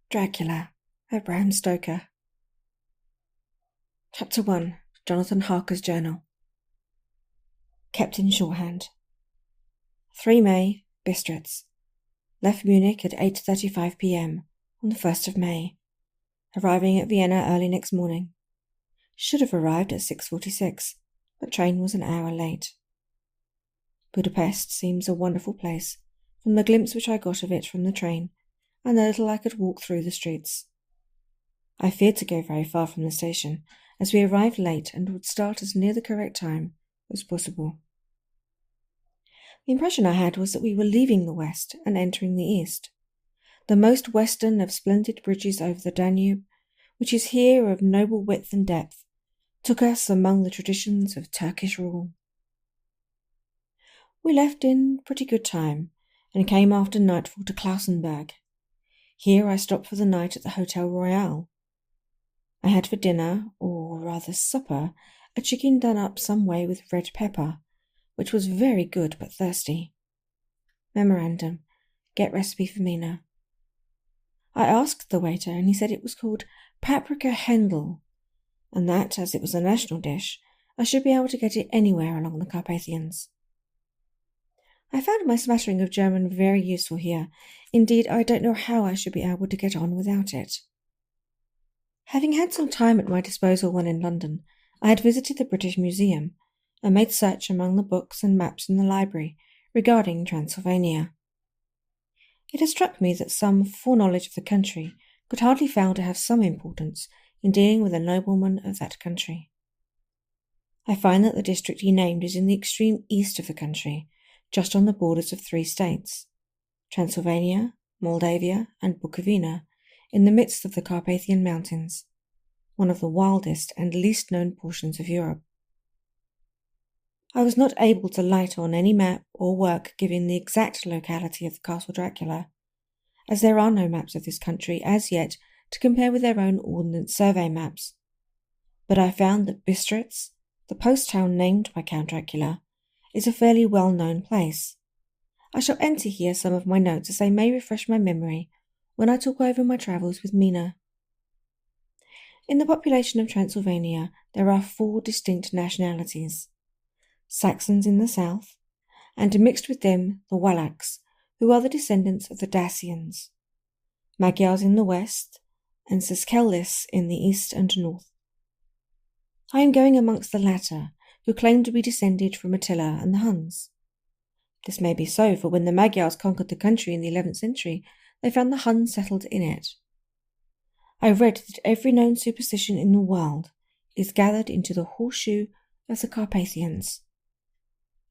Dracula by Bram Stoker. Chapter 1. Jonathan Harker's Journal. Kept in shorthand. 3 May, Bistritz. Left Munich at 8:35 p.m. on the 1st of May. Arriving at Vienna early next morning. Should have arrived at 6:46, but train was an hour late. Budapest seems a wonderful place, from the glimpse which I got of it from the train, and the little I could walk through the streets. I feared to go very far from the station, as we arrived late and would start as near the correct time as possible. The impression I had was that we were leaving the west and entering the east. The most western of splendid bridges over the Danube, which is here of noble width and depth, took us among the traditions of Turkish rule. We left in pretty good time, and came after nightfall to Klausenberg. Here I stopped for the night at the Hotel Royal. I had for dinner, or rather supper, a chicken done up some way with red pepper, which was very good but thirsty. Memorandum: get recipe for Mina. I asked the waiter, and he said it was called paprika Händel, and that, as it was a national dish, I should be able to get it anywhere along the Carpathians. I found my smattering of German very useful here. Indeed, I don't know how I should be able to get on without it. Having had some time at my disposal when in London, I had visited the British Museum and made search among the books and maps in the library regarding Transylvania. It has struck me that some foreknowledge of the country could hardly fail to have some importance in dealing with a nobleman of that country. I find that the district he named is in the extreme east of the country, just on the borders of 3 states, Transylvania, Moldavia, and Bukovina, in the midst of the Carpathian Mountains, one of the wildest and least known portions of Europe. I was not able to light on any map or work giving the exact locality of the Castle Dracula, as there are no maps of this country as yet to compare with their own Ordnance Survey maps. But I found that Bistritz, the post town named by Count Dracula, is a fairly well-known place. I shall enter here some of my notes as they may refresh my memory when I talk over my travels with Mina. In the population of Transylvania there are 4 distinct nationalities: Saxons in the south, and mixed with them the Wallachs, who are the descendants of the Dacians, Magyars in the west, and Siskellis in the east and north. I am going amongst the latter, who claim to be descended from Attila and the Huns. This may be so, for when the Magyars conquered the country in the 11th century, they found the Huns settled in it. I read that every known superstition in the world is gathered into the horseshoe of the Carpathians,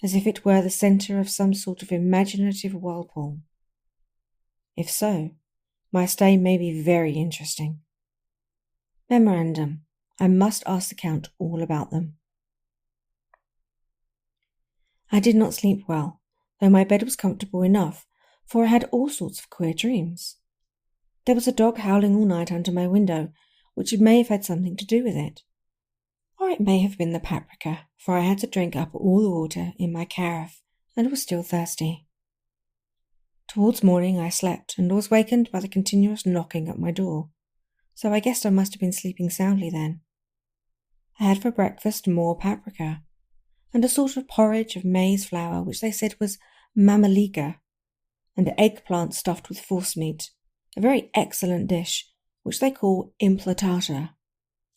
as if it were the centre of some sort of imaginative whirlpool. If so, my stay may be very interesting. Memorandum: I must ask the Count all about them. I did not sleep well, though my bed was comfortable enough, for I had all sorts of queer dreams. There was a dog howling all night under my window, which may have had something to do with it. Or it may have been the paprika, for I had to drink up all the water in my carafe, and was still thirsty. Towards morning I slept, and was wakened by the continuous knocking at my door, so I guessed I must have been sleeping soundly then. I had for breakfast more paprika, and a sort of porridge of maize flour which they said was mamaliga, and eggplant stuffed with forcemeat, a very excellent dish, which they call implatata.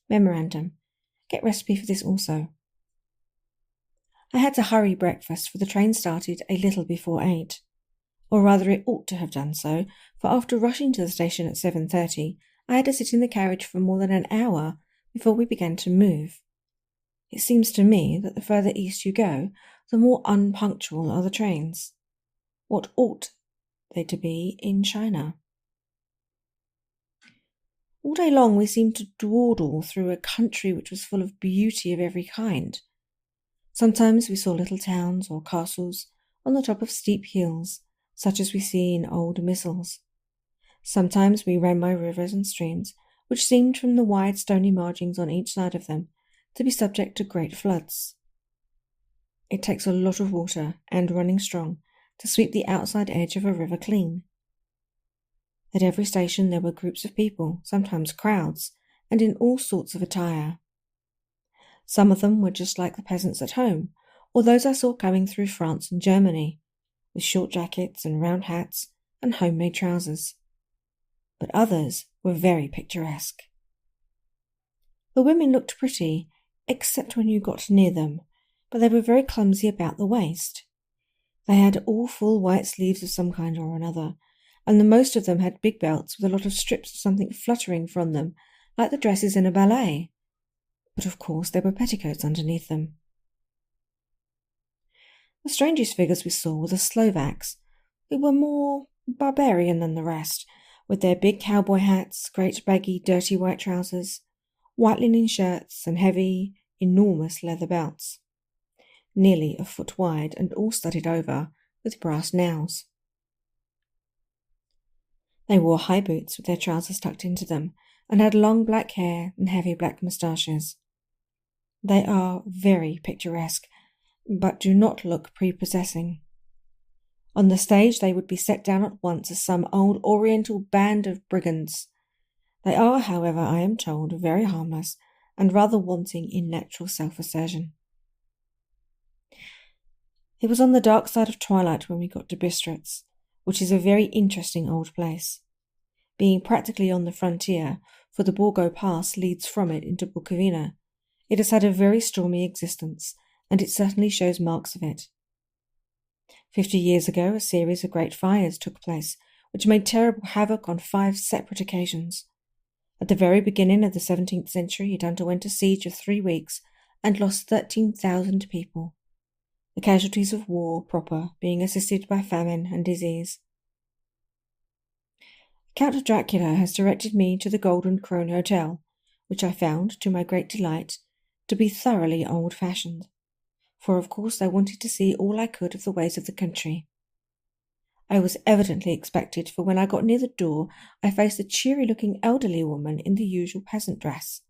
Memorandum: get recipe for this also. I had to hurry breakfast, for the train started a little before 8, or rather it ought to have done so, for after rushing to the station at 7:30, I had to sit in the carriage for more than an hour before we began to move. It seems to me that the further east you go, the more unpunctual are the trains. What ought they to be in China? All day long we seemed to dawdle through a country which was full of beauty of every kind. Sometimes we saw little towns or castles on the top of steep hills, such as we see in old missals. Sometimes we ran by rivers and streams, which seemed from the wide stony margins on each side of them to be subject to great floods. It takes a lot of water, and running strong, to sweep the outside edge of a river clean. At every station there were groups of people, sometimes crowds, and in all sorts of attire. Some of them were just like the peasants at home, or those I saw coming through France and Germany, with short jackets and round hats and homemade trousers. But others were very picturesque. The women looked pretty, except when you got near them, but they were very clumsy about the waist. They had all full white sleeves of some kind or another, and the most of them had big belts with a lot of strips of something fluttering from them, like the dresses in a ballet. But of course there were petticoats underneath them. The strangest figures we saw were the Slovaks, who were more barbarian than the rest, with their big cowboy hats, great baggy, dirty white trousers, white linen shirts, and heavy, enormous leather belts, nearly a foot wide and all studded over with brass nails. They wore high boots with their trousers tucked into them, and had long black hair and heavy black moustaches. They are very picturesque, but do not look prepossessing. On the stage they would be set down at once as some old oriental band of brigands. They are, however, I am told, very harmless and rather wanting in natural self-assertion. It was on the dark side of twilight when we got to Bistritz, which is a very interesting old place. Being practically on the frontier, for the Borgo Pass leads from it into Bukovina, it has had a very stormy existence, and it certainly shows marks of it. 50 years ago, a series of great fires took place, which made terrible havoc on 5 separate occasions. At the very beginning of the 17th century, it underwent a siege of 3 weeks and lost 13,000 people, the casualties of war proper being assisted by famine and disease. Count Dracula has directed me to the Golden Krone Hotel, which I found, to my great delight, to be thoroughly old-fashioned, for of course I wanted to see all I could of the ways of the country. I was evidently expected, for when I got near the door I faced a cheery-looking elderly woman in the usual peasant dress,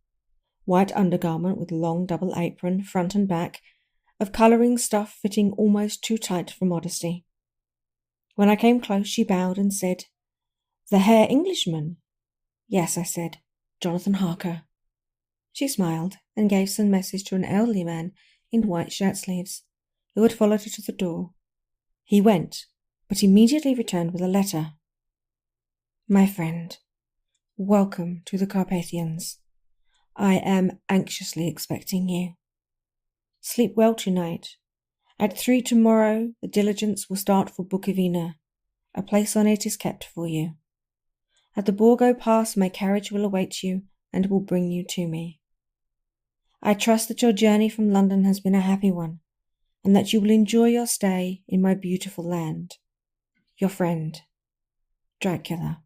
white undergarment with long double apron, front and back, of colouring stuff fitting almost too tight for modesty. When I came close she bowed and said, "The Herr Englishman?" "Yes," I said, "Jonathan Harker." She smiled and gave some message to an elderly man in white shirt-sleeves, who had followed her to the door. He went, but immediately returned with a letter. "My friend, welcome to the Carpathians. I am anxiously expecting you. Sleep well tonight. At 3 tomorrow the diligence will start for Bukovina. A place on it is kept for you. At the Borgo Pass my carriage will await you and will bring you to me. I trust that your journey from London has been a happy one, and that you will enjoy your stay in my beautiful land. Your friend, Dracula."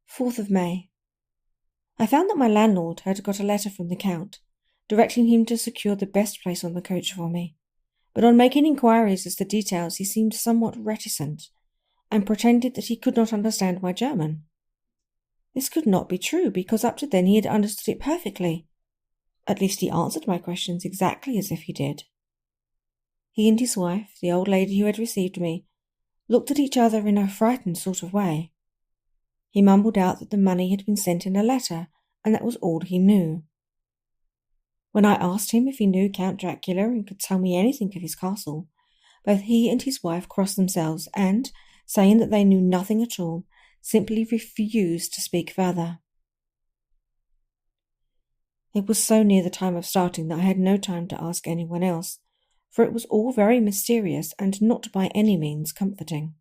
4th of May. I found that my landlord had got a letter from the Count, directing him to secure the best place on the coach for me, but on making inquiries as to details he seemed somewhat reticent, and pretended that he could not understand my German. This could not be true, because up to then he had understood it perfectly. At least he answered my questions exactly as if he did. He and his wife, the old lady who had received me, looked at each other in a frightened sort of way. He mumbled out that the money had been sent in a letter, and that was all he knew. When I asked him if he knew Count Dracula and could tell me anything of his castle, both he and his wife crossed themselves and, saying that they knew nothing at all, simply refused to speak further. It was so near the time of starting that I had no time to ask anyone else, for it was all very mysterious and not by any means comforting.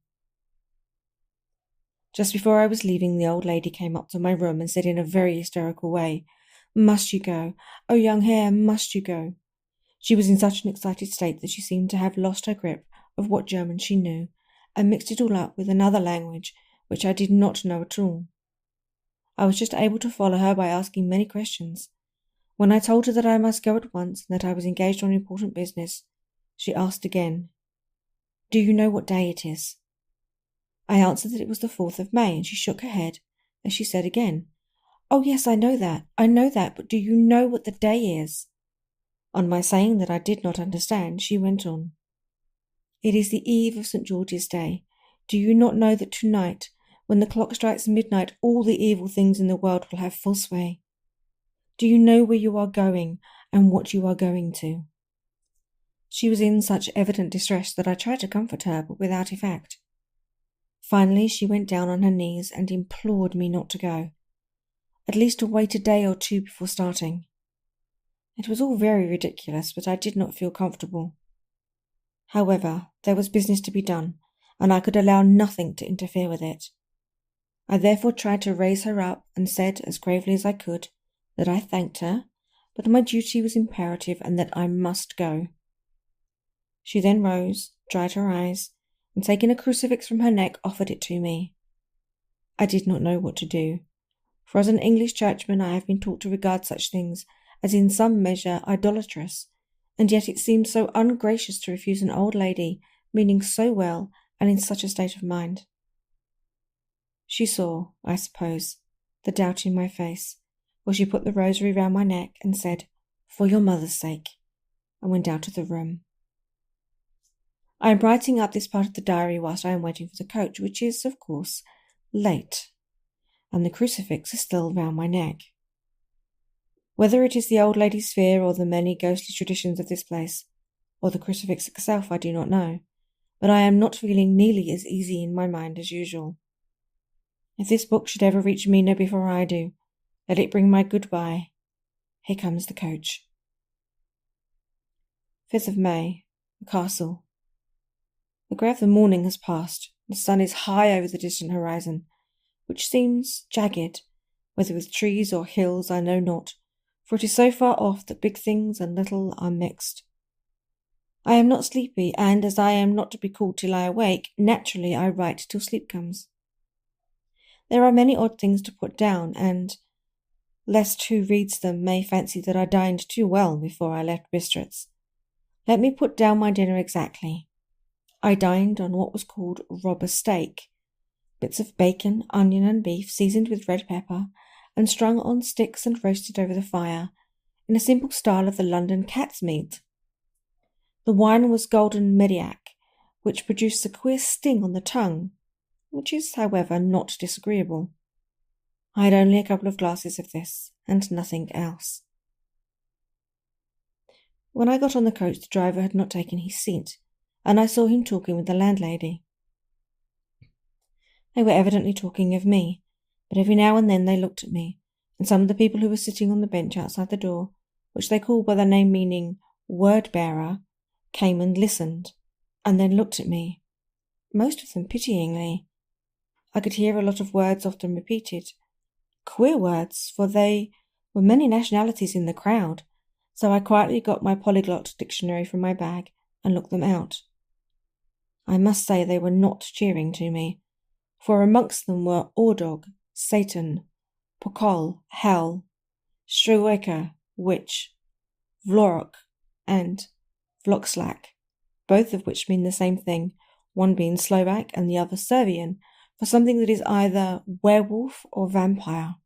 Just before I was leaving, the old lady came up to my room and said in a very hysterical way, "Must you go? Oh, young Herr, must you go?" She was in such an excited state that she seemed to have lost her grip of what German she knew, and mixed it all up with another language which I did not know at all. I was just able to follow her by asking many questions. When I told her that I must go at once and that I was engaged on important business, she asked again, "Do you know what day it is?" I answered that it was the 4th of May, and she shook her head as she said again, "Oh yes, I know that, but do you know what the day is?" On my saying that I did not understand, she went on, "It is the eve of St. George's Day. Do you not know that tonight, when the clock strikes midnight, all the evil things in the world will have full sway? Do you know where you are going and what you are going to?" She was in such evident distress that I tried to comfort her, but without effect. Finally, she went down on her knees and implored me not to go, at least to wait a day or two before starting. It was all very ridiculous, but I did not feel comfortable. However, there was business to be done, and I could allow nothing to interfere with it. I therefore tried to raise her up and said, as gravely as I could, that I thanked her, but my duty was imperative and that I must go. She then rose, dried her eyes, and taking a crucifix from her neck, offered it to me. I did not know what to do, for as an English churchman I have been taught to regard such things as in some measure idolatrous, and yet it seemed so ungracious to refuse an old lady meaning so well and in such a state of mind. She saw, I suppose, the doubt in my face, for she put the rosary round my neck and said, "For your mother's sake," and went out of the room. I am writing up this part of the diary whilst I am waiting for the coach, which is, of course, late, and the crucifix is still round my neck. Whether it is the old lady's fear or the many ghostly traditions of this place, or the crucifix itself, I do not know, but I am not feeling nearly as easy in my mind as usual. If this book should ever reach Mina before I do, let it bring my goodbye. Here comes the coach. 5th of May, the castle. The grey of the morning has passed. The sun is high over the distant horizon, which seems jagged, whether with trees or hills I know not, for it is so far off that big things and little are mixed. I am not sleepy, and as I am not to be called till I awake, naturally I write till sleep comes. There are many odd things to put down, and lest who reads them may fancy that I dined too well before I left Bistritz, let me put down my dinner exactly. I dined on what was called robber steak, bits of bacon, onion and beef seasoned with red pepper and strung on sticks and roasted over the fire, in a simple style of the London cat's meat. The wine was golden Mediac, which produced a queer sting on the tongue, which is, however, not disagreeable. I had only a couple of glasses of this, and nothing else. When I got on the coach, the driver had not taken his seat, and I saw him talking with the landlady. They were evidently talking of me, but every now and then they looked at me, and some of the people who were sitting on the bench outside the door, which they called by the name meaning word-bearer, came and listened, and then looked at me, most of them pityingly. I could hear a lot of words often repeated, queer words, for there were many nationalities in the crowd, so I quietly got my polyglot dictionary from my bag and looked them out. I must say they were not cheering to me, for amongst them were Ordog, Satan, Pokal, Hell, Struecker, Witch, Vlorok, and Vlokslak, both of which mean the same thing, one being Slovak and the other Serbian, for something that is either werewolf or vampire.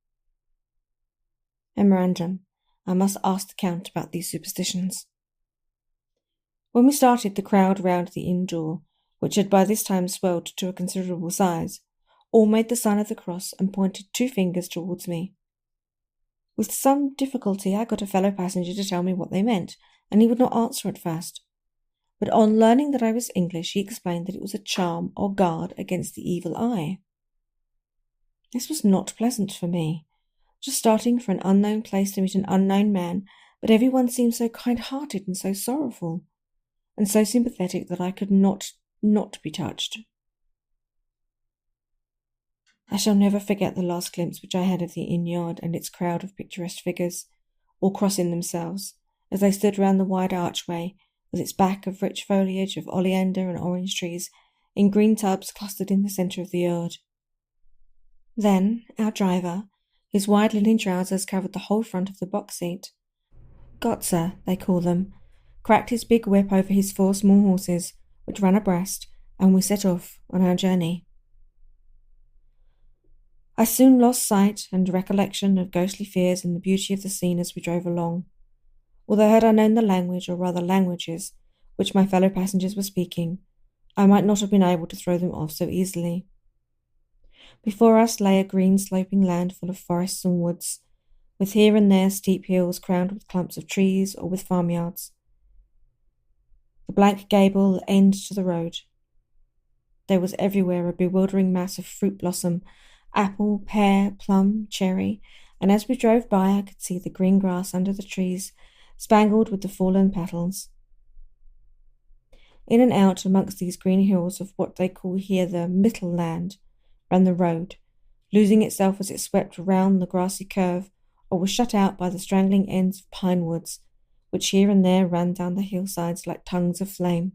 Memorandum: I must ask the Count about these superstitions. When we started, the crowd round the inn door, which had by this time swelled to a considerable size, all made the sign of the cross and pointed 2 fingers towards me. With some difficulty I got a fellow passenger to tell me what they meant, and he would not answer at first. But on learning that I was English, he explained that it was a charm or guard against the evil eye. This was not pleasant for me, just starting for an unknown place to meet an unknown man, but everyone seemed so kind-hearted and so sorrowful, and so sympathetic that I could not be touched. I shall never forget the last glimpse which I had of the inn yard and its crowd of picturesque figures, all crossing themselves, as they stood round the wide archway, with its back of rich foliage of oleander and orange trees in green tubs clustered in the centre of the yard. Then our driver, his wide linen trousers covered the whole front of the box seat. Gotzer, they call them, cracked his big whip over his 4 small horses, which ran abreast, and we set off on our journey. I soon lost sight and recollection of ghostly fears in the beauty of the scene as we drove along, although had I known the language, or rather languages, which my fellow passengers were speaking, I might not have been able to throw them off so easily. Before us lay a green sloping land full of forests and woods, with here and there steep hills crowned with clumps of trees or with farmyards. The blank gable end to the road. There was everywhere a bewildering mass of fruit blossom, apple, pear, plum, cherry, and as we drove by I could see the green grass under the trees, spangled with the fallen petals. In and out amongst these green hills of what they call here the Mittel land ran the road, losing itself as it swept round the grassy curve or was shut out by the strangling ends of pine woods, which here and there ran down the hillsides like tongues of flame.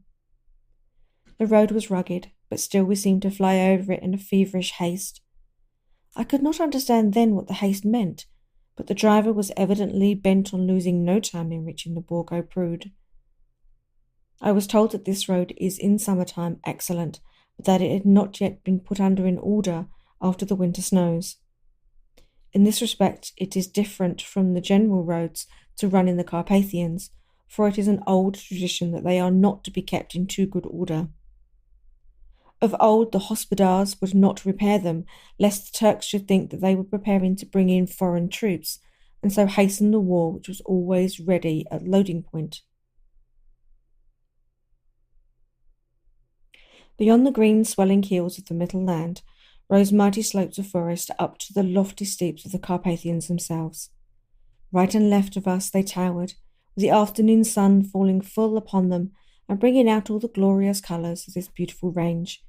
The road was rugged, but still we seemed to fly over it in a feverish haste. I could not understand then what the haste meant, but the driver was evidently bent on losing no time in reaching the Bourg aux Prudes. I was told that this road is in summertime excellent, but that it had not yet been put under in order after the winter snows. In this respect it is different from the general roads to run in the Carpathians, for it is an old tradition that they are not to be kept in too good order. Of old the hospodars would not repair them, lest the Turks should think that they were preparing to bring in foreign troops, and so hasten the war which was always ready at loading point. Beyond the green swelling hills of the Mittel land rose mighty slopes of forest up to the lofty steeps of the Carpathians themselves. Right and left of us they towered, with the afternoon sun falling full upon them and bringing out all the glorious colours of this beautiful range,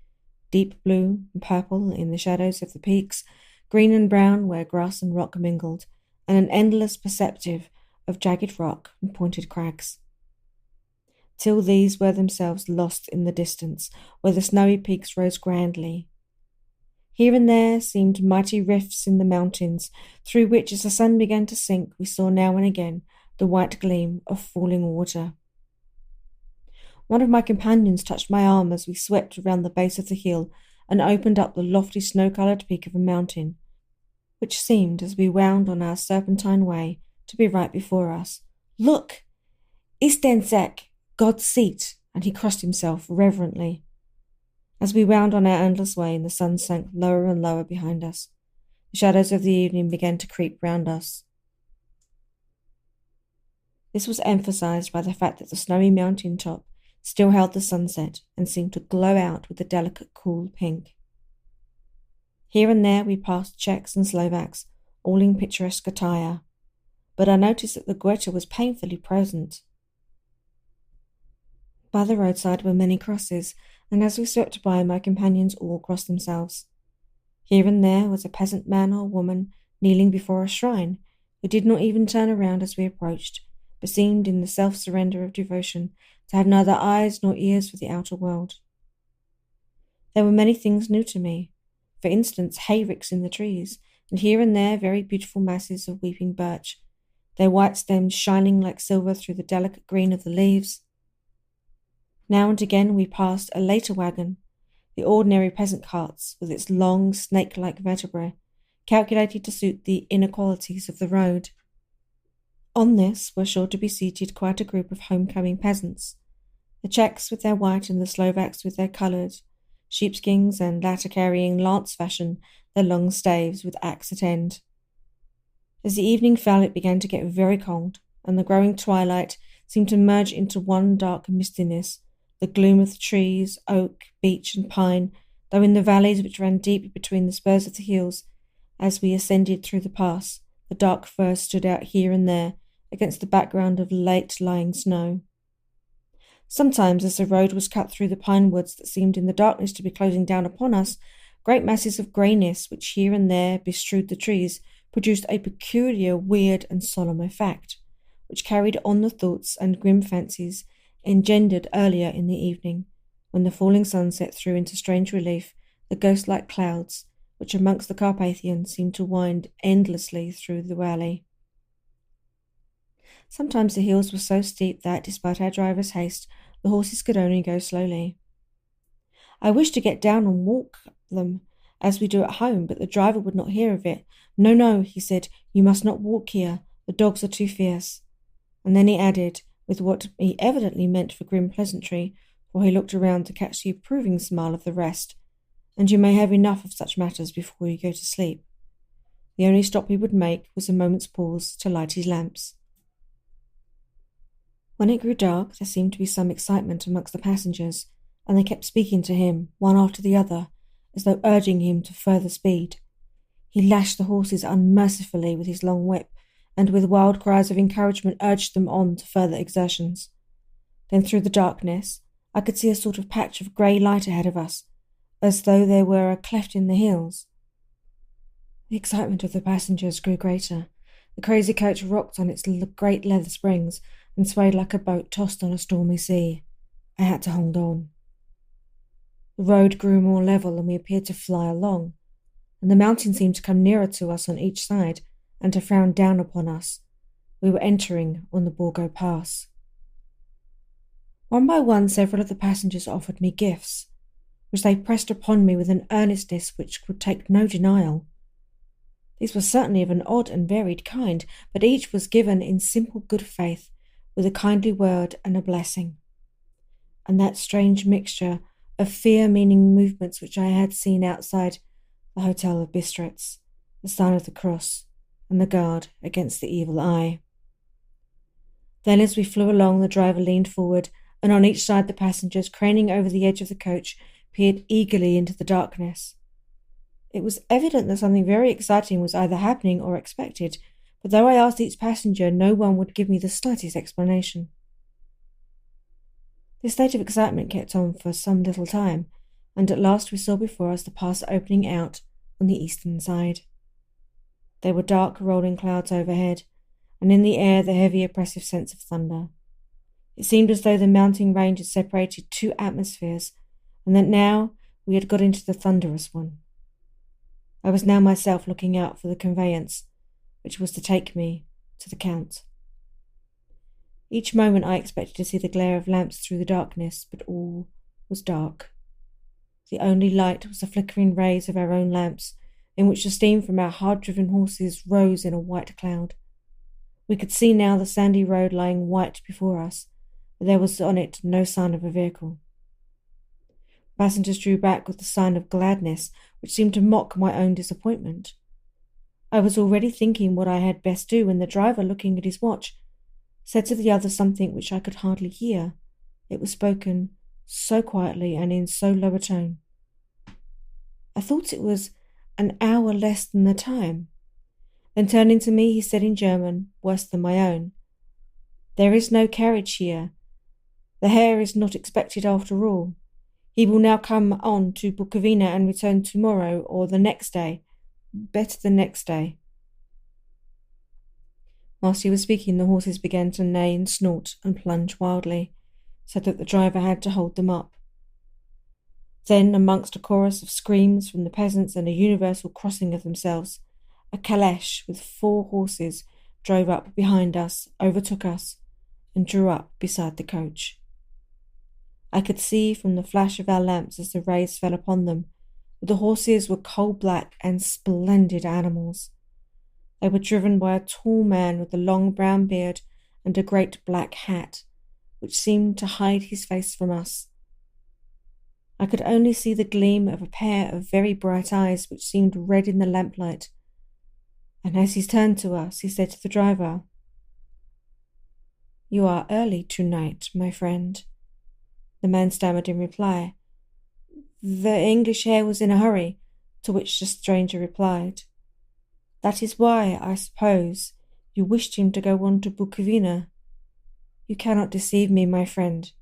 deep blue and purple in the shadows of the peaks, green and brown where grass and rock mingled, and an endless perspective of jagged rock and pointed crags, till these were themselves lost in the distance, where the snowy peaks rose grandly. Here and there seemed mighty rifts in the mountains, through which, as the sun began to sink, we saw now and again the white gleam of falling water. One of my companions touched my arm as we swept around the base of the hill and opened up the lofty snow-coloured peak of a mountain, which seemed, as we wound on our serpentine way, to be right before us. "Look! Istensek, God's seat!" and he crossed himself reverently. As we wound on our endless way and the sun sank lower and lower behind us, the shadows of the evening began to creep round us. This was emphasized by the fact that the snowy mountain top still held the sunset and seemed to glow out with a delicate cool pink. Here and there we passed Czechs and Slovaks, all in picturesque attire, but I noticed that the Goethe was painfully present. By the roadside were many crosses, and as we swept by, my companions all crossed themselves. Here and there was a peasant man or woman kneeling before a shrine, who did not even turn around as we approached, but seemed, in the self-surrender of devotion, to have neither eyes nor ears for the outer world. There were many things new to me, for instance, hayricks in the trees, and here and there very beautiful masses of weeping birch, their white stems shining like silver through the delicate green of the leaves. Now and again we passed a later wagon, the ordinary peasant carts, with its long, snake-like vertebrae, calculated to suit the inequalities of the road. On this were sure to be seated quite a group of homecoming peasants, the Czechs with their white and the Slovaks with their coloured, sheepskins, and latter carrying lance-fashion their long staves with axe at end. As the evening fell, it began to get very cold, and the growing twilight seemed to merge into one dark mistiness, the gloom of the trees, oak, beech, and pine, though in the valleys which ran deep between the spurs of the hills, as we ascended through the pass, the dark firs stood out here and there against the background of late-lying snow. Sometimes, as the road was cut through the pine woods that seemed in the darkness to be closing down upon us, great masses of greyness which here and there bestrewed the trees produced a peculiar, weird, and solemn effect, which carried on the thoughts and grim fancies engendered earlier in the evening, when the falling sunset threw into strange relief the ghost-like clouds which amongst the Carpathians seemed to wind endlessly through the valley. Sometimes the hills were so steep that, despite our driver's haste, the horses could only go slowly. I wished to get down and walk them, as we do at home, but the driver would not hear of it. "No, no," he said, "you must not walk here. The dogs are too fierce." And then he added, with what he evidently meant for grim pleasantry, for he looked around to catch the approving smile of the rest, and you may have enough of such matters before you go to sleep. The only stop he would make was a moment's pause to light his lamps. When it grew dark, there seemed to be some excitement amongst the passengers, and they kept speaking to him, one after the other, as though urging him to further speed. He lashed the horses unmercifully with his long whip, and with wild cries of encouragement urged them on to further exertions. Then through the darkness, I could see a sort of patch of grey light ahead of us, as though there were a cleft in the hills. The excitement of the passengers grew greater. The crazy coach rocked on its great leather springs and swayed like a boat tossed on a stormy sea. I had to hold on. The road grew more level and we appeared to fly along, and the mountain seemed to come nearer to us on each side and to frown down upon us. We were entering on the Borgo Pass. One by one, several of the passengers offered me gifts, which they pressed upon me with an earnestness which would take no denial. These were certainly of an odd and varied kind, but each was given in simple good faith, with a kindly word and a blessing. And that strange mixture of fear-meaning movements which I had seen outside the Hotel of Bistritz, the sign of the cross, and the guard against the evil eye. Then as we flew along, the driver leaned forward, and on each side the passengers, craning over the edge of the coach, peered eagerly into the darkness. It was evident that something very exciting was either happening or expected, but though I asked each passenger, no one would give me the slightest explanation. This state of excitement kept on for some little time, and at last we saw before us the pass opening out on the eastern side. There were dark rolling clouds overhead, and in the air the heavy oppressive sense of thunder. It seemed as though the mountain range had separated two atmospheres, and that now we had got into the thunderous one. I was now myself looking out for the conveyance, which was to take me to the Count. Each moment I expected to see the glare of lamps through the darkness, but all was dark. The only light was the flickering rays of our own lamps, in which the steam from our hard-driven horses rose in a white cloud. We could see now the sandy road lying white before us, but there was on it no sign of a vehicle. Passengers drew back with a sign of gladness, which seemed to mock my own disappointment. I was already thinking what I had best do when the driver, looking at his watch, said to the other something which I could hardly hear. It was spoken so quietly and in so low a tone. I thought it was an hour less than the time. Then turning to me, he said in German, worse than my own, "There is no carriage here. The Herr is not expected after all. He will now come on to Bukovina and return tomorrow or the next day. Better the next day." Whilst he was speaking, the horses began to neigh and snort and plunge wildly, so that the driver had to hold them up. Then, amongst a chorus of screams from the peasants and a universal crossing of themselves, a calèche with 4 horses drove up behind us, overtook us, and drew up beside the coach. I could see from the flash of our lamps as the rays fell upon them that the horses were coal-black and splendid animals. They were driven by a tall man with a long brown beard and a great black hat, which seemed to hide his face from us. I could only see the gleam of a pair of very bright eyes which seemed red in the lamplight, and as he turned to us, he said to the driver, "You are early tonight, my friend." The man stammered in reply, "The English Herr was in a hurry," to which the stranger replied, "That is why, I suppose, you wished him to go on to Bukovina. You cannot deceive me, my friend.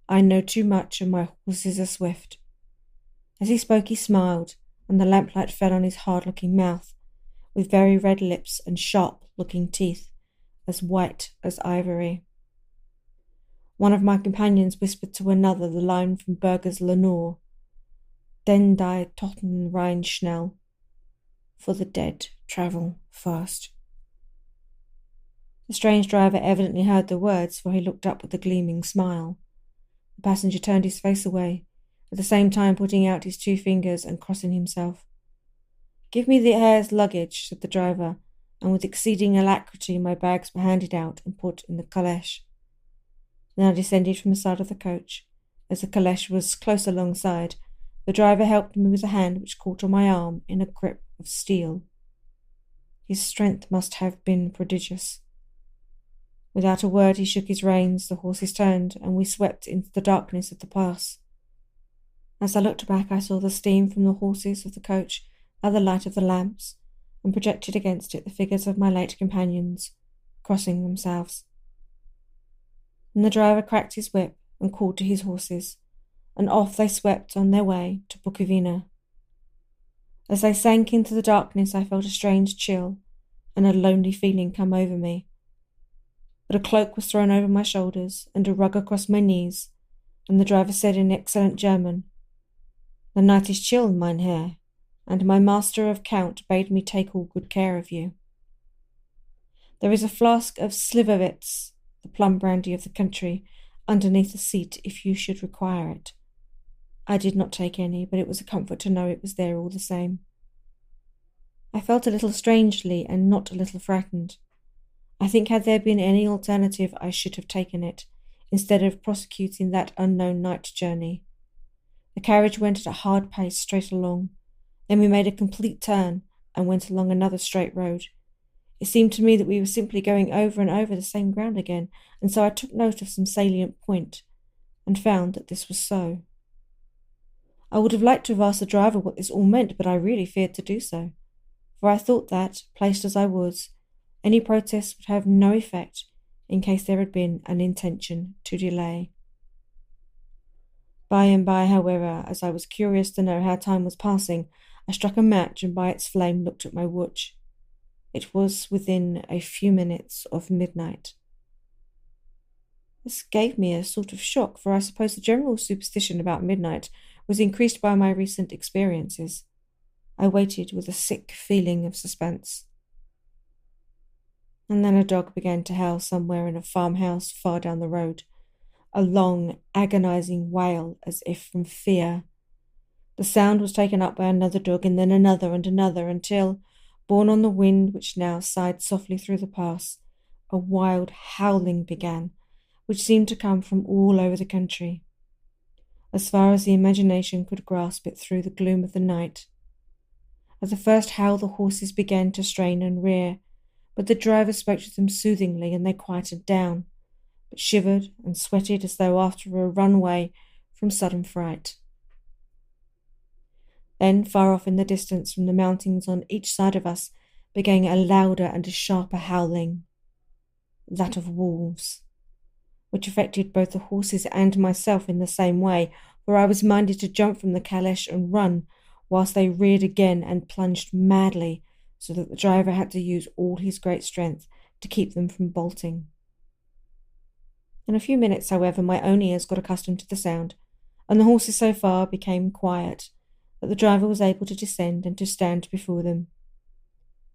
I know too much, and my horses are swift." As he spoke, he smiled, and the lamplight fell on his hard-looking mouth, with very red lips and sharp-looking teeth, as white as ivory. One of my companions whispered to another the line from Burger's Lenore, "Den die Toten rein schnell," for the dead travel fast. The strange driver evidently heard the words, for he looked up with a gleaming smile. The passenger turned his face away, at the same time putting out his 2 fingers and crossing himself. "Give me the Herr's luggage," said the driver, and with exceeding alacrity my bags were handed out and put in the calèche. Then I descended from the side of the coach as the caleche was close alongside, the driver helped me with a hand which caught on my arm in a grip of steel. His strength must have been prodigious. Without a word, he shook his reins, the horses turned, and we swept into the darkness of the pass. As I looked back, I saw the steam from the horses of the coach at the light of the lamps, and projected against it the figures of my late companions, crossing themselves. And the driver cracked his whip and called to his horses, and off they swept on their way to Bukovina. As they sank into the darkness, I felt a strange chill and a lonely feeling come over me. But a cloak was thrown over my shoulders and a rug across my knees, and the driver said in excellent German, "The night is chill, mein Herr, and my master of Count bade me take all good care of you. There is a flask of Slivovitz, the plum brandy of the country, underneath the seat if you should require it." I did not take any, but it was a comfort to know it was there all the same. I felt a little strangely and not a little frightened. I think had there been any alternative I should have taken it, instead of prosecuting that unknown night journey. The carriage went at a hard pace straight along. Then we made a complete turn and went along another straight road. It seemed to me that we were simply going over and over the same ground again, and so I took note of some salient point, and found that this was so. I would have liked to have asked the driver what this all meant, but I really feared to do so, for I thought that, placed as I was, any protest would have no effect in case there had been an intention to delay. By and by, however, as I was curious to know how time was passing, I struck a match and by its flame looked at my watch. It was within a few minutes of midnight. This gave me a sort of shock, for I suppose the general superstition about midnight was increased by my recent experiences. I waited with a sick feeling of suspense. And then a dog began to howl somewhere in a farmhouse far down the road, a long, agonizing wail as if from fear. The sound was taken up by another dog and then another and another until, borne on the wind which now sighed softly through the pass, a wild howling began, which seemed to come from all over the country, as far as the imagination could grasp it through the gloom of the night. At the first howl the horses began to strain and rear, but the driver spoke to them soothingly and they quieted down, but shivered and sweated as though after a runaway from sudden fright. Then, far off in the distance from the mountains on each side of us, began a louder and a sharper howling, that of wolves, which affected both the horses and myself in the same way, for I was minded to jump from the caleche and run, whilst they reared again and plunged madly, so that the driver had to use all his great strength to keep them from bolting. In a few minutes, however, my own ears got accustomed to the sound, and the horses so far became quiet that the driver was able to descend and to stand before them.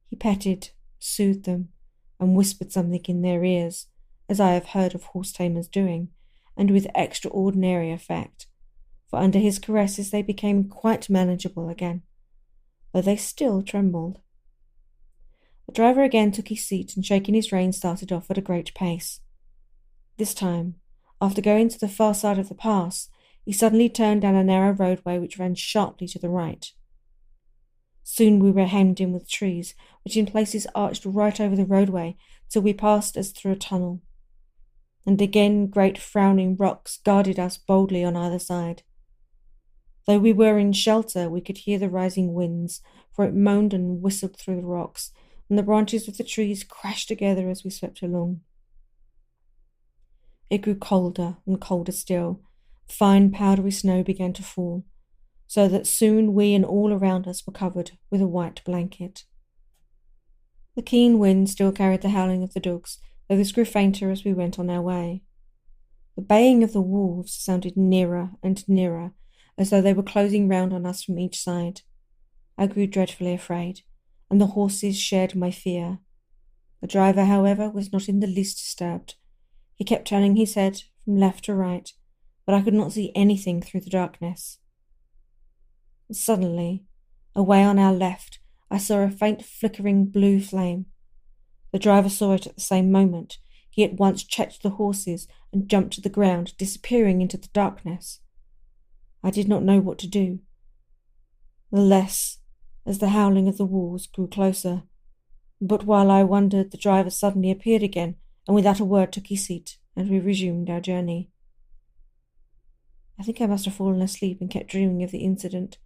He petted, soothed them, and whispered something in their ears, as I have heard of horse-tamers doing, and with extraordinary effect, for under his caresses they became quite manageable again, though they still trembled. The driver again took his seat and, shaking his reins, started off at a great pace. This time, after going to the far side of the pass, he suddenly turned down a narrow roadway which ran sharply to the right. Soon we were hemmed in with trees, which in places arched right over the roadway till we passed as through a tunnel. And again great frowning rocks guarded us boldly on either side. Though we were in shelter, we could hear the rising winds, for it moaned and whistled through the rocks, and the branches of the trees crashed together as we swept along. It grew colder and colder still. Fine powdery snow began to fall, so that soon we and all around us were covered with a white blanket. The keen wind still carried the howling of the dogs, though this grew fainter as we went on our way. The baying of the wolves sounded nearer and nearer, as though they were closing round on us from each side. I grew dreadfully afraid, and the horses shared my fear. The driver, however, was not in the least disturbed. He kept turning his head from left to right, but I could not see anything through the darkness. Suddenly, away on our left, I saw a faint flickering blue flame. The driver saw it at the same moment. He at once checked the horses and jumped to the ground, disappearing into the darkness. I did not know what to do. The less as the howling of the wolves grew closer. But while I wondered, the driver suddenly appeared again, and without a word took his seat, and we resumed our journey. I think I must have fallen asleep and kept dreaming of the incident,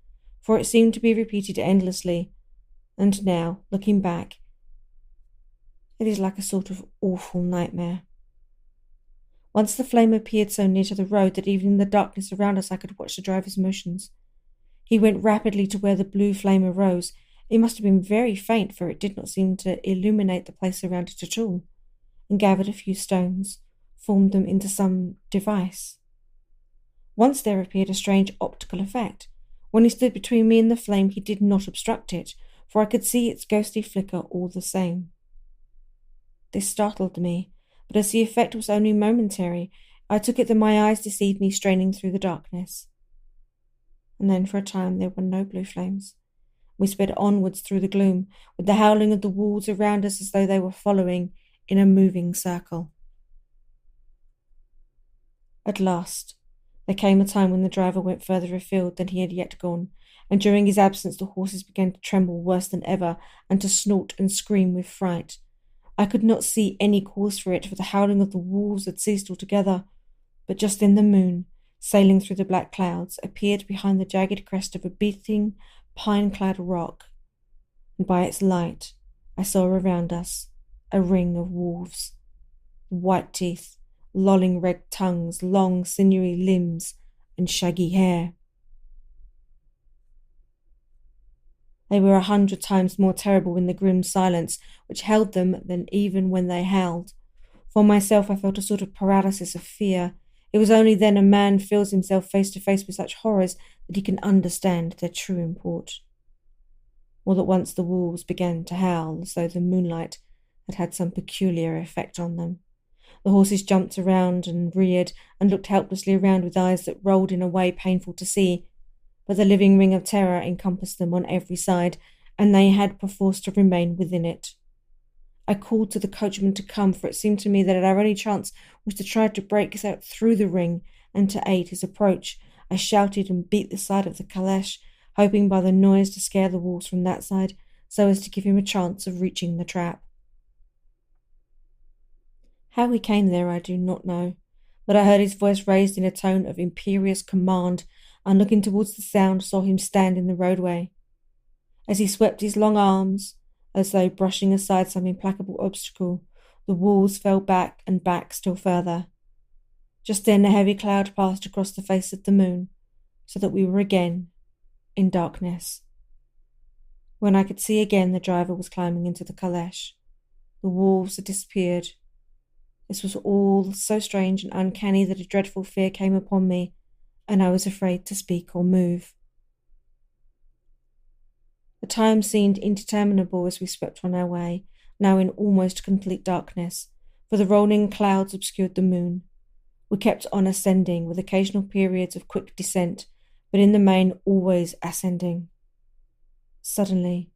for it seemed to be repeated endlessly, and now, looking back, it is like a sort of awful nightmare. Once the flame appeared so near to the road that even in the darkness around us I could watch the driver's motions. He went rapidly to where the blue flame arose. It must have been very faint, for it did not seem to illuminate the place around it at all, and gathered a few stones, formed them into some device. Once there appeared a strange optical effect. When he stood between me and the flame, he did not obstruct it, for I could see its ghostly flicker all the same. This startled me, but as the effect was only momentary, I took it that my eyes deceived me, straining through the darkness. And then for a time there were no blue flames. We sped onwards through the gloom, with the howling of the wolves around us as though they were following in a moving circle. At last, there came a time when the driver went further afield than he had yet gone, and during his absence the horses began to tremble worse than ever and to snort and scream with fright. I could not see any cause for it, for the howling of the wolves had ceased altogether, but just then the moon, sailing through the black clouds, appeared behind the jagged crest of a beating, pine-clad rock, and by its light I saw around us a ring of wolves, white teeth, lolling red tongues, long sinewy limbs, and shaggy hair. They were 100 times more terrible in the grim silence which held them than even when they howled. For myself, I felt a sort of paralysis of fear. It was only then a man feels himself face to face with such horrors that he can understand their true import. All at once the wolves began to howl, as though the moonlight had had some peculiar effect on them. The horses jumped around and reared, and looked helplessly around with eyes that rolled in a way painful to see. But the living ring of terror encompassed them on every side, and they had perforce to remain within it. I called to the coachman to come, for it seemed to me that our only chance was to try to break out through the ring and to aid his approach. I shouted and beat the side of the caleche, hoping by the noise to scare the wolves from that side, so as to give him a chance of reaching the trap. How he came there I do not know, but I heard his voice raised in a tone of imperious command, and looking towards the sound saw him stand in the roadway. As he swept his long arms, as though brushing aside some implacable obstacle, the wolves fell back and back still further. Just then a heavy cloud passed across the face of the moon, so that we were again in darkness. When I could see again, the driver was climbing into the caleche. The wolves had disappeared. This was all so strange and uncanny that a dreadful fear came upon me, and I was afraid to speak or move. The time seemed interminable as we swept on our way, now in almost complete darkness, for the rolling clouds obscured the moon. We kept on ascending, with occasional periods of quick descent, but in the main always ascending. Suddenly,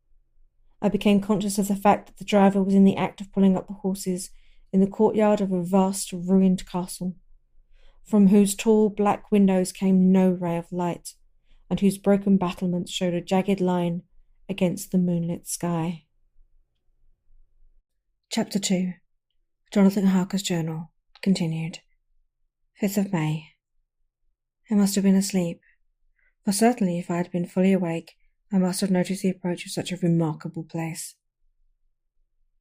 I became conscious of the fact that the driver was in the act of pulling up the horses in the courtyard of a vast ruined castle, from whose tall black windows came no ray of light, and whose broken battlements showed a jagged line against the moonlit sky. Chapter 2. Jonathan Harker's Journal. Continued. 5th of May. I must have been asleep, for certainly if I had been fully awake, I must have noticed the approach of such a remarkable place.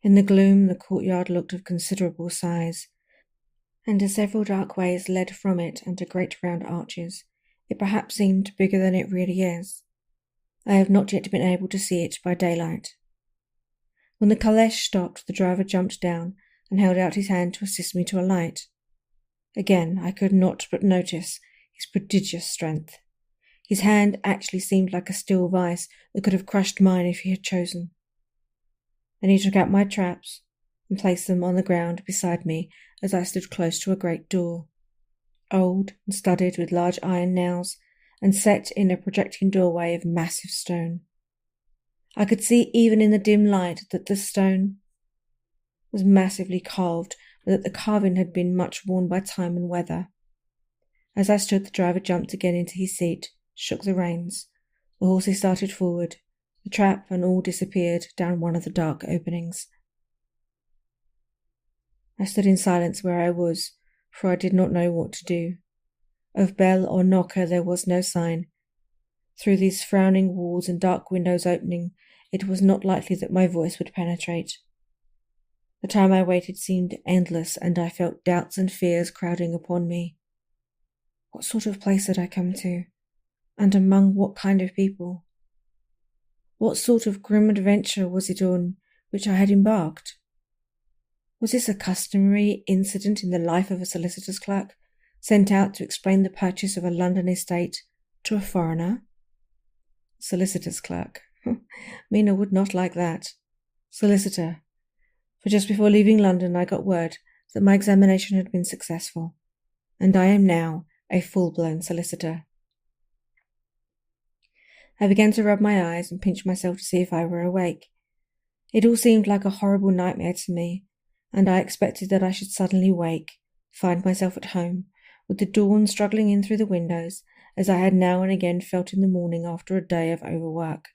In the gloom, the courtyard looked of considerable size, and as several dark ways led from it under great round arches, it perhaps seemed bigger than it really is. I have not yet been able to see it by daylight. When the caleche stopped, the driver jumped down and held out his hand to assist me to alight. Again, I could not but notice his prodigious strength. His hand actually seemed like a steel vice that could have crushed mine if he had chosen. Then he took out my traps and placed them on the ground beside me as I stood close to a great door, old and studded with large iron nails, and set in a projecting doorway of massive stone. I could see even in the dim light that the stone was massively carved and that the carving had been much worn by time and weather. As I stood, the driver jumped again into his seat, shook the reins. The horses started forward. The trap and all disappeared down one of the dark openings. I stood in silence where I was, for I did not know what to do. Of bell or knocker there was no sign. Through these frowning walls and dark windows opening, it was not likely that my voice would penetrate. The time I waited seemed endless, and I felt doubts and fears crowding upon me. What sort of place had I come to, and among what kind of people? What sort of grim adventure was it on which I had embarked? Was this a customary incident in the life of a solicitor's clerk, sent out to explain the purchase of a London estate to a foreigner? Solicitor's clerk. Mina would not like that. Solicitor. For just before leaving London I got word that my examination had been successful, and I am now a full-blown solicitor. I began to rub my eyes and pinch myself to see if I were awake. It all seemed like a horrible nightmare to me, and I expected that I should suddenly wake, find myself at home, with the dawn struggling in through the windows, as I had now and again felt in the morning after a day of overwork.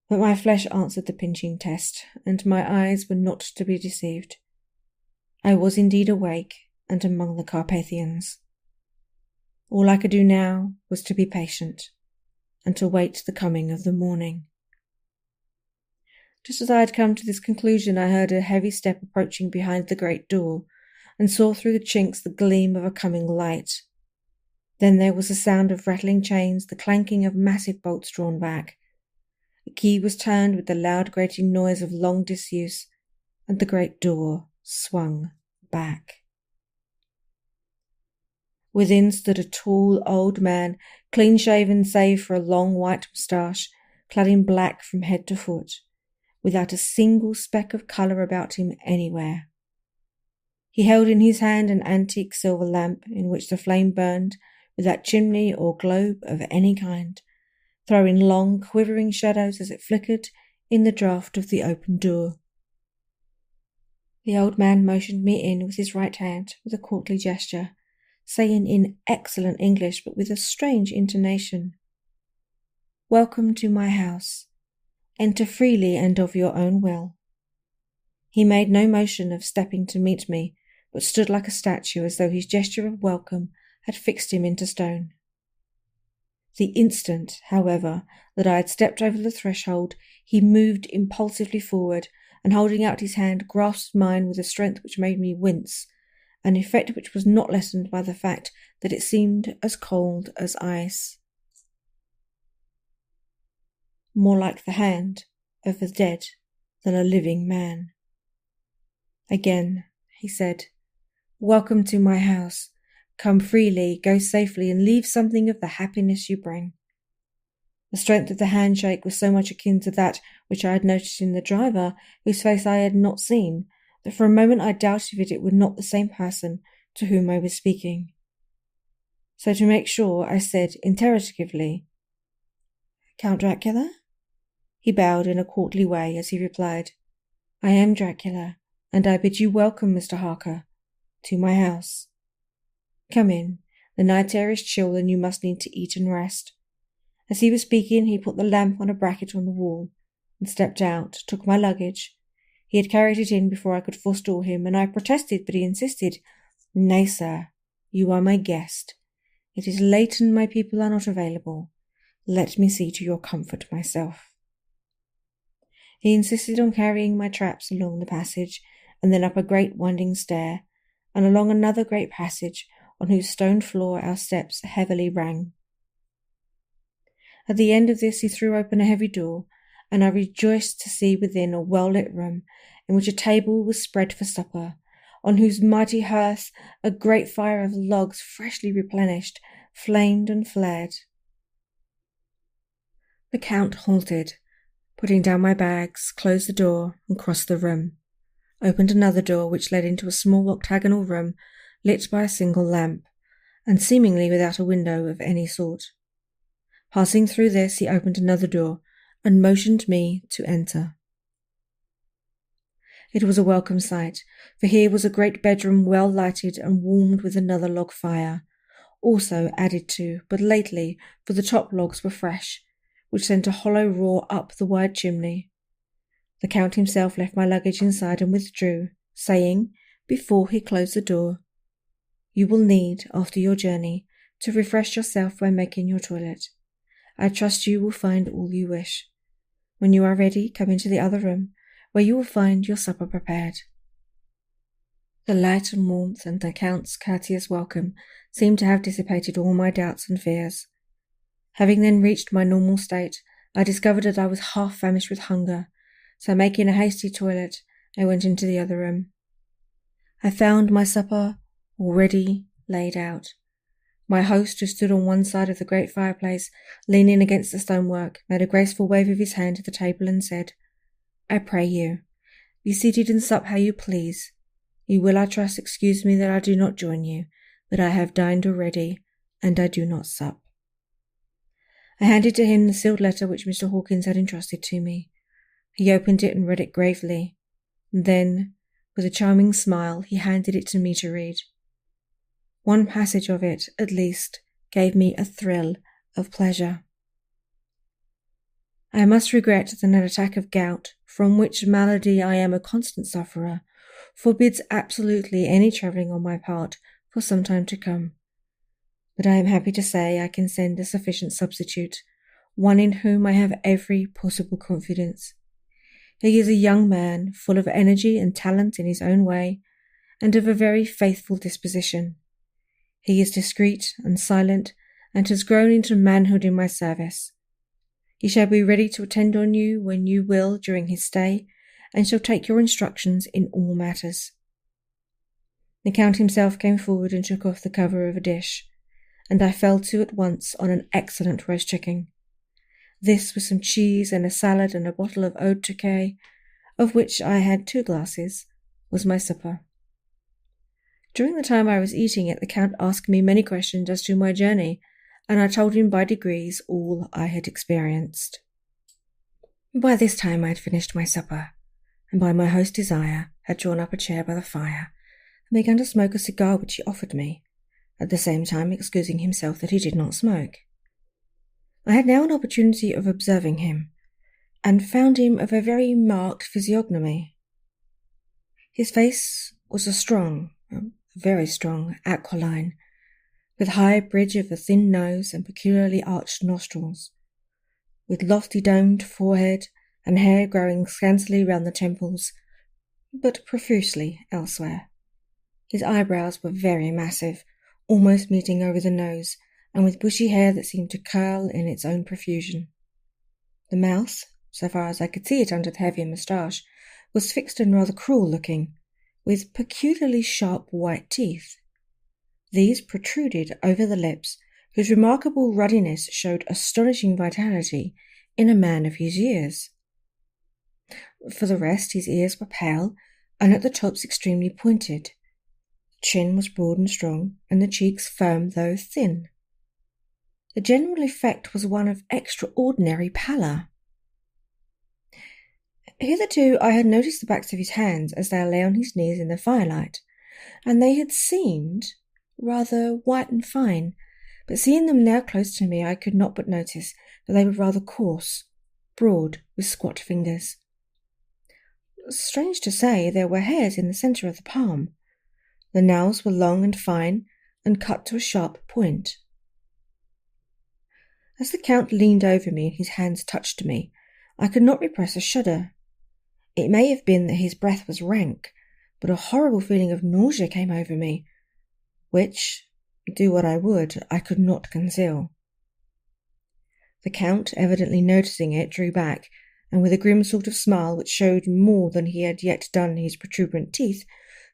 But my flesh answered the pinching test, and my eyes were not to be deceived. I was indeed awake and among the Carpathians. All I could do now was to be patient, and to wait the coming of the morning. Just as I had come to this conclusion, I heard a heavy step approaching behind the great door, and saw through the chinks the gleam of a coming light. Then there was a sound of rattling chains, the clanking of massive bolts drawn back. A key was turned with the loud grating noise of long disuse, and the great door swung back. Within stood a tall old man, clean-shaven save for a long white moustache, clad in black from head to foot, without a single speck of colour about him anywhere. He held in his hand an antique silver lamp in which the flame burned without chimney or globe of any kind, throwing long, quivering shadows as it flickered in the draught of the open door. The old man motioned me in with his right hand with a courtly gesture, saying in excellent English but with a strange intonation, "Welcome to my house. Enter freely and of your own will." He made no motion of stepping to meet me, but stood like a statue as though his gesture of welcome had fixed him into stone. The instant, however, that I had stepped over the threshold, he moved impulsively forward, and holding out his hand, grasped mine with a strength which made me wince, an effect which was not lessened by the fact that it seemed as cold as ice. More like the hand of a dead than a living man. Again, he said, "Welcome to my house. Come freely, go safely, and leave something of the happiness you bring." The strength of the handshake was so much akin to that which I had noticed in the driver, whose face I had not seen, that for a moment I doubted if it were not the same person to whom I was speaking. So to make sure, I said interrogatively, "Count Dracula?" He bowed in a courtly way as he replied, "I am Dracula, and I bid you welcome, Mr. Harker, to my house. Come in. The night air is chill and you must need to eat and rest." As he was speaking, he put the lamp on a bracket on the wall and stepped out, took my luggage. He had carried it in before I could forestall him, and I protested, but he insisted, "Nay, sir, you are my guest. It is late and my people are not available. Let me see to your comfort myself." He insisted on carrying my traps along the passage, and then up a great winding stair, and along another great passage, on whose stone floor our steps heavily rang. At the end of this he threw open a heavy door, and I rejoiced to see within a well-lit room, in which a table was spread for supper, on whose mighty hearth a great fire of logs freshly replenished flamed and flared. The Count halted, putting down my bags, closed the door, and crossed the room, opened another door which led into a small octagonal room lit by a single lamp, and seemingly without a window of any sort. Passing through this, he opened another door, and motioned me to enter. It was a welcome sight, for here was a great bedroom well lighted and warmed with another log fire, also added to, but lately, for the top logs were fresh, which sent a hollow roar up the wide chimney. The Count himself left my luggage inside and withdrew, saying, before he closed the door, "You will need, after your journey, to refresh yourself by making your toilet. I trust you will find all you wish. When you are ready, come into the other room, where you will find your supper prepared." The light and warmth and the Count's courteous welcome seemed to have dissipated all my doubts and fears. Having then reached my normal state, I discovered that I was half famished with hunger, so making a hasty toilet, I went into the other room. I found my supper already laid out. My host, who stood on one side of the great fireplace, leaning against the stonework, made a graceful wave of his hand to the table and said, "I pray you, be seated and sup how you please. You will, I trust, excuse me that I do not join you, but I have dined already, and I do not sup." I handed to him the sealed letter which Mr. Hawkins had entrusted to me. He opened it and read it gravely. Then, with a charming smile, he handed it to me to read. One passage of it, at least, gave me a thrill of pleasure. "I must regret that an attack of gout, from which malady I am a constant sufferer, forbids absolutely any travelling on my part for some time to come. But I am happy to say I can send a sufficient substitute, one in whom I have every possible confidence. He is a young man, full of energy and talent in his own way, and of a very faithful disposition. He is discreet and silent, and has grown into manhood in my service. He shall be ready to attend on you when you will during his stay, and shall take your instructions in all matters." The Count himself came forward and took off the cover of a dish, and I fell to at once on an excellent roast chicken. This, with some cheese and a salad and a bottle of eau de Tokay, of which I had 2 glasses, was my supper. During the time I was eating it, the Count asked me many questions as to my journey, and I told him by degrees all I had experienced. By this time I had finished my supper, and by my host's desire had drawn up a chair by the fire, and begun to smoke a cigar which he offered me, at the same time excusing himself that he did not smoke. I had now an opportunity of observing him, and found him of a very marked physiognomy. His face was very strong, aquiline, with high bridge of a thin nose and peculiarly arched nostrils, with lofty domed forehead and hair growing scantily round the temples, but profusely elsewhere. His eyebrows were very massive, almost meeting over the nose, and with bushy hair that seemed to curl in its own profusion. The mouth, so far as I could see it under the heavy moustache, was fixed and rather cruel-looking, with peculiarly sharp white teeth. These protruded over the lips, whose remarkable ruddiness showed astonishing vitality in a man of his years. For the rest, his ears were pale, and at the tops extremely pointed. The chin was broad and strong, and the cheeks firm though thin. The general effect was one of extraordinary pallor. Hitherto I had noticed the backs of his hands as they lay on his knees in the firelight, and they had seemed rather white and fine, but seeing them now close to me I could not but notice that they were rather coarse, broad, with squat fingers. Strange to say, there were hairs in the centre of the palm. The nails were long and fine, and cut to a sharp point. As the Count leaned over me and his hands touched me, I could not repress a shudder. It may have been that his breath was rank, but a horrible feeling of nausea came over me, which, do what I would, I could not conceal. The Count, evidently noticing it, drew back, and with a grim sort of smile which showed more than he had yet done his protuberant teeth,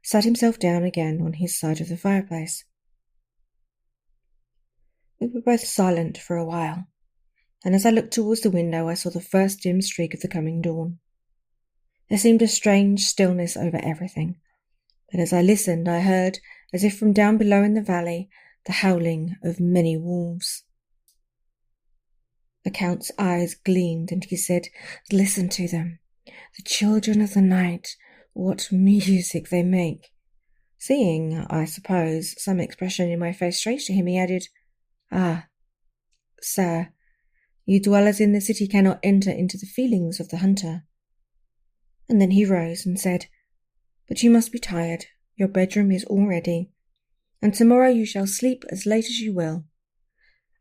sat himself down again on his side of the fireplace. We were both silent for a while, and as I looked towards the window I saw the first dim streak of the coming dawn. There seemed a strange stillness over everything, but as I listened I heard, as if from down below in the valley, the howling of many wolves. The Count's eyes gleamed, and he said, "Listen to them. The children of the night, What music they make! Seeing, I suppose, some expression in my face strange to him, he added, "Ah, sir, you dwellers in the city cannot enter into the feelings of the hunter." And then he rose and said, "But you must be tired. Your bedroom is all ready, and tomorrow you shall sleep as late as you will.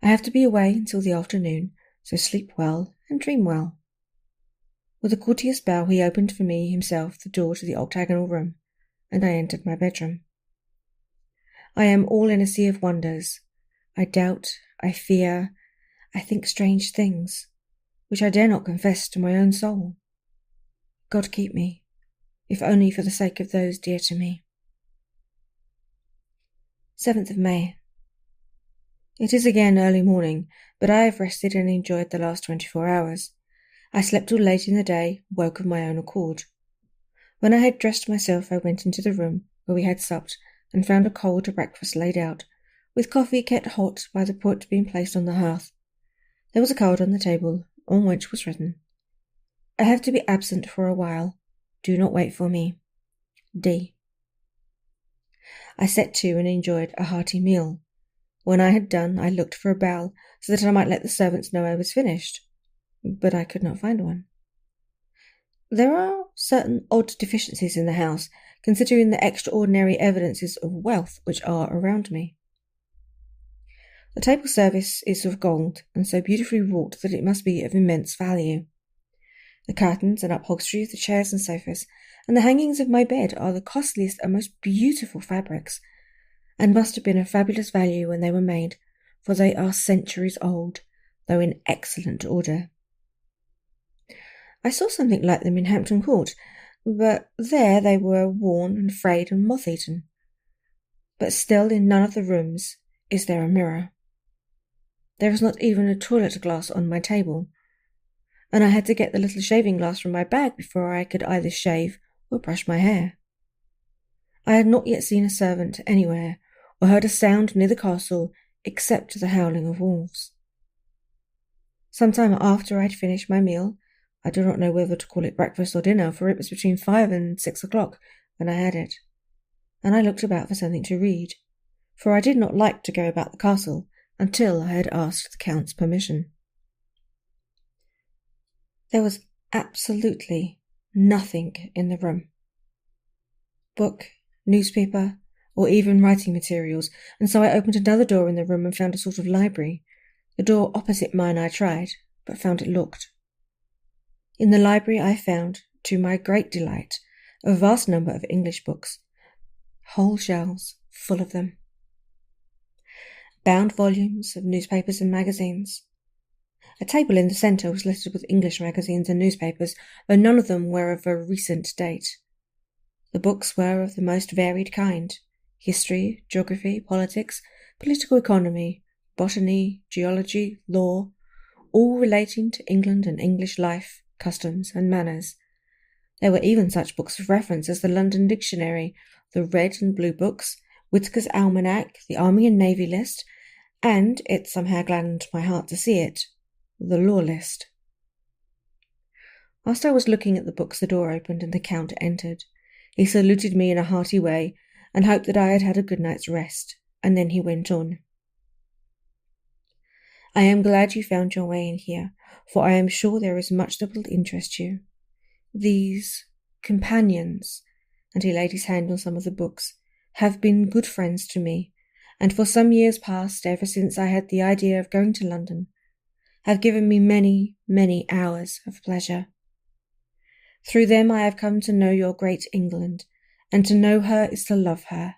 I have to be away until the afternoon, so sleep well and dream well." With a courteous bow he opened for me himself the door to the octagonal room, and I entered my bedroom. I am all in a sea of wonders. I doubt, I fear, I think strange things, which I dare not confess to my own soul. God keep me, if only for the sake of those dear to me. 7th of May. It is again early morning, but I have rested and enjoyed the last 24 hours. I slept till late in the day, woke of my own accord. When I had dressed myself, I went into the room where we had supped, and found a cold breakfast laid out, with coffee kept hot by the pot being placed on the hearth. There was a card on the table, on which was written, "I have to be absent for a while. Do not wait for me. D." I set to and enjoyed a hearty meal. When I had done, I looked for a bell, so that I might let the servants know I was finished, but I could not find one. There are certain odd deficiencies in the house, considering the extraordinary evidences of wealth which are around me. The table service is of gold, and so beautifully wrought that it must be of immense value. The curtains and upholstery of the chairs and sofas, and the hangings of my bed are the costliest and most beautiful fabrics, and must have been of fabulous value when they were made, for they are centuries old, though in excellent order. I saw something like them in Hampton Court, but there they were worn and frayed and moth-eaten. But still in none of the rooms is there a mirror. There is not even a toilet glass on my table, and I had to get the little shaving glass from my bag before I could either shave or brush my hair. I had not yet seen a servant anywhere, or heard a sound near the castle except the howling of wolves. Some time after I had finished my meal, I do not know whether to call it breakfast or dinner, for it was between 5 and 6 o'clock when I had it, and I looked about for something to read, for I did not like to go about the castle until I had asked the Count's permission. There was absolutely nothing in the room. Book, newspaper, or even writing materials, and so I opened another door in the room and found a sort of library. The door opposite mine I tried, but found it locked. In the library I found, to my great delight, a vast number of English books, whole shelves full of them. Bound volumes of newspapers and magazines. A table in the centre was littered with English magazines and newspapers, though none of them were of a recent date. The books were of the most varied kind: history, geography, politics, political economy, botany, geology, law, all relating to England and English life, customs, and manners. There were even such books of reference as the London Dictionary, the Red and Blue Books, Whitaker's Almanac, the Army and Navy List, and, it somehow gladdened my heart to see it, the Law List. Whilst I was looking at the books, the door opened and the Count entered. He saluted me in a hearty way, and hoped that I had had a good night's rest, and then he went on. "I am glad you found your way in here, for I am sure there is much that will interest you. These companions," and he laid his hand on some of the books, "have been good friends to me, and for some years past, ever since I had the idea of going to London, have given me many, many hours of pleasure. Through them I have come to know your great England, and to know her is to love her.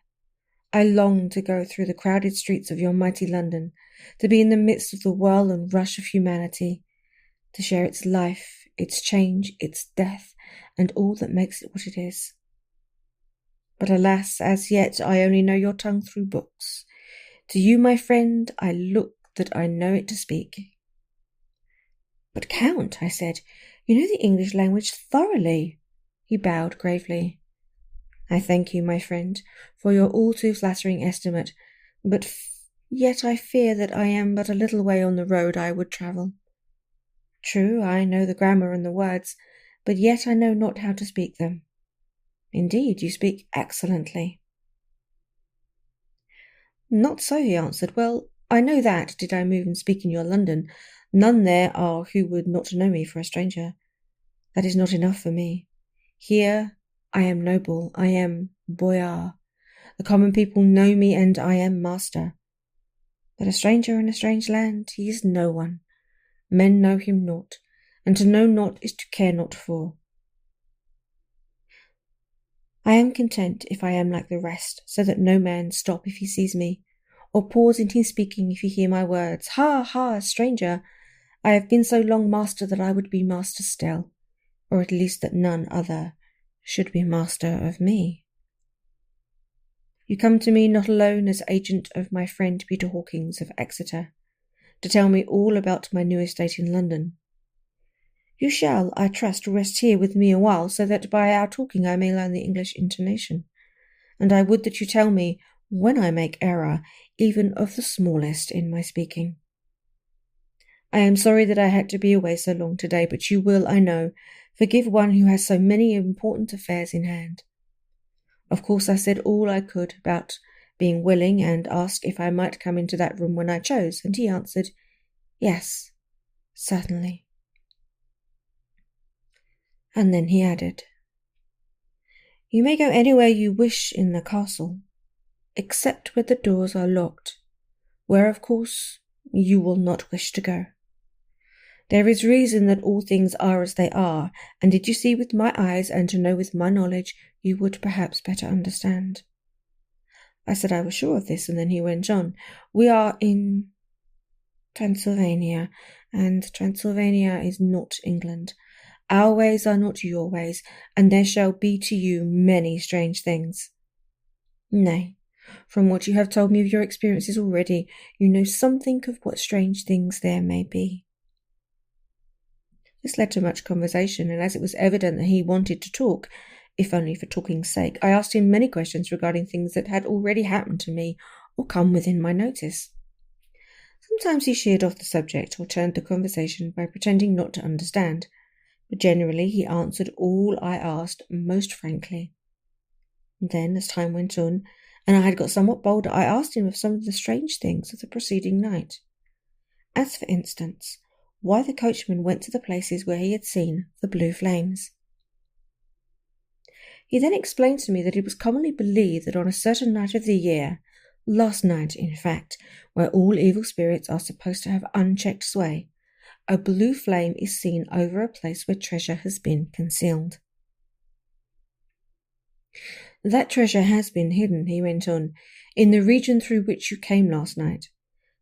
I long to go through the crowded streets of your mighty London, to be in the midst of the whirl and rush of humanity, to share its life, its change, its death, and all that makes it what it is. But alas, as yet I only know your tongue through books. To you, my friend, I look that I know it to speak." "But, Count," I said, "you know the English language thoroughly." He bowed gravely. "I thank you, my friend, for your all too flattering estimate, but yet I fear that I am but a little way on the road I would travel. True, I know the grammar and the words, but yet I know not how to speak them. Indeed, you speak excellently. Not so, he answered. Well, I know that, did I move and speak in your London, none there are who would not know me for a stranger. That is not enough for me. Here I am noble, I am boyar. The common people know me, and I am master. But a stranger in a strange land, he is no one. Men know him not, and to know not is to care not for. I am content if I am like the rest, so that no man stop if he sees me, or pause in his speaking if he hear my words. Ha, ha, stranger! I have been so long master that I would be master still, or at least that none other should be master of me. You come to me not alone as agent of my friend Peter Hawkins of Exeter, to tell me all about my new estate in London. You shall, I trust, rest here with me a while, so that by our talking I may learn the English intonation, and I would that you tell me when I make error, even of the smallest, in my speaking. I am sorry that I had to be away so long today, but you will, I know, forgive one who has so many important affairs in hand. Of course I said all I could about being willing, and asked if I might come into that room when I chose, and he answered, yes, certainly. And then he added, you may go anywhere you wish in the castle, except where the doors are locked, where, of course, you will not wish to go. There is reason that all things are as they are, and did you see with my eyes and to know with my knowledge, you would perhaps better understand. I said I was sure of this, and then he went on, we are in Transylvania, and Transylvania is not England. Our ways are not your ways, and there shall be to you many strange things. Nay, from what you have told me of your experiences already, you know something of what strange things there may be. This led to much conversation, and as it was evident that he wanted to talk, if only for talking's sake, I asked him many questions regarding things that had already happened to me or come within my notice. Sometimes he sheered off the subject or turned the conversation by pretending not to understand, but generally he answered all I asked most frankly. Then, as time went on, and I had got somewhat bolder, I asked him of some of the strange things of the preceding night. As, for instance, why the coachman went to the places where he had seen the blue flames. He then explained to me that it was commonly believed that on a certain night of the year, last night in fact, where all evil spirits are supposed to have unchecked sway, a blue flame is seen over a place where treasure has been concealed. That treasure has been hidden, he went on, in the region through which you came last night.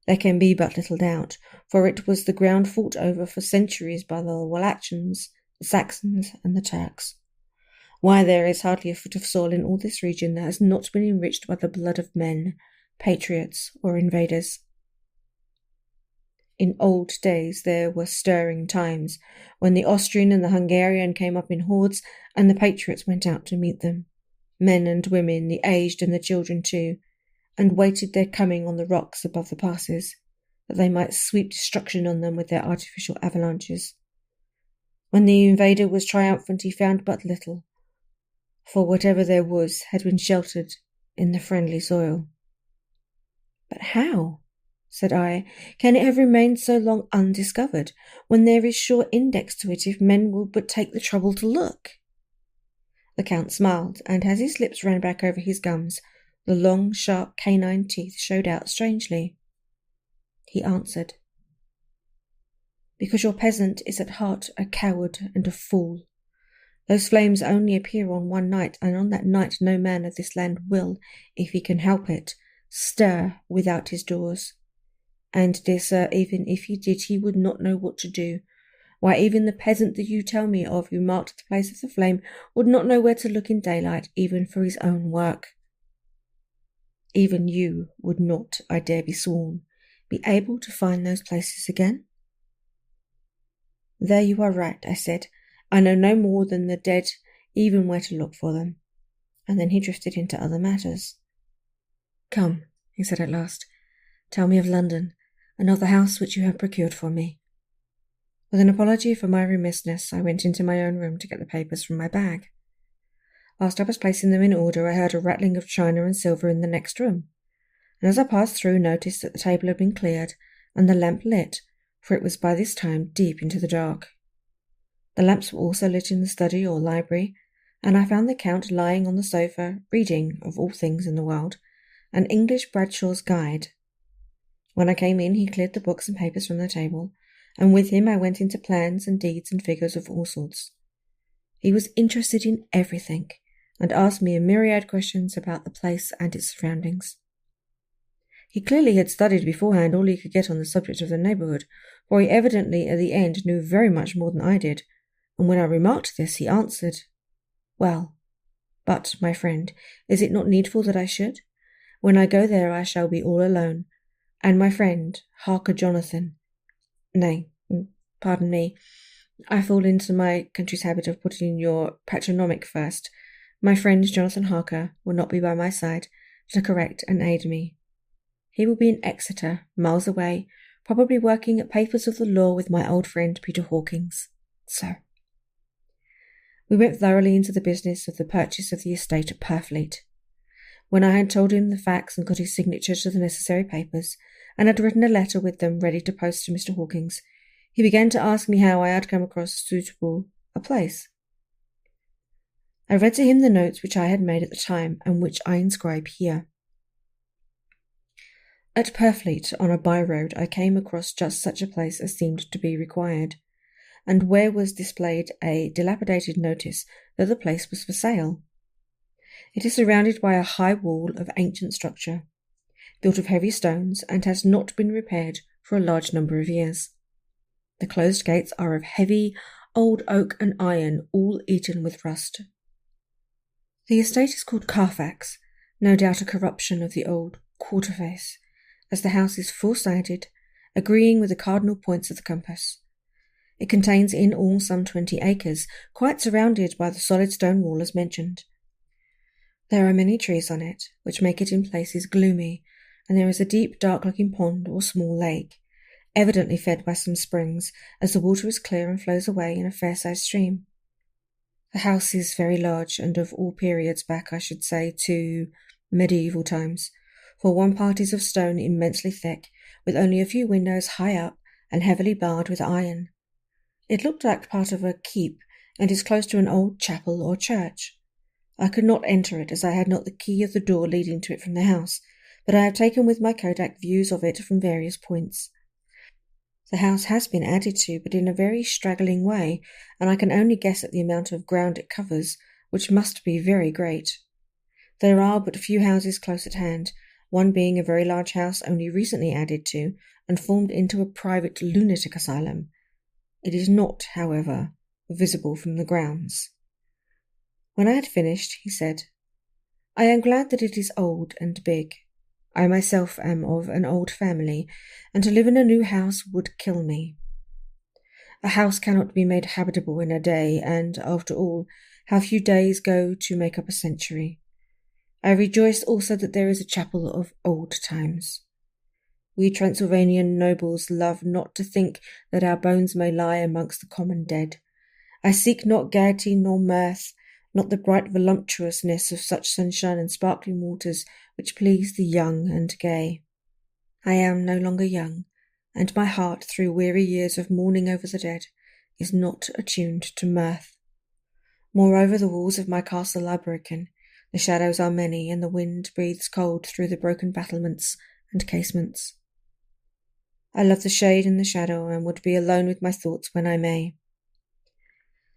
There can be but little doubt, for it was the ground fought over for centuries by the Wallachians, the Saxons, and the Turks. Why, there is hardly a foot of soil in all this region that has not been enriched by the blood of men, patriots, or invaders. In old days there were stirring times, when the Austrian and the Hungarian came up in hordes, and the patriots went out to meet them, men and women, the aged and the children too, and waited their coming on the rocks above the passes, that they might sweep destruction on them with their artificial avalanches. When the invader was triumphant, he found but little, for whatever there was had been sheltered in the friendly soil. But how, said I, can it have remained so long undiscovered, when there is sure index to it if men will but take the trouble to look? The Count smiled, and as his lips ran back over his gums, the long, sharp canine teeth showed out strangely. He answered, because your peasant is at heart a coward and a fool. Those flames only appear on one night, and on that night no man of this land will, if he can help it, stir without his doors. And, dear sir, even if he did, he would not know what to do. Why, even the peasant that you tell me of, who marked the place of the flame, would not know where to look in daylight, even for his own work. Even you would not, I dare be sworn, be able to find those places again? There you are right, I said. I know no more than the dead even where to look for them. And then he drifted into other matters. Come, he said at last, tell me of London, and of the house which you have procured for me. With an apology for my remissness, I went into my own room to get the papers from my bag. Whilst I was placing them in order, I heard a rattling of china and silver in the next room, and as I passed through, noticed that the table had been cleared and the lamp lit, for it was by this time deep into the dark. The lamps were also lit in the study or library, and I found the Count lying on the sofa, reading, of all things in the world, an English Bradshaw's Guide. When I came in, he cleared the books and papers from the table, and with him I went into plans and deeds and figures of all sorts. He was interested in everything, and asked me a myriad questions about the place and its surroundings. He clearly had studied beforehand all he could get on the subject of the neighbourhood, for he evidently at the end knew very much more than I did, and when I remarked this, he answered, "Well, but, my friend, is it not needful that I should? When I go there I shall be all alone, and my friend, Harker Jonathan— nay, pardon me, I fall into my country's habit of putting your patronymic first. My friend Jonathan Harker will not be by my side to correct and aid me. He will be in Exeter, miles away, probably working at papers of the law with my old friend Peter Hawkins. So we went thoroughly into the business of the purchase of the estate at Purfleet. When I had told him the facts and got his signature to the necessary papers, and had written a letter with them ready to post to Mr. Hawkins, he began to ask me how I had come across suitable a place. I read to him the notes which I had made at the time, and which I inscribe here. At Purfleet, on a by-road, I came across just such a place as seemed to be required, and where was displayed a dilapidated notice that the place was for sale. It is surrounded by a high wall of ancient structure, built of heavy stones, and has not been repaired for a large number of years. The closed gates are of heavy old oak and iron, all eaten with rust. The estate is called Carfax, no doubt a corruption of the old Quarterface, as the house is four-sided, agreeing with the cardinal points of the compass. It contains in all some 20 acres, quite surrounded by the solid stone wall as mentioned. There are many trees on it, which make it in places gloomy, and there is a deep, dark-looking pond or small lake, evidently fed by some springs, as the water is clear and flows away in a fair-sized stream. The house is very large, and of all periods back, I should say, to medieval times, for one part is of stone immensely thick, with only a few windows high up and heavily barred with iron. It looked like part of a keep, and is close to an old chapel or church. I could not enter it, as I had not the key of the door leading to it from the house, but I have taken with my kodak views of it from various points. The house has been added to, but in a very straggling way, and I can only guess at the amount of ground it covers, which must be very great. There are but few houses close at hand, one being a very large house only recently added to, and formed into a private lunatic asylum. It is not, however, visible from the grounds. When I had finished, he said, "I am glad that it is old and big. I myself am of an old family, and to live in a new house would kill me. A house cannot be made habitable in a day, and, after all, how few days go to make up a century. I rejoice also that there is a chapel of old times. We Transylvanian nobles love not to think that our bones may lie amongst the common dead. I seek not gaiety nor mirth, not the bright voluptuousness of such sunshine and sparkling waters which please the young and gay. I am no longer young, and my heart, through weary years of mourning over the dead, is not attuned to mirth. Moreover, the walls of my castle are broken, the shadows are many, and the wind breathes cold through the broken battlements and casements. I love the shade and the shadow, and would be alone with my thoughts when I may."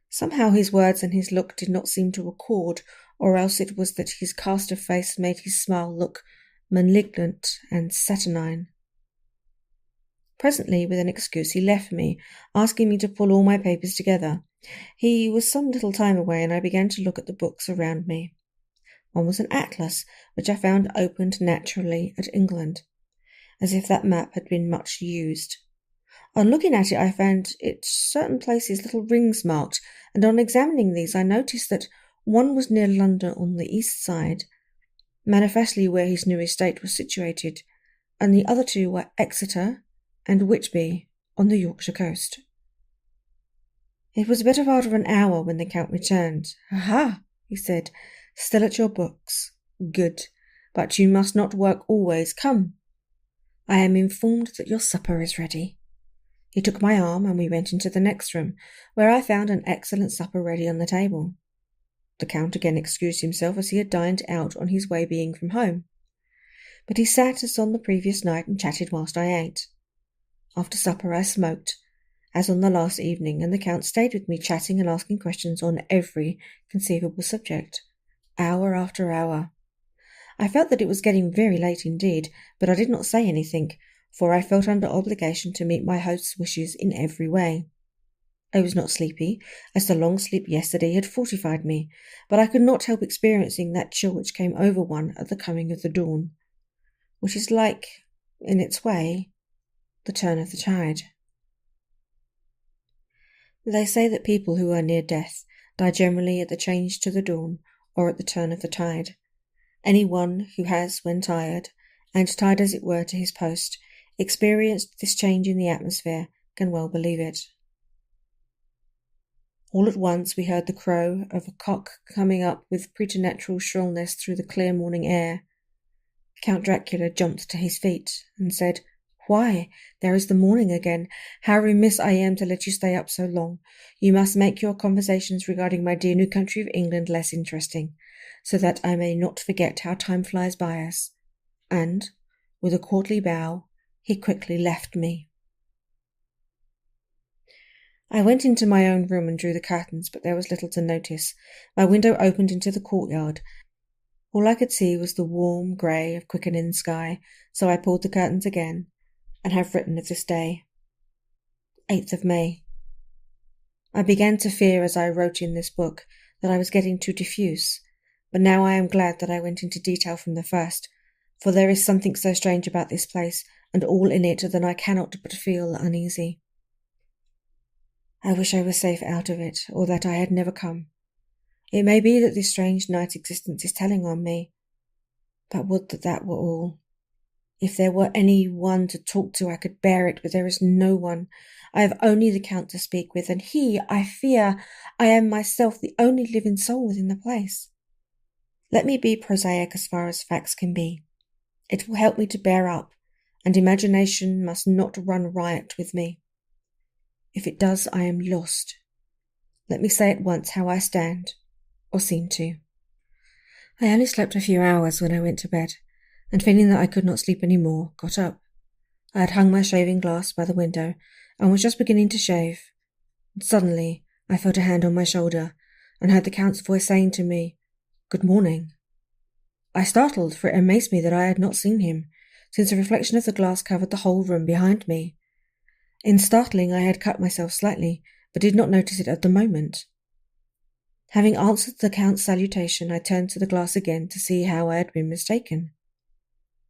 Somehow his words and his look did not seem to accord, or else it was that his cast of face made his smile look malignant and saturnine. Presently, with an excuse, he left me, asking me to pull all my papers together. He was some little time away, and I began to look at the books around me. One was an atlas, which I found opened naturally at England, as if that map had been much used. On looking at it, I found it certain places little rings marked, and on examining these I noticed that one was near London on the east side, manifestly where his new estate was situated, and the other two were Exeter and Whitby on the Yorkshire coast. It was a bit of after an hour when the Count returned. "Aha!" he said. "Still at your books? Good. But you must not work always. Come. I am informed that your supper is ready." He took my arm and we went into the next room, where I found an excellent supper ready on the table. The Count again excused himself, as he had dined out on his way being from home. But he sat as on the previous night and chatted whilst I ate. After supper I smoked, as on the last evening, and the Count stayed with me chatting and asking questions on every conceivable subject, hour after hour. I felt that it was getting very late indeed, but I did not say anything, for I felt under obligation to meet my host's wishes in every way. I was not sleepy, as the long sleep yesterday had fortified me, but I could not help experiencing that chill which came over one at the coming of the dawn, which is like, in its way, the turn of the tide. They say that people who are near death die generally at the change to the dawn or at the turn of the tide. Any one who has, when tired, and tied as it were to his post, experienced this change in the atmosphere, can well believe it. All at once we heard the crow of a cock coming up with preternatural shrillness through the clear morning air. Count Dracula jumped to his feet and said, "Why, there is the morning again. How remiss I am to let you stay up so long. You must make your conversations regarding my dear new country of England less interesting, so that I may not forget how time flies by us." And, with a courtly bow, he quickly left me. I went into my own room and drew the curtains, but there was little to notice. My window opened into the courtyard. All I could see was the warm grey of quickening sky, so I pulled the curtains again, and have written of this day. 8th of May. I began to fear as I wrote in this book that I was getting too diffuse, but now I am glad that I went into detail from the first, for there is something so strange about this place and all in it that I cannot but feel uneasy. I wish I were safe out of it, or that I had never come. It may be that this strange night existence is telling on me, but would that that were all. If there were any one to talk to, I could bear it, but there is no one. I have only the Count to speak with, and he, I fear, I am myself the only living soul within the place. Let me be prosaic as far as facts can be. It will help me to bear up, and imagination must not run riot with me. If it does, I am lost. Let me say at once how I stand, or seem to. I only slept a few hours when I went to bed, and feeling that I could not sleep any more, got up. I had hung my shaving glass by the window, and was just beginning to shave. And suddenly I felt a hand on my shoulder, and heard the Count's voice saying to me, "Good morning." I startled, for it amazed me that I had not seen him, since the reflection of the glass covered the whole room behind me. In startling, I had cut myself slightly, but did not notice it at the moment. Having answered the Count's salutation, I turned to the glass again to see how I had been mistaken.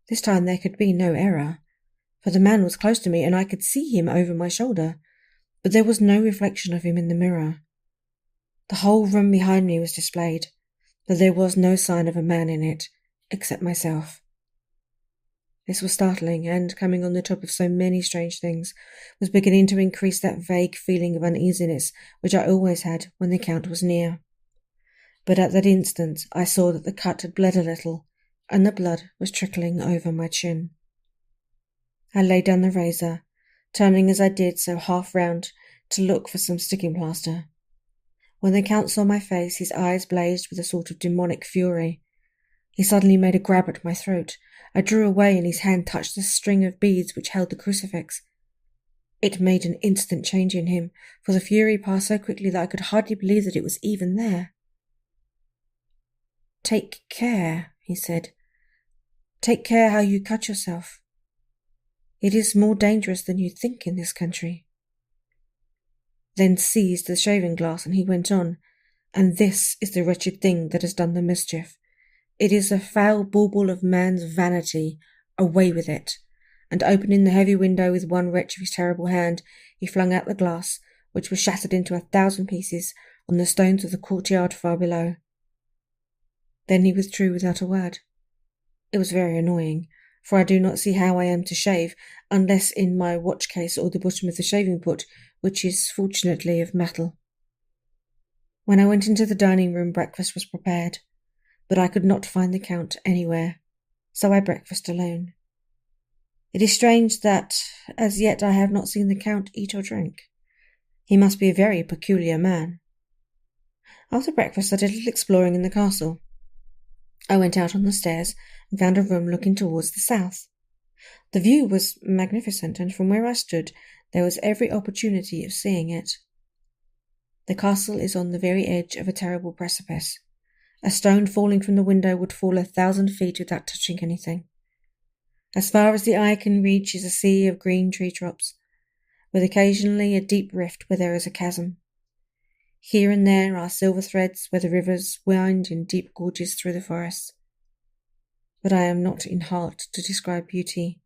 This time there could be no error, for the man was close to me and I could see him over my shoulder, but there was no reflection of him in the mirror. The whole room behind me was displayed, but there was no sign of a man in it, except myself. This was startling, and, coming on the top of so many strange things, was beginning to increase that vague feeling of uneasiness which I always had when the Count was near. But at that instant I saw that the cut had bled a little, and the blood was trickling over my chin. I laid down the razor, turning as I did so half round to look for some sticking plaster. When the Count saw my face, his eyes blazed with a sort of demonic fury. He suddenly made a grab at my throat. I drew away, and his hand touched the string of beads which held the crucifix. It made an instant change in him, for the fury passed so quickly that I could hardly believe that it was even there. "Take care," he said. "Take care how you cut yourself. It is more dangerous than you think in this country." Then seized the shaving glass, and he went on, "And this is the wretched thing that has done the mischief. It is a foul bauble of man's vanity. Away with it." And opening the heavy window with one wrench of his terrible hand, he flung out the glass, which was shattered into 1,000 pieces on the stones of the courtyard far below. Then he withdrew without a word. It was very annoying, for I do not see how I am to shave, unless in my watch-case or the bottom of the shaving-pot, which is fortunately of metal. When I went into the dining room, breakfast was prepared, but I could not find the Count anywhere, so I breakfasted alone. It is strange that, as yet, I have not seen the Count eat or drink. He must be a very peculiar man. After breakfast, I did a little exploring in the castle. I went out on the stairs and found a room looking towards the south. The view was magnificent, and from where I stood there was every opportunity of seeing it. The castle is on the very edge of a terrible precipice. A stone falling from the window would fall 1,000 feet without touching anything. As far as the eye can reach is a sea of green tree tops, with occasionally a deep rift where there is a chasm. Here and there are silver threads where the rivers wind in deep gorges through the forest. But I am not in heart to describe beauty,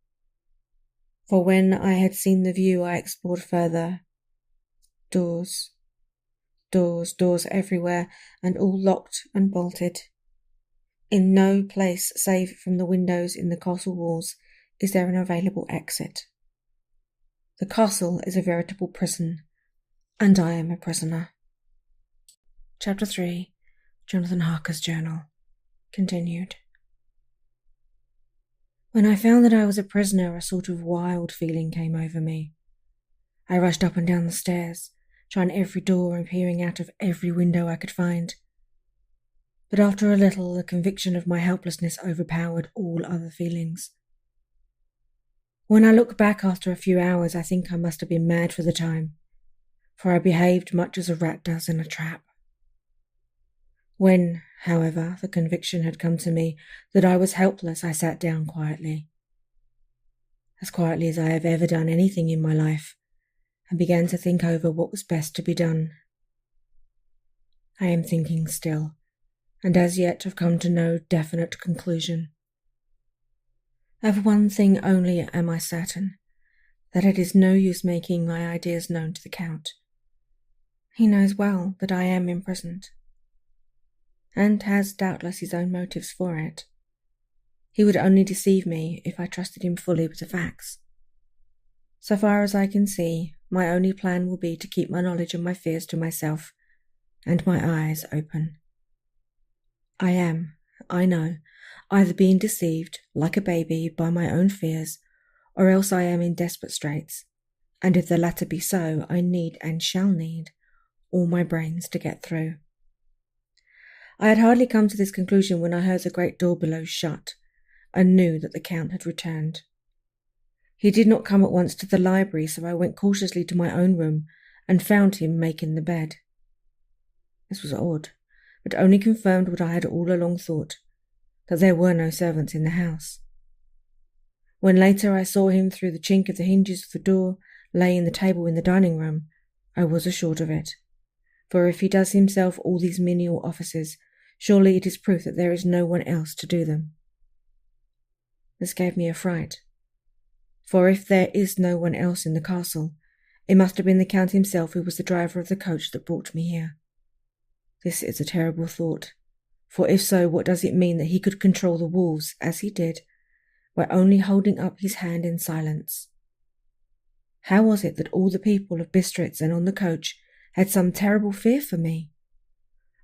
for when I had seen the view I explored further. Doors, doors everywhere, and all locked and bolted. In no place save from the windows in the castle walls is there an available exit. The castle is a veritable prison, and I am a prisoner. Chapter 3. Jonathan Harker's Journal. Continued. When I found that I was a prisoner, a sort of wild feeling came over me. I rushed up and down the stairs, trying every door and peering out of every window I could find. But after a little, the conviction of my helplessness overpowered all other feelings. When I look back after a few hours, I think I must have been mad for the time, for I behaved much as a rat does in a trap. When, however, the conviction had come to me that I was helpless, I sat down quietly, as quietly as I have ever done anything in my life, and began to think over what was best to be done. I am thinking still, and as yet have come to no definite conclusion. Of one thing only am I certain, that it is no use making my ideas known to the Count. He knows well that I am imprisoned, and has doubtless his own motives for it. He would only deceive me if I trusted him fully with the facts. So far as I can see, my only plan will be to keep my knowledge and my fears to myself, and my eyes open. I am, I know, either being deceived, like a baby, by my own fears, or else I am in desperate straits, and if the latter be so, I need and shall need all my brains to get through. I had hardly come to this conclusion when I heard the great door below shut, and knew that the Count had returned. He did not come at once to the library, so I went cautiously to my own room and found him making the bed. This was odd, but only confirmed what I had all along thought, that there were no servants in the house. When later I saw him through the chink of the hinges of the door, laying the table in the dining room, I was assured of it, for if he does himself all these menial offices, surely it is proof that there is no one else to do them. This gave me a fright, for if there is no one else in the castle, it must have been the Count himself who was the driver of the coach that brought me here. This is a terrible thought, for if so, what does it mean that he could control the wolves, as he did, by only holding up his hand in silence? How was it that all the people of Bistritz and on the coach had some terrible fear for me?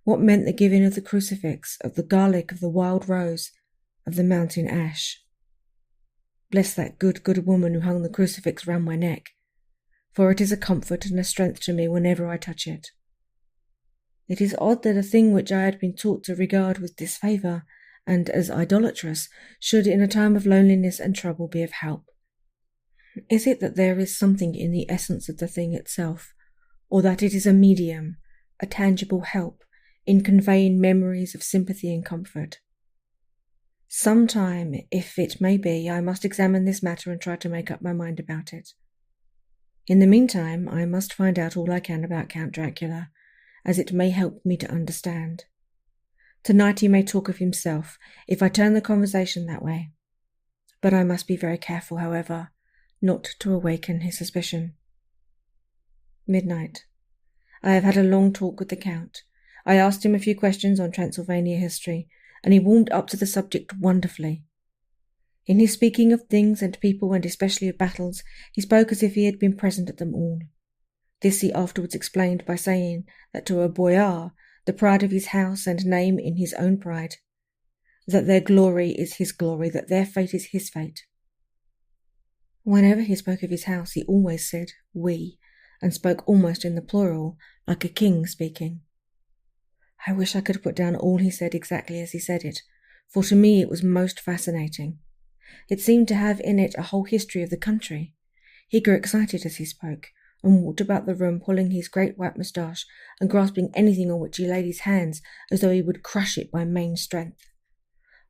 What meant the giving of the crucifix, of the garlic, of the wild rose, of the mountain ash? Bless that good woman who hung the crucifix round my neck, for it is a comfort and a strength to me whenever I touch it. It is odd that a thing which I had been taught to regard with disfavour and as idolatrous should in a time of loneliness and trouble be of help. Is it that there is something in the essence of the thing itself, or that it is a medium, a tangible help, in conveying memories of sympathy and comfort? Some time, if it may be, I must examine this matter and try to make up my mind about it. In the meantime, I must find out all I can about Count Dracula, as it may help me to understand. Tonight he may talk of himself, if I turn the conversation that way. But I must be very careful, however, not to awaken his suspicion. Midnight. I have had a long talk with the Count. I asked him a few questions on Transylvania history, and he warmed up to the subject wonderfully. In his speaking of things and people, and especially of battles, he spoke as if he had been present at them all. This he afterwards explained by saying that to a boyar the pride of his house and name in his own pride, that their glory is his glory, that their fate is his fate. Whenever he spoke of his house, he always said we, and spoke almost in the plural, like a king speaking. I wish I could put down all he said exactly as he said it, for to me it was most fascinating. It seemed to have in it a whole history of the country. He grew excited as he spoke, and walked about the room pulling his great white moustache and grasping anything on which he laid his hands as though he would crush it by main strength.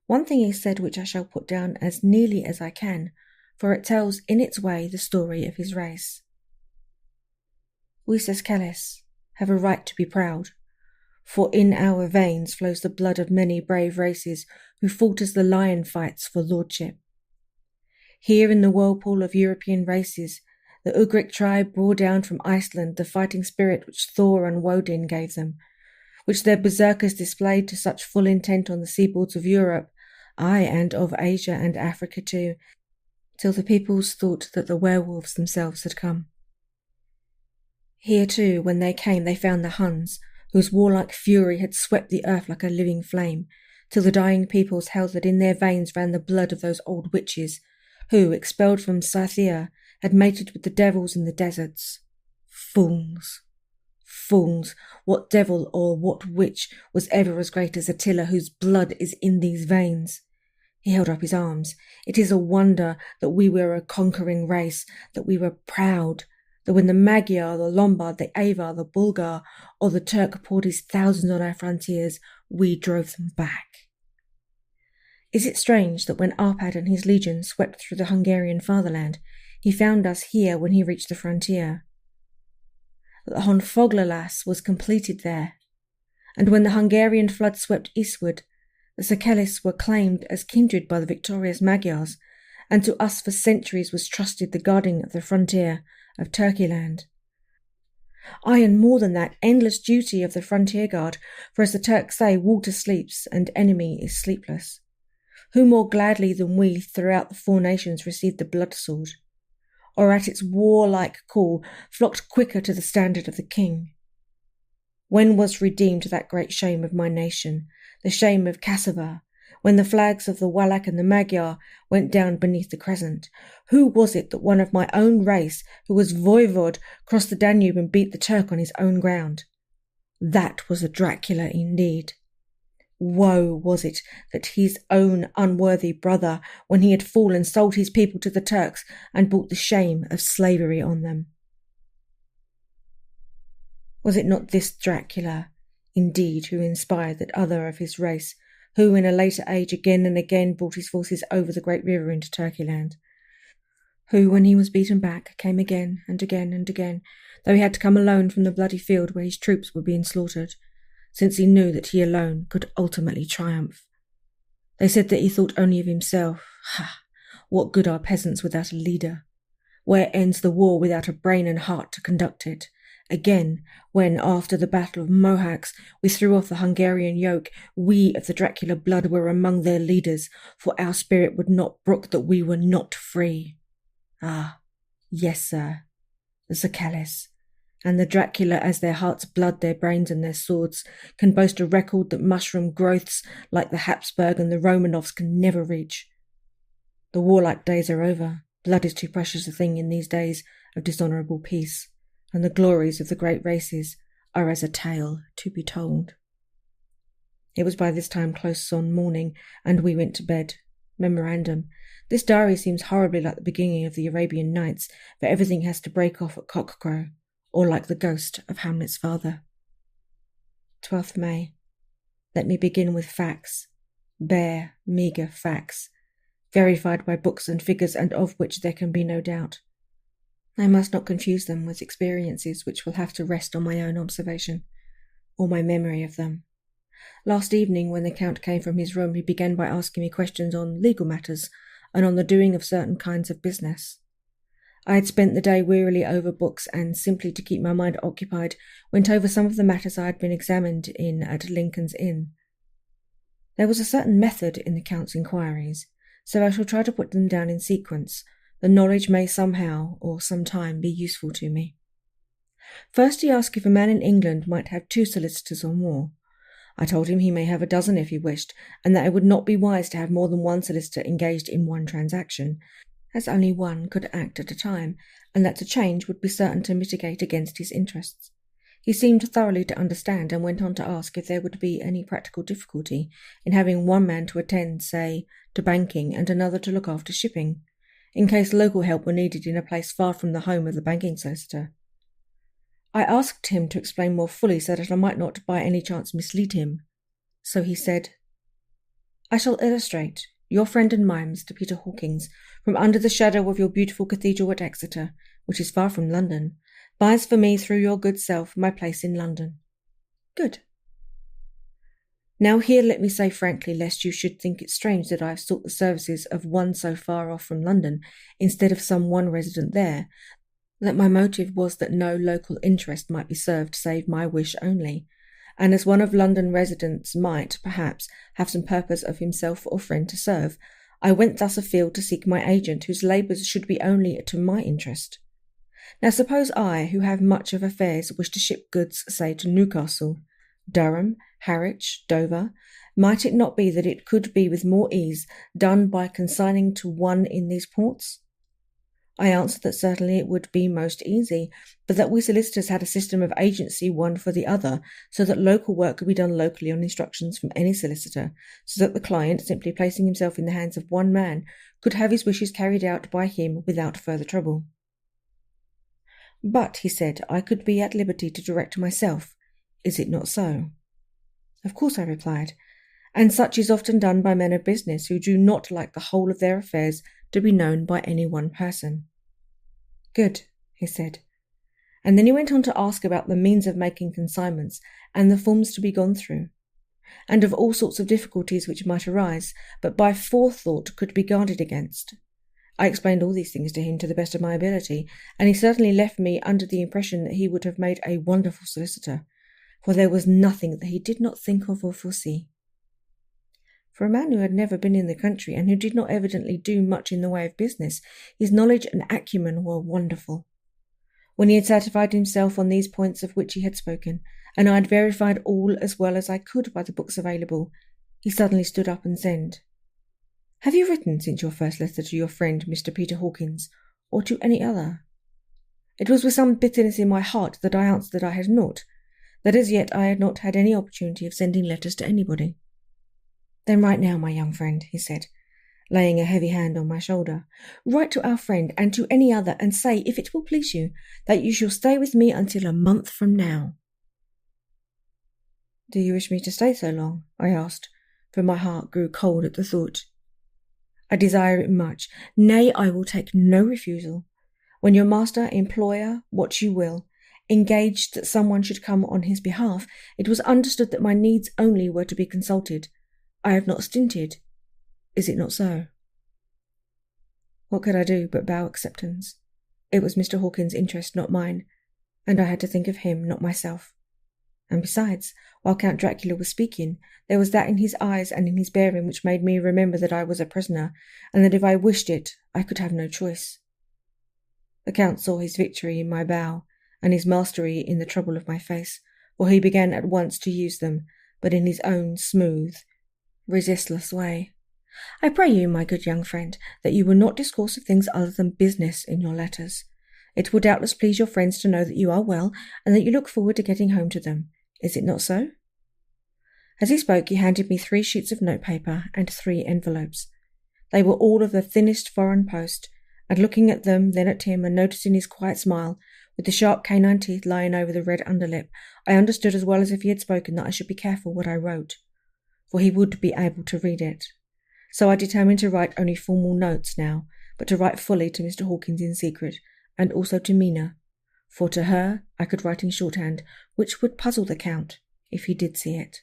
One thing he said which I shall put down as nearly as I can, for it tells in its way the story of his race. We Sesceles have a right to be proud, for in our veins flows the blood of many brave races who fought as the lion fights for lordship. Here in the whirlpool of European races, the Ugric tribe bore down from Iceland the fighting spirit which Thor and Woden gave them, which their berserkers displayed to such full intent on the seaboards of Europe, aye, and of Asia and Africa too, till the peoples thought that the werewolves themselves had come. Here too, when they came, they found the Huns, whose warlike fury had swept the earth like a living flame, till the dying peoples held that in their veins ran the blood of those old witches, who, expelled from Scythia, had mated with the devils in the deserts. Fools! Fools! What devil or what witch was ever as great as Attila, whose blood is in these veins? He held up his arms. It is a wonder that we were a conquering race, that we were proud, that when the Magyar, the Lombard, the Avar, the Bulgar, or the Turk poured his thousands on our frontiers, we drove them back. Is it strange that when Arpad and his legions swept through the Hungarian fatherland, he found us here when he reached the frontier? The Honfoglalas was completed there, and when the Hungarian flood swept eastward, the Sesceles were claimed as kindred by the victorious Magyars, and to us for centuries was trusted the guarding of the frontier of Turkeyland. Aye, and more than that, endless duty of the frontier guard, for as the Turks say, water sleeps and enemy is sleepless. Who more gladly than we throughout the four nations received the blood sword, or at its warlike call flocked quicker to the standard of the king? When was redeemed that great shame of my nation, the shame of Cassava, when the flags of the Wallach and the Magyar went down beneath the crescent? Who was it that one of my own race, who was voivod, crossed the Danube and beat the Turk on his own ground? That was a Dracula indeed. Woe was it that his own unworthy brother, when he had fallen, sold his people to the Turks and brought the shame of slavery on them. Was it not this Dracula, indeed, who inspired that other of his race, who in a later age again and again brought his forces over the great river into Turkeyland? Who, when he was beaten back, came again and again and again, though he had to come alone from the bloody field where his troops were being slaughtered, since he knew that he alone could ultimately triumph. They said that he thought only of himself. Ha! What good are peasants without a leader? Where ends the war without a brain and heart to conduct it? Again, when, after the Battle of Mohacs, we threw off the Hungarian yoke, we of the Dracula blood were among their leaders, for our spirit would not brook that we were not free. Ah, yes, sir, the Sesceles, and the Dracula as their heart's blood, their brains and their swords, can boast a record that mushroom growths like the Habsburg and the Romanovs can never reach. The warlike days are over. Blood is too precious a thing in these days of dishonourable peace, and the glories of the great races are as a tale to be told. It was by this time close on morning, and we went to bed. Memorandum: this diary seems horribly like the beginning of the Arabian Nights, for everything has to break off at cockcrow, or like the ghost of Hamlet's father. 12th May. Let me begin with facts, bare, meagre facts, verified by books and figures, and of which there can be no doubt. I must not confuse them with experiences which will have to rest on my own observation, or my memory of them. Last evening, when the Count came from his room, he began by asking me questions on legal matters, and on the doing of certain kinds of business. I had spent the day wearily over books, and simply to keep my mind occupied, went over some of the matters I had been examined in at Lincoln's Inn. There was a certain method in the Count's inquiries, so I shall try to put them down in sequence. The knowledge may somehow or sometime be useful to me. First he asked if a man in England might have 2 solicitors or more, I told him he may have a dozen if he wished, and that it would not be wise to have more than one solicitor engaged in one transaction, as only one could act at a time, and that a change would be certain to mitigate against his interests. He seemed thoroughly to understand, and went on to ask if there would be any practical difficulty in having one man to attend, say, to banking and another to look after shipping, in case local help were needed in a place far from the home of the banking solicitor. I asked him to explain more fully so that I might not by any chance mislead him. So he said, "I shall illustrate. Your friend and mine, Mr. Peter Hawkins, from under the shadow of your beautiful cathedral at Exeter, which is far from London, buys for me through your good self my place in London." Good. Now here let me say frankly, lest you should think it strange that I have sought the services of one so far off from London, instead of some one resident there, that my motive was that no local interest might be served save my wish only, and as one of London residents might, perhaps, have some purpose of himself or friend to serve, I went thus afield to seek my agent, whose labours should be only to my interest. Now suppose I, who have much of affairs, wish to ship goods, say, to Newcastle, Durham, Harwich, Dover, might it not be that it could be with more ease done by consigning to one in these ports? I answered that certainly it would be most easy, but that we solicitors had a system of agency one for the other, so that local work could be done locally on instructions from any solicitor, so that the client, simply placing himself in the hands of one man, could have his wishes carried out by him without further trouble. But, he said, I could be at liberty to direct myself. Is it not so? Of course, I replied, and such is often done by men of business who do not like the whole of their affairs to be known by any one person. Good, he said. And then he went on to ask about the means of making consignments and the forms to be gone through, and of all sorts of difficulties which might arise, but by forethought could be guarded against. I explained all these things to him to the best of my ability, and he certainly left me under the impression that he would have made a wonderful solicitor, for there was nothing that he did not think of or foresee. For a man who had never been in the country, and who did not evidently do much in the way of business, his knowledge and acumen were wonderful. When he had satisfied himself on these points of which he had spoken, and I had verified all as well as I could by the books available, he suddenly stood up and said, "Have you written since your first letter to your friend Mr. Peter Hawkins, or to any other?" It was with some bitterness in my heart that I answered that I had not, that as yet I had not had any opportunity of sending letters to anybody. "Then write now, my young friend," he said, laying a heavy hand on my shoulder. "Write to our friend and to any other, and say, if it will please you, that you shall stay with me until a month from now." "Do you wish me to stay so long?" I asked, for my heart grew cold at the thought. "I desire it much. Nay, I will take no refusal. When your master, employer, what you will, engaged that someone should come on his behalf, it was understood that my needs only were to be consulted. I have not stinted. Is it not so?" What could I do but bow acceptance? It was Mr. Hawkins' interest, not mine, and I had to think of him, not myself. And besides, while Count Dracula was speaking, there was that in his eyes and in his bearing which made me remember that I was a prisoner, and that if I wished it, I could have no choice. The Count saw his victory in my bow, and his mastery in the trouble of my face, for he began at once to use them, but in his own smooth, resistless way. "I pray you, my good young friend, that you will not discourse of things other than business in your letters. It will doubtless please your friends to know that you are well, and that you look forward to getting home to them. Is it not so?" As he spoke, he handed me 3 sheets of notepaper and 3 envelopes. They were all of the thinnest foreign post, and looking at them, then at him, and noticing his quiet smile, with the sharp canine teeth lying over the red underlip, I understood as well as if he had spoken that I should be careful what I wrote, for he would be able to read it. So I determined to write only formal notes now, but to write fully to Mr. Hawkins in secret, and also to Mina, for to her I could write in shorthand, which would puzzle the Count, if he did see it.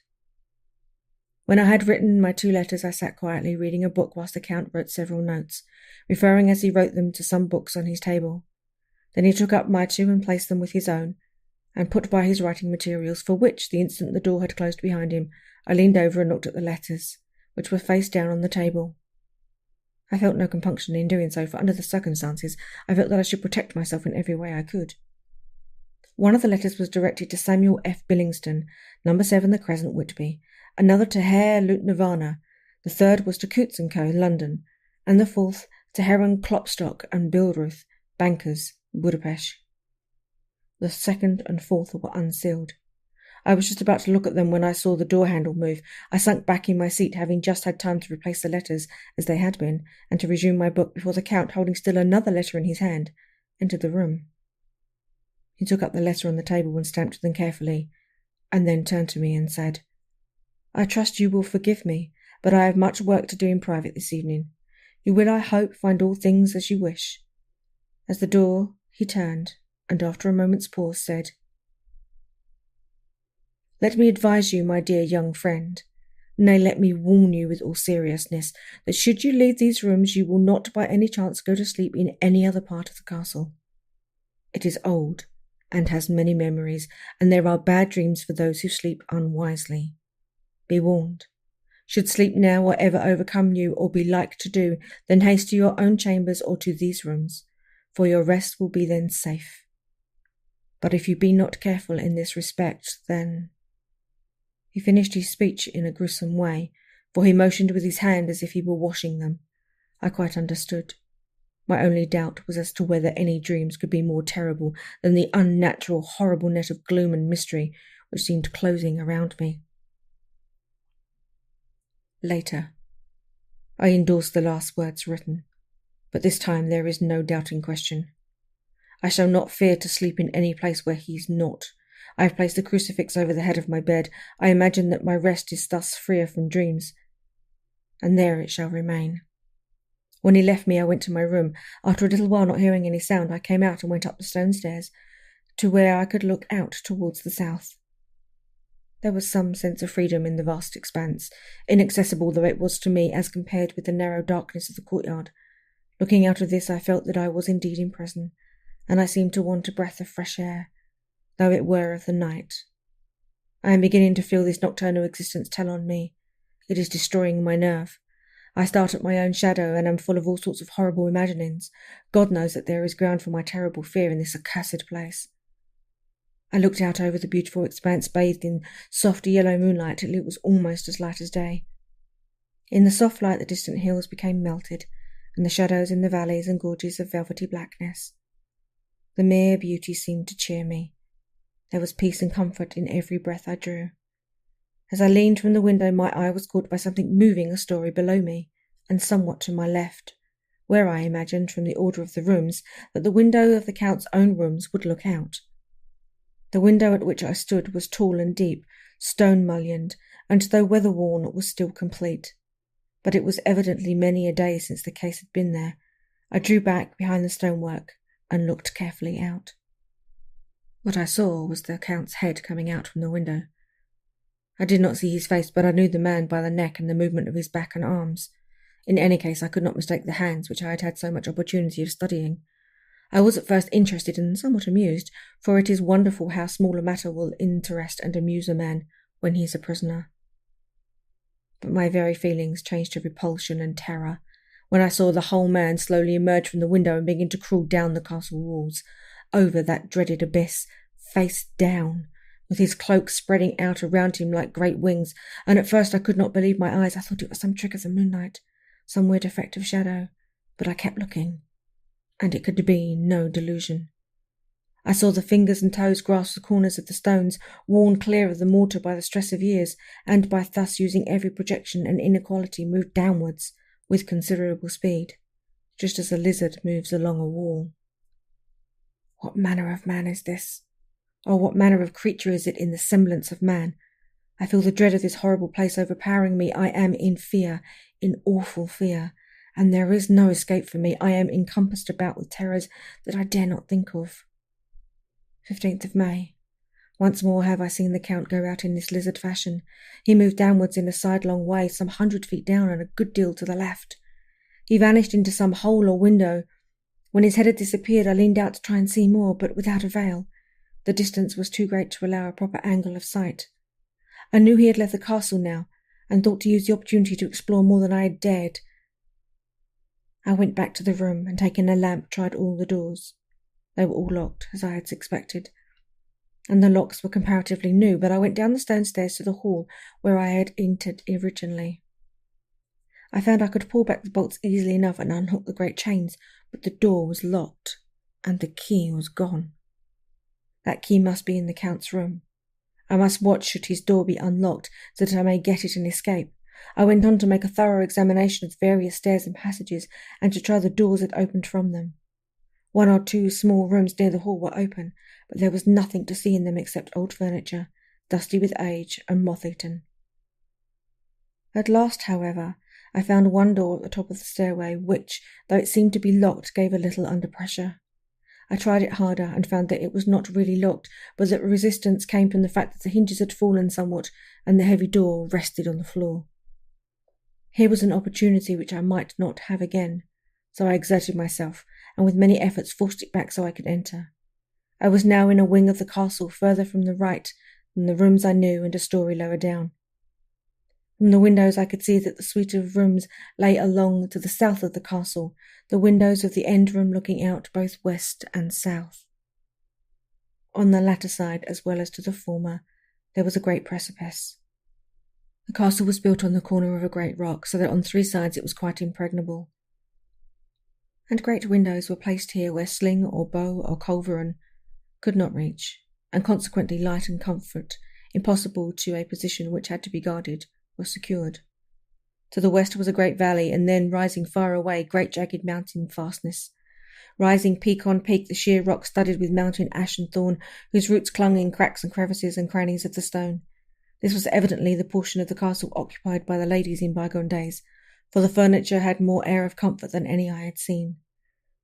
When I had written my 2 letters, I sat quietly reading a book whilst the Count wrote several notes, referring as he wrote them to some books on his table. Then he took up my 2 and placed them with his own, and put by his writing materials, for which, the instant the door had closed behind him, I leaned over and looked at the letters, which were face down on the table. I felt no compunction in doing so, for under the circumstances I felt that I should protect myself in every way I could. One of the letters was directed to Samuel F. Billingston, No. 7 The Crescent, Whitby, another to Herr Nirvana, the third was to Coutts & Co., London, and the fourth to Heron, Klopstock and Billruth, bankers, Budapest. The second and fourth were unsealed. I was just about to look at them when I saw the door handle move. I sunk back in my seat, having just had time to replace the letters as they had been, and to resume my book before the Count, holding still another letter in his hand, entered the room. He took up the letter on the table and stamped them carefully, and then turned to me and said, "I trust you will forgive me, but I have much work to do in private this evening. You will, I hope, find all things as you wish." As the door, he turned, and after a moment's pause said, "Let me advise you, my dear young friend, nay, let me warn you with all seriousness, that should you leave these rooms you will not by any chance go to sleep in any other part of the castle. It is old, and has many memories, and there are bad dreams for those who sleep unwisely. Be warned. Should sleep now or ever overcome you, or be like to do, then haste to your own chambers or to these rooms, for your rest will be then safe. But if you be not careful in this respect, then—" He finished his speech in a gruesome way, for he motioned with his hand as if he were washing them. I quite understood. My only doubt was as to whether any dreams could be more terrible than the unnatural, horrible net of gloom and mystery which seemed closing around me. Later, I endorsed the last words written, but this time there is no doubt in question. I shall not fear to sleep in any place where he is not. I have placed a crucifix over the head of my bed. I imagine that my rest is thus freer from dreams, and there it shall remain. When he left me, I went to my room. After a little while, not hearing any sound, I came out and went up the stone stairs to where I could look out towards the south. There was some sense of freedom in the vast expanse, inaccessible though it was to me as compared with the narrow darkness of the courtyard. Looking out of this, I felt that I was indeed in prison, and I seemed to want a breath of fresh air, though it were of the night. I am beginning to feel this nocturnal existence tell on me. It is destroying my nerve. I start at my own shadow, and am full of all sorts of horrible imaginings. God knows that there is ground for my terrible fear in this accursed place. I looked out over the beautiful expanse bathed in soft yellow moonlight till it was almost as light as day. In the soft light the distant hills became melted, and the shadows in the valleys and gorges of velvety blackness. The mere beauty seemed to cheer me. There was peace and comfort in every breath I drew. As I leaned from the window, my eye was caught by something moving a story below me, and somewhat to my left, where I imagined, from the order of the rooms, that the window of the Count's own rooms would look out. The window at which I stood was tall and deep, stone-mullioned, and though weather-worn, was still complete. But it was evidently many a day since the case had been there. I drew back behind the stonework and looked carefully out. What I saw was the Count's head coming out from the window. I did not see his face, but I knew the man by the neck and the movement of his back and arms. In any case, I could not mistake the hands which I had had so much opportunity of studying. I was at first interested and somewhat amused, for it is wonderful how small a matter will interest and amuse a man when he is a prisoner. But my very feelings changed to repulsion and terror when I saw the whole man slowly emerge from the window and begin to crawl down the castle walls, over that dreaded abyss, face down, with his cloak spreading out around him like great wings, and at first I could not believe my eyes. I thought it was some trick of the moonlight, some weird effect of shadow, but I kept looking, and it could be no delusion. I saw the fingers and toes grasp the corners of the stones, worn clear of the mortar by the stress of years, and by thus using every projection and inequality move downwards with considerable speed, just as a lizard moves along a wall. What manner of man is this? Or what manner of creature is it in the semblance of man? I feel the dread of this horrible place overpowering me. I am in fear, in awful fear, and there is no escape for me. I am encompassed about with terrors that I dare not think of. 15th of May. Once more have I seen the Count go out in this lizard fashion. He moved downwards in a sidelong way, some 100 feet down and a good deal to the left. He vanished into some hole or window. When his head had disappeared, I leaned out to try and see more, but without avail. The distance was too great to allow a proper angle of sight. I knew he had left the castle now, and thought to use the opportunity to explore more than I had dared. I went back to the room, and taking a lamp, tried all the doors. They were all locked, as I had expected. and the locks were comparatively new, but I went down the stone stairs to the hall where I had entered originally. I found I could pull back the bolts easily enough and unhook the great chains, but the door was locked, and the key was gone. That key must be in the Count's room. I must watch should his door be unlocked, so that I may get it and escape. I went on to make a thorough examination of the various stairs and passages, and to try the doors that opened from them. 1 or 2 small rooms near the hall were open, but there was nothing to see in them except old furniture, dusty with age and moth-eaten. At last, however, I found one door at the top of the stairway, which, though it seemed to be locked, gave a little under pressure. I tried it harder and found that it was not really locked, but that resistance came from the fact that the hinges had fallen somewhat and the heavy door rested on the floor. Here was an opportunity which I might not have again, so I exerted myself, and with many efforts forced it back so I could enter. I was now in a wing of the castle further from the right than the rooms I knew and a story lower down. From the windows I could see that the suite of rooms lay along to the south of the castle, the windows of the end room looking out both west and south. On the latter side, as well as to the former, there was a great precipice. The castle was built on the corner of a great rock, so that on 3 sides it was quite impregnable. And great windows were placed here where sling or bow or culverin could not reach, and consequently light and comfort, impossible to a position which had to be guarded, were secured. To the west was a great valley, and then, rising far away, great jagged mountain fastness. Rising peak on peak, the sheer rock studded with mountain ash and thorn, whose roots clung in cracks and crevices and crannies of the stone. This was evidently the portion of the castle occupied by the ladies in bygone days, for the furniture had more air of comfort than any I had seen.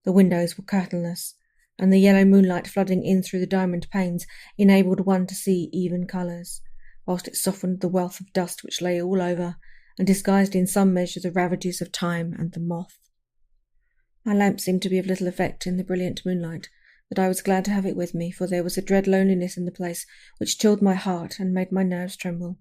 The windows were curtainless, and the yellow moonlight flooding in through the diamond panes enabled one to see even colours, whilst it softened the wealth of dust which lay all over, and disguised in some measure the ravages of time and the moth. My lamp seemed to be of little effect in the brilliant moonlight, but I was glad to have it with me, for there was a dread loneliness in the place which chilled my heart and made my nerves tremble.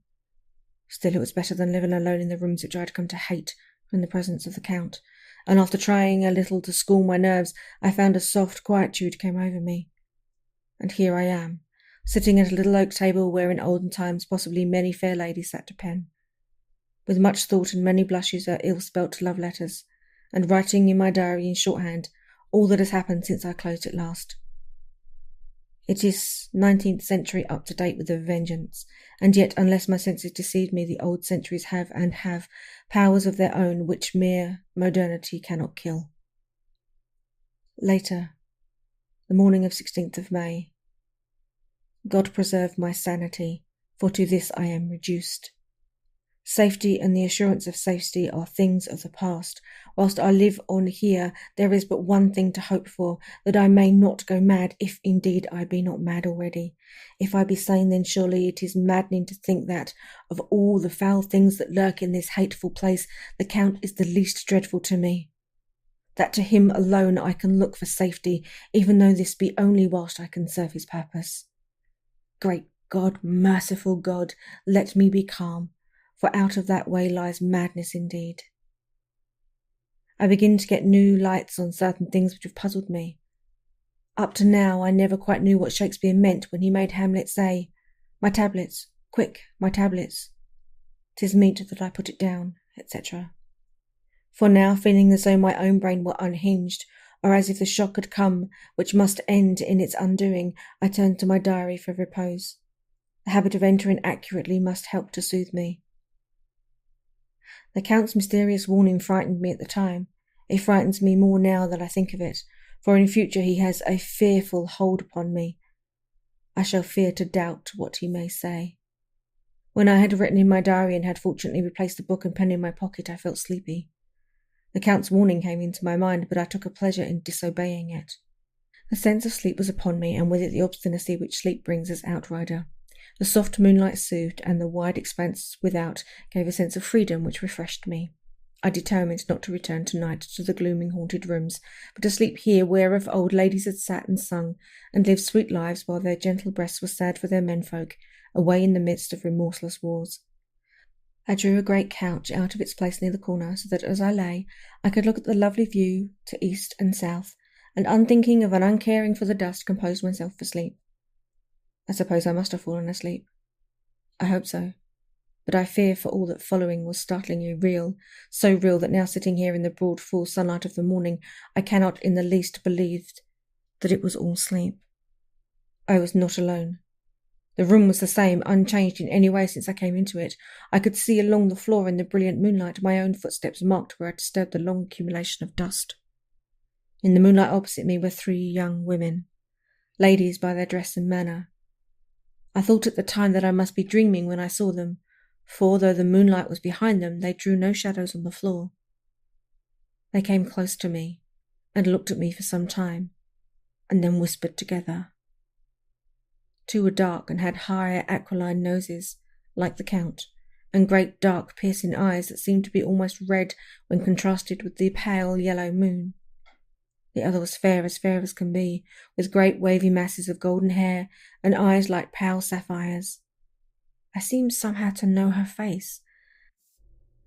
Still, it was better than living alone in the rooms which I had come to hate from the presence of the Count, and after trying a little to school my nerves, I found a soft quietude came over me. And here I am, sitting at a little oak table where in olden times possibly many fair ladies sat to pen, with much thought and many blushes at ill-spelt love letters, and writing in my diary in shorthand all that has happened since I closed it last. It is 19th century up to date with a vengeance, and yet, unless my senses deceive me, the old centuries have powers of their own which mere modernity cannot kill. Later, the morning of 16th of May. God preserve my sanity, for to this I am reduced. Safety and the assurance of safety are things of the past. Whilst I live on here, there is but one thing to hope for, that I may not go mad, if indeed I be not mad already. If I be sane, then surely it is maddening to think that, of all the foul things that lurk in this hateful place, the Count is the least dreadful to me. That to him alone I can look for safety, even though this be only whilst I can serve his purpose. Great God, merciful God, let me be calm, for out of that way lies madness indeed. I begin to get new lights on certain things which have puzzled me. Up to now I never quite knew what Shakespeare meant when he made Hamlet say, "My tablets, quick, my tablets. 'Tis meet that I put it down," etc. For now, feeling as though my own brain were unhinged, or as if the shock had come which must end in its undoing, I turned to my diary for repose. The habit of entering accurately must help to soothe me. The Count's mysterious warning frightened me at the time. It frightens me more now that I think of it, for in future he has a fearful hold upon me. I shall fear to doubt what he may say. When I had written in my diary and had fortunately replaced the book and pen in my pocket, I felt sleepy. The Count's warning came into my mind, but I took a pleasure in disobeying it. The sense of sleep was upon me, and with it the obstinacy which sleep brings as outrider. The soft moonlight soothed, and the wide expanse without gave a sense of freedom which refreshed me. I determined not to return tonight to the glooming haunted rooms, but to sleep here where of old ladies had sat and sung, and lived sweet lives while their gentle breasts were sad for their menfolk, away in the midst of remorseless wars. I drew a great couch out of its place near the corner, so that as I lay, I could look at the lovely view to east and south, and unthinking of and uncaring for the dust, composed myself for sleep. I suppose I must have fallen asleep. I hope so. But I fear for all that following was startlingly real, so real that now sitting here in the broad full sunlight of the morning, I cannot in the least believe that it was all sleep. I was not alone. The room was the same, unchanged in any way since I came into it. I could see along the floor in the brilliant moonlight my own footsteps marked where I had disturbed the long accumulation of dust. In the moonlight opposite me were 3 young women, ladies by their dress and manner. I thought at the time that I must be dreaming when I saw them, for though the moonlight was behind them, they drew no shadows on the floor. They came close to me, and looked at me for some time, and then whispered together. 2 were dark and had high aquiline noses, like the Count, and great dark piercing eyes that seemed to be almost red when contrasted with the pale yellow moon. The other was fair as can be, with great wavy masses of golden hair and eyes like pale sapphires. I seemed somehow to know her face,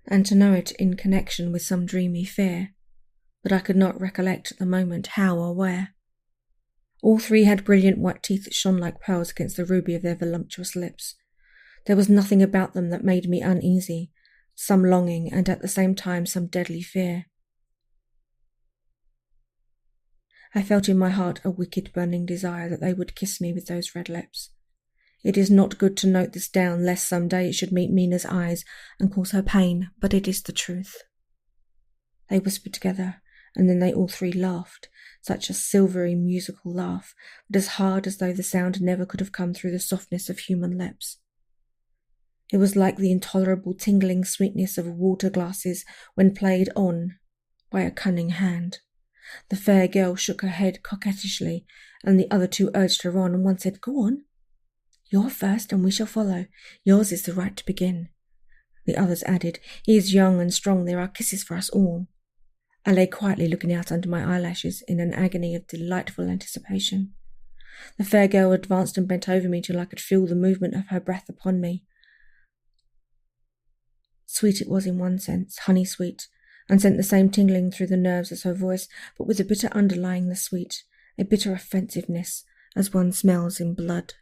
and to know it in connection with some dreamy fear, but I could not recollect at the moment how or where. All 3 had brilliant white teeth that shone like pearls against the ruby of their voluptuous lips. There was nothing about them that made me uneasy, some longing and at the same time some deadly fear. I felt in my heart a wicked burning desire that they would kiss me with those red lips. It is not good to note this down, lest some day it should meet Mina's eyes and cause her pain, but it is the truth. They whispered together, and then they all 3 laughed, such a silvery musical laugh, but as hard as though the sound never could have come through the softness of human lips. It was like the intolerable tingling sweetness of water glasses when played on by a cunning hand. The fair girl shook her head coquettishly, and the other 2 urged her on, and one said, "Go on. You're first, and we shall follow. Yours is the right to begin." The others added, "He is young and strong. There are kisses for us all." I lay quietly looking out under my eyelashes in an agony of delightful anticipation. The fair girl advanced and bent over me till I could feel the movement of her breath upon me. Sweet it was in one sense, honey-sweet, and sent the same tingling through the nerves as her voice, but with a bitter underlying the sweet, a bitter offensiveness, as one smells in blood.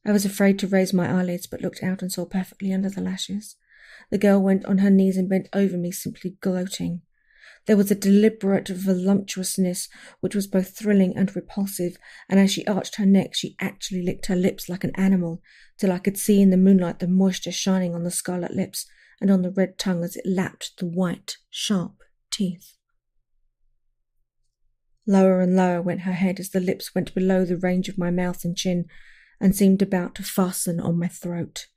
I was afraid to raise my eyelids, but looked out and saw perfectly under the lashes. The girl went on her knees and bent over me, simply gloating. There was a deliberate voluptuousness which was both thrilling and repulsive, and as she arched her neck she actually licked her lips like an animal, till I could see in the moonlight the moisture shining on the scarlet lips and on the red tongue as it lapped the white, sharp teeth. Lower and lower went her head as the lips went below the range of my mouth and chin, and seemed about to fasten on my throat.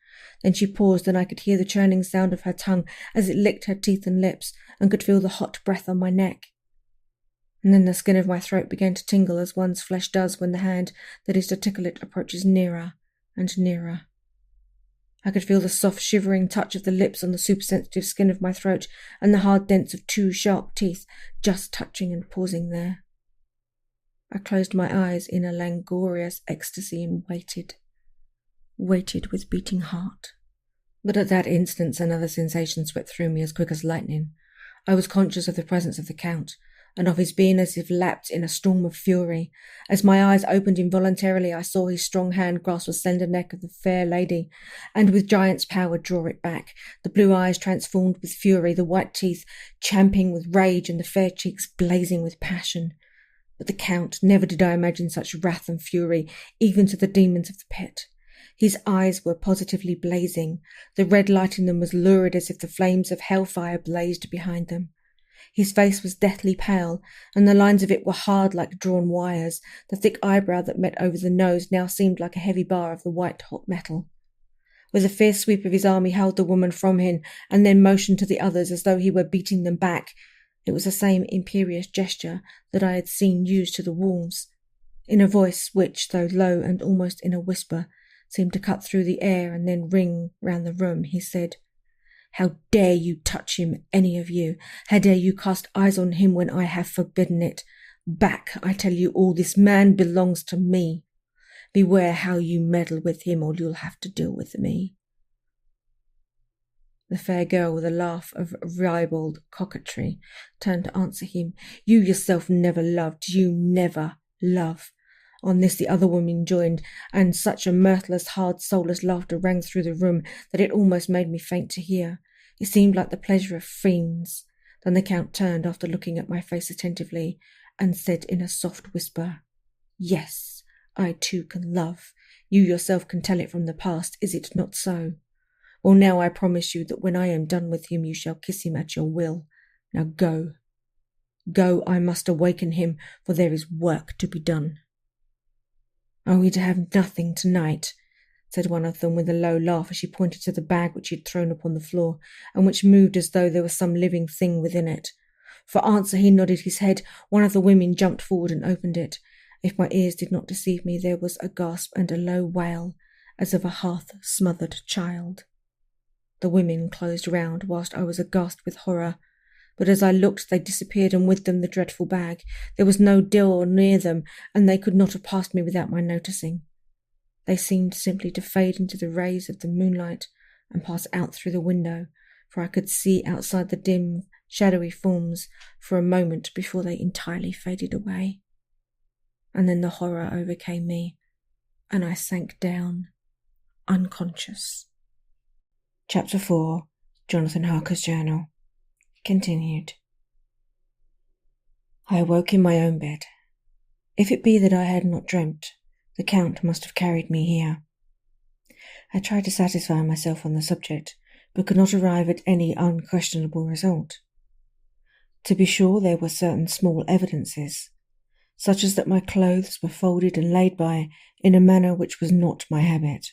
Then she paused, and I could hear the churning sound of her tongue as it licked her teeth and lips, and could feel the hot breath on my neck. And then the skin of my throat began to tingle as one's flesh does when the hand that is to tickle it approaches nearer and nearer. I could feel the soft shivering touch of the lips on the supersensitive skin of my throat, and the hard dents of 2 sharp teeth just touching and pausing there. I closed my eyes in a languorous ecstasy and waited with beating heart. But at that instant another sensation swept through me as quick as lightning. I was conscious of the presence of the Count, and of his being as if lapped in a storm of fury. As my eyes opened involuntarily, I saw his strong hand grasp the slender neck of the fair lady, and with giant's power draw it back, the blue eyes transformed with fury, the white teeth champing with rage, and the fair cheeks blazing with passion. But the Count, never did I imagine such wrath and fury, even to the demons of the pit. His eyes were positively blazing. The red light in them was lurid as if the flames of hellfire blazed behind them. His face was deathly pale, and the lines of it were hard like drawn wires. The thick eyebrow that met over the nose now seemed like a heavy bar of the white-hot metal. With a fierce sweep of his arm he held the woman from him, and then motioned to the others as though he were beating them back. It was the same imperious gesture that I had seen used to the wolves. In a voice which, though low and almost in a whisper, seemed to cut through the air and then ring round the room, he said, "How dare you touch him, any of you? How dare you cast eyes on him when I have forbidden it? Back, I tell you all, this man belongs to me. Beware how you meddle with him, or you'll have to deal with me." The fair girl, with a laugh of ribald coquetry, turned to answer him. "You yourself never loved. You never love. On this the other woman joined, and such a mirthless, hard, soulless laughter rang through the room that it almost made me faint to hear. It seemed like the pleasure of fiends. Then the Count turned, after looking at my face attentively, and said in a soft whisper, "Yes, I too can love. You yourself can tell it from the past, is it not so? Well, now I promise you that when I am done with him you shall kiss him at your will. Now go. Go, I must awaken him, for there is work to be done." "Are we to have nothing tonight?" said one of them with a low laugh as she pointed to the bag which he had thrown upon the floor, and which moved as though there was some living thing within it. For answer he nodded his head. One of the women jumped forward and opened it. If my ears did not deceive me, there was a gasp and a low wail, as of a half-smothered child. The women closed round, whilst I was aghast with horror. But as I looked, they disappeared, and with them the dreadful bag. There was no door near them, and they could not have passed me without my noticing. They seemed simply to fade into the rays of the moonlight and pass out through the window, for I could see outside the dim, shadowy forms for a moment before they entirely faded away. And then the horror overcame me, and I sank down, unconscious. Chapter 4. Jonathan Harker's Journal. Continued. I awoke in my own bed. If it be that I had not dreamt, the Count must have carried me here. I tried to satisfy myself on the subject, but could not arrive at any unquestionable result. To be sure, there were certain small evidences, such as that my clothes were folded and laid by in a manner which was not my habit.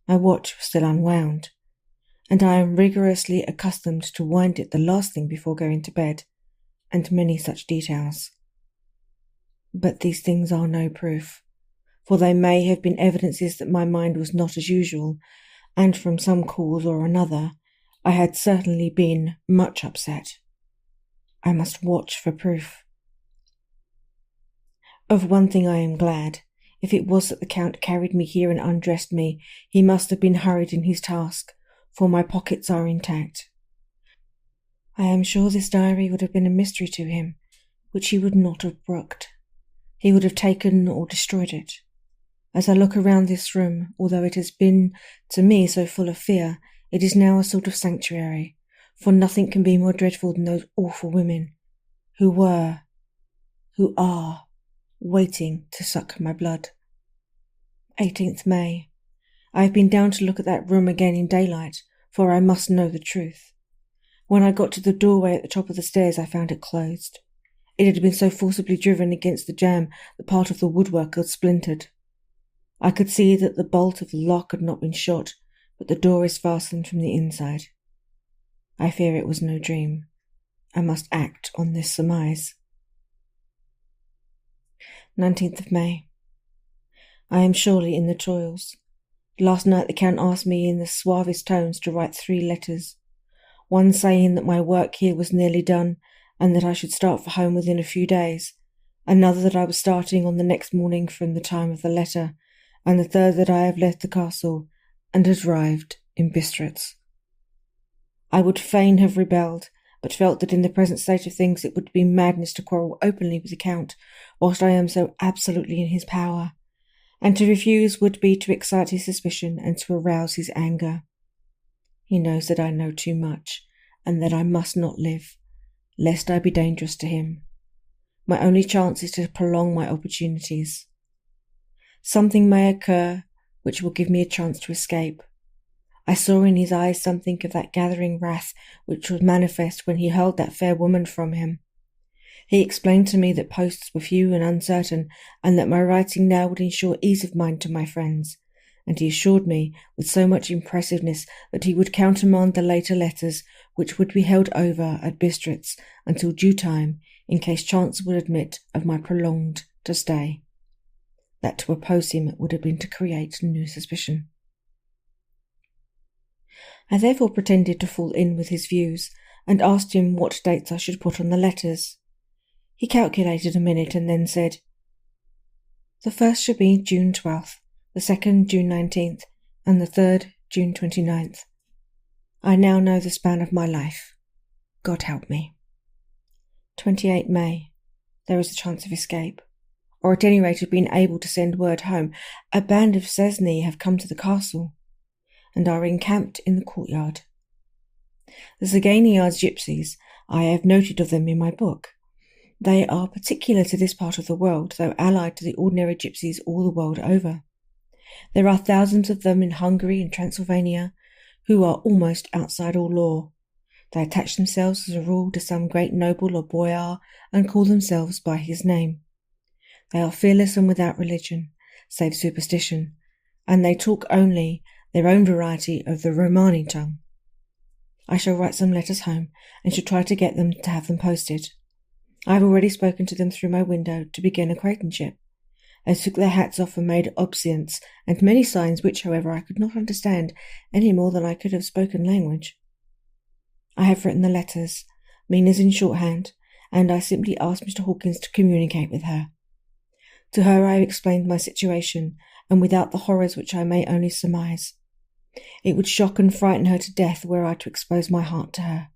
My watch was still unwound, and I am rigorously accustomed to wind it the last thing before going to bed, and many such details. But these things are no proof, for they may have been evidences that my mind was not as usual, and from some cause or another I had certainly been much upset. I must watch for proof. Of one thing I am glad. If it was that the Count carried me here and undressed me, he must have been hurried in his task, for my pockets are intact. I am sure this diary would have been a mystery to him, which he would not have brooked. He would have taken or destroyed it. As I look around this room, although it has been to me so full of fear, it is now a sort of sanctuary, for nothing can be more dreadful than those awful women, who are, waiting to suck my blood. 18th May. I have been down to look at that room again in daylight, for I must know the truth. When I got to the doorway at the top of the stairs, I found it closed. It had been so forcibly driven against the jamb that part of the woodwork had splintered. I could see that the bolt of the lock had not been shot, but the door is fastened from the inside. I fear it was no dream. I must act on this surmise. 19th of May. I am surely in the toils. Last night the Count asked me in the suavest tones to write 3 letters, one saying that my work here was nearly done and that I should start for home within a few days, another that I was starting on the next morning from the time of the letter, and the third that I have left the castle and had arrived in Bistritz. I would fain have rebelled, but felt that in the present state of things it would be madness to quarrel openly with the Count whilst I am so absolutely in his power, and to refuse would be to excite his suspicion and to arouse his anger. He knows that I know too much, and that I must not live, lest I be dangerous to him. My only chance is to prolong my opportunities. Something may occur which will give me a chance to escape. I saw in his eyes something of that gathering wrath which was manifest when he hurled that fair woman from him. He explained to me that posts were few and uncertain, and that my writing now would ensure ease of mind to my friends, and he assured me with so much impressiveness that he would countermand the later letters which would be held over at Bistritz until due time, in case chance would admit of my prolonged to stay. That to oppose him would have been to create new suspicion. I therefore pretended to fall in with his views, and asked him what dates I should put on the letters. He calculated a minute and then said, "The first should be June 12th, the second June 19th, and the third June 29th. I now know the span of my life. God help me. 28 May. There is a chance of escape. or at any rate have been able to send word home. A band of Cesni have come to the castle, and are encamped in the courtyard. The Zagainiards gypsies, I have noted of them in my book. They are particular to this part of the world, though allied to the ordinary gypsies all the world over. There are thousands of them in Hungary and Transylvania, who are almost outside all law. They attach themselves as a rule to some great noble or boyar, and call themselves by his name. They are fearless and without religion, save superstition, and they talk only their own variety of the Romani tongue. I shall write some letters home, and shall try to get them to have them posted. I have already spoken to them through my window to begin acquaintanceship. I took their hats off and made obeisance, and many signs which, however, I could not understand any more than I could have spoken language. I have written the letters, Mina's in shorthand, and I simply asked Mr. Hawkins to communicate with her. To her I have explained my situation, and without the horrors which I may only surmise. It would shock and frighten her to death were I to expose my heart to her.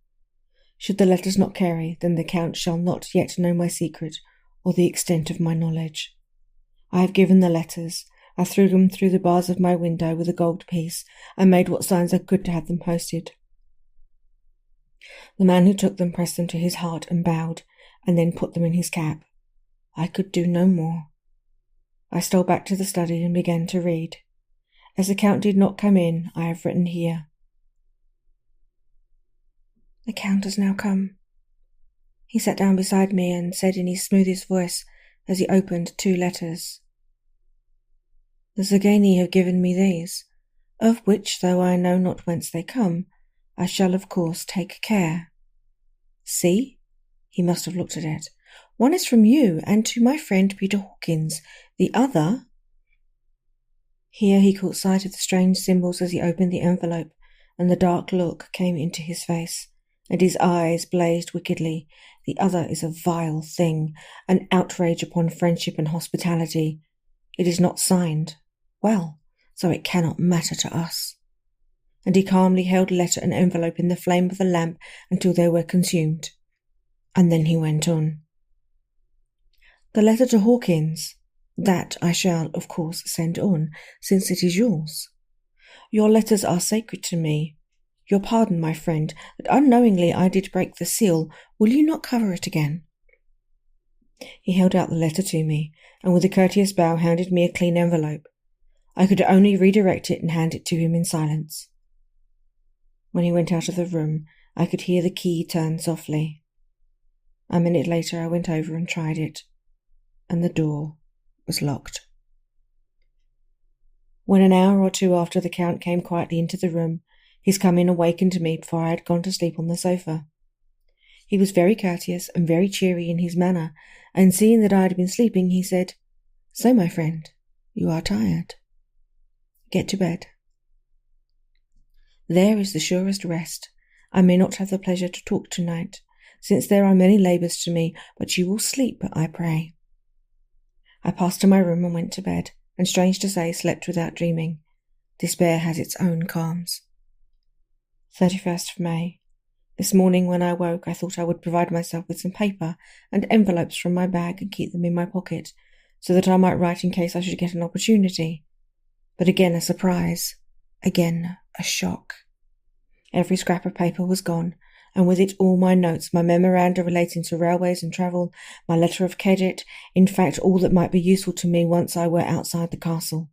Should the letters not carry, then the Count shall not yet know my secret, or the extent of my knowledge. I have given the letters. I threw them through the bars of my window with a gold piece, and made what signs I could to have them posted. The man who took them pressed them to his heart and bowed, and then put them in his cap. I could do no more. I stole back to the study and began to read. As the Count did not come in, I have written here. The Count has now come. He sat down beside me and said in his smoothest voice, as he opened 2 letters, The Zagaini have given me these, of which, though I know not whence they come, I shall of course take care. See? He must have looked at it. One is from you, and to my friend Peter Hawkins. The other... Here he caught sight of the strange symbols as he opened the envelope, and the dark look came into his face, and his eyes blazed wickedly. The other is a vile thing, an outrage upon friendship and hospitality. It is not signed. Well, so it cannot matter to us. And he calmly held letter and envelope in the flame of the lamp until they were consumed. And then he went on. The letter to Hawkins, that I shall, of course, send on, since it is yours. Your letters are sacred to me. Your pardon, my friend, that unknowingly I did break the seal. Will you not cover it again? He held out the letter to me, and with a courteous bow handed me a clean envelope. I could only redirect it and hand it to him in silence. When he went out of the room, I could hear the key turn softly. A minute later I went over and tried it, and the door was locked. When an hour or 2 after the Count came quietly into the room, his coming awakened me before I had gone to sleep on the sofa. He was very courteous and very cheery in his manner, and seeing that I had been sleeping, he said, So, my friend, you are tired. Get to bed. There is the surest rest. I may not have the pleasure to talk tonight, since there are many labours to me, but you will sleep, I pray. I passed to my room and went to bed, and strange to say, slept without dreaming. Despair has its own calms. 31st of May. This morning when I woke, I thought I would provide myself with some paper and envelopes from my bag and keep them in my pocket, so that I might write in case I should get an opportunity. But again a surprise. Again a shock. Every scrap of paper was gone, and with it all my notes, my memoranda relating to railways and travel, my letter of credit, in fact all that might be useful to me once I were outside the castle.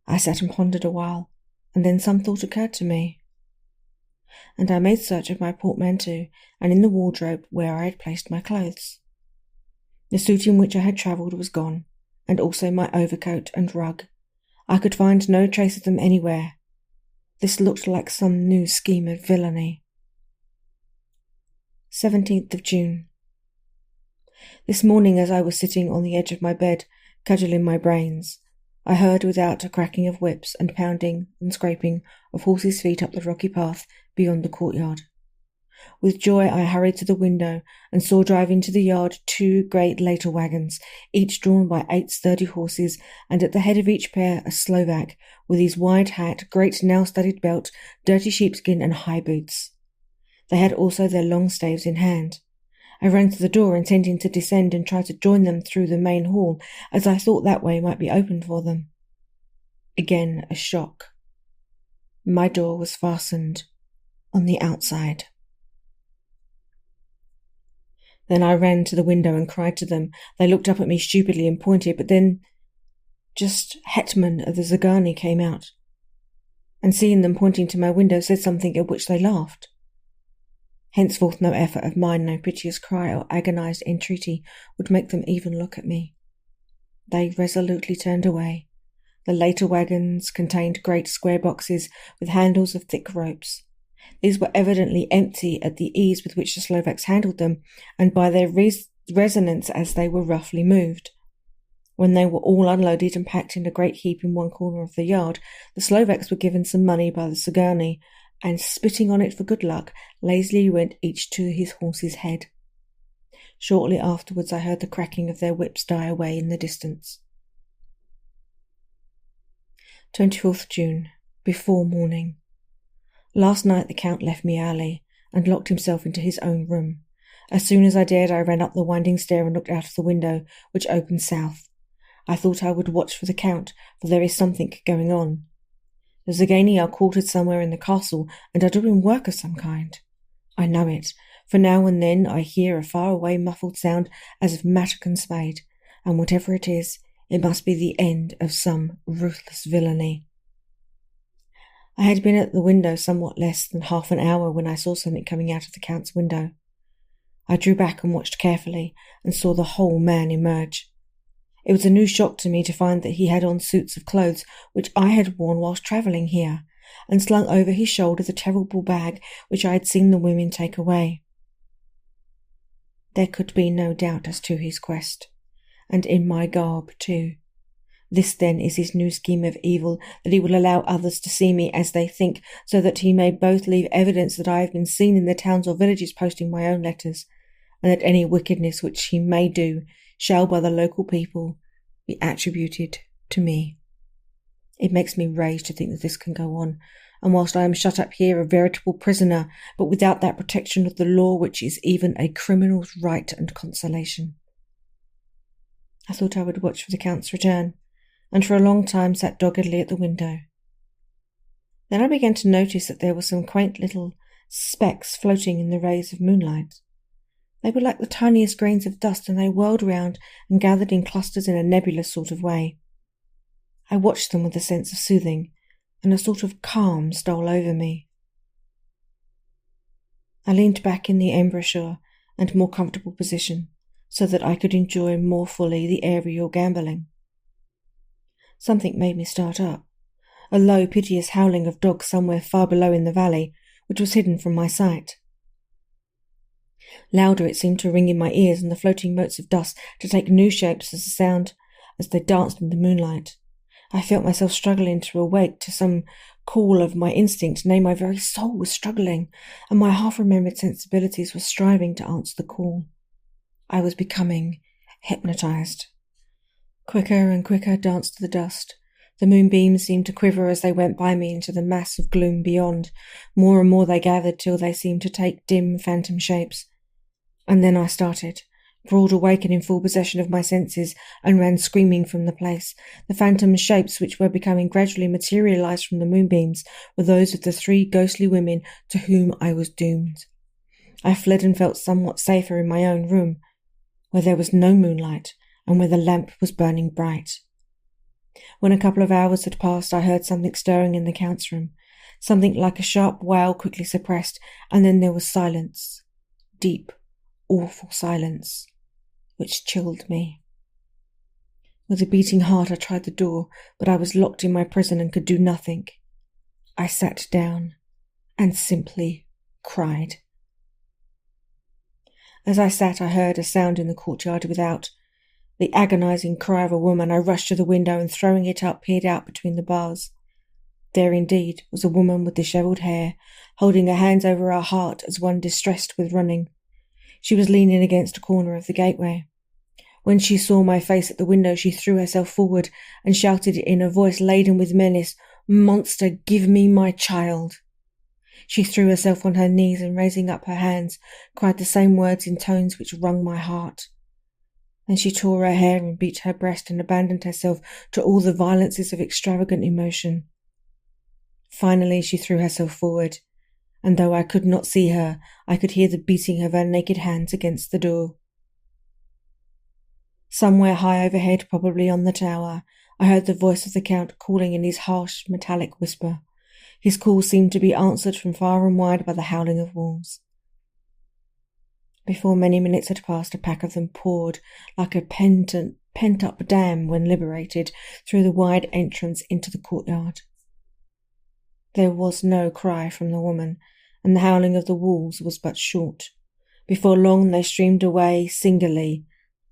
I sat and pondered a while, and then some thought occurred to me. And I made search of my portmanteau and in the wardrobe where I had placed my clothes. The suit in which I had travelled was gone, and also my overcoat and rug. I could find no trace of them anywhere. This looked like some new scheme of villainy. 17th of June. This morning, as I was sitting on the edge of my bed, cudgelling my brains, I heard without a cracking of whips and pounding and scraping of horses' feet up the rocky path beyond the courtyard. With joy I hurried to the window and saw drive into the yard 2 great later wagons, each drawn by 8 sturdy horses, and at the head of each pair a Slovak, with his wide hat, great nail-studded belt, dirty sheepskin, and high boots. They had also their long staves in hand. I ran to the door, intending to descend and try to join them through the main hall, as I thought that way might be opened for them. Again a shock. My door was fastened on the outside. Then I ran to the window and cried to them. They looked up at me stupidly and pointed, but then just Hetman of the Zagani came out, and seeing them pointing to my window said something at which they laughed. Henceforth no effort of mine, no piteous cry or agonized entreaty would make them even look at me. They resolutely turned away. The later wagons contained great square boxes with handles of thick ropes. These were evidently empty at the ease with which the Slovaks handled them, and by their resonance as they were roughly moved. When they were all unloaded and packed in a great heap in one corner of the yard, the Slovaks were given some money by the Zagani, and spitting on it for good luck, lazily went each to his horse's head. Shortly afterwards I heard the cracking of their whips die away in the distance. 24th June, before morning. Last night the Count left me early, and locked himself into his own room. As soon as I dared, I ran up the winding stair and looked out of the window, which opened south. I thought I would watch for the Count, for there is something going on. The Zagani are quartered somewhere in the castle, and are doing work of some kind. I know it, for now and then I hear a far-away muffled sound as of mattock and spade, and whatever it is, it must be the end of some ruthless villainy. I had been at the window somewhat less than half an hour when I saw something coming out of the Count's window. I drew back and watched carefully, and saw the whole man emerge. It was a new shock to me to find that he had on suits of clothes which I had worn whilst travelling here, and slung over his shoulder the terrible bag which I had seen the women take away. There could be no doubt as to his quest, and in my garb too. This then is his new scheme of evil, that he will allow others to see me as they think, so that he may both leave evidence that I have been seen in the towns or villages posting my own letters, and that any wickedness which he may do shall by the local people be attributed to me. It makes me rage to think that this can go on, and whilst I am shut up here a veritable prisoner, but without that protection of the law which is even a criminal's right and consolation. I thought I would watch for the Count's return, and for a long time sat doggedly at the window. Then I began to notice that there were some quaint little specks floating in the rays of moonlight. They were like the tiniest grains of dust, and they whirled round and gathered in clusters in a nebulous sort of way. I watched them with a sense of soothing, and a sort of calm stole over me. I leaned back in the embrasure and more comfortable position, so that I could enjoy more fully the aerial gambolling. Something made me start up, a low, piteous howling of dogs somewhere far below in the valley, which was hidden from my sight. Louder it seemed to ring in my ears, and the floating motes of dust to take new shapes as a sound as they danced in the moonlight. I felt myself struggling to awake to some call of my instinct, nay, my very soul was struggling, and my half-remembered sensibilities were striving to answer the call. I was becoming hypnotized. Quicker and quicker danced the dust. The moonbeams seemed to quiver as they went by me into the mass of gloom beyond. More and more they gathered till they seemed to take dim phantom shapes. And then I started, broad awake and in full possession of my senses, and ran screaming from the place. The phantom shapes which were becoming gradually materialized from the moonbeams were those of the 3 ghostly women to whom I was doomed. I fled and felt somewhat safer in my own room, where there was no moonlight, and where the lamp was burning bright. When a couple of hours had passed, I heard something stirring in the Count's room, something like a sharp wail quickly suppressed, and then there was silence, deep, awful silence, which chilled me. With a beating heart I tried the door, but I was locked in my prison and could do nothing. I sat down and simply cried. As I sat, I heard a sound in the courtyard without, the agonizing cry of a woman. I rushed to the window and, throwing it up, peered out between the bars. There indeed was a woman with dishevelled hair, holding her hands over her heart as one distressed with running. She was leaning against a corner of the gateway. When she saw my face at the window, she threw herself forward and shouted in a voice laden with menace, "Monster, give me my child!" She threw herself on her knees and, raising up her hands, cried the same words in tones which wrung my heart. Then she tore her hair and beat her breast and abandoned herself to all the violences of extravagant emotion. Finally she threw herself forward, and though I could not see her, I could hear the beating of her naked hands against the door. Somewhere high overhead, probably on the tower, I heard the voice of the Count calling in his harsh, metallic whisper. His call seemed to be answered from far and wide by the howling of wolves. Before many minutes had passed, a pack of them poured, like a pent-up dam when liberated, through the wide entrance into the courtyard. There was no cry from the woman, and the howling of the wolves was but short. Before long they streamed away singly,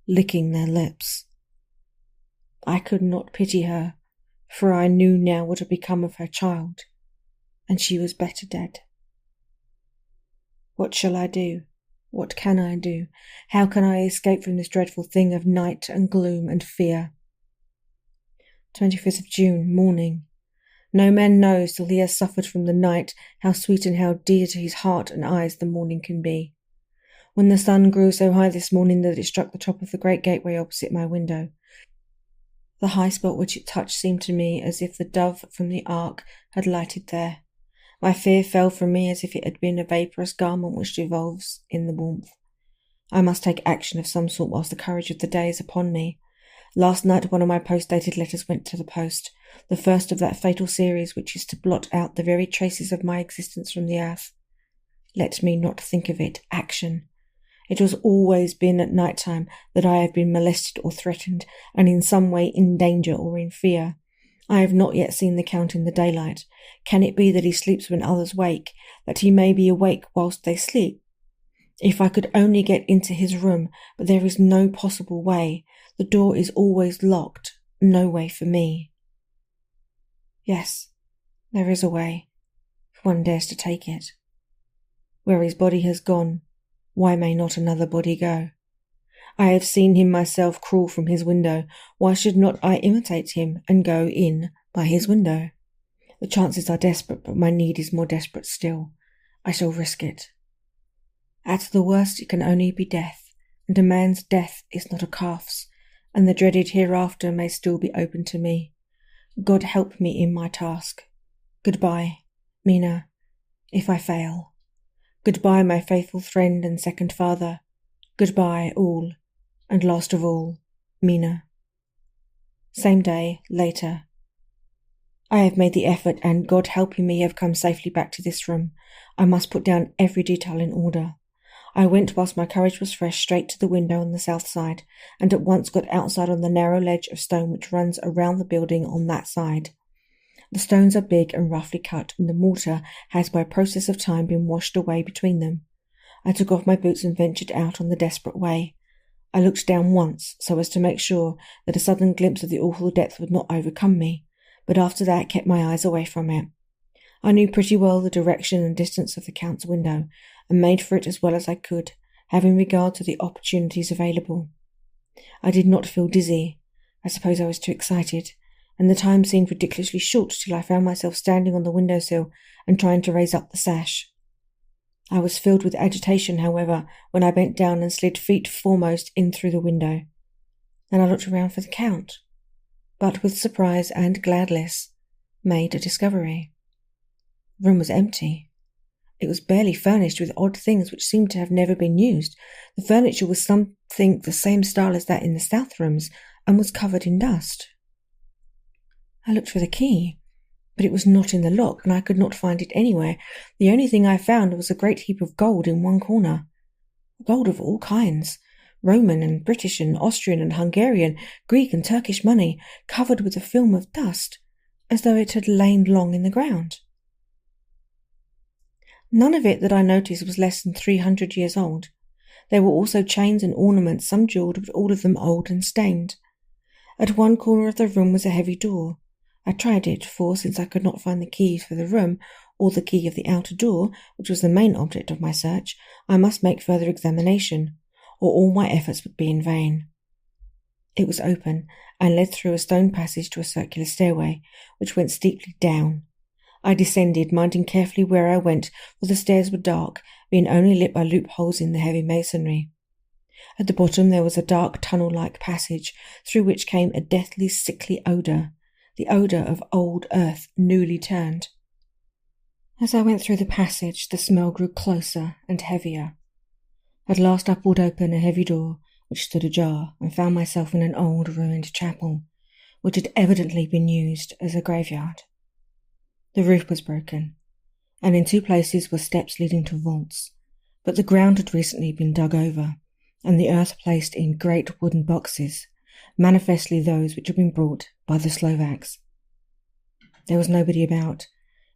licking their lips. I could not pity her, for I knew now what had become of her child, and she was better dead. What shall I do? What can I do? How can I escape from this dreadful thing of night and gloom and fear? 25th of June, morning. No man knows till he has suffered from the night how sweet and how dear to his heart and eyes the morning can be. When the sun grew so high this morning that it struck the top of the great gateway opposite my window, the high spot which it touched seemed to me as if the dove from the ark had lighted there. My fear fell from me as if it had been a vaporous garment which dissolves in the warmth. I must take action of some sort whilst the courage of the day is upon me. Last night one of my post-dated letters went to the post, the first of that fatal series which is to blot out the very traces of my existence from the earth. Let me not think of it. Action. It has always been at night time that I have been molested or threatened, and in some way in danger or in fear. I have not yet seen the Count in the daylight. Can it be that he sleeps when others wake, that he may be awake whilst they sleep? If I could only get into his room, but there is no possible way. The door is always locked. No way for me. Yes, there is a way, if one dares to take it. Where his body has gone, why may not another body go? I have seen him myself crawl from his window. Why should not I imitate him and go in by his window? The chances are desperate, but my need is more desperate still. I shall risk it. At the worst it can only be death, and a man's death is not a calf's, and the dreaded hereafter may still be open to me. God help me in my task. Goodbye, Mina, if I fail. Goodbye, my faithful friend and second father. Goodbye, all, and last of all, Mina. Same day, later. I have made the effort, and God helping me have come safely back to this room. I must put down every detail in order. I went whilst my courage was fresh straight to the window on the south side, and at once got outside on the narrow ledge of stone which runs around the building on that side. The stones are big and roughly cut, and the mortar has by process of time been washed away between them. I took off my boots and ventured out on the desperate way. I looked down once, so as to make sure that a sudden glimpse of the awful depth would not overcome me, but after that kept my eyes away from it. I knew pretty well the direction and distance of the Count's window, and made for it as well as I could, having regard to the opportunities available. I did not feel dizzy. I suppose I was too excited, and the time seemed ridiculously short till I found myself standing on the window-sill and trying to raise up the sash. I was filled with agitation, however, when I bent down and slid feet foremost in through the window. Then I looked around for the Count, but with surprise and gladness made a discovery. The room was empty. It was barely furnished with odd things which seemed to have never been used. The furniture was something the same style as that in the south rooms, and was covered in dust. I looked for the key, but it was not in the lock, and I could not find it anywhere. The only thing I found was a great heap of gold in one corner. Gold of all kinds, Roman and British and Austrian and Hungarian, Greek and Turkish money, covered with a film of dust, as though it had lain long in the ground. None of it that I noticed was less than 300 years old. There were also chains and ornaments, some jewelled, but all of them old and stained. At one corner of the room was a heavy door. I tried it, for since I could not find the keys for the room, or the key of the outer door, which was the main object of my search, I must make further examination, or all my efforts would be in vain. It was open, and led through a stone passage to a circular stairway, which went steeply down. I descended, minding carefully where I went, for the stairs were dark, being only lit by loopholes in the heavy masonry. At the bottom there was a dark tunnel-like passage, through which came a deathly, sickly odour, the odour of old earth newly turned. As I went through the passage, the smell grew closer and heavier. At last I pulled open a heavy door, which stood ajar, and found myself in an old, ruined chapel, which had evidently been used as a graveyard. The roof was broken, and in 2 places were steps leading to vaults, but the ground had recently been dug over, and the earth placed in great wooden boxes, manifestly those which had been brought by the Slovaks. There was nobody about,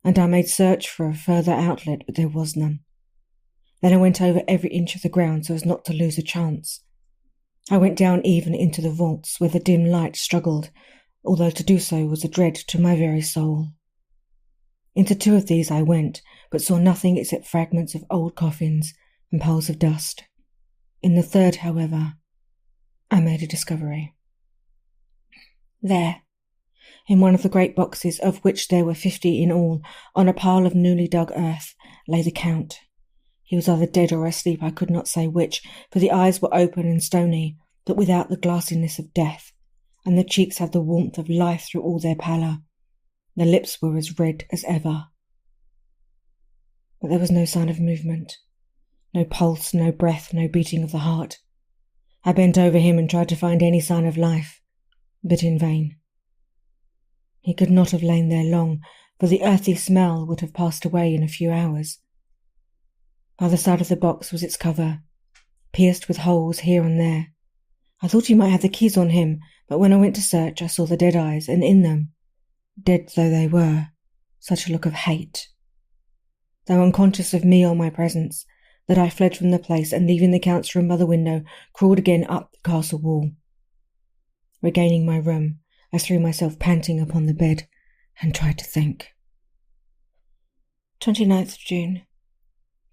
and I made search for a further outlet, but there was none. Then I went over every inch of the ground so as not to lose a chance. I went down even into the vaults, where the dim light struggled, although to do so was a dread to my very soul. Into 2 of these I went, but saw nothing except fragments of old coffins and piles of dust. In the 3rd, however, I made a discovery. There, in one of the great boxes, of which there were 50 in all, on a pile of newly dug earth, lay the Count. He was either dead or asleep, I could not say which, for the eyes were open and stony, but without the glassiness of death, and the cheeks had the warmth of life through all their pallor. The lips were as red as ever. But there was no sign of movement, no pulse, no breath, no beating of the heart. I bent over him and tried to find any sign of life, but in vain. He could not have lain there long, for the earthy smell would have passed away in a few hours. By the side of the box was its cover, pierced with holes here and there. I thought he might have the keys on him, but when I went to search I saw the dead eyes, and in them, dead though they were, such a look of hate. Though unconscious of me or my presence, that I fled from the place, and leaving the Count's room by the window, crawled again up the castle wall. Regaining my room, I threw myself panting upon the bed and tried to think. 29th June.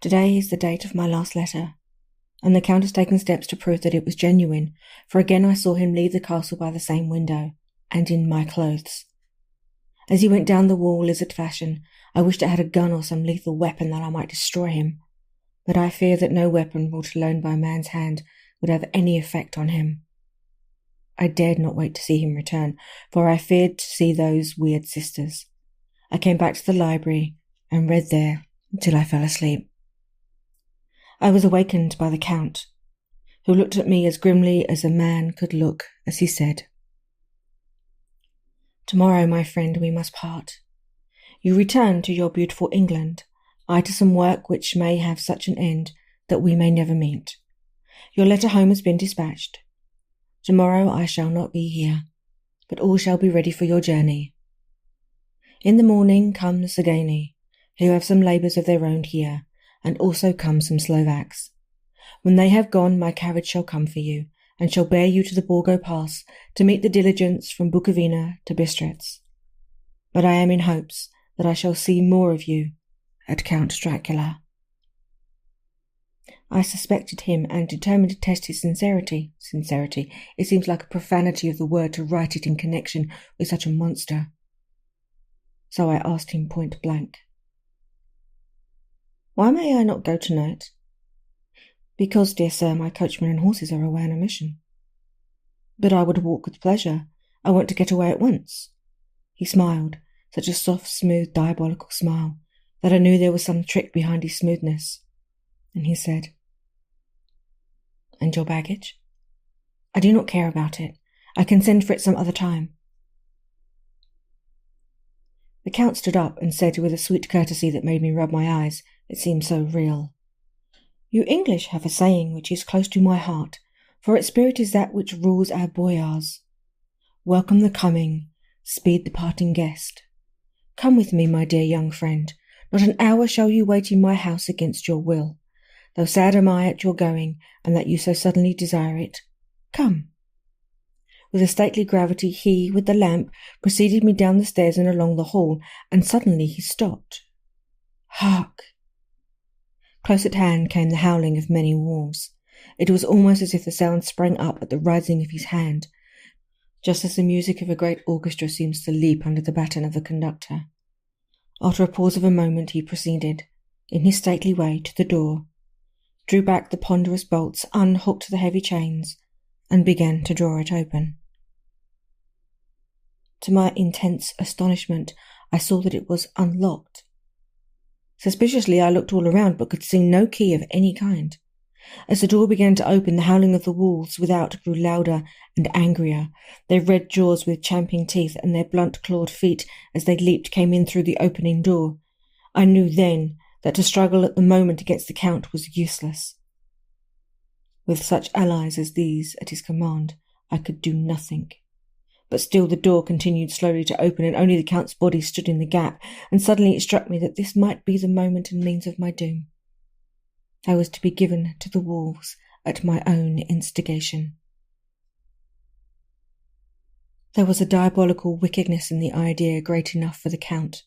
Today is the date of my last letter, and the Count has taken steps to prove that it was genuine, for again I saw him leave the castle by the same window, and in my clothes. As he went down the wall lizard fashion, I wished I had a gun or some lethal weapon that I might destroy him, but I fear that no weapon brought alone by man's hand would have any effect on him. I dared not wait to see him return, for I feared to see those weird sisters. I came back to the library and read there until I fell asleep. I was awakened by the Count, who looked at me as grimly as a man could look as he said, "Tomorrow, my friend, we must part. You return to your beautiful England, I to some work which may have such an end that we may never meet. Your letter home has been dispatched. Tomorrow I shall not be here, but all shall be ready for your journey. In the morning come the Sagani, who have some labours of their own here, and also come some Slovaks. When they have gone, my carriage shall come for you, and shall bear you to the Borgo Pass to meet the diligence from Bukovina to Bistritz. But I am in hopes that I shall see more of you at Count Dracula." I suspected him and determined to test his sincerity. It seems like a profanity of the word to write it in connection with such a monster. So I asked him point blank, "Why may I not go tonight?" "Because, dear sir, my coachman and horses are away on a mission." "But I would walk with pleasure. I want to get away at once." He smiled, such a soft, smooth, diabolical smile, that I knew there was some trick behind his smoothness. And he said, "And your baggage?" "I do not care about it. I can send for it some other time." The Count stood up and said with a sweet courtesy that made me rub my eyes, it seemed so real, "You English have a saying which is close to my heart, for its spirit is that which rules our boyars. Welcome the coming, speed the parting guest. Come with me, my dear young friend. Not an hour shall you wait in my house against your will. Though sad am I at your going, and that you so suddenly desire it. Come." With a stately gravity he, with the lamp, preceded me down the stairs and along the hall, and suddenly he stopped. Hark! Close at hand came the howling of many wolves. It was almost as if the sound sprang up at the rising of his hand, just as the music of a great orchestra seems to leap under the baton of the conductor. After a pause of a moment, he proceeded, in his stately way, to the door, drew back the ponderous bolts, unhooked the heavy chains, and began to draw it open. To my intense astonishment, I saw that it was unlocked. Suspiciously, I looked all around, but could see no key of any kind. As the door began to open, the howling of the wolves without grew louder and angrier, their red jaws with champing teeth and their blunt-clawed feet as they leaped came in through the opening door. I knew then that to struggle at the moment against the Count was useless. With such allies as these at his command, I could do nothing. But still the door continued slowly to open, and only the Count's body stood in the gap, and suddenly it struck me that this might be the moment and means of my doom. I was to be given to the wolves at my own instigation. There was a diabolical wickedness in the idea great enough for the Count,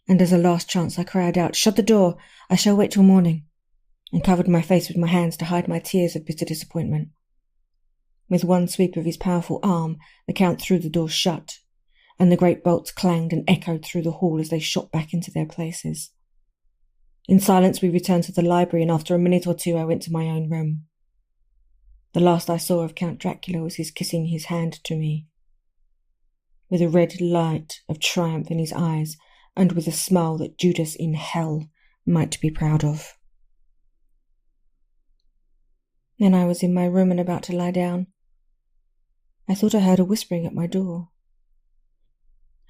and as a last chance I cried out, "Shut the door! I shall wait till morning," and covered my face with my hands to hide my tears of bitter disappointment. With one sweep of his powerful arm, the Count threw the door shut, and the great bolts clanged and echoed through the hall as they shot back into their places. In silence we returned to the library, and after a minute or two I went to my own room. The last I saw of Count Dracula was his kissing his hand to me, with a red light of triumph in his eyes, and with a smile that Judas in hell might be proud of. Then I was in my room and about to lie down. I thought I heard a whispering at my door.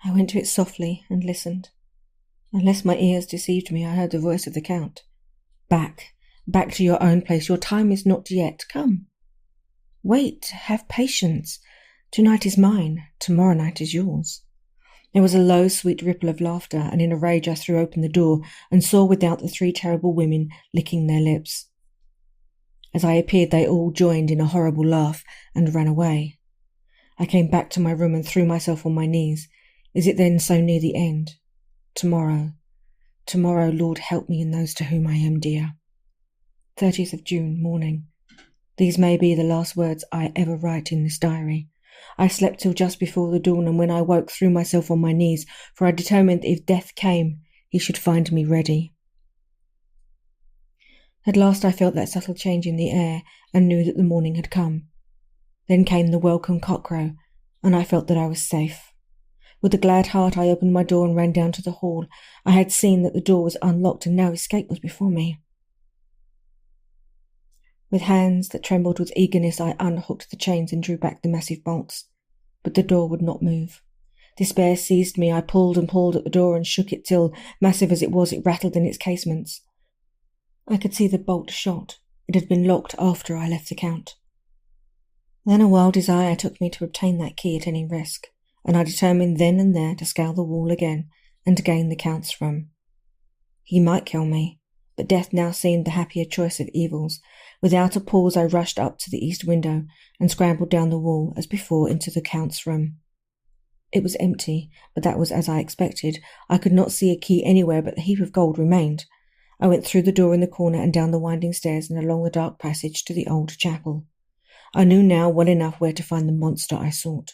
I went to it softly and listened. Unless my ears deceived me, I heard the voice of the Count. "Back, back to your own place. Your time is not yet. Come. Wait, have patience. Tonight is mine, tomorrow night is yours." There was a low, sweet ripple of laughter, and in a rage I threw open the door and saw without the three terrible women licking their lips. As I appeared, they all joined in a horrible laugh and ran away. I came back to my room and threw myself on my knees. Is it then so near the end? Tomorrow, Lord, help me in those to whom I am dear. 30th of June, morning. These may be the last words I ever write in this diary. I slept till just before the dawn, and when I woke threw myself on my knees, for I determined that if death came, he should find me ready. At last I felt that subtle change in the air, and knew that the morning had come. Then came the welcome cockcrow, and I felt that I was safe. With a glad heart I opened my door and ran down to the hall. I had seen that the door was unlocked, and now escape was before me. With hands that trembled with eagerness, I unhooked the chains and drew back the massive bolts. But the door would not move. Despair seized me. I pulled and pulled at the door and shook it till, massive as it was, it rattled in its casements. I could see the bolt shot. It had been locked after I left the Count. Then a wild desire took me to obtain that key at any risk, and I determined then and there to scale the wall again and to gain the Count's room. He might kill me, but death now seemed the happier choice of evils. Without a pause I rushed up to the east window and scrambled down the wall as before into the Count's room. It was empty, but that was as I expected. I could not see a key anywhere, but the heap of gold remained. I went through the door in the corner and down the winding stairs and along the dark passage to the old chapel. I knew now well enough where to find the monster I sought.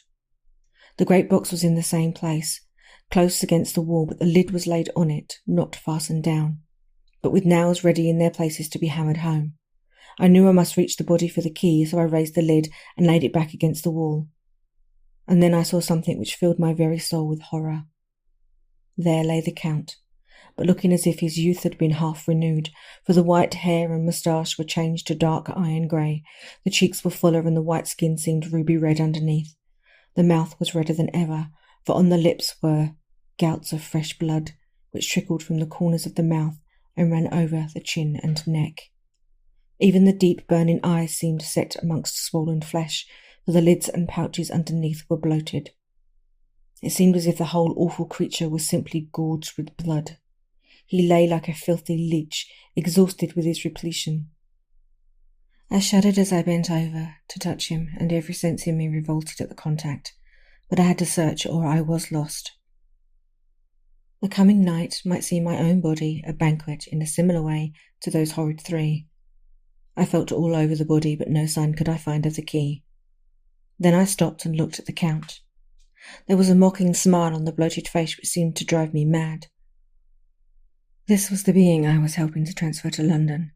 The great box was in the same place, close against the wall, but the lid was laid on it, not fastened down, but with nails ready in their places to be hammered home. I knew I must reach the body for the key, so I raised the lid and laid it back against the wall. And then I saw something which filled my very soul with horror. There lay the Count, but looking as if his youth had been half renewed, for the white hair and moustache were changed to dark iron grey, the cheeks were fuller, and the white skin seemed ruby red underneath. The mouth was redder than ever, for on the lips were gouts of fresh blood, which trickled from the corners of the mouth and ran over the chin and neck. Even the deep burning eyes seemed set amongst swollen flesh, for the lids and pouches underneath were bloated. It seemed as if the whole awful creature was simply gorged with blood. He lay like a filthy leech, exhausted with his repletion. I shuddered as I bent over to touch him, and every sense in me revolted at the contact, but I had to search or I was lost. The coming night might see my own body a banquet in a similar way to those horrid three. I felt all over the body, but no sign could I find of the key. Then I stopped and looked at the Count. There was a mocking smile on the bloated face which seemed to drive me mad. This was the being I was helping to transfer to London,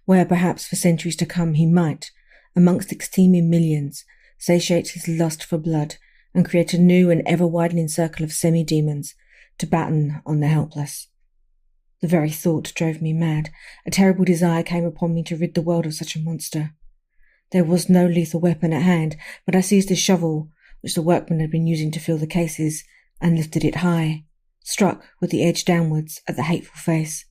where perhaps for centuries to come he might, amongst its teeming millions, satiate his lust for blood and create a new and ever-widening circle of semi-demons to batten on the helpless. The very thought drove me mad. A terrible desire came upon me to rid the world of such a monster. There was no lethal weapon at hand, but I seized a shovel, which the workmen had been using to fill the cases, and lifted it high, struck with the edge downwards at the hateful face.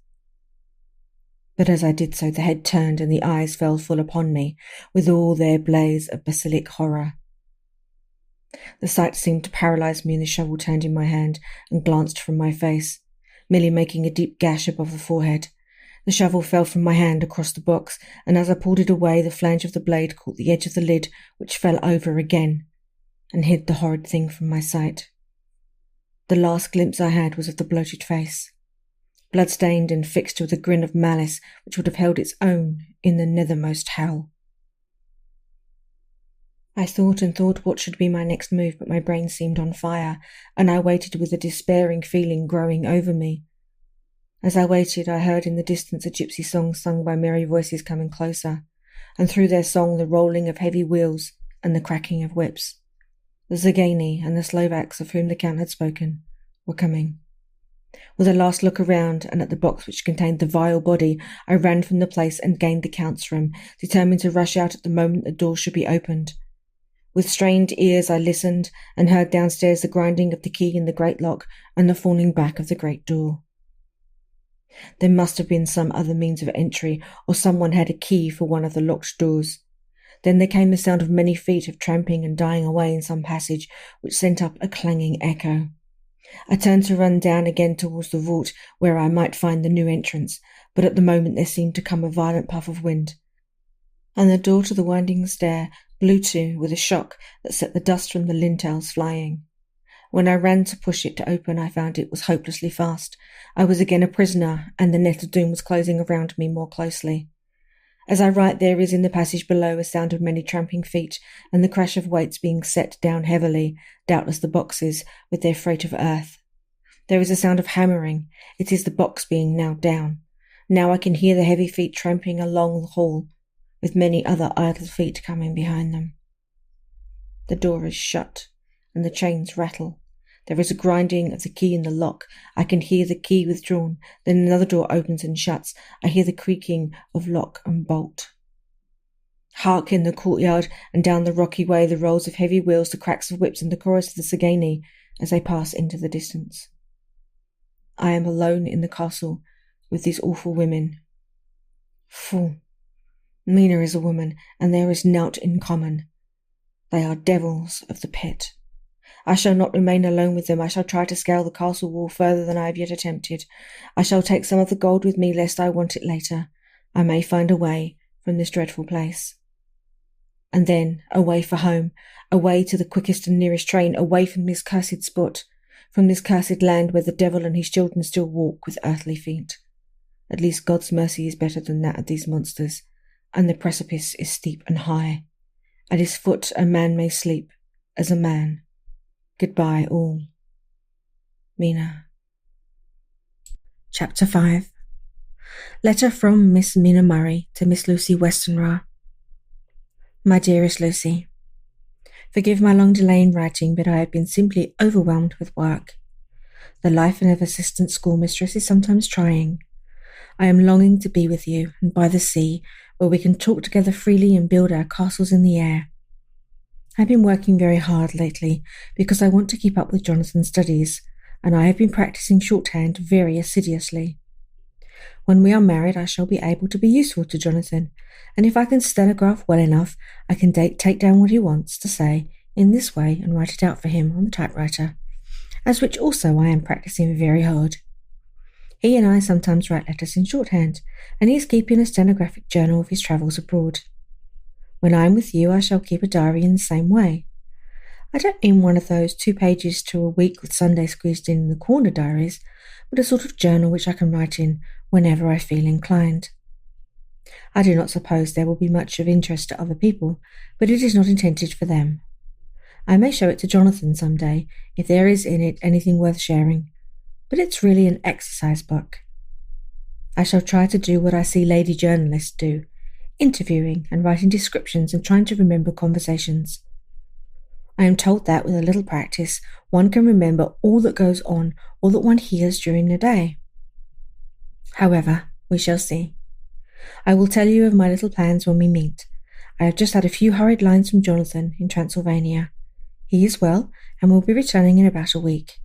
But as I did so, the head turned and the eyes fell full upon me, with all their blaze of basilic horror. The sight seemed to paralyse me, and the shovel turned in my hand and glanced from my face, merely making a deep gash above the forehead. The shovel fell from my hand across the box, and as I pulled it away, the flange of the blade caught the edge of the lid, which fell over again, and hid the horrid thing from my sight. The last glimpse I had was of the bloated face, blood-stained and fixed with a grin of malice which would have held its own in the nethermost hell. I thought and thought what should be my next move, but my brain seemed on fire, and I waited with a despairing feeling growing over me. As I waited, I heard in the distance a gypsy song sung by merry voices coming closer, and through their song the rolling of heavy wheels and the cracking of whips. The Zagani and the Slovaks of whom the Count had spoken were coming. With a last look around and at the box which contained the vile body, I ran from the place and gained the Count's room, determined to rush out at the moment the door should be opened. With strained ears I listened, and heard downstairs the grinding of the key in the great lock and the falling back of the great door. There must have been some other means of entry, or someone had a key for one of the locked doors. Then there came the sound of many feet of tramping and dying away in some passage, which sent up a clanging echo. I turned to run down again towards the vault, where I might find the new entrance, but at the moment there seemed to come a violent puff of wind, and the door to the winding stair blew to with a shock that set the dust from the lintels flying. When I ran to push it to open, I found it was hopelessly fast. I was again a prisoner, and the net of doom was closing around me more closely. As I write, there is in the passage below a sound of many tramping feet, and the crash of weights being set down heavily, doubtless the boxes, with their freight of earth. There is a sound of hammering. It is the box being nailed down. Now I can hear the heavy feet tramping along the hall, with many other idle feet coming behind them. The door is shut, and the chains rattle. There is a grinding of the key in the lock. I can hear the key withdrawn. Then another door opens and shuts. I hear the creaking of lock and bolt. Hark in the courtyard, and down the rocky way, the rolls of heavy wheels, the cracks of whips, and the chorus of the Sagani as they pass into the distance. I am alone in the castle with these awful women. Fool! Mina is a woman, and there is naught in common. They are devils of the pit. I shall not remain alone with them. I shall try to scale the castle wall further than I have yet attempted. I shall take some of the gold with me, lest I want it later. I may find a way from this dreadful place. And then away for home, away to the quickest and nearest train, away from this cursed spot, from this cursed land where the devil and his children still walk with earthly feet. At least God's mercy is better than that of these monsters, and the precipice is steep and high. At his foot a man may sleep, as a man. Goodbye, all. Mina. Chapter 5. Letter from Miss Mina Murray to Miss Lucy Westenra. My dearest Lucy, forgive my long delay in writing, but I have been simply overwhelmed with work. The life of assistant schoolmistress is sometimes trying. I am longing to be with you, and by the sea, where we can talk together freely and build our castles in the air. I've been working very hard lately because I want to keep up with Jonathan's studies, and I have been practicing shorthand very assiduously. When we are married, I shall be able to be useful to Jonathan, and if I can stenograph well enough, I can take down what he wants to say in this way and write it out for him on the typewriter, as which also I am practicing very hard. He and I sometimes write letters in shorthand, and he is keeping a stenographic journal of his travels abroad. When I am with you, I shall keep a diary in the same way. I don't mean one of those 2 pages to a week with Sunday squeezed in the corner diaries, but a sort of journal which I can write in whenever I feel inclined. I do not suppose there will be much of interest to other people, but it is not intended for them. I may show it to Jonathan some day, if there is in it anything worth sharing, but it's really an exercise book. I shall try to do what I see lady journalists do, interviewing and writing descriptions and trying to remember conversations. I am told that with a little practice, one can remember all that goes on, all that one hears during the day. However, we shall see. I will tell you of my little plans when we meet. I have just had a few hurried lines from Jonathan in Transylvania. He is well and will be returning in about a week.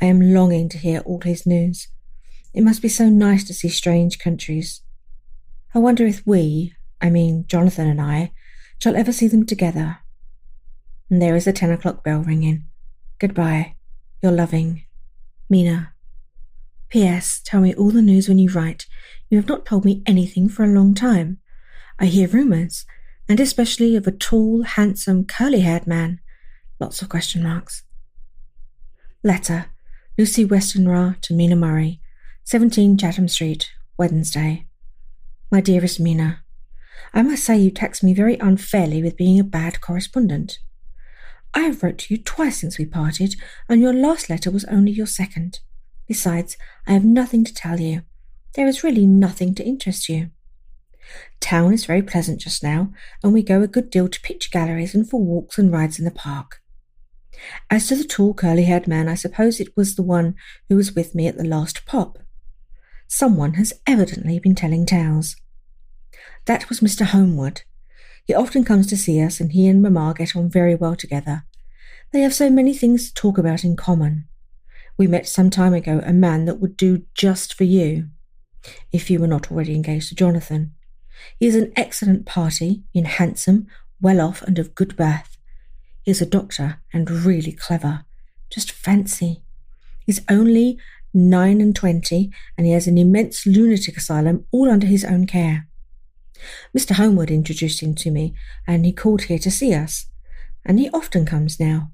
I am longing to hear all his news. It must be so nice to see strange countries. I wonder if Jonathan and I, shall ever see them together. And there is the 10 o'clock bell ringing. Goodbye, your loving, Mina. P.S. Tell me all the news when you write. You have not told me anything for a long time. I hear rumours, and especially of a tall, handsome, curly-haired man. Lots of question marks. Letter. Lucy Westenra to Mina Murray, 17 Chatham Street, Wednesday. My dearest Mina, I must say you tax me very unfairly with being a bad correspondent. I have wrote to you twice since we parted, and your last letter was only your second. Besides, I have nothing to tell you. There is really nothing to interest you. Town is very pleasant just now, and we go a good deal to picture galleries and for walks and rides in the park. As to the tall curly-haired man, I suppose it was the one who was with me at the last pop. Someone has evidently been telling tales. That was Mr. Homewood. He often comes to see us, and he and Mamma get on very well together. They have so many things to talk about in common. We met some time ago a man that would do just for you, if you were not already engaged to Jonathan. He is an excellent party, being handsome, well off, and of good birth. He is a doctor, and really clever. Just fancy. He's only 29, and he has an immense lunatic asylum all under his own care. Mr. Homewood introduced him to me, and he called here to see us, and he often comes now.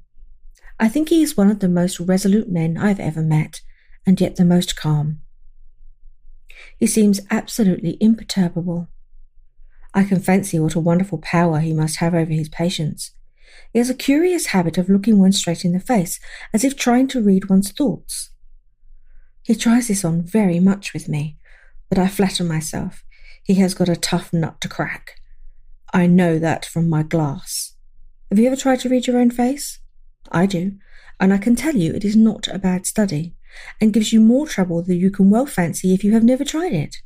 I think he is one of the most resolute men I have ever met, and yet the most calm. He seems absolutely imperturbable. I can fancy what a wonderful power he must have over his patients. He has a curious habit of looking one straight in the face, as if trying to read one's thoughts. He tries this on very much with me, but I flatter myself he has got a tough nut to crack. I know that from my glass. Have you ever tried to read your own face? I do, and I can tell you it is not a bad study, and gives you more trouble than you can well fancy if you have never tried it.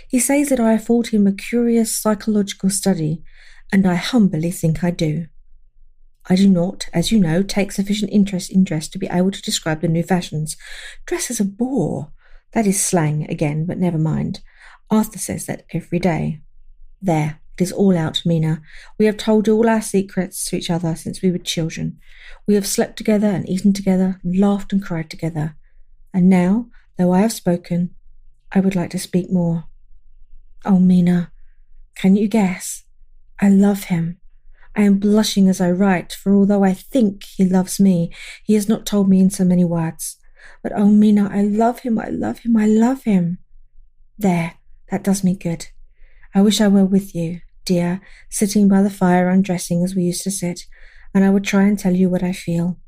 He says that I afford him a curious psychological study, and I humbly think I do. I do not, as you know, take sufficient interest in dress to be able to describe the new fashions. Dress is a bore. That is slang again, but never mind. Arthur says that every day. There, it is all out, Mina. We have told all our secrets to each other since we were children. We have slept together and eaten together, laughed and cried together. And now, though I have spoken, I would like to speak more. Oh, Mina, can you guess? I love him. I am blushing as I write, for although I think he loves me, he has not told me in so many words. But oh, Mina, I love him, I love him, I love him. There, that does me good. I wish I were with you, dear, sitting by the fire undressing as we used to sit, and I would try and tell you what I feel.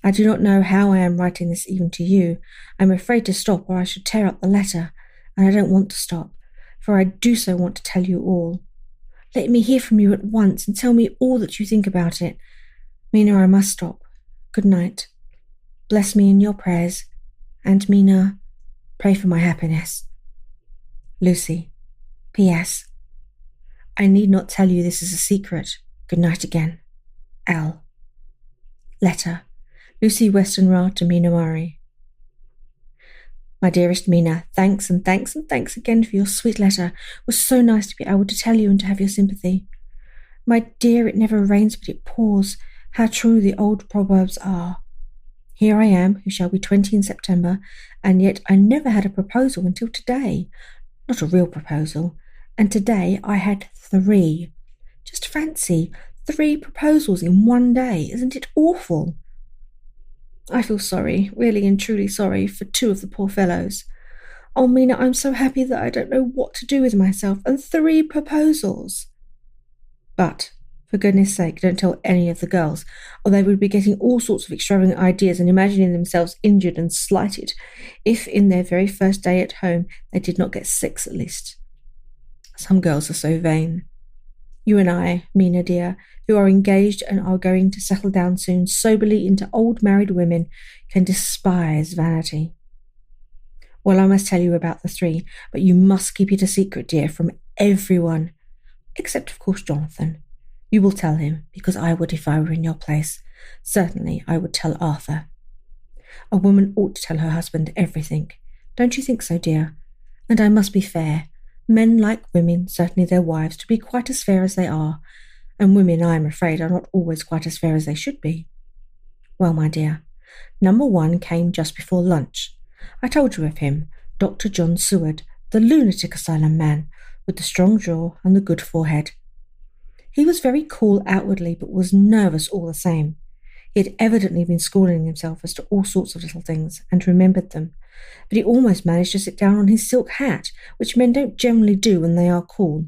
I do not know how I am writing this even to you. I am afraid to stop or I should tear up the letter, and I don't want to stop, for I do so want to tell you all. Let me hear from you at once and tell me all that you think about it. Mina, I must stop. Good night. Bless me in your prayers, and Mina, pray for my happiness. Lucy. P.S. I need not tell you this is a secret. Good night again. L. Letter. Lucy Westenra to Mina Murray. My dearest Mina, thanks and thanks and thanks again for your sweet letter. It was so nice to be able to tell you and to have your sympathy. My dear, it never rains but it pours. How true the old proverbs are. Here I am, who shall be 20 in September, and yet I never had a proposal until today. Not a real proposal. And today I had 3. Just fancy, 3 proposals in one day. Isn't it awful? I feel sorry, really and truly sorry, for 2 of the poor fellows. Oh, Mina, I'm so happy that I don't know what to do with myself, and 3 proposals. But, For goodness sake, don't tell any of the girls, or they would be getting all sorts of extravagant ideas and imagining themselves injured and slighted, if in their very first day at home they did not get 6 at least. Some girls are so vain. You and I, Mina dear, who are engaged and are going to settle down soon soberly into old married women, can despise vanity. Well, I must tell you about the 3, but you must keep it a secret, dear, from everyone, except, of course, Jonathan. You will tell him, because I would if I were in your place. Certainly, I would tell Arthur. A woman ought to tell her husband everything. Don't you think so, dear? And I must be fair. Men like women, certainly their wives, to be quite as fair as they are, and women, I am afraid, are not always quite as fair as they should be. Well, my dear, number 1 came just before lunch. I told you of him, Dr. John Seward, the lunatic asylum man, with the strong jaw and the good forehead. He was very cool outwardly, but was nervous all the same. He had evidently been schooling himself as to all sorts of little things, and remembered them, but he almost managed to sit down on his silk hat, which men don't generally do when they are cool,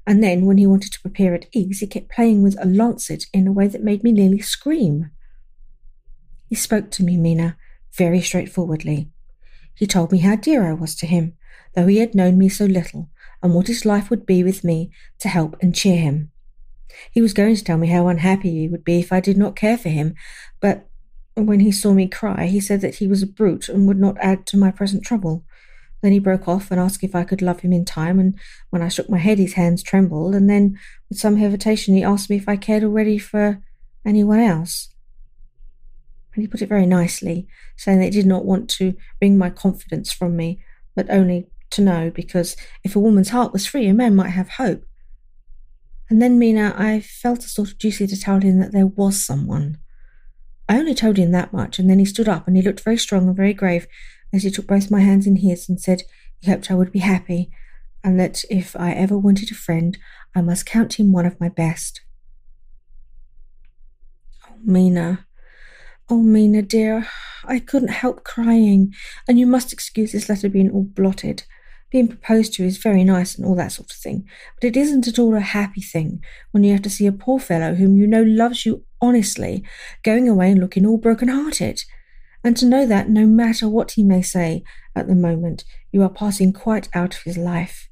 and then, when he wanted to appear at ease, he kept playing with a lancet in a way that made me nearly scream. He spoke to me, Mina, very straightforwardly. He told me how dear I was to him, though he had known me so little, and what his life would be with me to help and cheer him. He was going to tell me how unhappy he would be if I did not care for him, but when he saw me cry, he said that he was a brute and would not add to my present trouble. Then he broke off and asked if I could love him in time, and when I shook my head his hands trembled, and then, with some hesitation, he asked me if I cared already for anyone else. And he put it very nicely, saying that he did not want to wring my confidence from me, but only to know, because if a woman's heart was free, a man might have hope. And then, Mina, I felt a sort of duty to tell him that there was someone. I only told him that much, and then he stood up, and he looked very strong and very grave as he took both my hands in his and said he hoped I would be happy, and that if I ever wanted a friend, I must count him one of my best. Oh, Mina, dear, I couldn't help crying, and you must excuse this letter being all blotted. Being proposed to is very nice and all that sort of thing, but it isn't at all a happy thing when you have to see a poor fellow whom you know loves you honestly going away and looking all broken-hearted, and to know that, no matter what he may say at the moment, you are passing quite out of his life.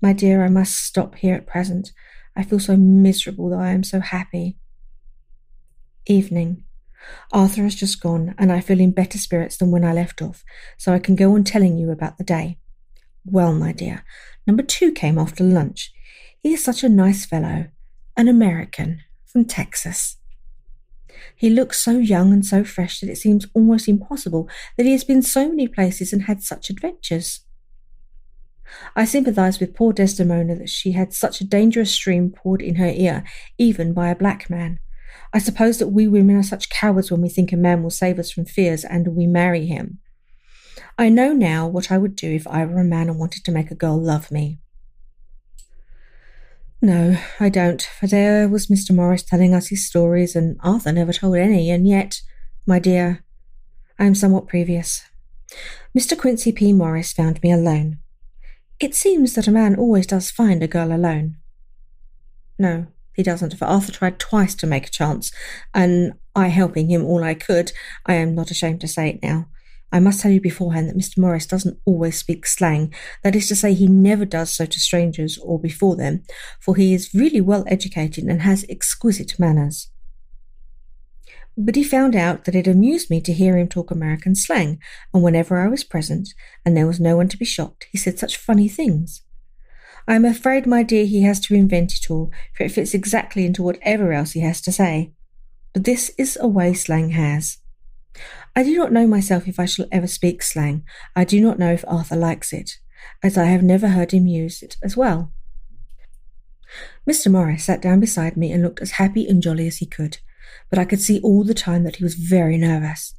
My dear, I must stop here at present. I feel so miserable, though I am so happy. Evening. Arthur has just gone, and I feel in better spirits than when I left off, so I can go on telling you about the day. Well, my dear, number 2 came after lunch. He is such a nice fellow, an American, from Texas. He looks so young and so fresh that it seems almost impossible that he has been so many places and had such adventures. I sympathize with poor Desdemona that she had such a dangerous stream poured in her ear, even by a black man. I suppose that we women are such cowards when we think a man will save us from fears and we marry him. I know now what I would do if I were a man and wanted to make a girl love me. No, I don't, for there was Mr. Morris telling us his stories, and Arthur never told any, and yet, my dear, I am somewhat previous. Mr. Quincy P. Morris found me alone. It seems that a man always does find a girl alone. No, he doesn't, for Arthur tried twice to make a chance, and I helping him all I could. I am not ashamed to say it now. I must tell you beforehand that Mr. Morris doesn't always speak slang. That is to say, he never does so to strangers or before them, for he is really well educated and has exquisite manners. But he found out that it amused me to hear him talk American slang, and whenever I was present, and there was no one to be shocked, he said such funny things. I am afraid, my dear, he has to invent it all, for it fits exactly into whatever else he has to say. But this is a way slang has. I do not know myself if I shall ever speak slang. I do not know if Arthur likes it, as I have never heard him use it as well. Mr. Morris sat down beside me and looked as happy and jolly as he could, but I could see all the time that he was very nervous.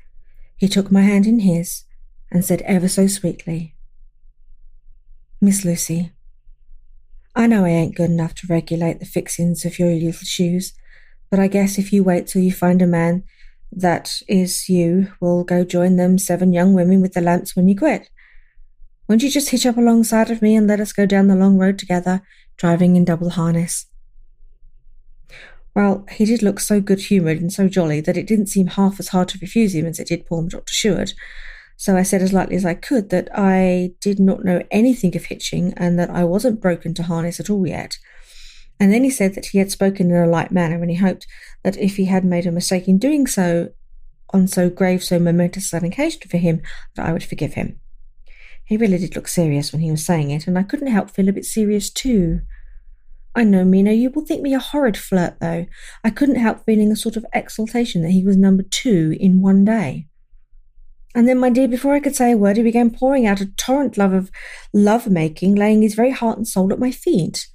He took my hand in his and said ever so sweetly, "Miss Lucy, I know I ain't good enough to regulate the fixings of your little shoes, but I guess if you wait till you find a man that is you will go join them 7 young women with the lamps when you quit. Won't you just hitch up alongside of me and let us go down the long road together, driving in double harness?" Well, he did look so good-humoured and so jolly that it didn't seem half as hard to refuse him as it did poor Dr. Seward. So I said as lightly as I could that I did not know anything of hitching and that I wasn't broken to harness at all yet. And then he said that he had spoken in a light manner and he hoped that if he had made a mistake in doing so on so grave, so momentous an occasion for him, that I would forgive him. He really did look serious when he was saying it, and I couldn't help feel a bit serious too. I know, Mina, you will think me a horrid flirt, though. I couldn't help feeling a sort of exultation that he was number 2 in one day. And then, my dear, before I could say a word, he began pouring out a torrent of love-making, laying his very heart and soul at my feet.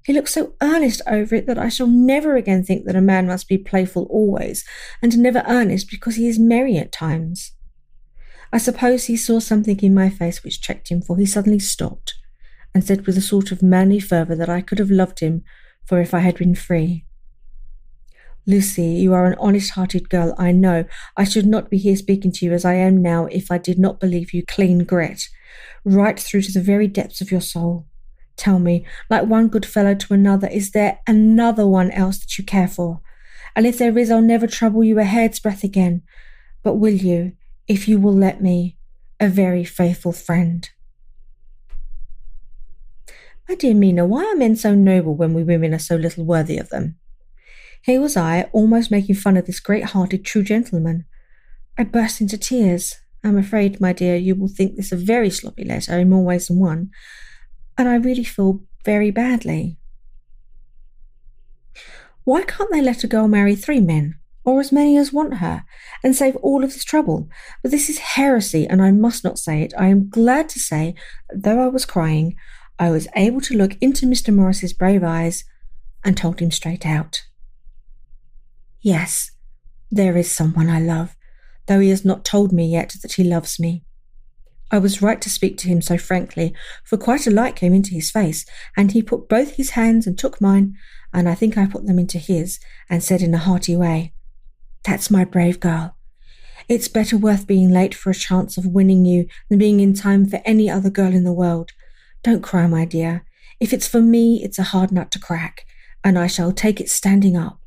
He looked so earnest over it that I shall never again think that a man must be playful always, and never earnest because he is merry at times. I suppose he saw something in my face which checked him, for he suddenly stopped, and said with a sort of manly fervour that I could have loved him, for if I had been free. Lucy, you are an honest-hearted girl, I know. I should not be here speaking to you as I am now if I did not believe you clean grit, right through to the very depths of your soul. Tell me, like one good fellow to another, is there another one else that you care for? And if there is, I'll never trouble you a hair's breadth again. But will you, if you will let me, a very faithful friend? My dear Mina, why are men so noble when we women are so little worthy of them? Here was I, almost making fun of this great-hearted true gentleman. I burst into tears. I'm afraid, my dear, you will think this a very sloppy letter in more ways than one, and I really feel very badly. Why can't they let a girl marry 3 men, or as many as want her, and save all of this trouble? But this is heresy, and I must not say it. I am glad to say that though I was crying, I was able to look into Mr. Morris's brave eyes and told him straight out. Yes, there is someone I love, though he has not told me yet that he loves me. I was right to speak to him so frankly, for quite a light came into his face, and he put both his hands and took mine, and I think I put them into his, and said in a hearty way, That's my brave girl. It's better worth being late for a chance of winning you than being in time for any other girl in the world. Don't cry, my dear. If it's for me, it's a hard nut to crack, and I shall take it standing up.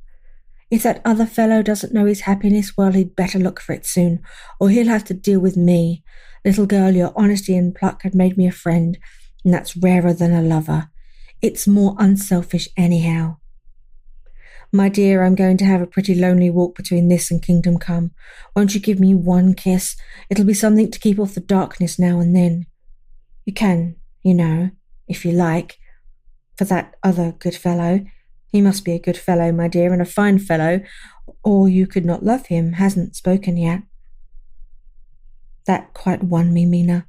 If that other fellow doesn't know his happiness, well, he'd better look for it soon, or he'll have to deal with me. Little girl, your honesty and pluck had made me a friend, and that's rarer than a lover. It's more unselfish anyhow. My dear, I'm going to have a pretty lonely walk between this and Kingdom Come. Won't you give me one kiss? It'll be something to keep off the darkness now and then. You can, you know, if you like, for that other good fellow. He must be a good fellow, my dear, and a fine fellow, or you could not love him, hasn't spoken yet. That quite won me, Mina,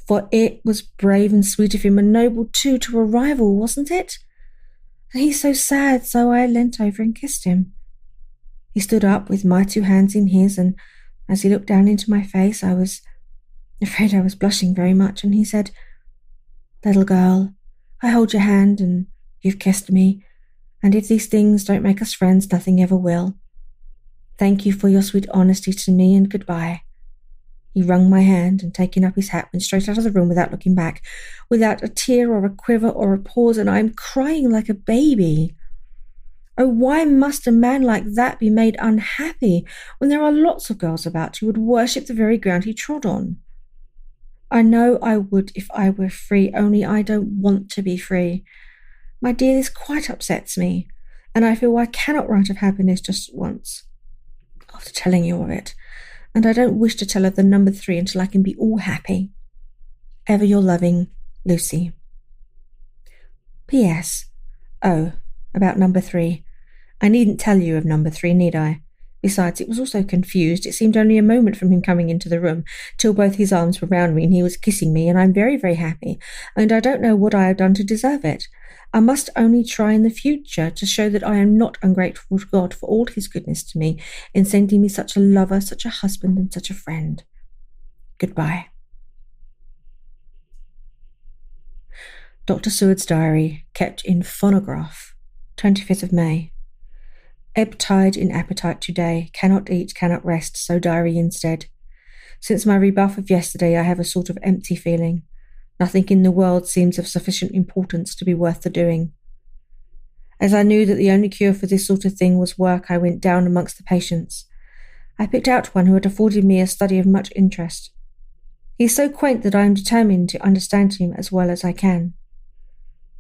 for it was brave and sweet of him, and noble too, to a rival, wasn't it? And he's so sad, so I leant over and kissed him. He stood up with my 2 hands in his, and as he looked down into my face, I was afraid I was blushing very much, and he said, Little girl, I hold your hand, and you've kissed me, and if these things don't make us friends, nothing ever will. Thank you for your sweet honesty to me, and goodbye. He wrung my hand, and taking up his hat, went straight out of the room without looking back, without a tear or a quiver or a pause, and I am crying like a baby. Oh, why must a man like that be made unhappy when there are lots of girls about who would worship the very ground he trod on? I know I would if I were free, only I don't want to be free. My dear, this quite upsets me, and I feel I cannot write of happiness just at once, after telling you of it. And I don't wish to tell her the number 3 until I can be all happy. Ever your loving, Lucy. P.S. Oh, about number 3. I needn't tell you of number 3, need I? Besides, it was all so confused. It seemed only a moment from him coming into the room, till both his arms were round me and he was kissing me, and I'm very, very happy, and I don't know what I have done to deserve it. I must only try in the future to show that I am not ungrateful to God for all his goodness to me in sending me such a lover, such a husband, and such a friend. Goodbye. Dr. Seward's diary, kept in phonograph, 25th of May. Ebb tide in appetite today, cannot eat, cannot rest, so diary instead. Since my rebuff of yesterday, I have a sort of empty feeling. Nothing in the world seems of sufficient importance to be worth the doing. As I knew that the only cure for this sort of thing was work, I went down amongst the patients. I picked out one who had afforded me a study of much interest. He is so quaint that I am determined to understand him as well as I can.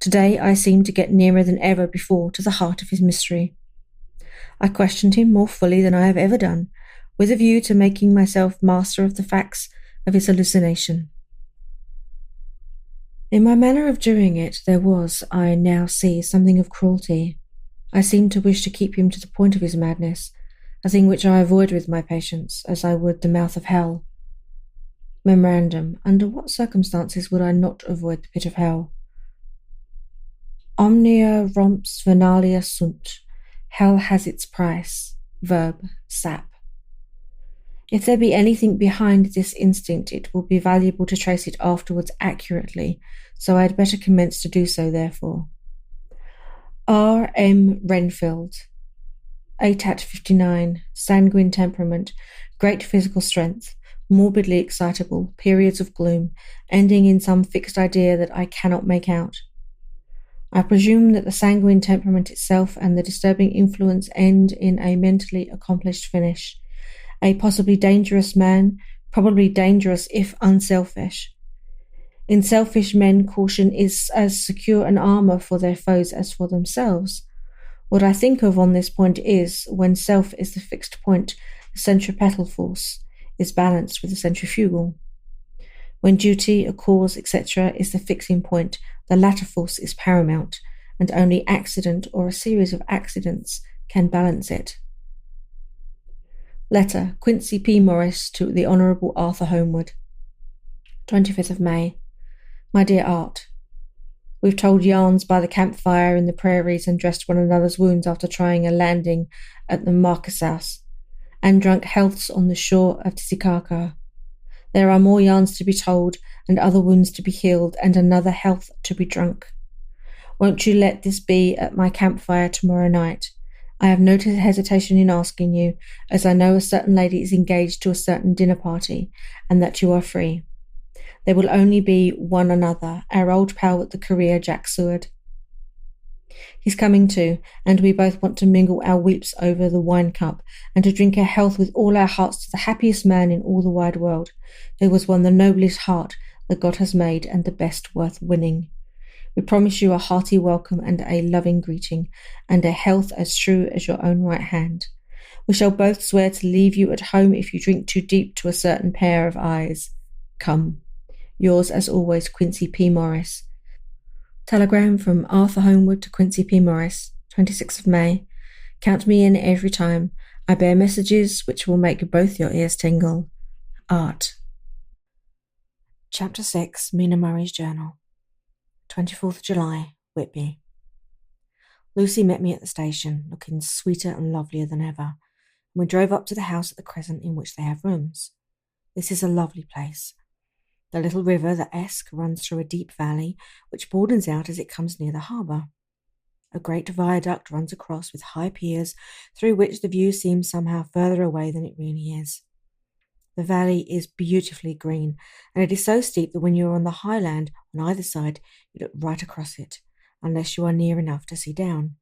Today I seem to get nearer than ever before to the heart of his mystery. I questioned him more fully than I have ever done, with a view to making myself master of the facts of his hallucination. In my manner of doing it there was, I now see, something of cruelty. I seemed to wish to keep him to the point of his madness, a thing which I avoid with my patients, as I would the mouth of hell. Memorandum: under what circumstances would I not avoid the pit of hell? Omnia romps venalia sunt. Hell has its price. Verb: sap. If there be anything behind this instinct, it will be valuable to trace it afterwards accurately, so I had better commence to do so, therefore. R. M. Renfield, ATAT 59, sanguine temperament, great physical strength, morbidly excitable, periods of gloom, ending in some fixed idea that I cannot make out. I presume that the sanguine temperament itself and the disturbing influence end in a mentally accomplished finish. A possibly dangerous man, probably dangerous if unselfish. In selfish men, caution is as secure an armour for their foes as for themselves. What I think of on this point is, when self is the fixed point, the centripetal force is balanced with the centrifugal. When duty, a cause, etc. is the fixing point, the latter force is paramount, and only accident or a series of accidents can balance it. Letter, Quincy P. Morris to the Honourable Arthur Holmwood. 25th of May. My dear Art, we've told yarns by the campfire in the prairies and dressed one another's wounds after trying a landing at the Marquesas, and drunk healths on the shore of Titicaca. There are more yarns to be told, and other wounds to be healed, and another health to be drunk. Won't you let this be at my campfire tomorrow night? I have no hesitation in asking you, as I know a certain lady is engaged to a certain dinner party, and that you are free. There will only be one another, our old pal at the career, Jack Seward. He's coming too, and we both want to mingle our weeps over the wine cup, and to drink a health with all our hearts to the happiest man in all the wide world, who has won the noblest heart that God has made, and the best worth winning. We promise you a hearty welcome and a loving greeting, and a health as true as your own right hand. We shall both swear to leave you at home if you drink too deep to a certain pair of eyes. Come. Yours as always, Quincy P. Morris. Telegram from Arthur Holmwood to Quincy P. Morris, 26th of May. Count me in every time. I bear messages which will make both your ears tingle. Art. Chapter 6, Mina Murray's Journal. 24th July, Whitby. Lucy met me at the station, looking sweeter and lovelier than ever, and we drove up to the house at the Crescent in which they have rooms. This is a lovely place. The little river, the Esk, runs through a deep valley, which broadens out as it comes near the harbour. A great viaduct runs across with high piers, through which the view seems somehow further away than it really is. The valley is beautifully green, and it is so steep that when you are on the high land on either side, you look right across it, unless you are near enough to see down.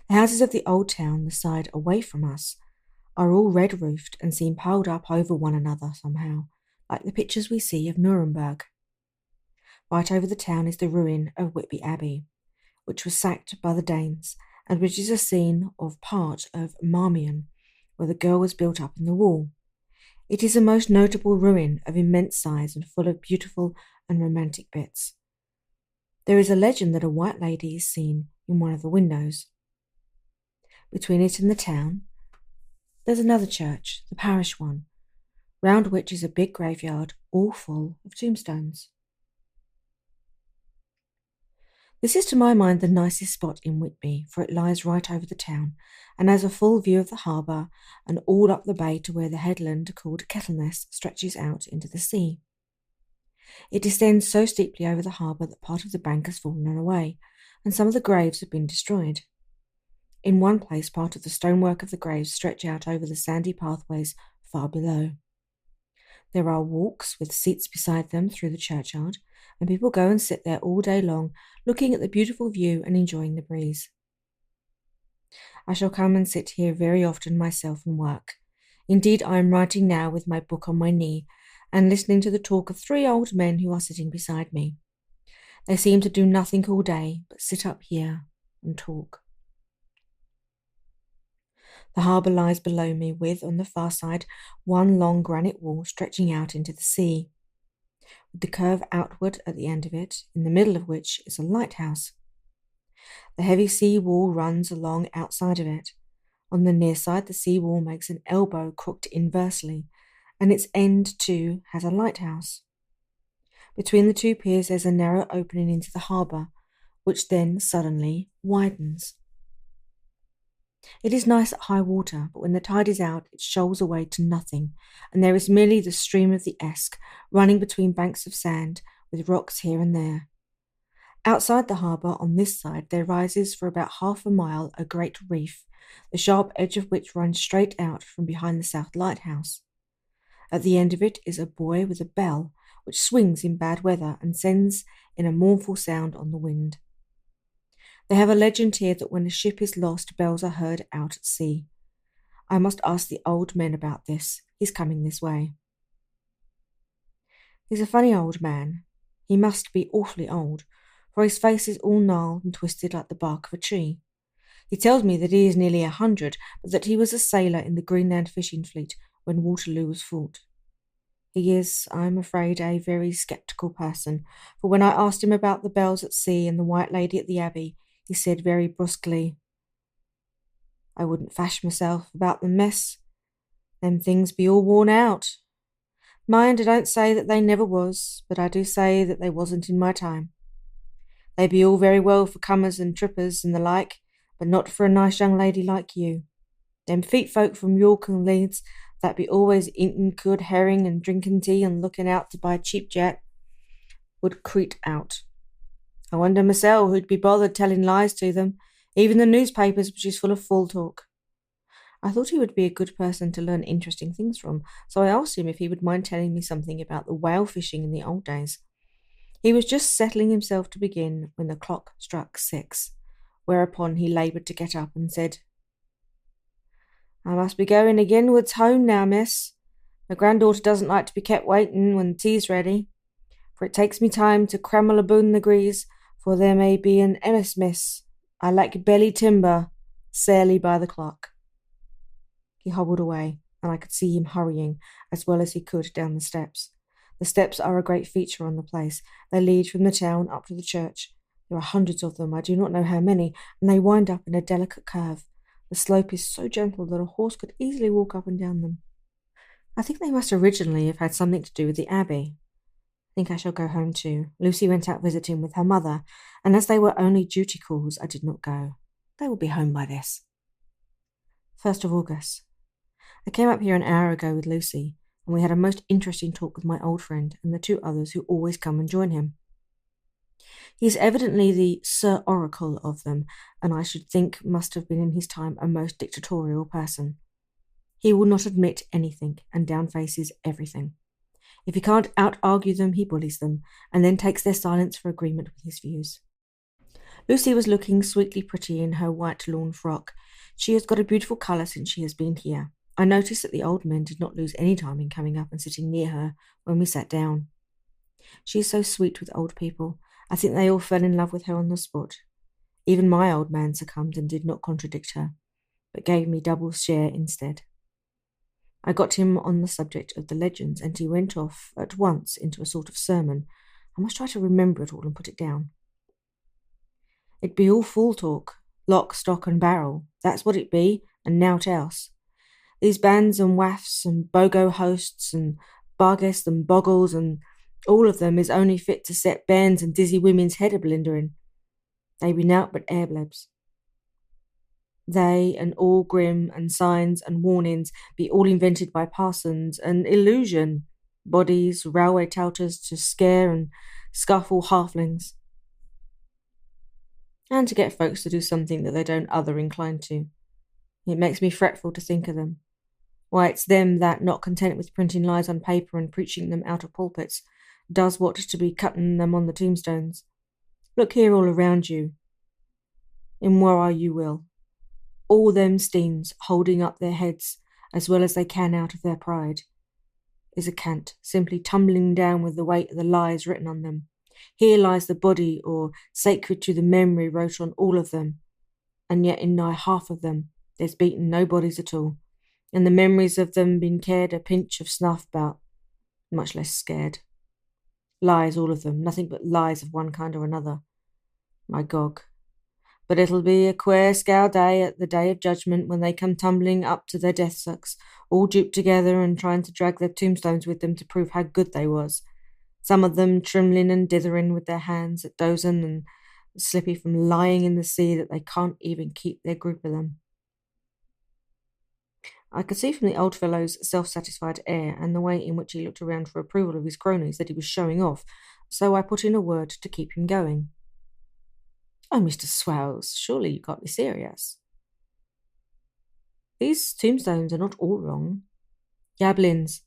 The houses of the old town, the side away from us, are all red-roofed and seem piled up over one another somehow, like the pictures we see of Nuremberg. Right over the town is the ruin of Whitby Abbey, which was sacked by the Danes, and which is a scene of part of Marmion, where the girl was built up in the wall. It is a most notable ruin of immense size and full of beautiful and romantic bits. There is a legend that a white lady is seen in one of the windows. Between it and the town, there's another church, the parish one, round which is a big graveyard all full of tombstones. This is to my mind the nicest spot in Whitby, for it lies right over the town, and has a full view of the harbour, and all up the bay to where the headland called Kettleness stretches out into the sea. It descends so steeply over the harbour that part of the bank has fallen away, and some of the graves have been destroyed. In one place, part of the stonework of the graves stretch out over the sandy pathways far below. There are walks with seats beside them through the churchyard, and people go and sit there all day long, looking at the beautiful view and enjoying the breeze. I shall come and sit here very often myself and work. Indeed, I am writing now with my book on my knee and listening to the talk of 3 old men who are sitting beside me. They seem to do nothing all day but sit up here and talk. The harbour lies below me with, on the far side, one long granite wall stretching out into the sea, with the curve outward at the end of it, in the middle of which is a lighthouse. The heavy sea wall runs along outside of it. On the near side, the sea wall makes an elbow crooked inversely, and its end, too, has a lighthouse. Between the 2 piers there's a narrow opening into the harbour, which then suddenly widens. It is nice at high water, but when the tide is out, it shoals away to nothing, and there is merely the stream of the Esk running between banks of sand, with rocks here and there. Outside the harbour, on this side, there rises for about half a mile a great reef, the sharp edge of which runs straight out from behind the south lighthouse. At the end of it is a buoy with a bell, which swings in bad weather and sends in a mournful sound on the wind. They have a legend here that when a ship is lost, bells are heard out at sea. I must ask the old men about this. He's coming this way. He's a funny old man. He must be awfully old, for his face is all gnarled and twisted like the bark of a tree. He tells me that he is nearly 100, but that he was a sailor in the Greenland fishing fleet when Waterloo was fought. He is, I am afraid, a very sceptical person, for when I asked him about the bells at sea and the White Lady at the Abbey, he said very brusquely, "I wouldn't fash myself about the mess. Them things be all worn out. Mind, I don't say that they never was, but I do say that they wasn't in my time. They be all very well for comers and trippers and the like, but not for a nice young lady like you. Them feet folk from York and Leeds that be always eating good herring and drinking tea and looking out to buy cheap jet would creet out. I wonder myself who'd be bothered telling lies to them, even the newspapers, which is full of fool talk." I thought he would be a good person to learn interesting things from, so I asked him if he would mind telling me something about the whale fishing in the old days. He was just settling himself to begin when the clock struck 6, whereupon he laboured to get up and said, "I must be going againwards home now, miss. My granddaughter doesn't like to be kept waiting when tea's ready, for it takes me time to crammel aboon the grease, for there may be an emmis, miss. I like belly timber, sairly by the clock." He hobbled away, and I could see him hurrying as well as he could down the steps. The steps are a great feature on the place. They lead from the town up to the church. There are hundreds of them, I do not know how many, and they wind up in a delicate curve. The slope is so gentle that a horse could easily walk up and down them. I think they must originally have had something to do with the Abbey. I think I shall go home too. Lucy went out visiting with her mother, and as they were only duty calls, I did not go. They will be home by this. 1st of August. I came up here an hour ago with Lucy, and we had a most interesting talk with my old friend and the 2 others who always come and join him. He is evidently the Sir Oracle of them, and I should think must have been in his time a most dictatorial person. He will not admit anything, and downfaces everything. If he can't out-argue them, he bullies them, and then takes their silence for agreement with his views. Lucy was looking sweetly pretty in her white lawn frock. She has got a beautiful colour since she has been here. I noticed that the old men did not lose any time in coming up and sitting near her when we sat down. She is so sweet with old people. I think they all fell in love with her on the spot. Even my old man succumbed and did not contradict her, but gave me double share instead. I got him on the subject of the legends, and he went off at once into a sort of sermon. I must try to remember it all and put it down. It be all fool talk, lock, stock and barrel. That's what it be, and nowt else. These bands and waffs and bogo hosts and barguests and boggles and all of them is only fit to set bairns and dizzy women's head a blindering. They be nowt but airblebs. They and all grim and signs and warnings be all invented by parsons and illusion, bodies, railway touters to scare and scuffle halflings, and to get folks to do something that they don't other inclined to. It makes me fretful to think of them. Why, it's them that, not content with printing lies on paper and preaching them out of pulpits, does what to be cutting them on the tombstones. Look here all around you, in where you will. All them Steens holding up their heads as well as they can out of their pride. Is a cant, simply tumbling down with the weight of the lies written on them. Here lies the body, or sacred to the memory, wrote on all of them, and yet in nigh half of them there's beaten no bodies at all, and the memories of them been cared a pinch of snuff about, much less scared. Lies, all of them, nothing but lies of one kind or another. My Gog. But it'll be a queer scowl day at the day of judgment when they come tumbling up to their death sucks, all duped together and trying to drag their tombstones with them to prove how good they was. Some of them trimling and dithering with their hands at dozing and slippy from lying in the sea that they can't even keep their grip of them. I could see from the old fellow's self-satisfied air and the way in which he looked around for approval of his cronies that he was showing off, so I put in a word to keep him going. Oh, Mr. Swells, surely you can't be serious. These tombstones are not all wrong. Yablins.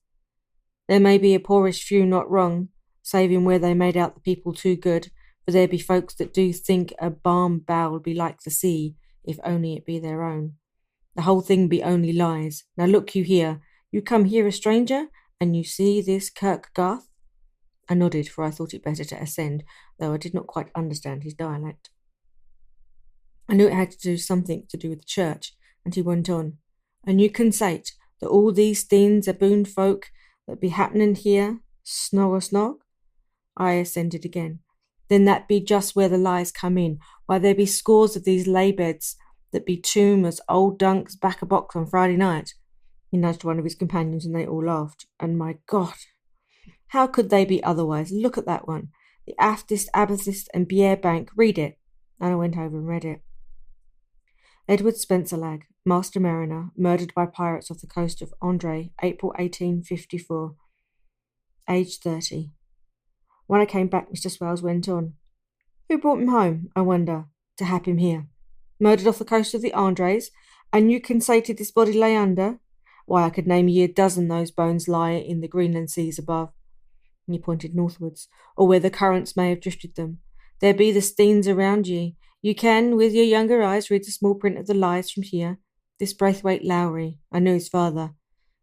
There may be a poorish few not wrong, saving where they made out the people too good, for there be folks that do think a balm bowl be like the sea, if only it be their own. The whole thing be only lies. Now look you here. You come here a stranger, and you see this Kirk Garth? I nodded, for I thought it better to ascend, though I did not quite understand his dialect. I knew it had to do something to do with the church, and he went on. And you can say't that all these things are boon folk that be happening here, snog or snog? I assented again. Then that be just where the lies come in. Why, there be scores of these lay beds that be tomb as old Dunk's back a box on Friday night. He nudged one of his companions and they all laughed. And my God, how could they be otherwise? Look at that one. The aftest, amethyst and Biere Bank. Read it. And I went over and read it. Edward Spencer Lag, Master Mariner, murdered by pirates off the coast of Andre, April 1854. Age 30. When I came back, Mr. Swells went on. Who brought him home, I wonder, to have him here? Murdered off the coast of the Andres, and you can say to this body lay under? Why, I could name ye a dozen those bones lie in the Greenland seas above. And he pointed northwards, or where the currents may have drifted them. There be the Steens around ye. You can, with your younger eyes, read the small print of the lies from here. This Braithwaite Lowry, I knew his father,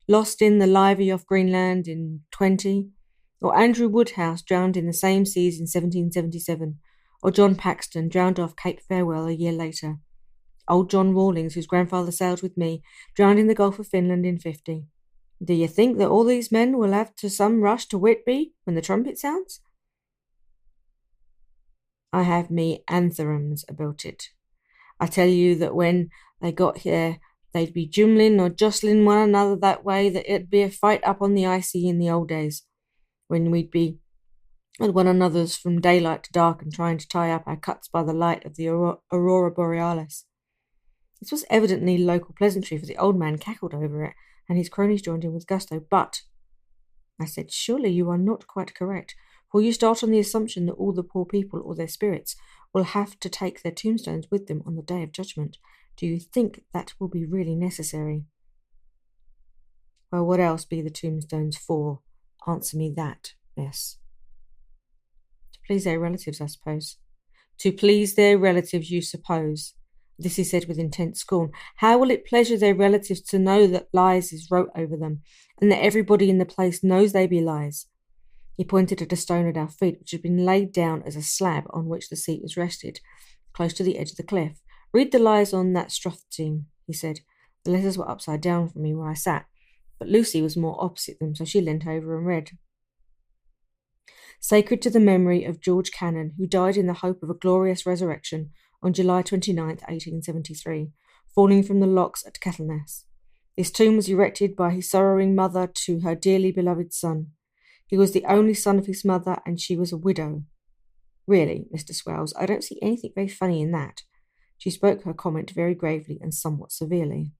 lost in the Livy off Greenland in 20, or Andrew Woodhouse drowned in the same seas in 1777, or John Paxton drowned off Cape Farewell a year later. Old John Rawlings, whose grandfather sailed with me, drowned in the Gulf of Finland in 50. Do you think that all these men will have to some rush to Whitby when the trumpet sounds? I have me antherems about it. I tell you that when they got here, they'd be jumling or jostling one another that way that it'd be a fight up on the icy in the old days, when we'd be at one another's from daylight to dark and trying to tie up our cuts by the light of the aurora borealis. This was evidently local pleasantry, for the old man cackled over it, and his cronies joined in with gusto. But, I said, surely you are not quite correct, for you start on the assumption that all the poor people or their spirits will have to take their tombstones with them on the day of judgment. Do you think that will be really necessary? Well, what else be the tombstones for? Answer me that, Bess. To please their relatives, I suppose. To please their relatives, you suppose. This he said with intense scorn. How will it pleasure their relatives to know that lies is wrote over them, and that everybody in the place knows they be lies? He pointed at a stone at our feet, which had been laid down as a slab on which the seat was rested, close to the edge of the cliff. Read the lies on that Strothstein, he said. The letters were upside down from me where I sat, but Lucy was more opposite them, so she leant over and read. Sacred to the memory of George Cannon, who died in the hope of a glorious resurrection on July 29th, 1873, falling from the locks at Kettleness. This tomb was erected by his sorrowing mother to her dearly beloved son. He was the only son of his mother, and she was a widow. Really, Mr. Swells, I don't see anything very funny in that. She spoke her comment very gravely and somewhat severely.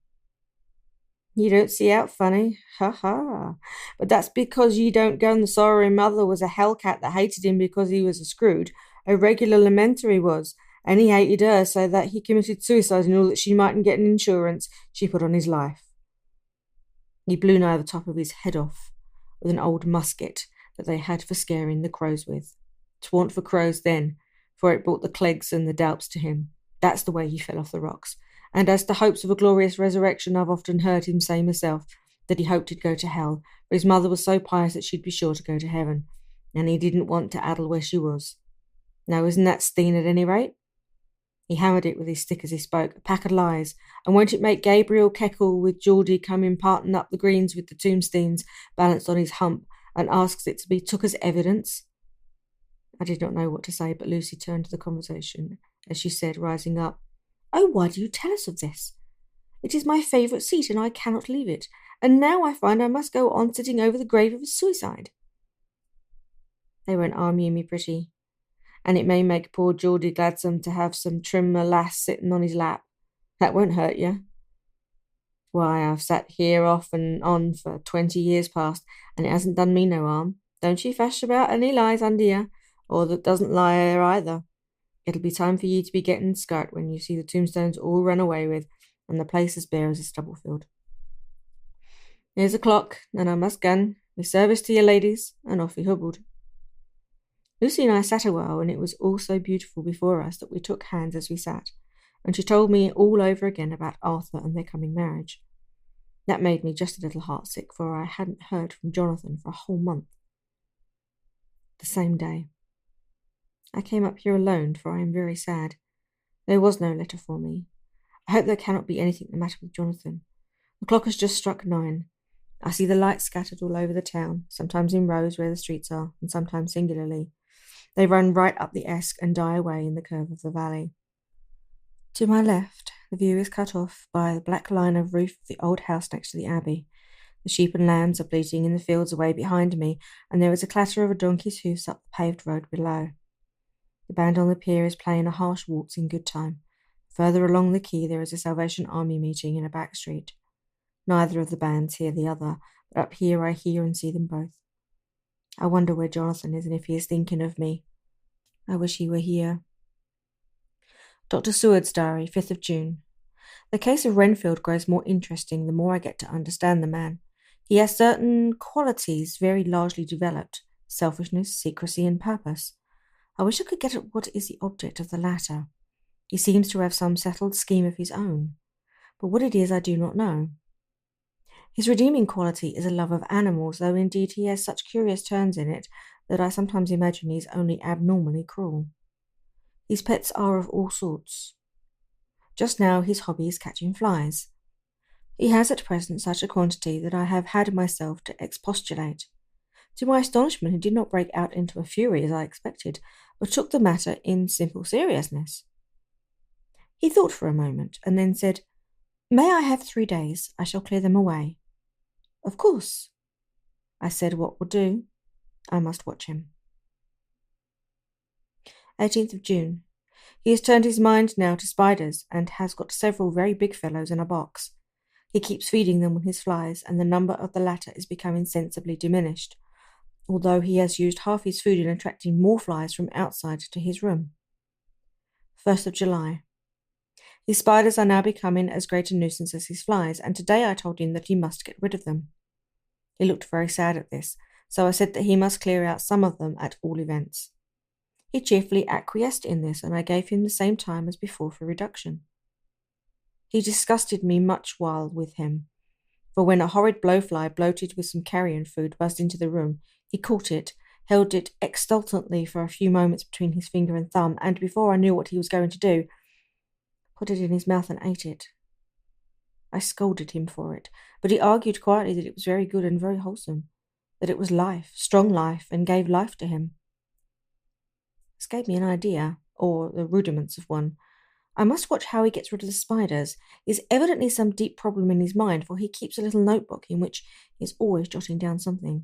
You don't see out funny? Ha ha. But that's because you don't go and the sorrowing mother was a hellcat that hated him because he was a Scrood. A regular lamenter he was, and he hated her so that he committed suicide in order that she mightn't get an insurance she put on his life. He blew nigh the top of his head off with an old musket that they had for scaring the crows with. 'Twa'n't for crows then, for it brought the clegs and the doups to him. That's the way he fell off the rocks. And as to hopes of a glorious resurrection, I've often heard him say myself that he hoped he'd go to hell, for his mother was so pious that she'd be sure to go to heaven, and he didn't want to addle where she was. Now, isn't that Steen at any rate? He hammered it with his stick as he spoke. A pack of lies. And won't it make Gabriel Keckle with Geordie coming parting up the greens with the tombstones balanced on his hump and asks it to be took as evidence? I did not know what to say, but Lucy turned to the conversation as she said, rising up, "Oh, why do you tell us of this? It is my favourite seat, and I cannot leave it. And now I find I must go on sitting over the grave of a suicide." They won't harm you, me pretty, and it may make poor Geordie gladsome to have some trimmer lass sitting on his lap. That won't hurt you. Why, I've sat here off and on for 20 years past, and it hasn't done me no harm. Don't you fash about any lies under you, or that doesn't lie there either. It'll be time for you to be getting skirt when you see the tombstones all run away with, and the place as bare as a stubble field. Here's a clock, and I must gun. Me service to you, ladies, and off he hobbled. Lucy and I sat a while, and it was all so beautiful before us that we took hands as we sat, and she told me all over again about Arthur and their coming marriage. That made me just a little heartsick, for I hadn't heard from Jonathan for a whole month. The same day. I came up here alone, for I am very sad. There was no letter for me. I hope there cannot be anything the matter with Jonathan. The clock has just struck 9. I see the lights scattered all over the town, sometimes in rows where the streets are, and sometimes singularly. They run right up the Esk and die away in the curve of the valley. To my left, the view is cut off by the black line of roof of the old house next to the abbey. The sheep and lambs are bleating in the fields away behind me, and there is a clatter of a donkey's hoofs up the paved road below. The band on the pier is playing a harsh waltz in good time. Further along the quay there is a Salvation Army meeting in a back street. Neither of the bands hear the other, but up here I hear and see them both. I wonder where Jonathan is and if he is thinking of me. I wish he were here. Dr. Seward's diary, 5th of June. The case of Renfield grows more interesting the more I get to understand the man. He has certain qualities very largely developed: selfishness, secrecy, and purpose. I wish I could get at what is the object of the latter. He seems to have some settled scheme of his own, but what it is I do not know. His redeeming quality is a love of animals, though indeed he has such curious turns in it that I sometimes imagine he is only abnormally cruel. His pets are of all sorts. Just now his hobby is catching flies. He has at present such a quantity that I have had myself to expostulate. To my astonishment, he did not break out into a fury as I expected, but took the matter in simple seriousness. He thought for a moment, and then said, "May I have 3 days? I shall clear them away." "Of course." I said, "What will do? I must watch him." 18th of June. He has turned his mind now to spiders, and has got several very big fellows in a box. He keeps feeding them with his flies, and the number of the latter is becoming sensibly diminished, although he has used half his food in attracting more flies from outside to his room. 1st of July. His spiders are now becoming as great a nuisance as his flies, and today I told him that he must get rid of them. He looked very sad at this, so I said that he must clear out some of them at all events. He cheerfully acquiesced in this, and I gave him the same time as before for reduction. He disgusted me much while with him, for when a horrid blowfly bloated with some carrion food buzzed into the room, he caught it, held it exultantly for a few moments between his finger and thumb, and before I knew what he was going to do, put it in his mouth and ate it. I scolded him for it, but he argued quietly that it was very good and very wholesome, that it was life, strong life, and gave life to him. This gave me an idea, or the rudiments of one. I must watch how he gets rid of the spiders. There's evidently some deep problem in his mind, for he keeps a little notebook in which he is always jotting down something.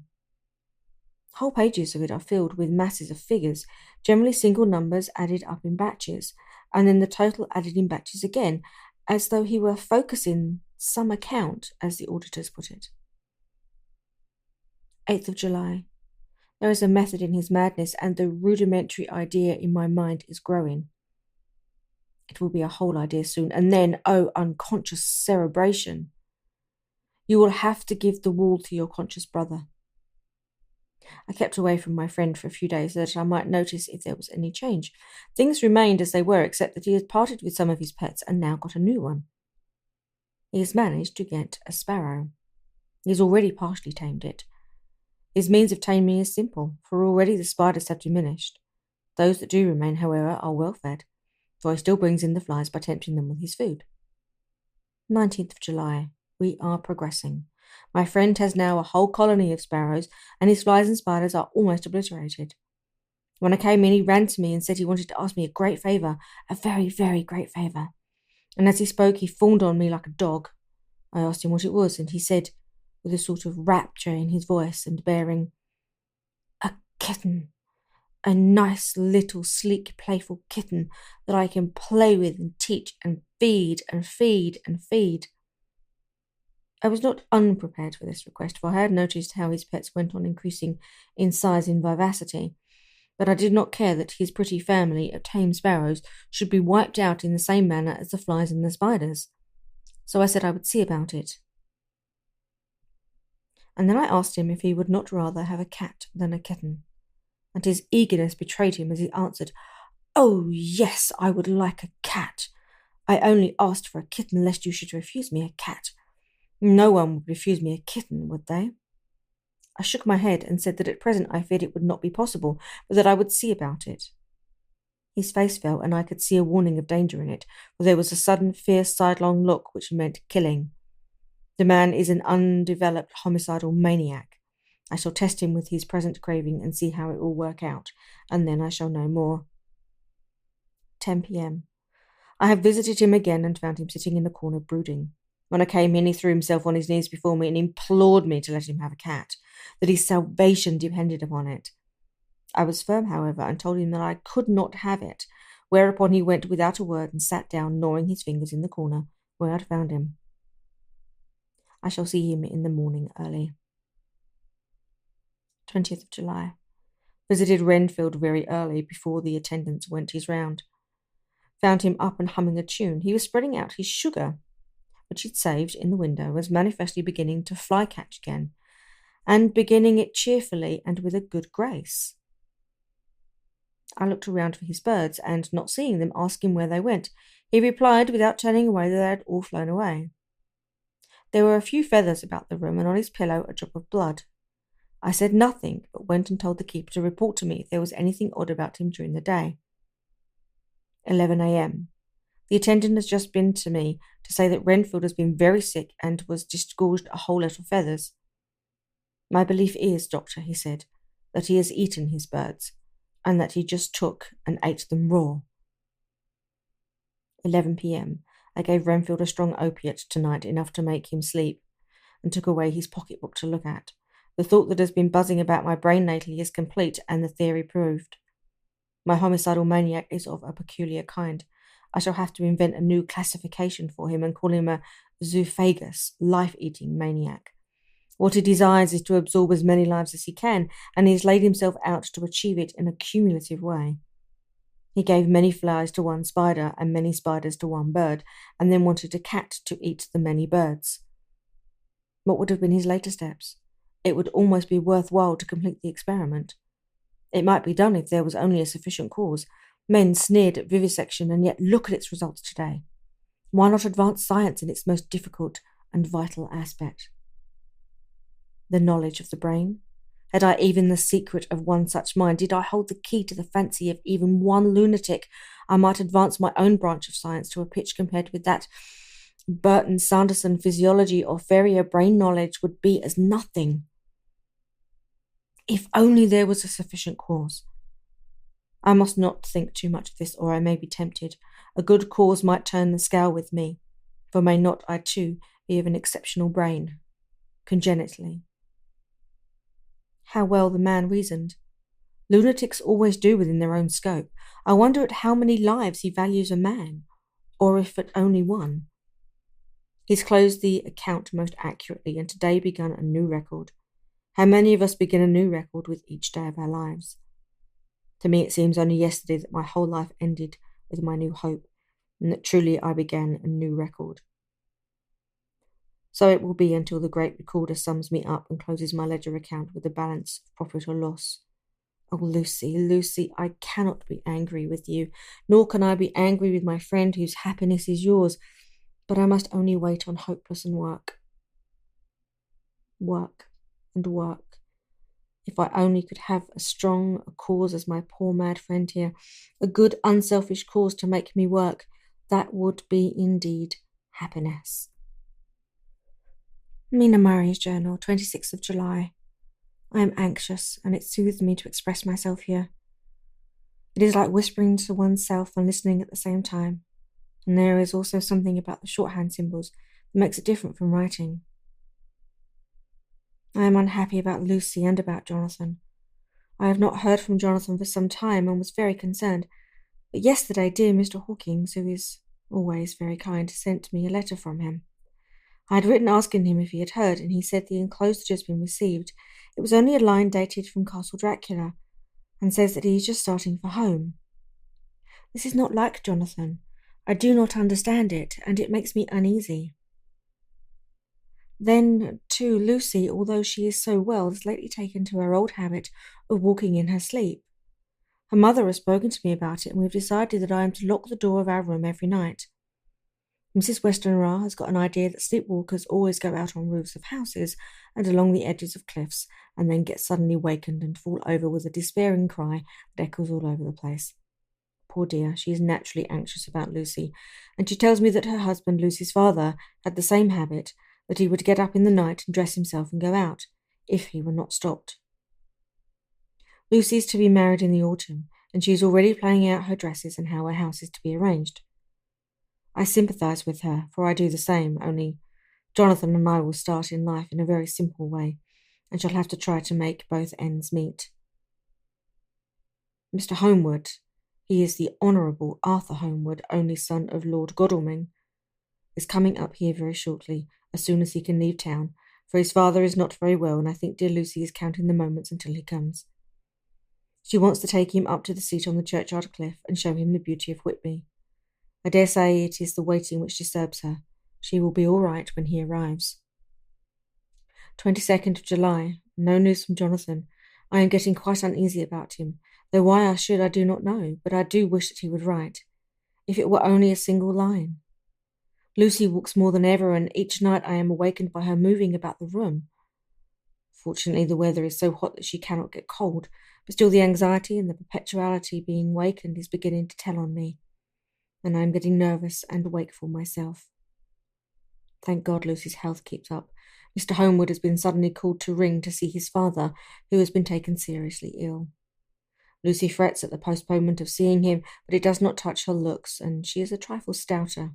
Whole pages of it are filled with masses of figures, generally single numbers added up in batches, and then the total added in batches again, as though he were focusing some account, as the auditors put it. 8th of July. There is a method in his madness, and the rudimentary idea in my mind is growing. It will be a whole idea soon, and then, oh, unconscious cerebration! You will have to give the wall to your conscious brother. I kept away from my friend for a few days so that I might notice if there was any change. Things remained as they were, except that he had parted with some of his pets and now got a new one. He has managed to get a sparrow. He has already partially tamed it. His means of taming is simple, for already the spiders have diminished. Those that do remain, however, are well fed, for he still brings in the flies by tempting them with his food. 19th of July. We are progressing. My friend has now a whole colony of sparrows, and his flies and spiders are almost obliterated. When I came in, he ran to me and said he wanted to ask me a great favour, a very, very great favour. And as he spoke, he fawned on me like a dog. I asked him what it was, and he said, with a sort of rapture in his voice and bearing, "A kitten. A nice little sleek playful kitten that I can play with and teach and feed and feed and feed." I was not unprepared for this request, for I had noticed how his pets went on increasing in size and vivacity, but I did not care that his pretty family of tame sparrows should be wiped out in the same manner as the flies and the spiders. So I said I would see about it. And then I asked him if he would not rather have a cat than a kitten, and his eagerness betrayed him as he answered, "Oh, yes, I would like a cat. I only asked for a kitten lest you should refuse me a cat. No one would refuse me a kitten, would they?" I shook my head and said that at present I feared it would not be possible, but that I would see about it. His face fell, and I could see a warning of danger in it, for there was a sudden, fierce, sidelong look which meant killing. The man is an undeveloped homicidal maniac. I shall test him with his present craving and see how it will work out, and then I shall know more. 10 p.m. I have visited him again and found him sitting in the corner brooding. When I came in, he threw himself on his knees before me and implored me to let him have a cat, that his salvation depended upon it. I was firm, however, and told him that I could not have it, whereupon he went without a word and sat down, gnawing his fingers in the corner where I had found him. I shall see him in the morning early. 20th of July. Visited Renfield very early, before the attendants went his round. Found him up and humming a tune. He was spreading out his sugar, which he'd saved in the window, was manifestly beginning to fly-catch again, and beginning it cheerfully and with a good grace. I looked around for his birds, and not seeing them, asked him where they went. He replied, without turning away, that they had all flown away. There were a few feathers about the room, and on his pillow a drop of blood. I said nothing, but went and told the keeper to report to me if there was anything odd about him during the day. 11 a.m. The attendant has just been to me to say that Renfield has been very sick and was disgorged a whole lot of feathers. "My belief is, doctor," he said, "that he has eaten his birds, and that he just took and ate them raw." 11 p.m. I gave Renfield a strong opiate tonight, enough to make him sleep, and took away his pocketbook to look at. The thought that has been buzzing about my brain lately is complete, and the theory proved. My homicidal maniac is of a peculiar kind. I shall have to invent a new classification for him and call him a zoophagous, life-eating maniac. What he desires is to absorb as many lives as he can, and he has laid himself out to achieve it in a cumulative way. He gave many flies to one spider and many spiders to one bird, and then wanted a cat to eat the many birds. What would have been his later steps? It would almost be worthwhile to complete the experiment. It might be done if there was only a sufficient cause. Men sneered at vivisection, and yet look at its results today. Why not advance science in its most difficult and vital aspect? The knowledge of the brain? Had I even the secret of one such mind? Did I hold the key to the fancy of even one lunatic? I might advance my own branch of science to a pitch compared with that. Burton Sanderson physiology or Ferrier brain knowledge would be as nothing. If only there was a sufficient cause. I must not think too much of this, or I may be tempted. A good cause might turn the scale with me, for may not I too be of an exceptional brain, congenitally? How well the man reasoned. Lunatics always do within their own scope. I wonder at how many lives he values a man, or if at only one. He's closed the account most accurately, and today begun a new record. How many of us begin a new record with each day of our lives? To me it seems only yesterday that my whole life ended with my new hope, and that truly I began a new record. So it will be until the great recorder sums me up and closes my ledger account with a balance of profit or loss. Oh, Lucy, Lucy, I cannot be angry with you, nor can I be angry with my friend whose happiness is yours, but I must only wait on hopeless and work. Work and work. If I only could have as strong a cause as my poor mad friend here, a good unselfish cause to make me work, that would be indeed happiness. Mina Murray's journal, 26th of July. I am anxious, and it soothes me to express myself here. It is like whispering to oneself and listening at the same time, and there is also something about the shorthand symbols that makes it different from writing. I am unhappy about Lucy and about Jonathan. I have not heard from Jonathan for some time and was very concerned, but yesterday dear Mr. Hawkins, who is always very kind, sent me a letter from him. I had written asking him if he had heard, and he said the enclosed had just been received. It was only a line dated from Castle Dracula, and says that he is just starting for home. This is not like Jonathan. I do not understand it, and it makes me uneasy. Then, too, Lucy, although she is so well, has lately taken to her old habit of walking in her sleep. Her mother has spoken to me about it, and we have decided that I am to lock the door of our room every night. Mrs. Westenra has got an idea that sleepwalkers always go out on roofs of houses and along the edges of cliffs, and then get suddenly wakened and fall over with a despairing cry that echoes all over the place. Poor dear, she is naturally anxious about Lucy, and she tells me that her husband, Lucy's father, had the same habit, that he would get up in the night and dress himself and go out, if he were not stopped. Lucy is to be married in the autumn, and she is already planning out her dresses and how her house is to be arranged. I sympathise with her, for I do the same, only Jonathan and I will start in life in a very simple way, and shall have to try to make both ends meet. Mr. Homewood, he is the Honourable Arthur Homewood, only son of Lord Godalming, is coming up here very shortly, as soon as he can leave town, for his father is not very well, and I think dear Lucy is counting the moments until he comes. She wants to take him up to the seat on the churchyard cliff and show him the beauty of Whitby. I dare say it is the waiting which disturbs her. She will be all right when he arrives. 22nd of July. No news from Jonathan. I am getting quite uneasy about him, though why I should I do not know, but I do wish that he would write. If it were only a single line. Lucy walks more than ever, and each night I am awakened by her moving about the room. Fortunately, the weather is so hot that she cannot get cold, but still the anxiety and the perpetuality being wakened is beginning to tell on me, and I am getting nervous and wakeful myself. Thank God Lucy's health keeps up. Mr. Homewood has been suddenly called to ring to see his father, who has been taken seriously ill. Lucy frets at the postponement of seeing him, but it does not touch her looks, and she is a trifle stouter,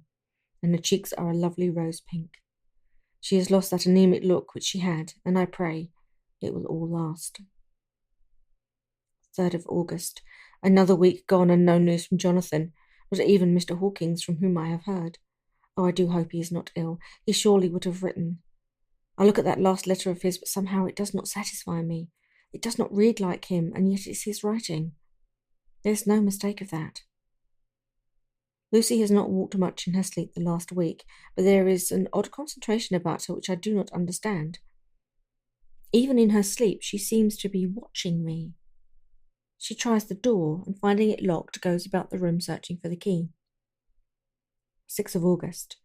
and her cheeks are a lovely rose pink. She has lost that anemic look which she had, and I pray it will all last. 3rd of August. Another week gone and no news from Jonathan, not even Mr. Hawkins, from whom I have heard. Oh, I do hope he is not ill. He surely would have written. I look at that last letter of his, but somehow it does not satisfy me. It does not read like him, and yet it is his writing. There is no mistake of that. Lucy has not walked much in her sleep the last week, but there is an odd concentration about her which I do not understand. Even in her sleep she seems to be watching me. She tries the door, and finding it locked, goes about the room searching for the key. 6th of August.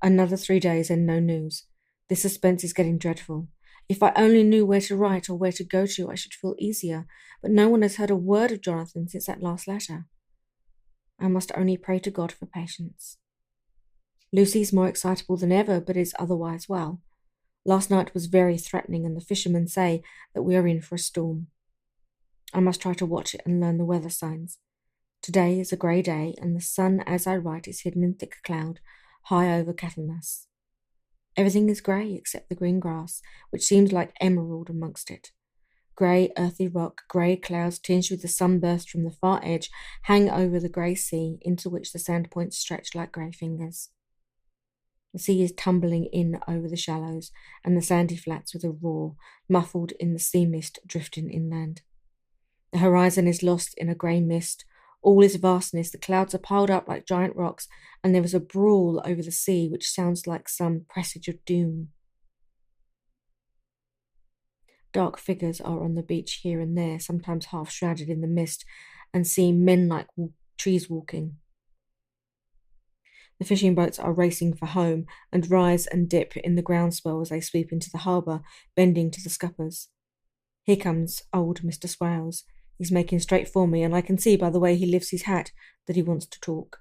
Another 3 days and no news. This suspense is getting dreadful. If I only knew where to write or where to go to, I should feel easier, but no one has heard a word of Jonathan since that last letter. I must only pray to God for patience. Lucy is more excitable than ever, but is otherwise well. Last night was very threatening, and the fishermen say that we are in for a storm. I must try to watch it and learn the weather signs. Today is a grey day, and the sun, as I write, is hidden in thick cloud, high over Kettleness. Everything is grey except the green grass, which seems like emerald amongst it. Grey, earthy rock, grey clouds tinged with the sunburst from the far edge hang over the grey sea, into which the sand points stretch like grey fingers. The sea is tumbling in over the shallows, and the sandy flats with a roar, muffled in the sea mist drifting inland. The horizon is lost in a grey mist. All is vastness. The clouds are piled up like giant rocks, and there is a brawl over the sea which sounds like some presage of doom. Dark figures are on the beach here and there, sometimes half shrouded in the mist, and seem men-like trees walking. The fishing boats are racing for home and rise and dip in the groundswell as they sweep into the harbour, bending to the scuppers. Here comes old Mr. Swales. He's making straight for me, and I can see by the way he lifts his hat that he wants to talk.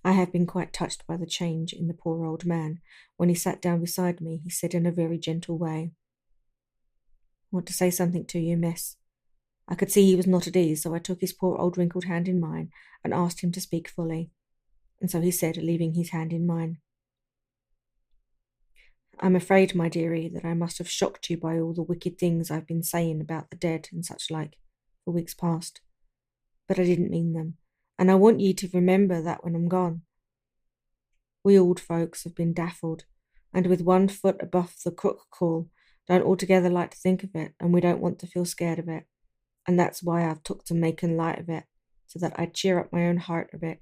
I have been quite touched by the change in the poor old man. When he sat down beside me, he said in a very gentle way, "I want to say something to you, miss." I could see he was not at ease, so I took his poor old wrinkled hand in mine and asked him to speak fully. And so he said, leaving his hand in mine, "I'm afraid, my dearie, that I must have shocked you by all the wicked things I've been saying about the dead and such like for weeks past. But I didn't mean them, and I want ye to remember that when I'm gone. We old folks have been daffled, and with 1 foot above the crook call, don't altogether like to think of it, and we don't want to feel scared of it. And that's why I've took to making light of it, so that I'd cheer up my own heart a bit.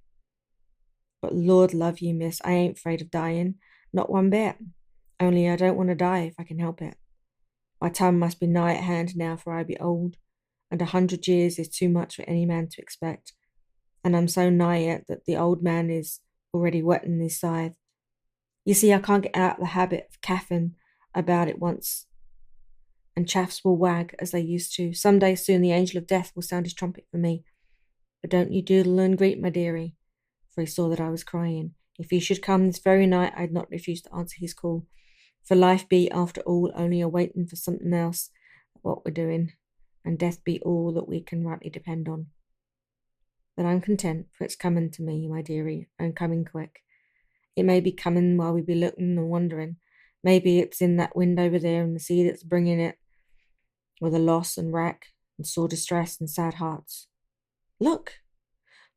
But Lord love you, miss, I ain't afraid of dying, not one bit. Only I don't want to die if I can help it. My time must be nigh at hand now, for I be old, and 100 years is too much for any man to expect. And I'm so nigh it that the old man is already whetting his scythe. You see, I can't get out of the habit of caffing about it once, and chaffs will wag as they used to. Some day soon the angel of death will sound his trumpet for me. But don't you doodle and greet, my dearie," for he saw that I was crying. "If he should come this very night, I'd not refuse to answer his call. For life be, after all, only a waiting for something else what we're doing, and death be all that we can rightly depend on. But I'm content, for it's coming to me, my dearie, and coming quick. It may be coming while we be looking and wondering. Maybe it's in that wind over there in the sea that's bringing it, with a loss and wreck and sore distress and sad hearts. Look,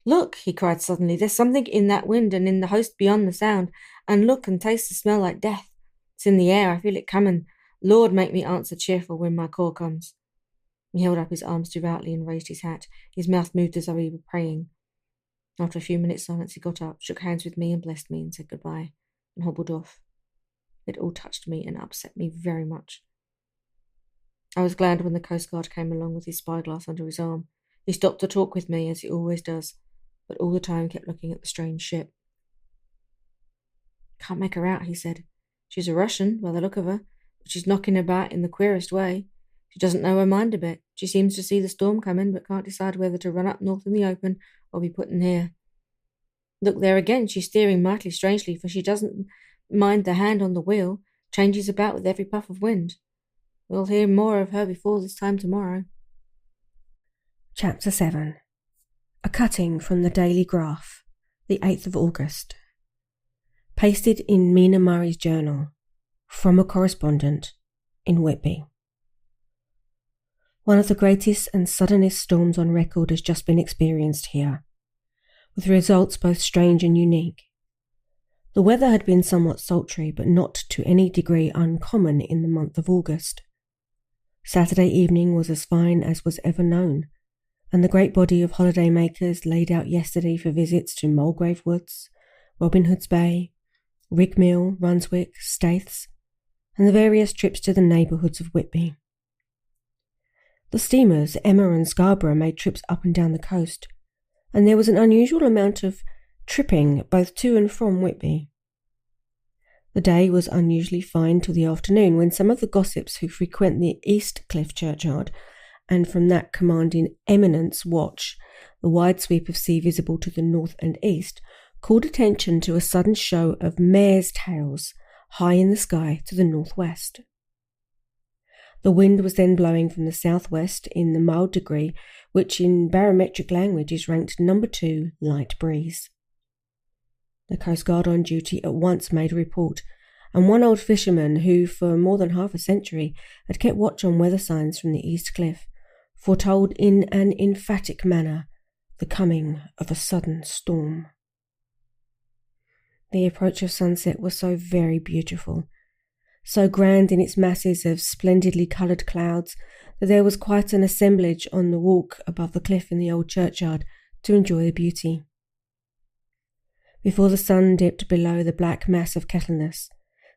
look, he cried suddenly, there's something in that wind and in the host beyond the sound, and look and taste the smell like death. It's in the air, I feel it coming. Lord, make me answer cheerful when my call comes." He held up his arms devoutly and raised his hat. His mouth moved as though he were praying. After a few minutes' silence, he got up, shook hands with me and blessed me and said goodbye, and hobbled off. It all touched me and upset me very much. I was glad when the Coast Guard came along with his spyglass under his arm. He stopped to talk with me, as he always does, but all the time kept looking at the strange ship. "Can't make her out," he said. "She's a Russian, by the look of her, but she's knocking about in the queerest way. She doesn't know her mind a bit. She seems to see the storm coming, but can't decide whether to run up north in the open or be put in here. Look there again, she's steering mightily strangely, for she doesn't mind the hand on the wheel, changes about with every puff of wind. We'll hear more of her before this time tomorrow." Chapter 7. A cutting from the Daily Graph, the 8th of August. Pasted in Mina Murray's journal, from a correspondent in Whitby. One of the greatest and suddenest storms on record has just been experienced here, with results both strange and unique. The weather had been somewhat sultry, but not to any degree uncommon in the month of August. Saturday evening was as fine as was ever known, and the great body of holiday makers laid out yesterday for visits to Mulgrave Woods, Robin Hood's Bay, Rigmill, Runswick, Staithes, and the various trips to the neighbourhoods of Whitby. The steamers Emma and Scarborough made trips up and down the coast, and there was an unusual amount of tripping both to and from Whitby. The day was unusually fine till the afternoon, when some of the gossips who frequent the East Cliff churchyard, and from that commanding eminence watch the wide sweep of sea visible to the north and east, called attention to a sudden show of mares' tails high in the sky to the northwest. The wind was then blowing from the southwest in the mild degree, which in barometric language is ranked number 2 light breeze. The Coast Guard on duty at once made a report, and one old fisherman who for more than half a century had kept watch on weather signs from the East Cliff foretold in an emphatic manner the coming of a sudden storm. The approach of sunset was so very beautiful, so grand in its masses of splendidly coloured clouds, that there was quite an assemblage on the walk above the cliff in the old churchyard to enjoy the beauty. Before the sun dipped below the black mass of Kettleness,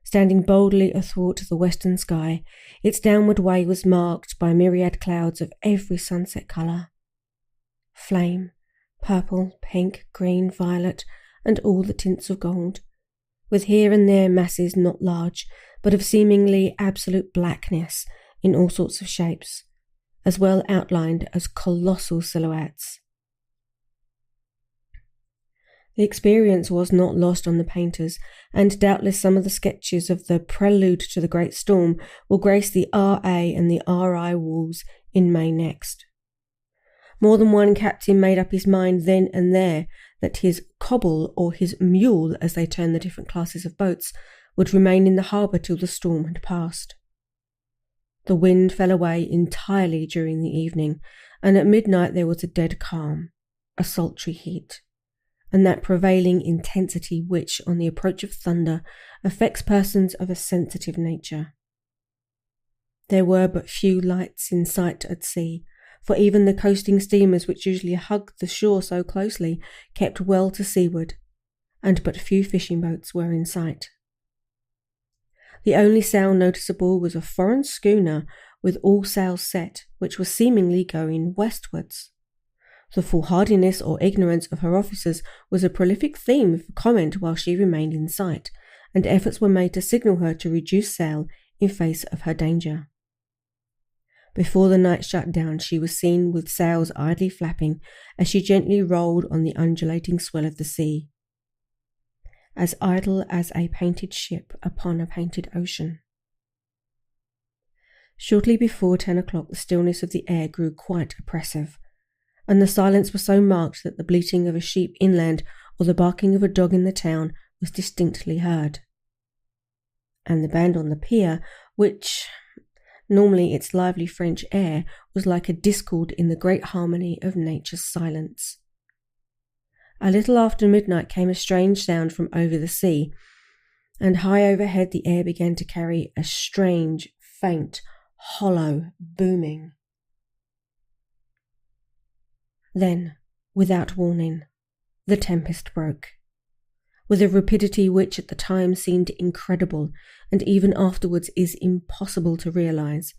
Standing boldly athwart the western sky, its downward way was marked by myriad clouds of every sunset colour. Flame, purple, pink, green, violet, and all the tints of gold, with here and there masses not large, but of seemingly absolute blackness in all sorts of shapes, as well outlined as colossal silhouettes. The experience was not lost on the painters, and doubtless some of the sketches of the prelude to the great storm will grace the R.A. and the R.I. walls in May next. More than one captain made up his mind then and there that his cobble, or his mule as they term the different classes of boats, would remain in the harbour till the storm had passed. The wind fell away entirely during the evening, and at midnight there was a dead calm, a sultry heat, and that prevailing intensity which, on the approach of thunder, affects persons of a sensitive nature. There were but few lights in sight at sea, for even the coasting steamers which usually hugged the shore so closely kept well to seaward, and but few fishing boats were in sight. The only sail noticeable was a foreign schooner with all sails set, which was seemingly going westwards. The foolhardiness or ignorance of her officers was a prolific theme for comment while she remained in sight, and efforts were made to signal her to reduce sail in face of her danger. Before the night shut down, she was seen with sails idly flapping as she gently rolled on the undulating swell of the sea, as idle as a painted ship upon a painted ocean. Shortly before 10 o'clock, the stillness of the air grew quite oppressive, and the silence was so marked that the bleating of a sheep inland or the barking of a dog in the town was distinctly heard. And the band on the pier, which, normally its lively French air, was like a discord in the great harmony of nature's silence. A little after midnight came a strange sound from over the sea, and high overhead the air began to carry a strange, faint, hollow booming. Then, without warning, the tempest broke, with a rapidity which at the time seemed incredible, and even afterwards is impossible to realize.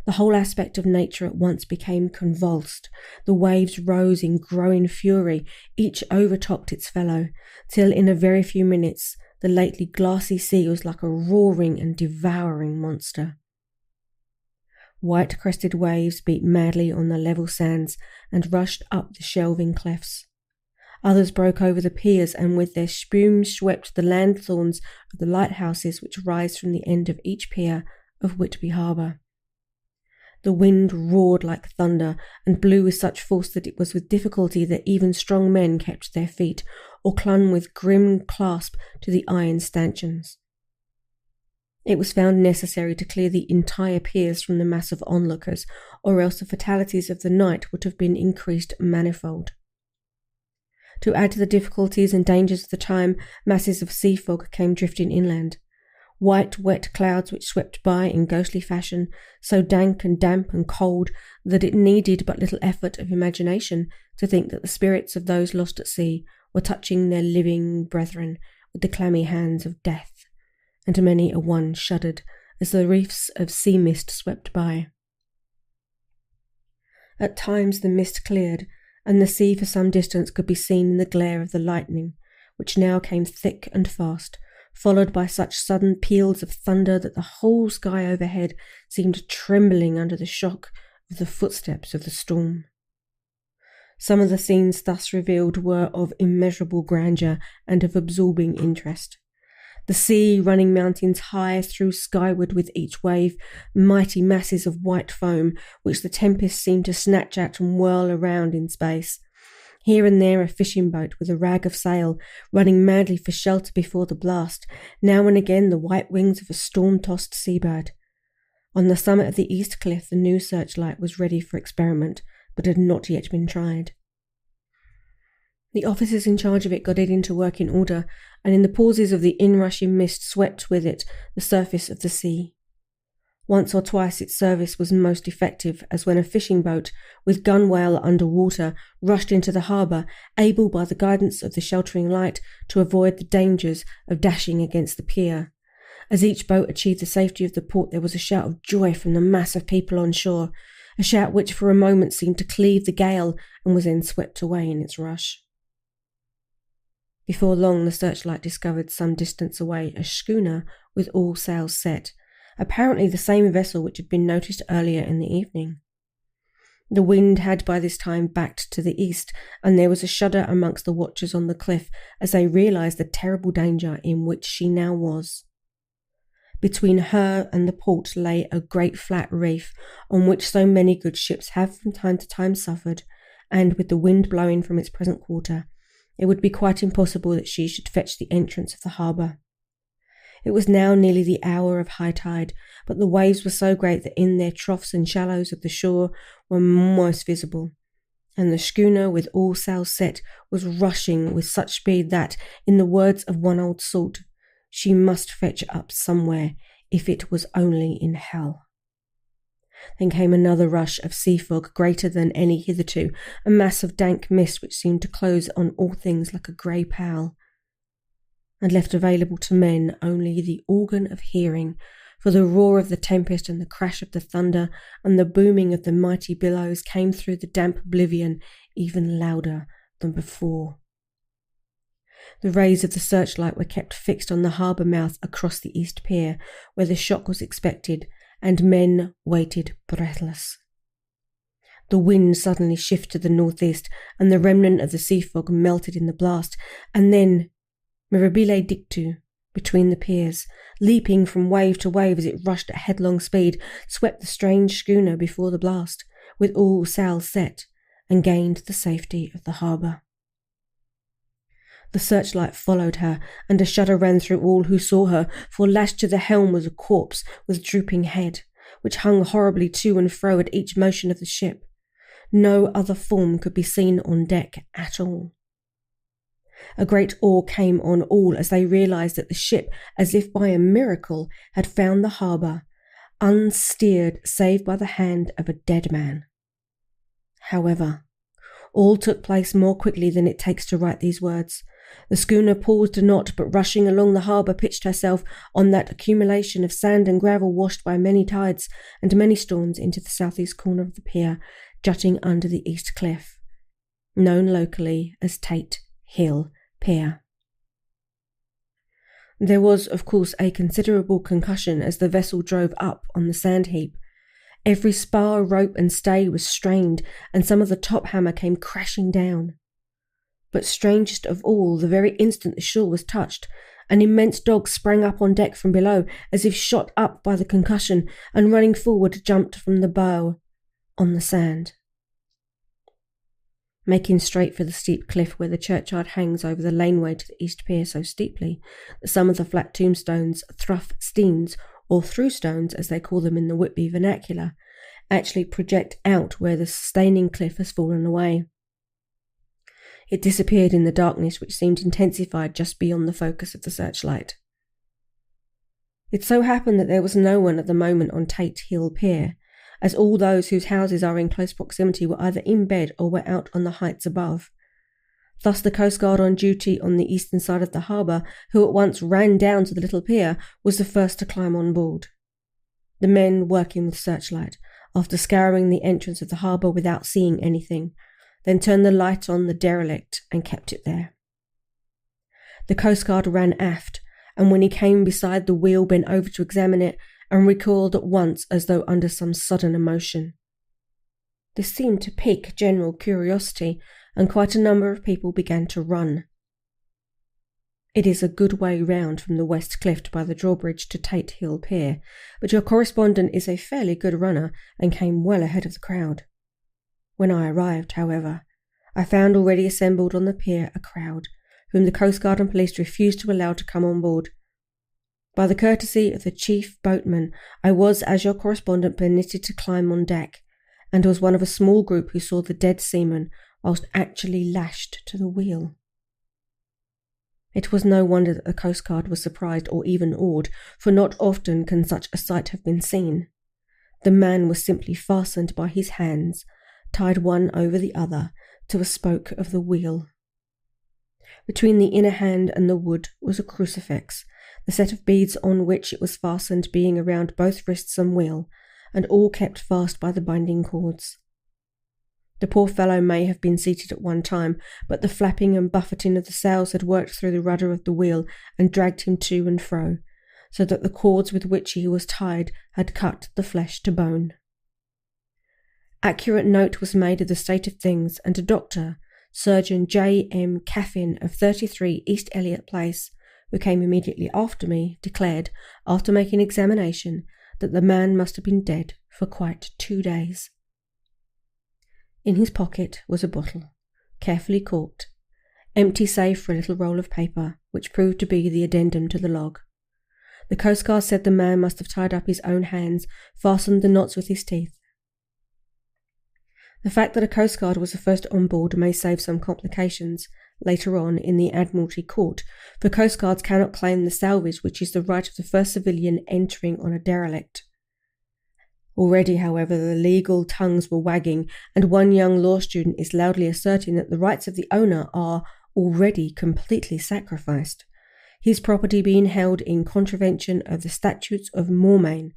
The whole aspect of nature at once became convulsed. The waves rose in growing fury, each overtopped its fellow, till in a very few minutes the lately glassy sea was like a roaring and devouring monster. White-crested waves beat madly on the level sands and rushed up the shelving clefts. Others broke over the piers and with their spume swept the lanthorns of the lighthouses which rise from the end of each pier of Whitby Harbour. The wind roared like thunder and blew with such force that it was with difficulty that even strong men kept their feet or clung with grim clasp to the iron stanchions. It was found necessary to clear the entire piers from the mass of onlookers, or else the fatalities of the night would have been increased manifold. To add to the difficulties and dangers of the time, masses of sea fog came drifting inland. White, wet clouds which swept by in ghostly fashion, so dank and damp and cold that it needed but little effort of imagination to think that the spirits of those lost at sea were touching their living brethren with the clammy hands of death, and many a one shuddered as the reefs of sea mist swept by. At times the mist cleared, and the sea for some distance could be seen in the glare of the lightning, which now came thick and fast, followed by such sudden peals of thunder that the whole sky overhead seemed trembling under the shock of the footsteps of the storm. Some of the scenes thus revealed were of immeasurable grandeur and of absorbing interest. The sea running mountains high through skyward with each wave, mighty masses of white foam, which the tempest seemed to snatch at and whirl around in space. Here and there a fishing boat with a rag of sail, running madly for shelter before the blast, now and again the white wings of a storm-tossed seabird. On the summit of the east cliff the new searchlight was ready for experiment, but had not yet been tried. The officers in charge of it got it into working order, and in the pauses of the inrushing mist swept with it the surface of the sea. Once or twice its service was most effective, as when a fishing boat, with gunwale under water, rushed into the harbour, able by the guidance of the sheltering light to avoid the dangers of dashing against the pier. As each boat achieved the safety of the port, there was a shout of joy from the mass of people on shore, a shout which for a moment seemed to cleave the gale and was then swept away in its rush. Before long, the searchlight discovered some distance away a schooner with all sails set, apparently the same vessel which had been noticed earlier in the evening. The wind had by this time backed to the east, and there was a shudder amongst the watchers on the cliff as they realised the terrible danger in which she now was. Between her and the port lay a great flat reef on which so many good ships have from time to time suffered, and with the wind blowing from its present quarter, it would be quite impossible that she should fetch the entrance of the harbour. It was now nearly the hour of high tide, but the waves were so great that in their troughs and shallows of the shore were almost visible, and the schooner with all sails set was rushing with such speed that, in the words of one old salt, she must fetch up somewhere, if it was only in hell. Then came another rush of sea fog greater than any hitherto, a mass of dank mist which seemed to close on all things like a grey pall, and left available to men only the organ of hearing, for the roar of the tempest and the crash of the thunder and the booming of the mighty billows came through the damp oblivion even louder than before. The rays of the searchlight were kept fixed on the harbour mouth across the east pier, where the shock was expected, and men waited breathless. The wind suddenly shifted to the northeast, and the remnant of the sea fog melted in the blast, and then, mirabile dictu, between the piers, leaping from wave to wave as it rushed at headlong speed, swept the strange schooner before the blast, with all sails set, and gained the safety of the harbour. The searchlight followed her, and a shudder ran through all who saw her, for lashed to the helm was a corpse with drooping head, which hung horribly to and fro at each motion of the ship. No other form could be seen on deck at all. A great awe came on all as they realised that the ship, as if by a miracle, had found the harbour, unsteered save by the hand of a dead man. However, all took place more quickly than it takes to write these words. The schooner paused not, but rushing along the harbour pitched herself on that accumulation of sand and gravel washed by many tides and many storms into the southeast corner of the pier, jutting under the east cliff, known locally as Tate Hill Pier. There was, of course, a considerable concussion as the vessel drove up on the sand heap. Every spar, rope and stay was strained, and some of the top hammer came crashing down. But strangest of all, the very instant the shore was touched, an immense dog sprang up on deck from below, as if shot up by the concussion, and running forward jumped from the bow on the sand. Making straight for the steep cliff where the churchyard hangs over the laneway to the east pier so steeply that some of the flat tombstones, thruff steens, or through stones as they call them in the Whitby vernacular, actually project out where the sustaining cliff has fallen away. It disappeared in the darkness which seemed intensified just beyond the focus of the searchlight. It so happened that there was no one at the moment on Tate Hill Pier, as all those whose houses are in close proximity were either in bed or were out on the heights above. Thus the coastguard on duty on the eastern side of the harbour, who at once ran down to the little pier, was the first to climb on board. The men working with searchlight, after scouring the entrance of the harbour without seeing anything, then turned the light on the derelict and kept it there. The coastguard ran aft, and when he came beside the wheel bent over to examine it, and recoiled at once as though under some sudden emotion. This seemed to pique general curiosity, and quite a number of people began to run. It is a good way round from the west cliff by the drawbridge to Tate Hill Pier, but your correspondent is a fairly good runner and came well ahead of the crowd. When I arrived, however, I found already assembled on the pier a crowd, whom the coastguard and police refused to allow to come on board. By the courtesy of the chief boatman, I was, as your correspondent, permitted to climb on deck, and was one of a small group who saw the dead seaman whilst actually lashed to the wheel. It was no wonder that the coastguard was surprised or even awed, for not often can such a sight have been seen. The man was simply fastened by his hands, tied one over the other, to a spoke of the wheel. Between the inner hand and the wood was a crucifix, the set of beads on which it was fastened being around both wrists and wheel, and all kept fast by the binding cords. The poor fellow may have been seated at one time, but the flapping and buffeting of the sails had worked through the rudder of the wheel and dragged him to and fro, so that the cords with which he was tied had cut the flesh to bone. Accurate note was made of the state of things, and a doctor, Surgeon J. M. Caffin of 33 East Elliot Place, who came immediately after me, declared, after making examination, that the man must have been dead for quite 2 days. In his pocket was a bottle, carefully corked, empty save for a little roll of paper, which proved to be the addendum to the log. The coastguard said the man must have tied up his own hands, fastened the knots with his teeth. The fact that a coastguard was the first on board may save some complications later on in the Admiralty Court, for coastguards cannot claim the salvage which is the right of the first civilian entering on a derelict. Already, however, the legal tongues were wagging, and one young law student is loudly asserting that the rights of the owner are already completely sacrificed, his property being held in contravention of the statutes of Mormain,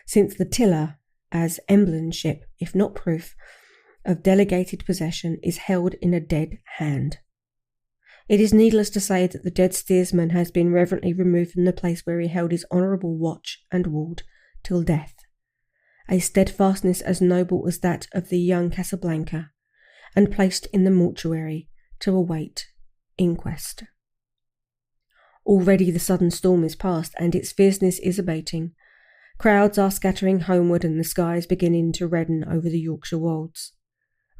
since the tiller, as emblemship, if not proof, of delegated possession is held in a dead hand. It is needless to say that the dead steersman has been reverently removed from the place where he held his honourable watch and ward till death, a steadfastness as noble as that of the young Casablanca, and placed in the mortuary to await inquest. Already the sudden storm is past, and its fierceness is abating. Crowds are scattering homeward, and the sky is beginning to redden over the Yorkshire wolds.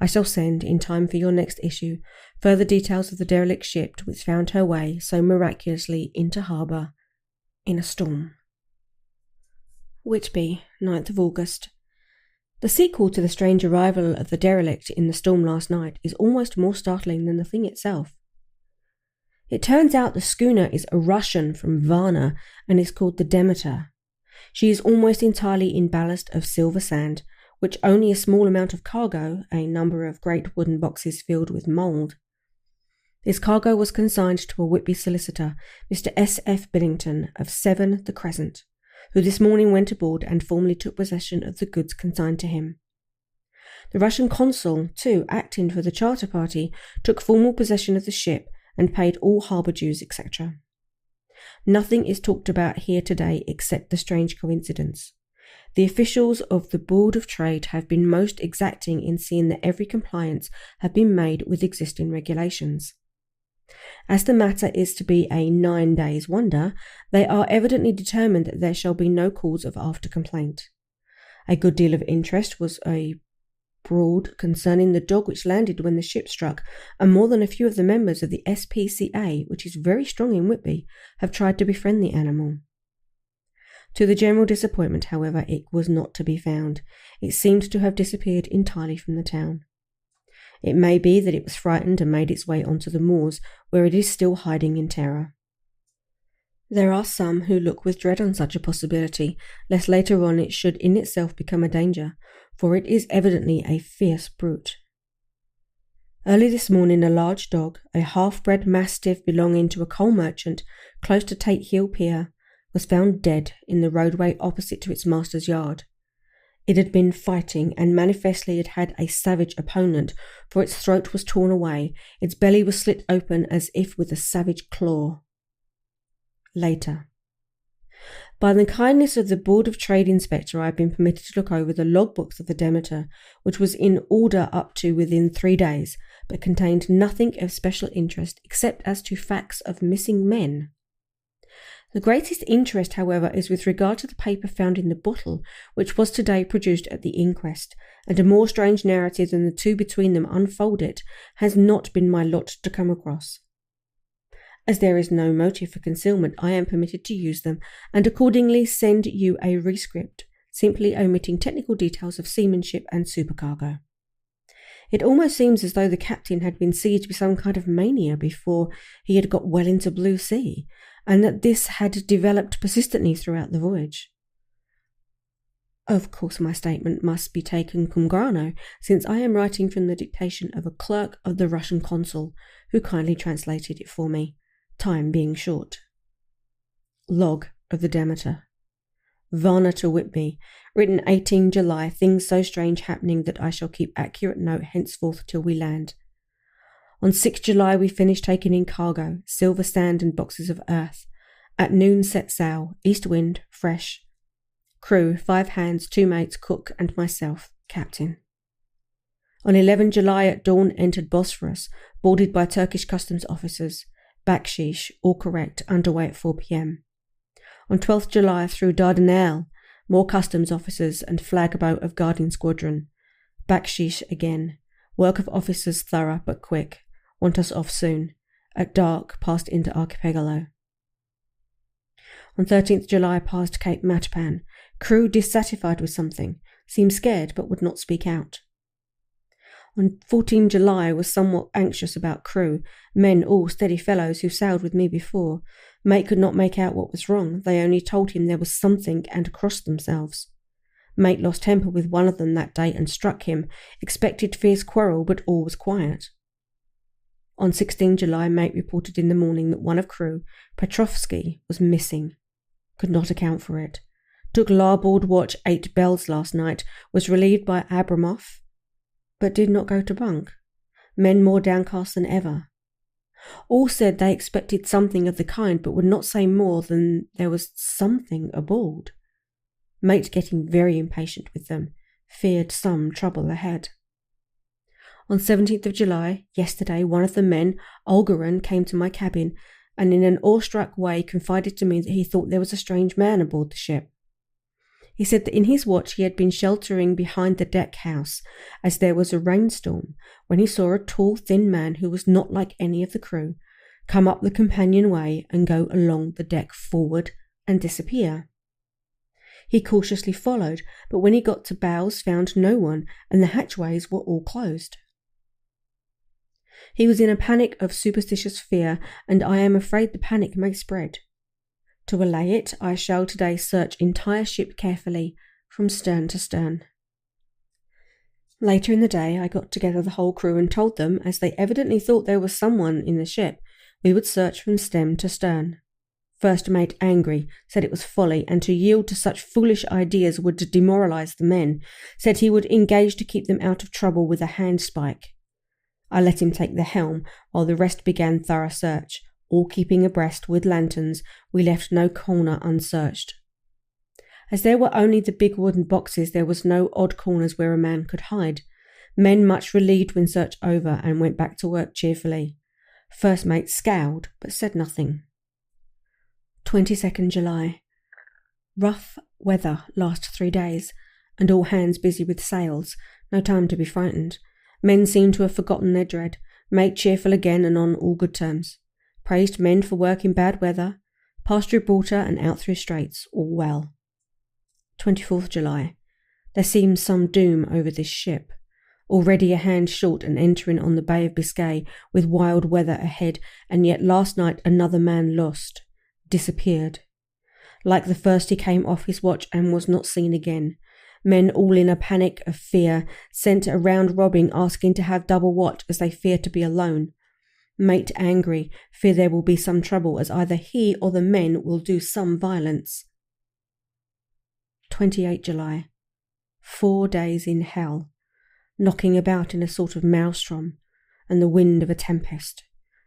I shall send, in time for your next issue, further details of the derelict ship which found her way so miraculously into harbour in a storm. Whitby, 9th of August. The sequel to the strange arrival of the derelict in the storm last night is almost more startling than the thing itself. It turns out the schooner is a Russian from Varna and is called the Demeter. She is almost entirely in ballast of silver sand, which only a small amount of cargo, a number of great wooden boxes filled with mould. This cargo was consigned to a Whitby solicitor, Mr. S. F. Billington, of 7 the Crescent, who this morning went aboard and formally took possession of the goods consigned to him. The Russian consul, too, acting for the charter party, took formal possession of the ship and paid all harbour dues, etc. Nothing is talked about here today except the strange coincidence. The officials of the Board of Trade have been most exacting in seeing that every compliance have been made with existing regulations. As the matter is to be a 9 days' wonder, they are evidently determined that there shall be no cause of after complaint. A good deal of interest was abroad concerning the dog which landed when the ship struck, and more than a few of the members of the SPCA, which is very strong in Whitby, have tried to befriend the animal. To the general disappointment, however, it was not to be found. It seemed to have disappeared entirely from the town. It may be that it was frightened and made its way onto the moors, where it is still hiding in terror. There are some who look with dread on such a possibility, lest later on it should in itself become a danger, for it is evidently a fierce brute. Early this morning a large dog, a half-bred mastiff belonging to a coal merchant close to Tate Hill Pier, was found dead in the roadway opposite to its master's yard. It had been fighting, and manifestly it had a savage opponent, for its throat was torn away, its belly was slit open as if with a savage claw. Later. By the kindness of the Board of Trade Inspector, I have been permitted to look over the logbooks of the Demeter, which was in order up to within 3 days, but contained nothing of special interest except as to facts of missing men. The greatest interest, however, is with regard to the paper found in the bottle, which was today produced at the inquest, and a more strange narrative than the two between them unfolded has not been my lot to come across. As there is no motive for concealment, I am permitted to use them, and accordingly send you a rescript, simply omitting technical details of seamanship and supercargo. It almost seems as though the captain had been seized with some kind of mania before he had got well into blue sea, and that this had developed persistently throughout the voyage. Of course, my statement must be taken cum grano, since I am writing from the dictation of a clerk of the Russian consul, who kindly translated it for me, time being short. Log of the Demeter. Varna to Whitby, written 18 July, things so strange happening that I shall keep accurate note henceforth till we land. On 6 July we finished taking in cargo, silver sand and boxes of earth. At noon set sail, east wind, fresh. Crew, 5 hands, 2 mates, cook and myself, captain. On 11 July at dawn entered Bosphorus, boarded by Turkish customs officers. Bakshish, all correct, underway at 4 p.m. On 12th July through Dardanelles, more customs officers and flag boat of guarding squadron. Bakshish again, work of officers thorough but quick, want us off soon. At dark passed into Archipelago. On 13th July passed Cape Matapan, crew dissatisfied with something, seemed scared but would not speak out. On 14 July was somewhat anxious about crew, men all steady fellows who sailed with me before. Mate could not make out what was wrong, they only told him there was something and crossed themselves. Mate lost temper with one of them that day and struck him, expected fierce quarrel but all was quiet. On 16 July mate reported in the morning that one of crew, Petrovsky, was missing. Could not account for it. Took larboard watch 8 bells last night, was relieved by Abramoff, but did not go to bunk. Men more downcast than ever. All said they expected something of the kind, but would not say more than there was something aboard. Mate getting very impatient with them, feared some trouble ahead. On 17th of July, yesterday, one of the men, Olgaran, came to my cabin, and in an awestruck way confided to me that he thought there was a strange man aboard the ship. He said that in his watch he had been sheltering behind the deck house, as there was a rainstorm, when he saw a tall, thin man who was not like any of the crew, come up the companionway and go along the deck forward and disappear. He cautiously followed, but when he got to bows found no one, and the hatchways were all closed. He was in a panic of superstitious fear, and I am afraid the panic may spread. To allay it, I shall today search entire ship carefully, from stern to stern. Later in the day, I got together the whole crew and told them, as they evidently thought there was someone in the ship, we would search from stem to stern. First mate, angry, said it was folly, and to yield to such foolish ideas would demoralize the men, said he would engage to keep them out of trouble with a handspike. I let him take the helm, while the rest began thorough search. All keeping abreast with lanterns, we left no corner unsearched. As there were only the big wooden boxes, there was no odd corners where a man could hide. Men much relieved when search over and went back to work cheerfully. First mate scowled, but said nothing. 22nd July. Rough weather last 3 days, and all hands busy with sails, no time to be frightened. Men seem to have forgotten their dread, mate cheerful again and on all good terms. Praised men for work in bad weather, past Gibraltar and out through straits, all well. 24th July. There seems some doom over this ship. Already a hand short and entering on the Bay of Biscay with wild weather ahead, and yet last night another man lost, disappeared. Like the first he came off his watch and was not seen again. Men all in a panic of fear, sent around robbing, asking to have double watch as they fear to be alone. Mate angry, fear there will be some trouble, as either he or the men will do some violence. 28 July. 4 days in hell, knocking about in a sort of maelstrom, and the wind of a tempest.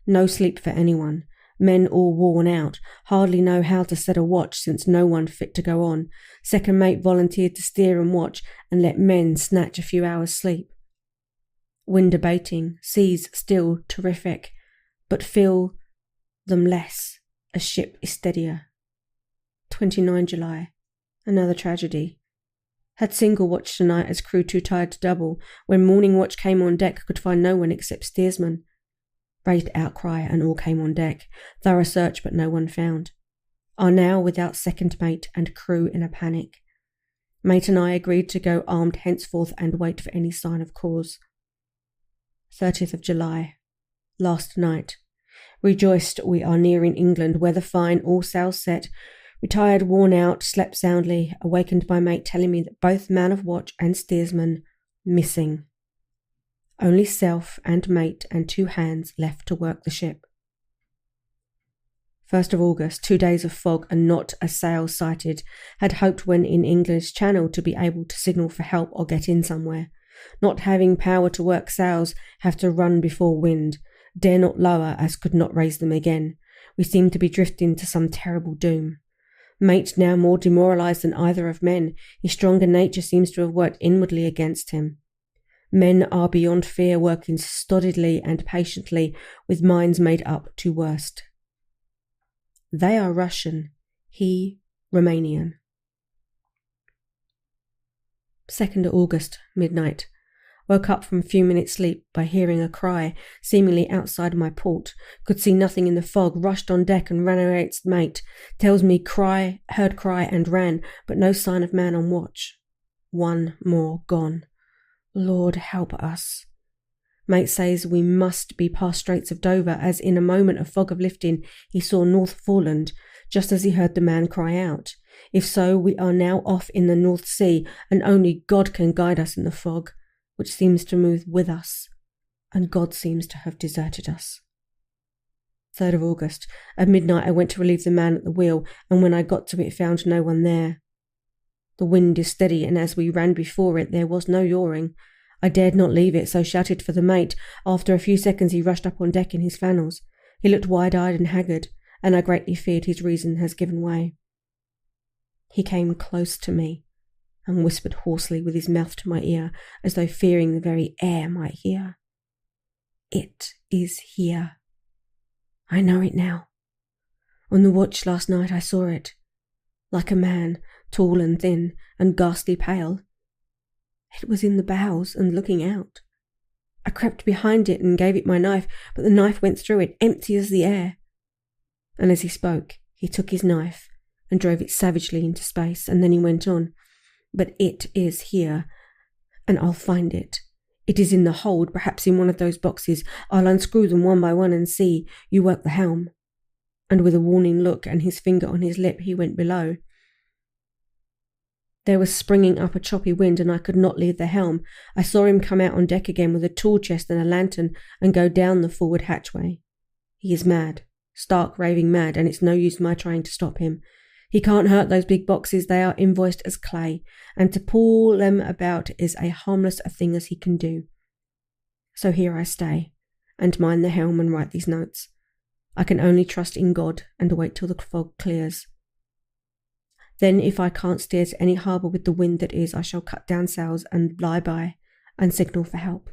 No sleep for anyone. Men all worn out, hardly know how to set a watch since no one fit to go on. Second mate volunteered to steer and watch, and let men snatch a few hours' sleep. Wind abating, seas still terrific, but feel them less as ship is steadier. 29 July. Another tragedy. Had single watch tonight as crew too tired to double. When morning watch came on deck, could find no one except steersman. Raised outcry and all came on deck. Thorough search but no one found. Are now without second mate and crew in a panic. Mate and I agreed to go armed henceforth and wait for any sign of cause. 30th of July. Last night. Rejoiced we are nearing England, weather fine, all sails set. Retired, worn out, slept soundly, awakened by mate telling me that both man of watch and steersman missing. Only self and mate and 2 hands left to work the ship. 1st of August, 2 days of fog and not a sail sighted. Had hoped when in English Channel to be able to signal for help or get in somewhere. Not having power to work sails, have to run before wind. Dare not lower, as could not raise them again. We seem to be drifting to some terrible doom. Mate now more demoralised than either of men, his stronger nature seems to have worked inwardly against him. Men are beyond fear, working stolidly and patiently, with minds made up to worst. They are Russian, he Romanian. 2nd August, midnight. Woke up from a few minutes' sleep by hearing a cry, seemingly outside my port. Could see nothing in the fog, rushed on deck and ran away its mate. Tells me heard cry and ran, but no sign of man on watch. One more gone. Lord help us. Mate says we must be past Straits of Dover, as in a moment of fog of lifting he saw North Foreland, just as he heard the man cry out. If so, we are now off in the North Sea, and only God can guide us in the fog, which seems to move with us, and God seems to have deserted us. 3rd of August. At midnight I went to relieve the man at the wheel, and when I got to it found no one there. The wind is steady, and as we ran before it there was no yawing. I dared not leave it, so shouted for the mate. After a few seconds he rushed up on deck in his flannels. He looked wide-eyed and haggard, and I greatly feared his reason has given way. He came close to me, and whispered hoarsely with his mouth to my ear, as though fearing the very air might hear. It is here. I know it now. On the watch last night I saw it, like a man, tall and thin, and ghastly pale. It was in the bows and looking out. I crept behind it and gave it my knife, but the knife went through it, empty as the air. And as he spoke, he took his knife and drove it savagely into space, and then he went on. But it is here, and I'll find it. It is in the hold, perhaps in one of those boxes. I'll unscrew them one by one and see. You work the helm. And with a warning look and his finger on his lip, he went below. There was springing up a choppy wind, and I could not leave the helm. I saw him come out on deck again with a tool chest and a lantern and go down the forward hatchway. He is mad, stark raving mad, and it's no use my trying to stop him. He can't hurt those big boxes, they are invoiced as clay, and to pull them about is a harmless a thing as he can do. So here I stay, and mind the helm and write these notes. I can only trust in God and wait till the fog clears. Then if I can't steer to any harbour with the wind that is, I shall cut down sails and lie by and signal for help.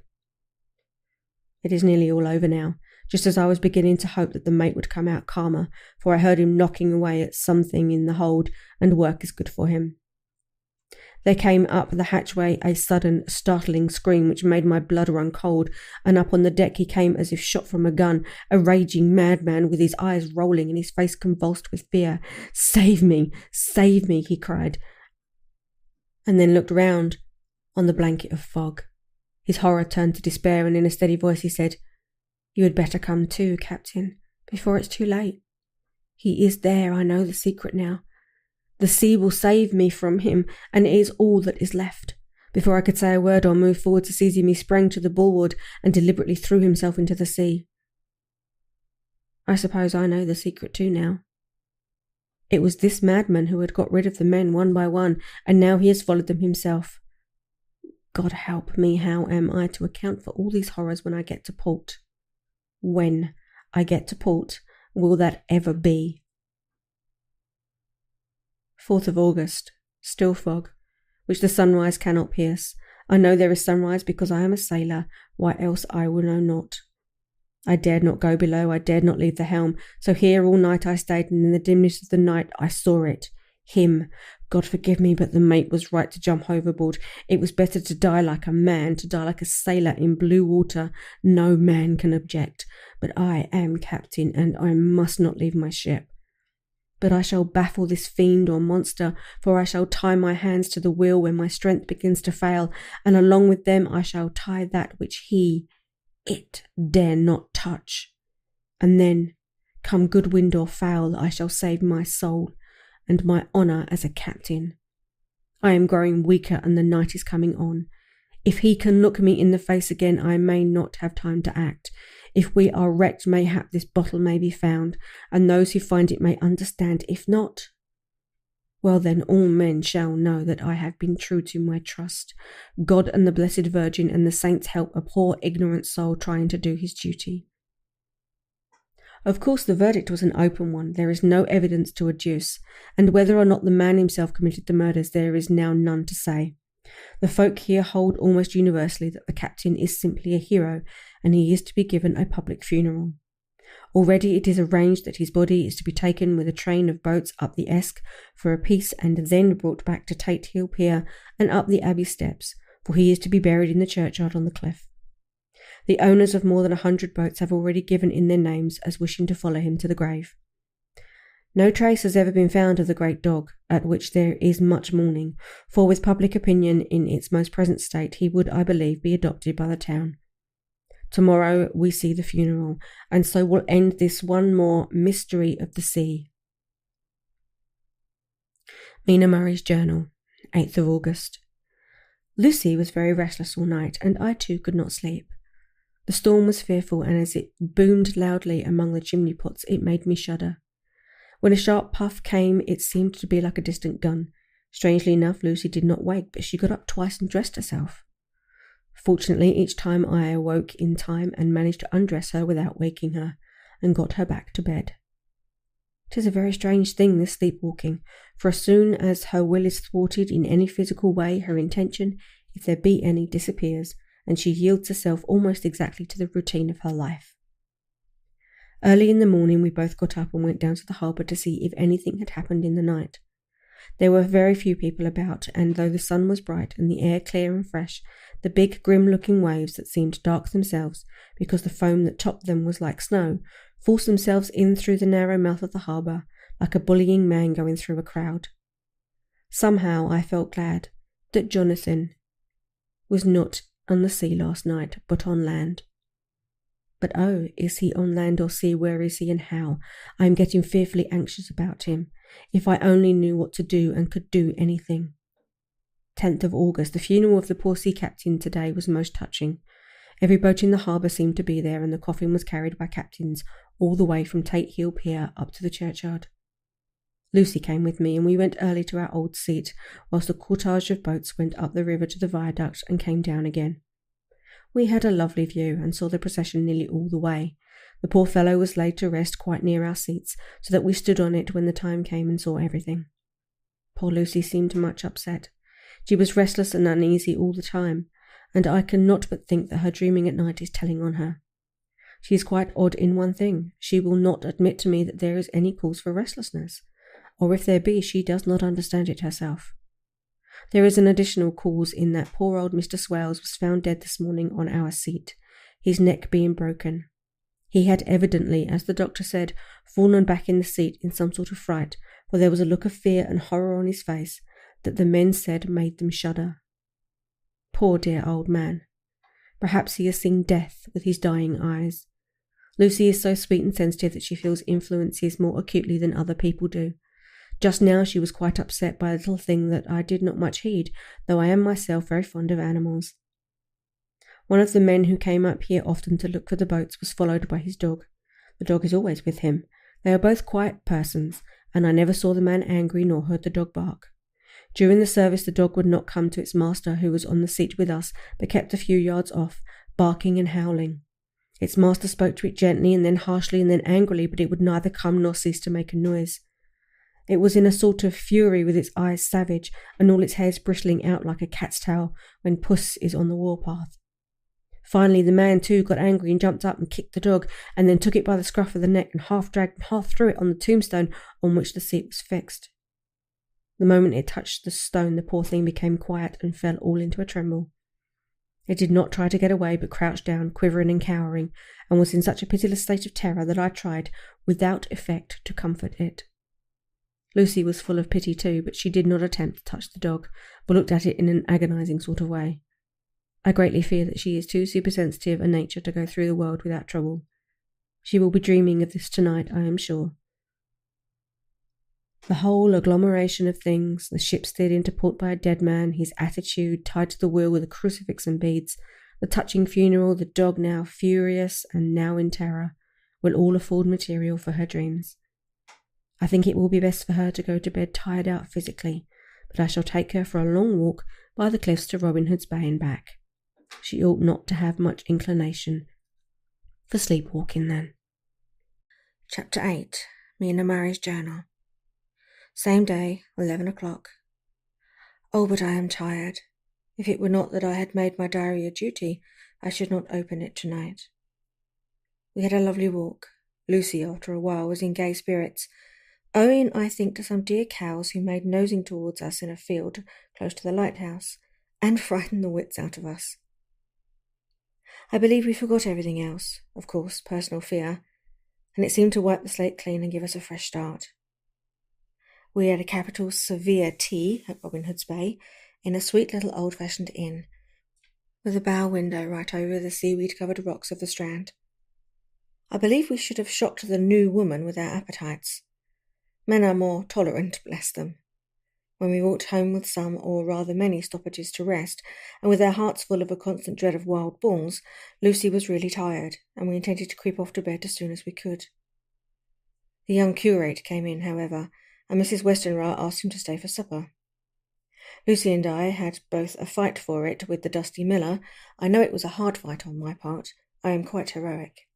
It is nearly all over now, just as I was beginning to hope that the mate would come out calmer, for I heard him knocking away at something in the hold, and work is good for him. There came up the hatchway a sudden, startling scream which made my blood run cold, and up on the deck he came as if shot from a gun, a raging madman with his eyes rolling and his face convulsed with fear. Save me, he cried, and then looked round on the blanket of fog. His horror turned to despair, and in a steady voice he said, You had better come too, Captain, before it's too late. He is there, I know the secret now. The sea will save me from him, and it is all that is left. Before I could say a word or move forward to seize him, he sprang to the bulwark and deliberately threw himself into the sea. I suppose I know the secret too now. It was this madman who had got rid of the men one by one, and now he has followed them himself. God help me, how am I to account for all these horrors when I get to port? When I get to port, will that ever be? 4th of August, still fog, which the sunrise cannot pierce. I know there is sunrise because I am a sailor, why else I will know not. I dared not go below, I dared not leave the helm, so here all night I stayed, and in the dimness of the night I saw it. Him. God forgive me, but the mate was right to jump overboard. It was better to die like a man, to die like a sailor in blue water. No man can object. But I am captain, and I must not leave my ship. But I shall baffle this fiend or monster, for I shall tie my hands to the wheel when my strength begins to fail, and along with them I shall tie that which it dare not touch. And then, come good wind or foul, I shall save my soul and my honour as a captain. I am growing weaker, and the night is coming on. If he can look me in the face again, I may not have time to act. If we are wrecked, mayhap this bottle may be found, and those who find it may understand. If not, well then all men shall know that I have been true to my trust. God and the Blessed Virgin and the saints help a poor ignorant soul trying to do his duty. Of course the verdict was an open one. There is no evidence to adduce, and whether or not the man himself committed the murders there is now none to say. The folk here hold almost universally that the captain is simply a hero, and he is to be given a public funeral. Already it is arranged that his body is to be taken with a train of boats up the Esk for a piece and then brought back to Tate Hill Pier and up the Abbey steps, for he is to be buried in the churchyard on the cliff. The owners of more than 100 boats have already given in their names as wishing to follow him to the grave. No trace has ever been found of the great dog, at which there is much mourning, for with public opinion in its most present state he would, I believe, be adopted by the town. Tomorrow we see the funeral, and so will end this one more mystery of the sea. Mina Murray's Journal, 8th of August. Lucy was very restless all night, and I too could not sleep. The storm was fearful, and as it boomed loudly among the chimney pots, it made me shudder. When a sharp puff came, it seemed to be like a distant gun. Strangely enough, Lucy did not wake, but she got up twice and dressed herself. Fortunately, each time I awoke in time and managed to undress her without waking her, and got her back to bed. 'Tis a very strange thing, this sleepwalking, for as soon as her will is thwarted in any physical way, her intention, if there be any, disappears, and she yields herself almost exactly to the routine of her life. Early in the morning we both got up and went down to the harbour to see if anything had happened in the night. There were very few people about, and though the sun was bright and the air clear and fresh, the big grim-looking waves that seemed dark themselves, because the foam that topped them was like snow, forced themselves in through the narrow mouth of the harbour, like a bullying man going through a crowd. Somehow I felt glad that Jonathan was not on the sea last night, but on land. But oh, is he on land or sea? Where is he and how? I am getting fearfully anxious about him. If I only knew what to do and could do anything. 10th of August. The funeral of the poor sea captain today was most touching. Every boat in the harbour seemed to be there, and the coffin was carried by captains all the way from Tate Hill Pier up to the churchyard. Lucy came with me, and we went early to our old seat, whilst a cortege of boats went up the river to the viaduct and came down again. We had a lovely view, and saw the procession nearly all the way. The poor fellow was laid to rest quite near our seats, so that we stood on it when the time came and saw everything. Poor Lucy seemed much upset. She was restless and uneasy all the time, and I cannot but think that her dreaming at night is telling on her. She is quite odd in one thing. She will not admit to me that there is any cause for restlessness, or if there be, she does not understand it herself. There is an additional cause in that poor old Mr. Swales was found dead this morning on our seat, his neck being broken. He had evidently, as the doctor said, fallen back in the seat in some sort of fright, for there was a look of fear and horror on his face that the men said made them shudder. Poor dear old man. Perhaps he has seen death with his dying eyes. Lucy is so sweet and sensitive that she feels influences more acutely than other people do. Just now she was quite upset by a little thing that I did not much heed, though I am myself very fond of animals. One of the men who came up here often to look for the boats was followed by his dog. The dog is always with him. They are both quiet persons, and I never saw the man angry nor heard the dog bark. During the service the dog would not come to its master, who was on the seat with us, but kept a few yards off, barking and howling. Its master spoke to it gently and then harshly and then angrily, but it would neither come nor cease to make a noise. It was in a sort of fury, with its eyes savage, and all its hairs bristling out like a cat's tail when puss is on the warpath. Finally the man too got angry and jumped up and kicked the dog, and then took it by the scruff of the neck and half dragged and half threw it on the tombstone on which the seat was fixed. The moment it touched the stone, the poor thing became quiet and fell all into a tremble. It did not try to get away, but crouched down, quivering and cowering, and was in such a pitiless state of terror that I tried, without effect, to comfort it. Lucy was full of pity too, but she did not attempt to touch the dog, but looked at it in an agonizing sort of way. I greatly fear that she is too supersensitive a nature to go through the world without trouble. She will be dreaming of this tonight, I am sure. The whole agglomeration of things, the ship steered into port by a dead man, his attitude tied to the wheel with a crucifix and beads, the touching funeral, the dog now furious and now in terror, will all afford material for her dreams. I think it will be best for her to go to bed tired out physically, but I shall take her for a long walk by the cliffs to Robin Hood's Bay and back. She ought not to have much inclination for sleepwalking then. Chapter 8. Me and Amari's Journal. Same day, 11 o'clock. Oh, but I am tired. If it were not that I had made my diary a duty, I should not open it tonight. We had a lovely walk. Lucy, after a while, was in gay spirits, owing, I think, to some dear cows who made nosing towards us in a field close to the lighthouse, and frightened the wits out of us. I believe we forgot everything else, of course, personal fear, and it seemed to wipe the slate clean and give us a fresh start. We had a capital severe tea at Robin Hood's Bay, in a sweet little old-fashioned inn, with a bow window right over the seaweed-covered rocks of the Strand. I believe we should have shocked the new woman with our appetites. Men are more tolerant, bless them. When we walked home with some, or rather many, stoppages to rest, and with our hearts full of a constant dread of wild bulls, Lucy was really tired, and we intended to creep off to bed as soon as we could. The young curate came in, however, and Mrs. Westenra asked him to stay for supper. Lucy and I had both a fight for it with the dusty miller. I know it was a hard fight on my part. I am quite heroic.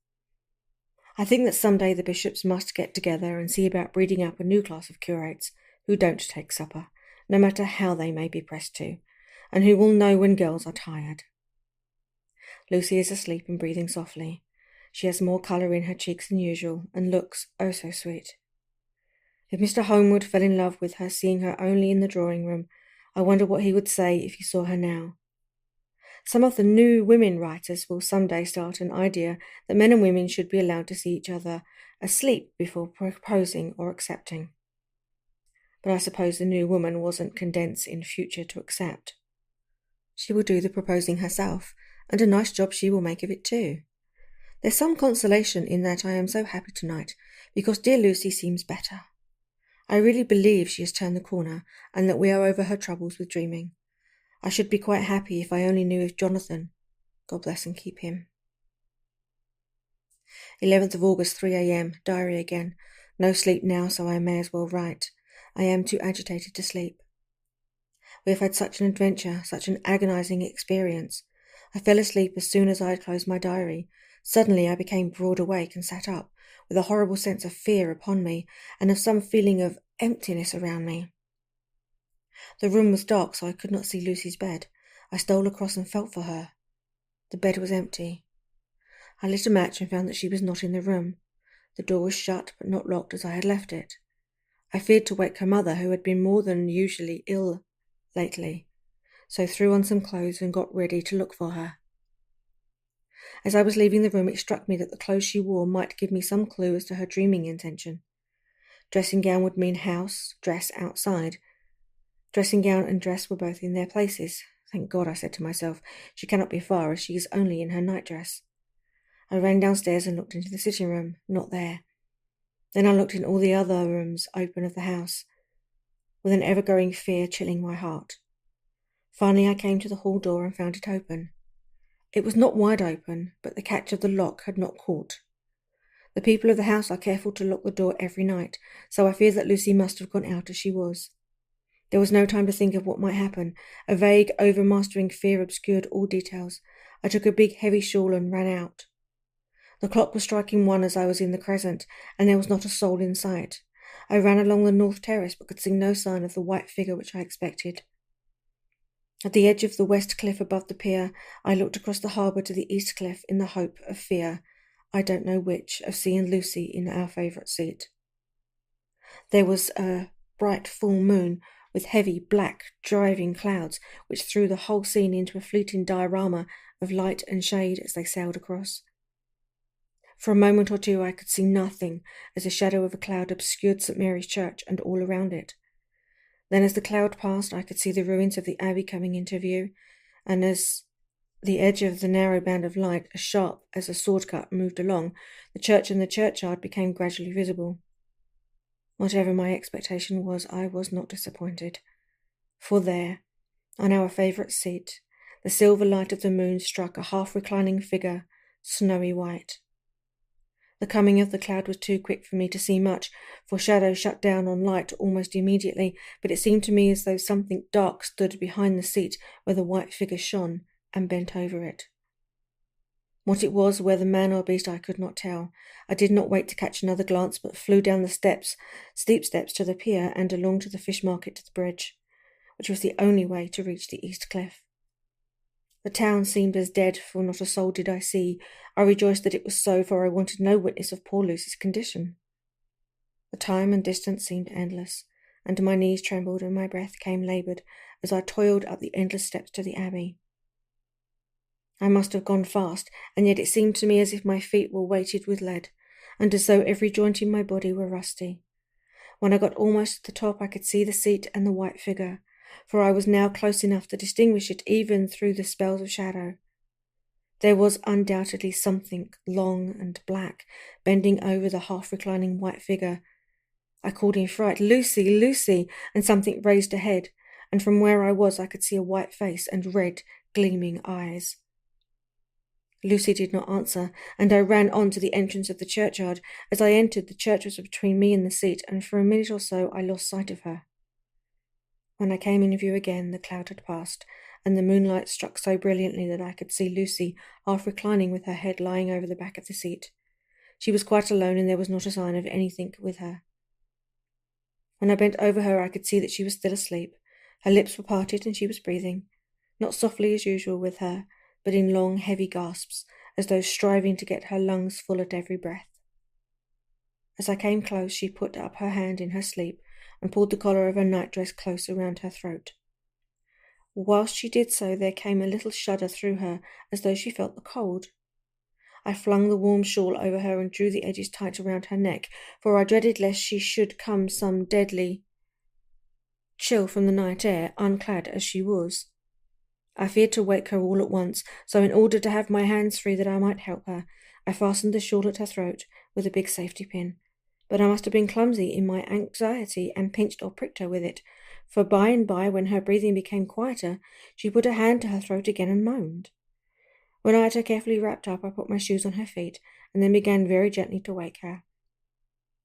I think that some day the bishops must get together and see about breeding up a new class of curates who don't take supper, no matter how they may be pressed to, and who will know when girls are tired. Lucy is asleep and breathing softly. She has more colour in her cheeks than usual, and looks oh so sweet. If Mr. Homewood fell in love with her seeing her only in the drawing-room, I wonder what he would say if he saw her now. Some of the new women writers will some day start an idea that men and women should be allowed to see each other asleep before proposing or accepting. But I suppose the new woman wasn't condensed in future to accept. She will do the proposing herself, and a nice job she will make of it too. There's some consolation in that I am so happy tonight, because dear Lucy seems better. I really believe she has turned the corner, and that we are over her troubles with dreaming. I should be quite happy if I only knew if Jonathan, God bless and keep him. 11th of August, 3 a.m, diary again. No sleep now, so I may as well write. I am too agitated to sleep. We have had such an adventure, such an agonizing experience. I fell asleep as soon as I had closed my diary. Suddenly I became broad awake and sat up, with a horrible sense of fear upon me, and of some feeling of emptiness around me. The room was dark, so I could not see Lucy's bed. I stole across and felt for her. The bed was empty. I lit a match and found that she was not in the room. The door was shut, but not locked as I had left it. I feared to wake her mother, who had been more than usually ill lately, so threw on some clothes and got ready to look for her. As I was leaving the room, it struck me that the clothes she wore might give me some clue as to her dreaming intention. Dressing gown would mean house, dress outside. Dressing gown and dress were both in their places. Thank God, I said to myself, she cannot be far, as she is only in her nightdress. I ran downstairs and looked into the sitting room. Not there. Then I looked in all the other rooms open of the house, with an ever-growing fear chilling my heart. Finally I came to the hall door and found it open. It was not wide open, but the catch of the lock had not caught. The people of the house are careful to lock the door every night, so I fear that Lucy must have gone out as she was. There was no time to think of what might happen. A vague, overmastering fear obscured all details. I took a big, heavy shawl and ran out. The clock was striking 1 as I was in the crescent, and there was not a soul in sight. I ran along the north terrace, but could see no sign of the white figure which I expected. At the edge of the west cliff above the pier, I looked across the harbour to the east cliff in the hope of fear, I don't know which, of seeing Lucy in our favourite seat. There was a bright full moon, with heavy, black, driving clouds, which threw the whole scene into a fleeting diorama of light and shade as they sailed across. For a moment or two I could see nothing, as the shadow of a cloud obscured St. Mary's Church and all around it. Then as the cloud passed, I could see the ruins of the abbey coming into view, and as the edge of the narrow band of light, as sharp as a sword cut, moved along, the church and the churchyard became gradually visible. Whatever my expectation was, I was not disappointed. For there, on our favourite seat, the silver light of the moon struck a half-reclining figure, snowy white. The coming of the cloud was too quick for me to see much, for shadow shut down on light almost immediately, but it seemed to me as though something dark stood behind the seat where the white figure shone, and bent over it. What it was, whether man or beast, I could not tell. I did not wait to catch another glance, but flew down the steep steps to the pier and along to the fish market to the bridge, which was the only way to reach the east cliff. The town seemed as dead, for not a soul did I see. I rejoiced that it was so, for I wanted no witness of poor Lucy's condition. The time and distance seemed endless, and my knees trembled and my breath came laboured as I toiled up the endless steps to the abbey. I must have gone fast, and yet it seemed to me as if my feet were weighted with lead, and as though every joint in my body were rusty. When I got almost to the top, I could see the seat and the white figure, for I was now close enough to distinguish it even through the spells of shadow. There was undoubtedly something long and black bending over the half-reclining white figure. I called in fright, "Lucy, Lucy!" and something raised a head, and from where I was I could see a white face and red, gleaming eyes. Lucy did not answer, and I ran on to the entrance of the churchyard. As I entered, the church was between me and the seat, and for a minute or so I lost sight of her. When I came in view again, the cloud had passed, and the moonlight struck so brilliantly that I could see Lucy half reclining with her head lying over the back of the seat. She was quite alone, and there was not a sign of anything with her. When I bent over her, I could see that she was still asleep. Her lips were parted, and she was breathing, not softly as usual with her, but in long, heavy gasps, as though striving to get her lungs full at every breath. As I came close, she put up her hand in her sleep and pulled the collar of her nightdress close around her throat. Whilst she did so, there came a little shudder through her, as though she felt the cold. I flung the warm shawl over her and drew the edges tight around her neck, for I dreaded lest she should come some deadly chill from the night air, unclad as she was. I feared to wake her all at once, so in order to have my hands free that I might help her, I fastened the shawl at her throat with a big safety pin. But I must have been clumsy in my anxiety and pinched or pricked her with it, for by and by, when her breathing became quieter, she put her hand to her throat again and moaned. When I had her carefully wrapped up, I put my shoes on her feet, and then began very gently to wake her.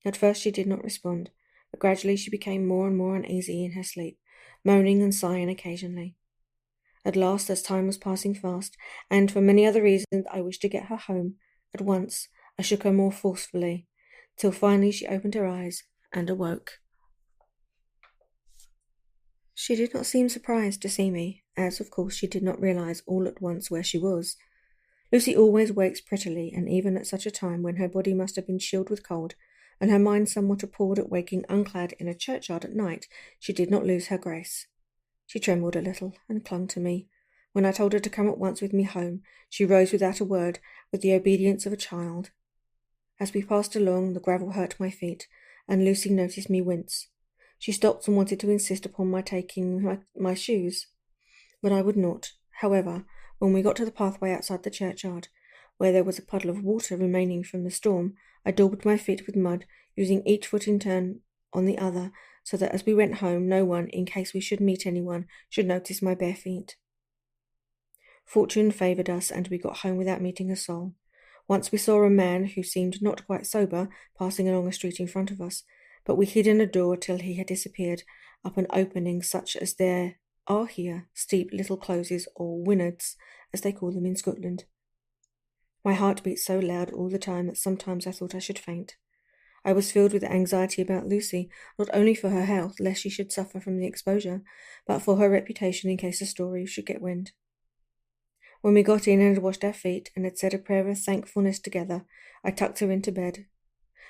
At first she did not respond, but gradually she became more and more uneasy in her sleep, moaning and sighing occasionally. At last, as time was passing fast, and for many other reasons I wished to get her home, at once I shook her more forcefully, till finally she opened her eyes and awoke. She did not seem surprised to see me, as of course she did not realize all at once where she was. Lucy always wakes prettily, and even at such a time when her body must have been chilled with cold, and her mind somewhat appalled at waking unclad in a churchyard at night, she did not lose her grace. She trembled a little and clung to me. When I told her to come at once with me home, she rose without a word, with the obedience of a child. As we passed along, the gravel hurt my feet, and Lucy noticed me wince. She stopped and wanted to insist upon my taking my shoes, but I would not. However, when we got to the pathway outside the churchyard, where there was a puddle of water remaining from the storm, I daubed my feet with mud, using each foot in turn on the other, so that as we went home, no one, in case we should meet anyone, should notice my bare feet. Fortune favoured us, and we got home without meeting a soul. Once we saw a man, who seemed not quite sober, passing along a street in front of us, but we hid in a door till he had disappeared, up an opening such as there are here, steep little closes, or wynards, as they call them in Scotland. My heart beat so loud all the time that sometimes I thought I should faint. I was filled with anxiety about Lucy, not only for her health, lest she should suffer from the exposure, but for her reputation in case the story should get wind. When we got in and had washed our feet, and had said a prayer of thankfulness together, I tucked her into bed.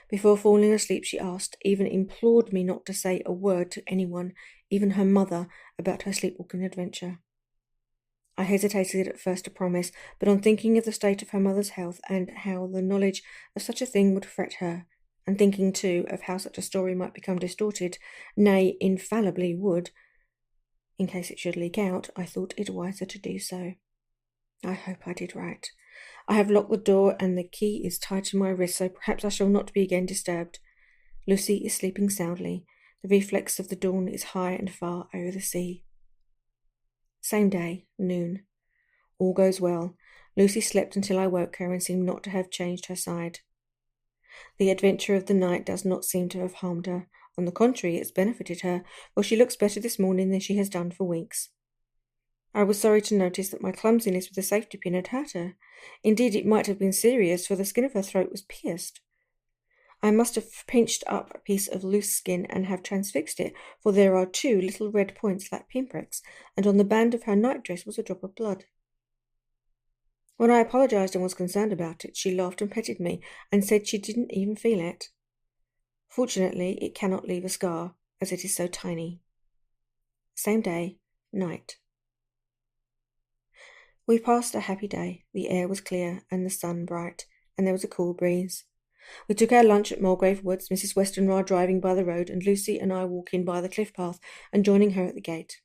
Before falling asleep, she asked, even implored me not to say a word to anyone, even her mother, about her sleepwalking adventure. I hesitated at first to promise, but on thinking of the state of her mother's health, and how the knowledge of such a thing would fret her, and thinking, too, of how such a story might become distorted, nay, infallibly would, in case it should leak out, I thought it wiser to do so. I hope I did right. I have locked the door, and the key is tied to my wrist, so perhaps I shall not be again disturbed. Lucy is sleeping soundly. The reflex of the dawn is high and far over the sea. Same day, noon. All goes well. Lucy slept until I woke her and seemed not to have changed her side. The adventure of the night does not seem to have harmed her. On the contrary, it's benefited her, for she looks better this morning than she has done for weeks. I was sorry to notice that my clumsiness with the safety pin had hurt her. Indeed, it might have been serious, for the skin of her throat was pierced. I must have pinched up a piece of loose skin and have transfixed it, for there are 2 little red points like pinpricks, and on the band of her nightdress was a drop of blood. When I apologized and was concerned about it, she laughed and petted me, and said she didn't even feel it. Fortunately, it cannot leave a scar, as it is so tiny. Same day, night. We passed a happy day. The air was clear and the sun bright, and there was a cool breeze. We took our lunch at Mulgrave Woods, Mrs. Westenra driving by the road, and Lucy and I walking by the cliff path and joining her at the gate.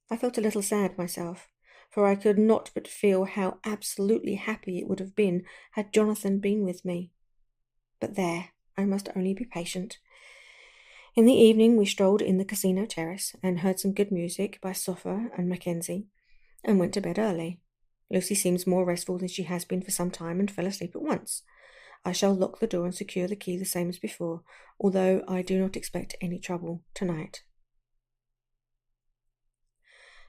I felt a little sad myself, for I could not but feel how absolutely happy it would have been had Jonathan been with me. But there, I must only be patient. In the evening we strolled in the casino terrace and heard some good music by Soffer and Mackenzie, and went to bed early. Lucy seems more restful than she has been for some time and fell asleep at once. I shall lock the door and secure the key the same as before, although I do not expect any trouble tonight.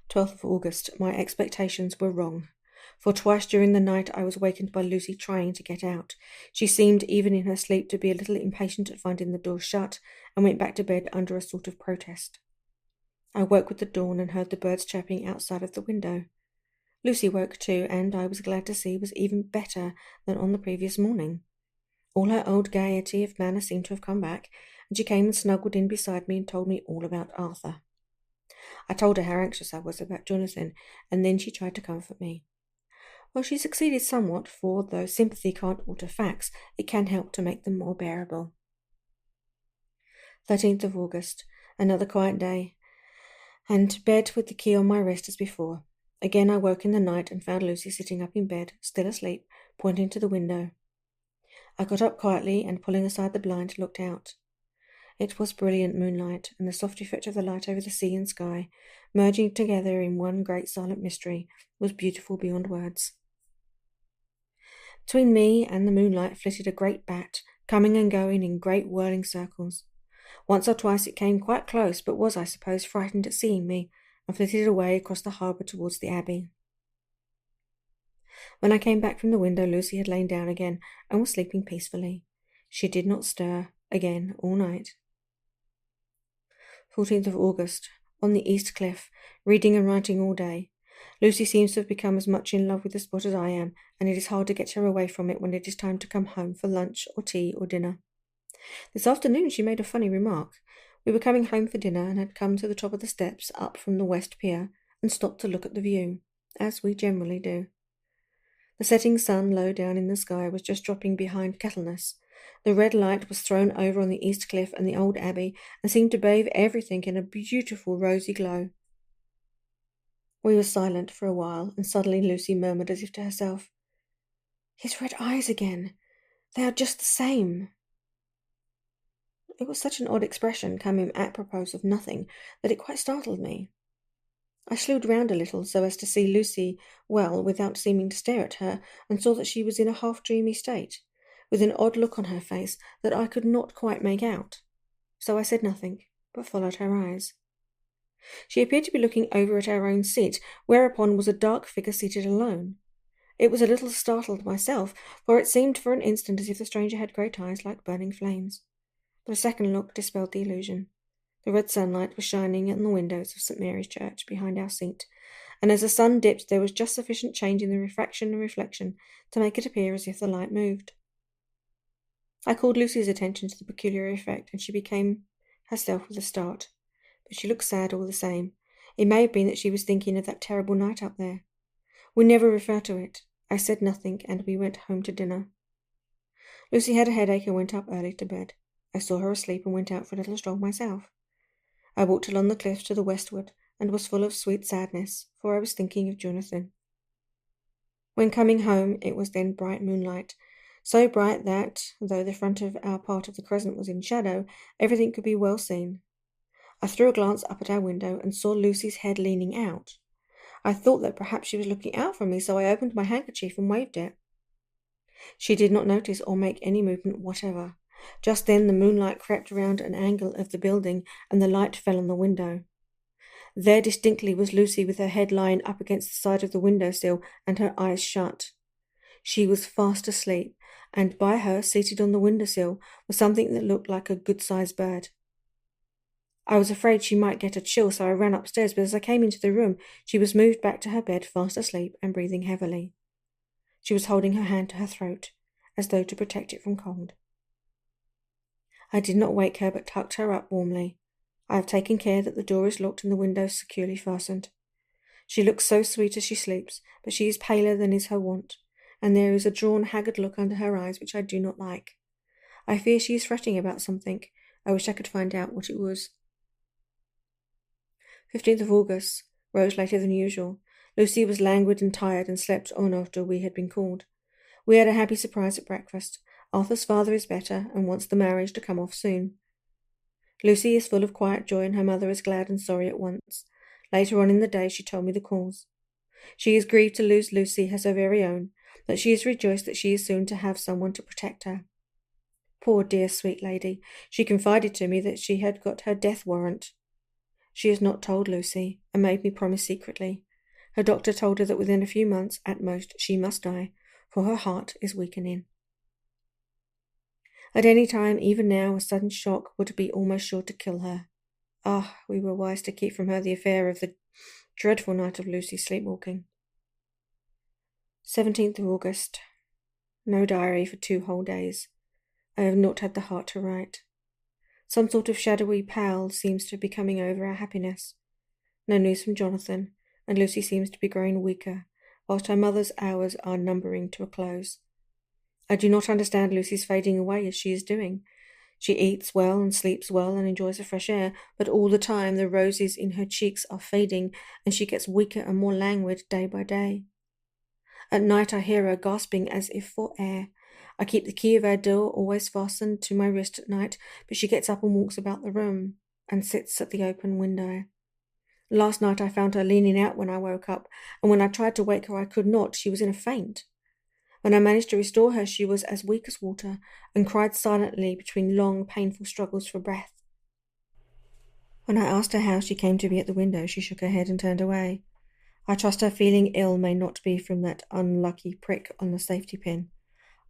12th of August. My expectations were wrong, for twice during the night I was wakened by Lucy trying to get out. She seemed, even in her sleep, to be a little impatient at finding the door shut, and went back to bed under a sort of protest. I woke with the dawn and heard the birds chirping outside of the window. Lucy woke too, and I was glad to see was even better than on the previous morning. All her old gaiety of manner seemed to have come back, and she came and snuggled in beside me and told me all about Arthur. I told her how anxious I was about Jonathan, and then she tried to comfort me. Well, she succeeded somewhat, for though sympathy can't alter facts, it can help to make them more bearable. 13th of August. Another quiet day, and bed with the key on my wrist as before. Again I woke in the night and found Lucy sitting up in bed, still asleep, pointing to the window. I got up quietly and, pulling aside the blind, looked out. It was brilliant moonlight, and the soft effect of the light over the sea and sky, merging together in one great silent mystery, was beautiful beyond words. Between me and the moonlight flitted a great bat, coming and going in great whirling circles. Once or twice it came quite close, but was, I suppose, frightened at seeing me, and flitted away across the harbour towards the Abbey. When I came back from the window, Lucy had lain down again, and was sleeping peacefully. She did not stir again all night. 14th of August. On the East Cliff, reading and writing all day. Lucy seems to have become as much in love with the spot as I am, and it is hard to get her away from it when it is time to come home for lunch or tea or dinner. This afternoon she made a funny remark. We were coming home for dinner and had come to the top of the steps up from the West Pier and stopped to look at the view, as we generally do. The setting sun low down in the sky was just dropping behind Kettleness. The red light was thrown over on the East Cliff and the old Abbey and seemed to bathe everything in a beautiful rosy glow. We were silent for a while, and suddenly Lucy murmured as if to herself, "His red eyes again. They are just the same." It was such an odd expression, coming apropos of nothing, that it quite startled me. I slewed round a little so as to see Lucy well without seeming to stare at her, and saw that she was in a half-dreamy state, with an odd look on her face that I could not quite make out. So I said nothing, but followed her eyes. She appeared to be looking over at our own seat, whereupon was a dark figure seated alone. It was a little startled myself, for it seemed for an instant as if the stranger had great eyes like burning flames. But a second look dispelled the illusion. The red sunlight was shining in the windows of St. Mary's Church behind our seat, and as the sun dipped there was just sufficient change in the refraction and reflection to make it appear as if the light moved. I called Lucy's attention to the peculiar effect, and she became herself with a start. But she looked sad all the same. It may have been that she was thinking of that terrible night up there. We never referred to it. I said nothing, and we went home to dinner. Lucy had a headache and went up early to bed. I saw her asleep and went out for a little stroll myself. I walked along the cliff to the westward, and was full of sweet sadness, for I was thinking of Jonathan. When coming home, it was then bright moonlight, so bright that, though the front of our part of the crescent was in shadow, everything could be well seen. I threw a glance up at our window and saw Lucy's head leaning out. I thought that perhaps she was looking out for me, so I opened my handkerchief and waved it. She did not notice or make any movement whatever. Just then the moonlight crept around an angle of the building, and the light fell on the window. There distinctly was Lucy with her head lying up against the side of the window-sill and her eyes shut. She was fast asleep, and by her, seated on the window-sill, was something that looked like a good-sized bird. I was afraid she might get a chill, so I ran upstairs, but as I came into the room, she was moved back to her bed, fast asleep and breathing heavily. She was holding her hand to her throat, as though to protect it from cold. I did not wake her, but tucked her up warmly. I have taken care that the door is locked and the windows securely fastened. She looks so sweet as she sleeps, but she is paler than is her wont, and there is a drawn, haggard look under her eyes which I do not like. I fear she is fretting about something. I wish I could find out what it was. 15th of August. Rose later than usual. Lucy was languid and tired and slept on after we had been called. We had a happy surprise at breakfast. Arthur's father is better and wants the marriage to come off soon. Lucy is full of quiet joy and her mother is glad and sorry at once. Later on in the day she told me the cause. She is grieved to lose Lucy as her very own, but she is rejoiced that she is soon to have someone to protect her. Poor dear sweet lady, she confided to me that she had got her death warrant. She has not told Lucy, and made me promise secretly. Her doctor told her that within a few months, at most, she must die, for her heart is weakening. At any time, even now, a sudden shock would be almost sure to kill her. Ah, we were wise to keep from her the affair of the dreadful night of Lucy's sleepwalking. 17th of August. No diary for 2 whole days. I have not had the heart to write. Some sort of shadowy pall seems to be coming over our happiness. No news from Jonathan, and Lucy seems to be growing weaker, whilst her mother's hours are numbering to a close. I do not understand Lucy's fading away as she is doing. She eats well and sleeps well and enjoys the fresh air, but all the time the roses in her cheeks are fading, and she gets weaker and more languid day by day. At night I hear her gasping as if for air. I keep the key of our door always fastened to my wrist at night, but she gets up and walks about the room, and sits at the open window. Last night I found her leaning out when I woke up, and when I tried to wake her I could not. She was in a faint. When I managed to restore her, she was as weak as water, and cried silently between long, painful struggles for breath. When I asked her how she came to be at the window, she shook her head and turned away. I trust her feeling ill may not be from that unlucky prick on the safety pin.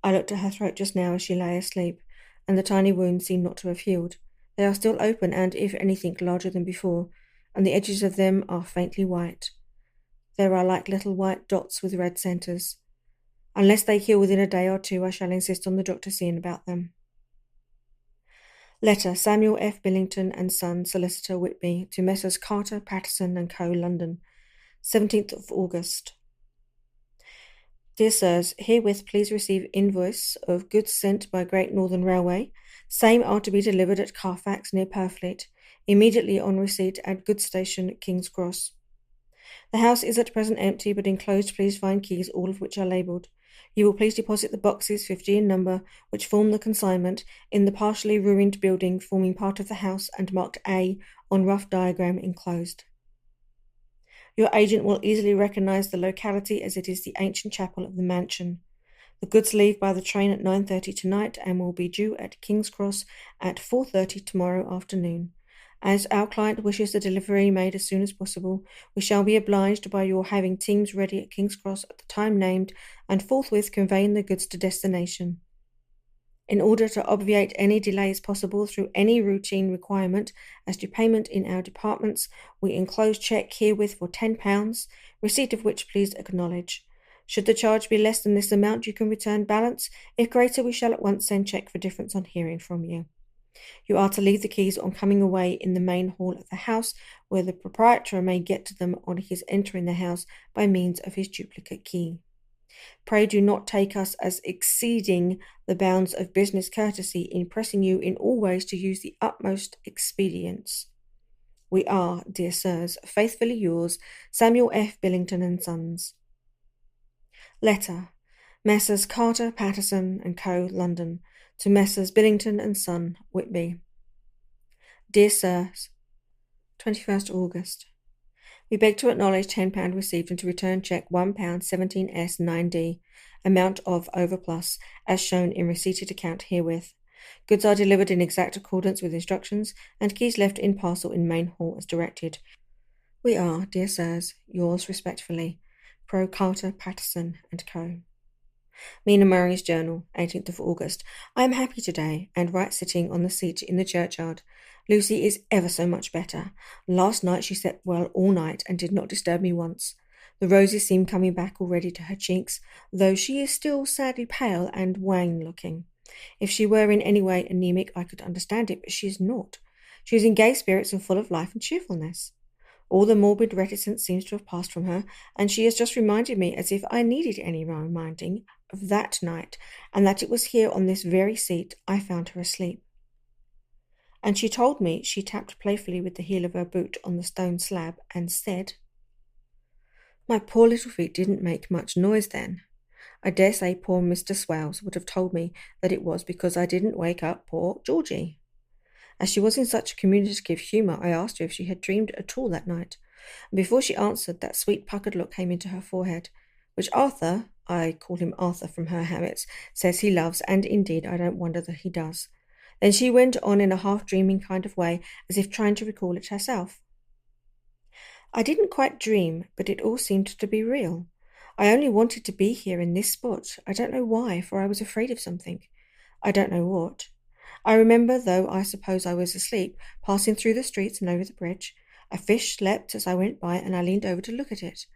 I looked at her throat just now as she lay asleep, and the tiny wounds seemed not to have healed. They are still open and, if anything, larger than before, and the edges of them are faintly white. There are like little white dots with red centres. Unless they heal within a day or 2, I shall insist on the doctor seeing about them. Letter Samuel F. Billington and Son, Solicitor, Whitby, to Messrs. Carter, Patterson and Co., London, 17th of August. Dear Sirs, herewith please receive invoice of goods sent by Great Northern Railway. Same are to be delivered at Carfax near Purfleet, immediately on receipt at goods station King's Cross. The house is at present empty, but enclosed please find keys, all of which are labelled. You will please deposit the boxes 50 in number, which form the consignment, in the partially ruined building forming part of the house and marked A on rough diagram enclosed. Your agent will easily recognise the locality as it is the ancient chapel of the mansion. The goods leave by the train at 9:30 tonight and will be due at King's Cross at 4:30 tomorrow afternoon. As our client wishes the delivery made as soon as possible, we shall be obliged by your having teams ready at King's Cross at the time named and forthwith conveying the goods to destination. In order to obviate any delays possible through any routine requirement as to payment in our departments, we enclose cheque herewith for £10, receipt of which please acknowledge. Should the charge be less than this amount, you can return balance. If greater, we shall at once send cheque for difference on hearing from you. You are to leave the keys on coming away in the main hall of the house, where the proprietor may get to them on his entering the house by means of his duplicate key. Pray do not take us as exceeding the bounds of business courtesy in pressing you in all ways to use the utmost expedients. We are, dear sirs, faithfully yours, Samuel F. Billington and Sons. Letter Messrs. Carter, Patterson and Co., London, to Messrs. Billington and Son, Whitby. Dear Sirs, 21st August. We beg to acknowledge £10 received and to return cheque £1 17s 9d, amount of overplus, as shown in receipted account herewith. Goods are delivered in exact accordance with instructions, and keys left in parcel in main hall as directed. We are, dear sirs, yours respectfully, Pro Carter, Patterson and Co. Mina Murray's Journal, 18th of August. I am happy today, and right sitting on the seat in the churchyard. Lucy is ever so much better. Last night she slept well all night and did not disturb me once. The roses seem coming back already to her cheeks, though she is still sadly pale and wan-looking. If she were in any way anemic, I could understand it, but she is not. She is in gay spirits and full of life and cheerfulness. All the morbid reticence seems to have passed from her, and she has just reminded me, as if I needed any reminding, of that night, and that it was here on this very seat I found her asleep. And she told me she tapped playfully with the heel of her boot on the stone slab and said, "My poor little feet didn't make much noise then. I dare say poor Mr. Swales would have told me that it was because I didn't wake up poor Georgie." As she was in such a communicative humour, I asked her if she had dreamed at all that night, and before she answered, that sweet puckered look came into her forehead, which Arthur, I call him Arthur from her habits, says he loves, and indeed I don't wonder that he does. Then she went on in a half-dreaming kind of way, as if trying to recall it herself. I didn't quite dream, but it all seemed to be real. I only wanted to be here in this spot. I don't know why, for I was afraid of something. I don't know what. I remember, though I suppose I was asleep, passing through the streets and over the bridge. A fish leapt as I went by, and I leaned over to look at it.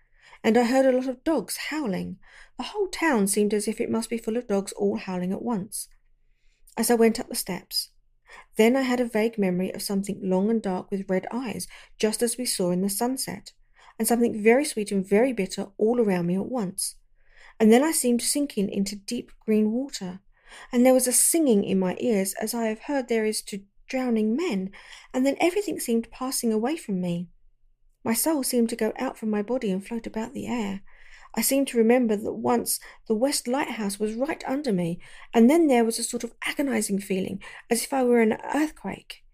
And I heard a lot of dogs howling. The whole town seemed as if it must be full of dogs all howling at once. As I went up the steps, then I had a vague memory of something long and dark with red eyes, just as we saw in the sunset, and something very sweet and very bitter all around me at once. And then I seemed sinking into deep green water, and there was a singing in my ears, as I have heard there is to drowning men, and then everything seemed passing away from me. My soul seemed to go out from my body and float about the air. I seemed to remember that once the West Lighthouse was right under me, and then there was a sort of agonizing feeling, as if I were in an earthquake.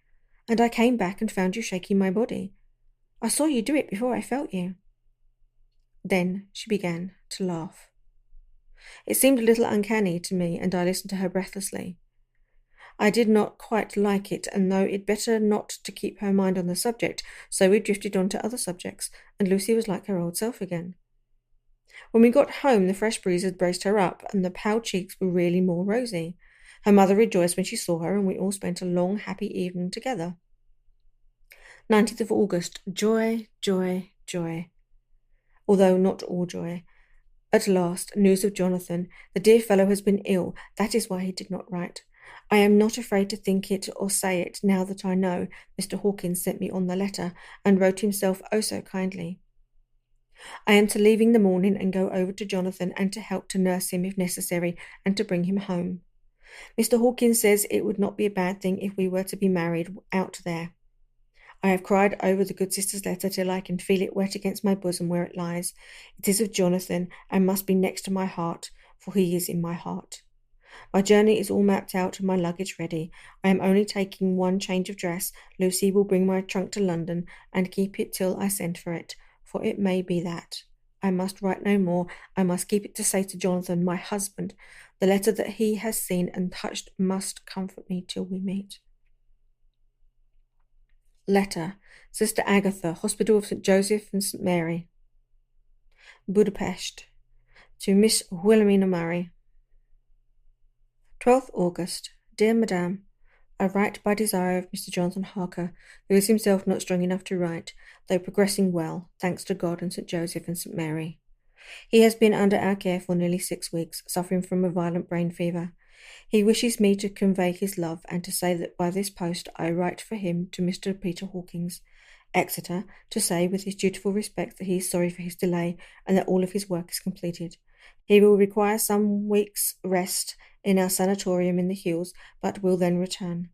And I came back and found you shaking my body. I saw you do it before I felt you. Then she began to laugh. It seemed a little uncanny to me, and I listened to her breathlessly. I did not quite like it, and though it better not to keep her mind on the subject, so we drifted on to other subjects, and Lucy was like her old self again. When we got home, the fresh breeze had braced her up, and the pale cheeks were really more rosy. Her mother rejoiced when she saw her, and we all spent a long, happy evening together. 19th of August. Joy, joy, joy. Although not all joy. At last, news of Jonathan. The dear fellow has been ill. That is why he did not write. I am not afraid to think it or say it, now that I know. Mr. Hawkins sent me on the letter, and wrote himself oh so kindly. I am to leave in the morning and go over to Jonathan, and to help to nurse him if necessary, and to bring him home. Mr. Hawkins says it would not be a bad thing if we were to be married out there. I have cried over the good sister's letter till I can feel it wet against my bosom where it lies. It is of Jonathan, and must be next to my heart, for he is in my heart. My journey is all mapped out and my luggage ready. I am only taking one change of dress. Lucy will bring my trunk to London, and keep it till I send for it, for it may be that. I must write no more. I must keep it to say to Jonathan, my husband. The letter that he has seen and touched must comfort me till we meet. Letter. Sister Agatha, Hospital of St. Joseph and St. Mary. Budapest. To Miss Wilhelmina Murray. 12th August. Dear Madame, I write by desire of Mr. Jonathan Harker, who is himself not strong enough to write, though progressing well, thanks to God and St. Joseph and St. Mary. He has been under our care for nearly 6 weeks, suffering from a violent brain fever. He wishes me to convey his love, and to say that by this post I write for him to Mr. Peter Hawkins, Exeter, to say with his dutiful respect that he is sorry for his delay, and that all of his work is completed. He will require some weeks' rest in our sanatorium in the hills, but will then return.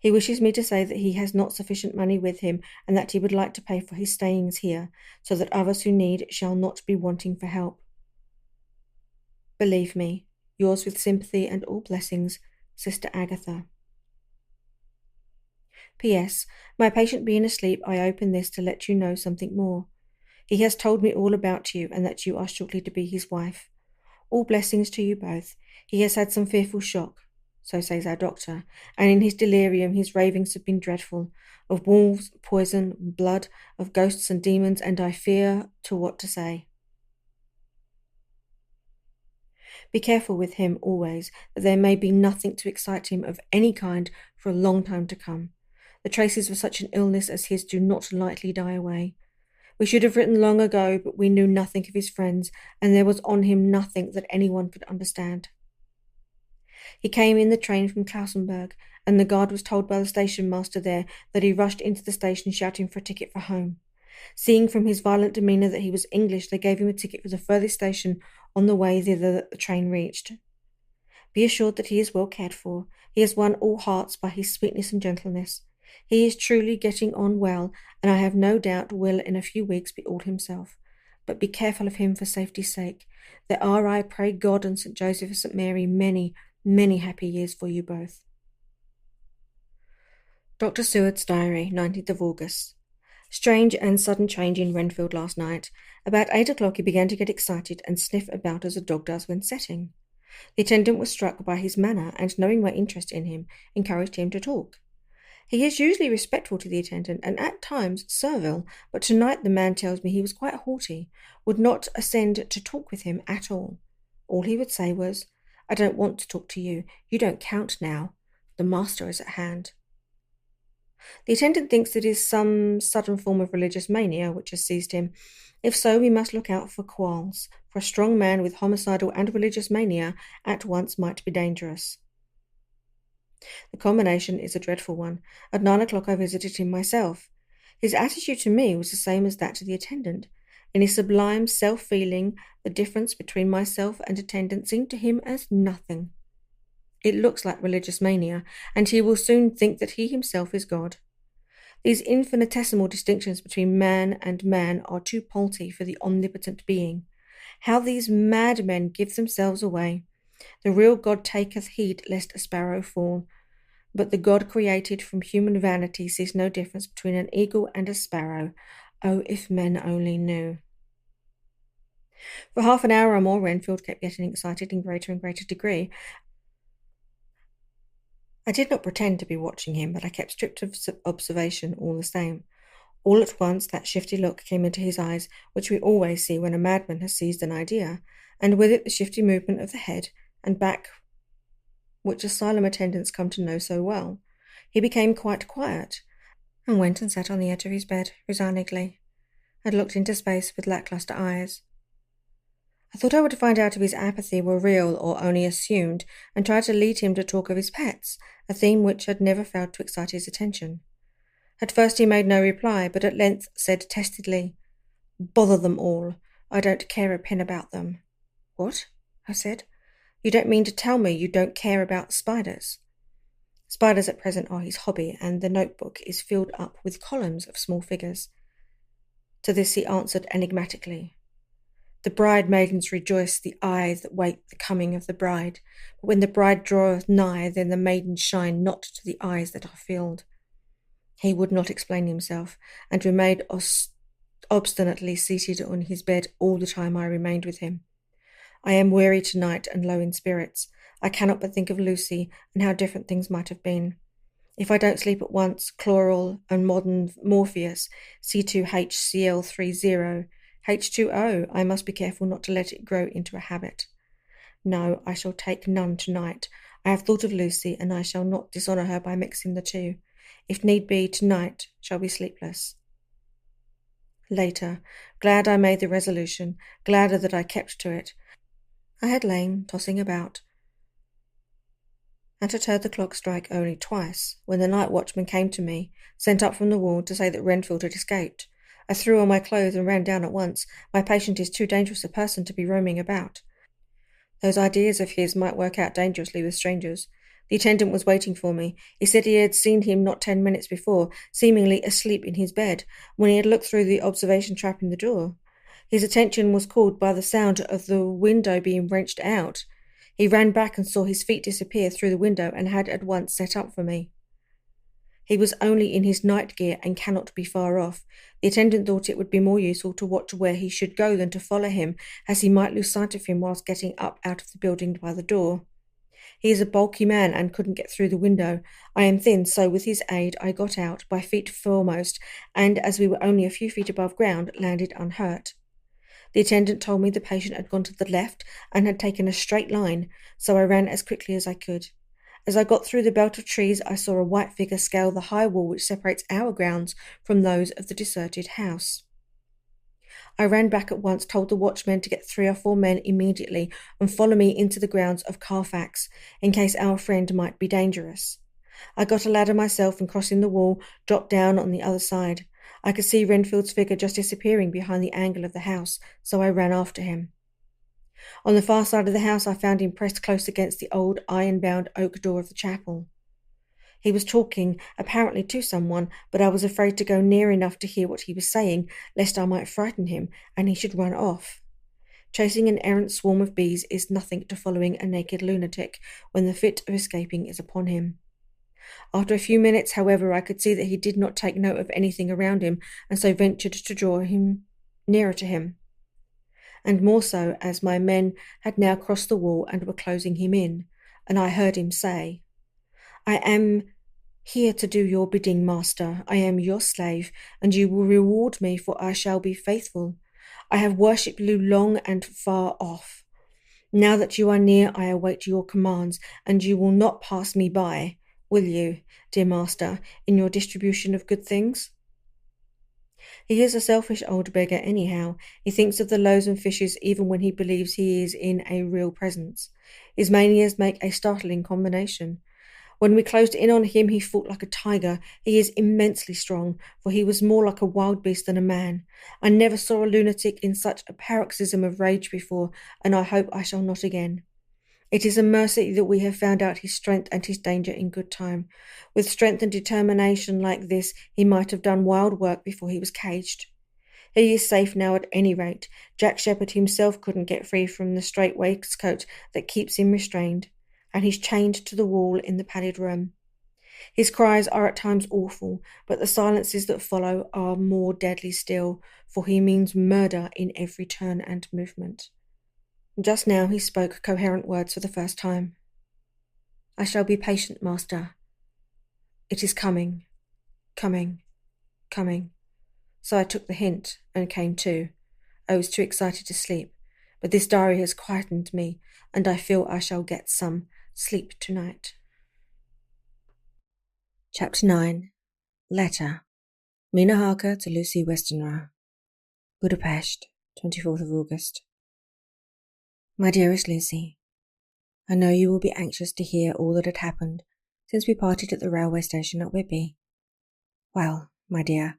He wishes me to say that he has not sufficient money with him, and that he would like to pay for his stayings here, so that others who need shall not be wanting for help. Believe me, yours with sympathy and all blessings, Sister Agatha. P.S. My patient being asleep, I open this to let you know something more. He has told me all about you and that you are shortly to be his wife. All blessings to you both. He has had some fearful shock, so says our doctor, and in his delirium his ravings have been dreadful, of wolves, poison, blood, of ghosts and demons, and I fear to what to say. Be careful with him always, that there may be nothing to excite him of any kind for a long time to come. The traces of such an illness as his do not lightly die away. We should have written long ago, but we knew nothing of his friends, and there was on him nothing that anyone could understand. He came in the train from Klausenberg, and the guard was told by the station master there that he rushed into the station shouting for a ticket for home. Seeing from his violent demeanour that he was English, they gave him a ticket for the furthest station on the way thither that the train reached. Be assured that he is well cared for. He has won all hearts by his sweetness and gentleness. He is truly getting on well, and I have no doubt will in a few weeks be all himself. But be careful of him for safety's sake. There are, I pray God and St. Joseph and St. Mary, many, many happy years for you both. Dr. Seward's Diary, 19th of August. Strange and sudden change in Renfield last night. About 8 o'clock he began to get excited and sniff about as a dog does when setting. The attendant was struck by his manner, and knowing my interest in him, encouraged him to talk. He is usually respectful to the attendant, and at times servile, but tonight the man tells me he was quite haughty, would not ascend to talk with him at all. All he would say was, "I don't want to talk to you. You don't count now. The master is at hand." The attendant thinks it is some sudden form of religious mania which has seized him. If so, we must look out for quarrels, for a strong man with homicidal and religious mania at once might be dangerous. The combination is a dreadful one. At 9 o'clock I visited him myself. His attitude to me was the same as that to the attendant. In his sublime self-feeling, the difference between myself and attendant seemed to him as nothing. It looks like religious mania, and he will soon think that he himself is God. These infinitesimal distinctions between man and man are too paltry for the omnipotent being. How these madmen give themselves away! The real God taketh heed lest a sparrow fall. But the God created from human vanity sees no difference between an eagle and a sparrow. Oh, if men only knew! For half an hour or more, Renfield kept getting excited in greater and greater degree. I did not pretend to be watching him, but I kept strict observation all the same. All at once that shifty look came into his eyes, which we always see when a madman has seized an idea, and with it the shifty movement of the head and back which asylum attendants come to know so well. He became quite quiet, and went and sat on the edge of his bed, resignedly, and looked into space with lacklustre eyes. I thought I would find out if his apathy were real or only assumed, and try to lead him to talk of his pets, a theme which had never failed to excite his attention. At first he made no reply, but at length said testedly, "Bother them all. I don't care a pin about them." "What?" I said. "You don't mean to tell me you don't care about spiders?" Spiders at present are his hobby, and the notebook is filled up with columns of small figures. To this he answered enigmatically, "The bride-maidens rejoice the eyes that wait the coming of the bride, but when the bride draweth nigh, then the maidens shine not to the eyes that are filled." He would not explain himself, and remained obstinately seated on his bed all the time I remained with him. I am weary tonight and low in spirits. I cannot but think of Lucy, and how different things might have been. If I don't sleep at once, chloral and modern Morpheus, C2HCl30, H2O, I must be careful not to let it grow into a habit. No, I shall take none tonight. I have thought of Lucy, and I shall not dishonour her by mixing the two. If need be, tonight shall be sleepless. Later, glad I made the resolution, gladder that I kept to it. I had lain tossing about, and had heard the clock strike only twice, when the night watchman came to me, sent up from the ward to say that Renfield had escaped. I threw on my clothes and ran down at once. My patient is too dangerous a person to be roaming about. Those ideas of his might work out dangerously with strangers. The attendant was waiting for me. He said he had seen him not 10 minutes before, seemingly asleep in his bed, when he had looked through the observation trap in the door. His attention was called by the sound of the window being wrenched out. He ran back and saw his feet disappear through the window and had at once set up for me. He was only in his night gear and cannot be far off. The attendant thought it would be more useful to watch where he should go than to follow him, as he might lose sight of him whilst getting up out of the building by the door. He is a bulky man and couldn't get through the window. I am thin, so with his aid I got out, by feet foremost, and as we were only a few feet above ground, landed unhurt. The attendant told me the patient had gone to the left and had taken a straight line, so I ran as quickly as I could. As I got through the belt of trees, I saw a white figure scale the high wall which separates our grounds from those of the deserted house. I ran back at once, told the watchmen to get 3 or 4 men immediately and follow me into the grounds of Carfax, in case our friend might be dangerous. I got a ladder myself and, crossing the wall, dropped down on the other side. I could see Renfield's figure just disappearing behind the angle of the house, so I ran after him. On the far side of the house I found him pressed close against the old iron-bound oak door of the chapel. He was talking, apparently to someone, but I was afraid to go near enough to hear what he was saying, lest I might frighten him, and he should run off. Chasing an errant swarm of bees is nothing to following a naked lunatic when the fit of escaping is upon him. After a few minutes, however, I could see that he did not take note of anything around him, and so ventured to draw him nearer to him. And more so as my men had now crossed the wall and were closing him in, and I heard him say, "I am here to do your bidding, master. I am your slave, and you will reward me, for I shall be faithful. I have worshipped you long and far off. Now that you are near, I await your commands, and you will not pass me by, will you, dear master, in your distribution of good things?" He is a selfish old beggar anyhow. He thinks of the loaves and fishes even when he believes he is in a real presence. His manias make a startling combination. When we closed in on him, he fought like a tiger. He is immensely strong, for he was more like a wild beast than a man. I never saw a lunatic in such a paroxysm of rage before, and I hope I shall not again. It is a mercy that we have found out his strength and his danger in good time. With strength and determination like this, he might have done wild work before he was caged. He is safe now at any rate. Jack Sheppard himself couldn't get free from the strait waistcoat that keeps him restrained, and he's chained to the wall in the padded room. His cries are at times awful, but the silences that follow are more deadly still, for he means murder in every turn and movement. Just now he spoke coherent words for the first time. "I shall be patient, master. It is coming, coming, coming." So I took the hint and came to. I was too excited to sleep, but this diary has quietened me, and I feel I shall get some sleep tonight. Chapter 9. Letter. Mina Harker to Lucy Westenra. Budapest, 24th of August. My dearest Lucy, I know you will be anxious to hear all that had happened since we parted at the railway station at Whitby. Well, my dear,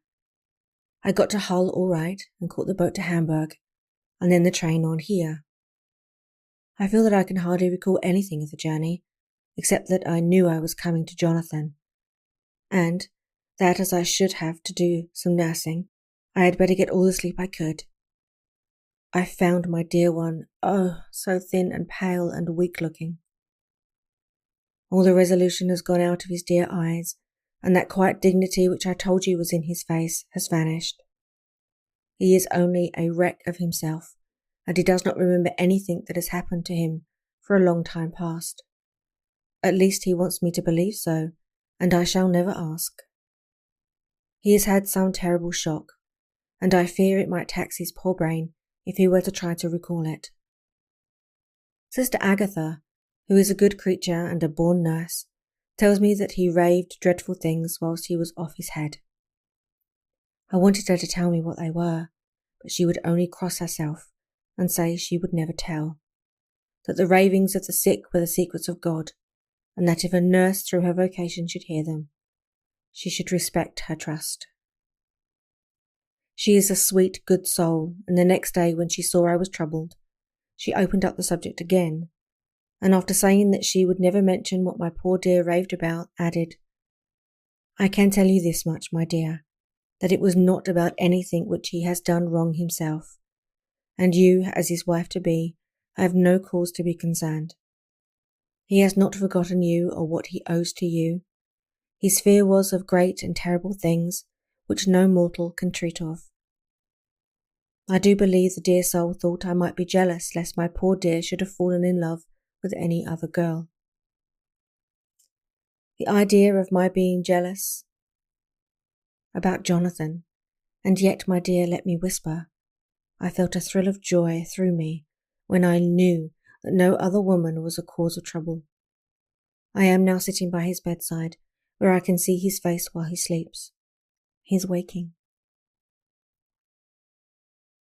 I got to Hull all right and caught the boat to Hamburg, and then the train on here. I feel that I can hardly recall anything of the journey, except that I knew I was coming to Jonathan, and that as I should have to do some nursing, I had better get all the sleep I could. I found my dear one, oh, so thin and pale and weak-looking. All the resolution has gone out of his dear eyes, and that quiet dignity which I told you was in his face has vanished. He is only a wreck of himself, and he does not remember anything that has happened to him for a long time past. At least he wants me to believe so, and I shall never ask. He has had some terrible shock, and I fear it might tax his poor brain if he were to try to recall it. Sister Agatha, who is a good creature and a born nurse, tells me that he raved dreadful things whilst he was off his head. I wanted her to tell me what they were, but she would only cross herself and say she would never tell, that the ravings of the sick were the secrets of God, and that if a nurse through her vocation should hear them, she should respect her trust. She is a sweet, good soul, and the next day when she saw I was troubled, she opened up the subject again, and after saying that she would never mention what my poor dear raved about, added, "I can tell you this much, my dear, that it was not about anything which he has done wrong himself, and you, as his wife-to-be, have no cause to be concerned. He has not forgotten you or what he owes to you. His fear was of great and terrible things, which no mortal can treat of. I do believe the dear soul thought I might be jealous lest my poor dear should have fallen in love with any other girl. The idea of my being jealous about Jonathan, and yet, my dear, let me whisper, I felt a thrill of joy through me when I knew that no other woman was a cause of trouble. I am now sitting by his bedside, where I can see his face while he sleeps. He is waking.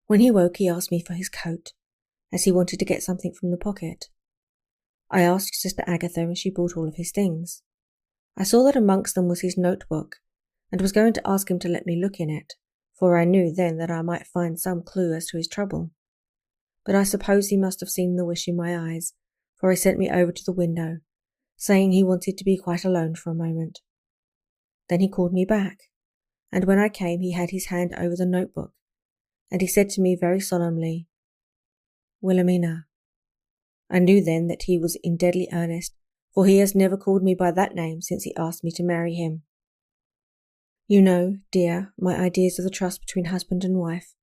When he woke, he asked me for his coat, as he wanted to get something from the pocket. I asked Sister Agatha, and she brought all of his things. I saw that amongst them was his notebook, and was going to ask him to let me look in it, for I knew then that I might find some clue as to his trouble. But I suppose he must have seen the wish in my eyes, for he sent me over to the window, saying he wanted to be quite alone for a moment. Then he called me back, and when I came he had his hand over the notebook, and he said to me very solemnly, Wilhelmina. I knew then that he was in deadly earnest, for he has never called me by that name since he asked me to marry him. You know, dear, my ideas of the trust between husband and wife.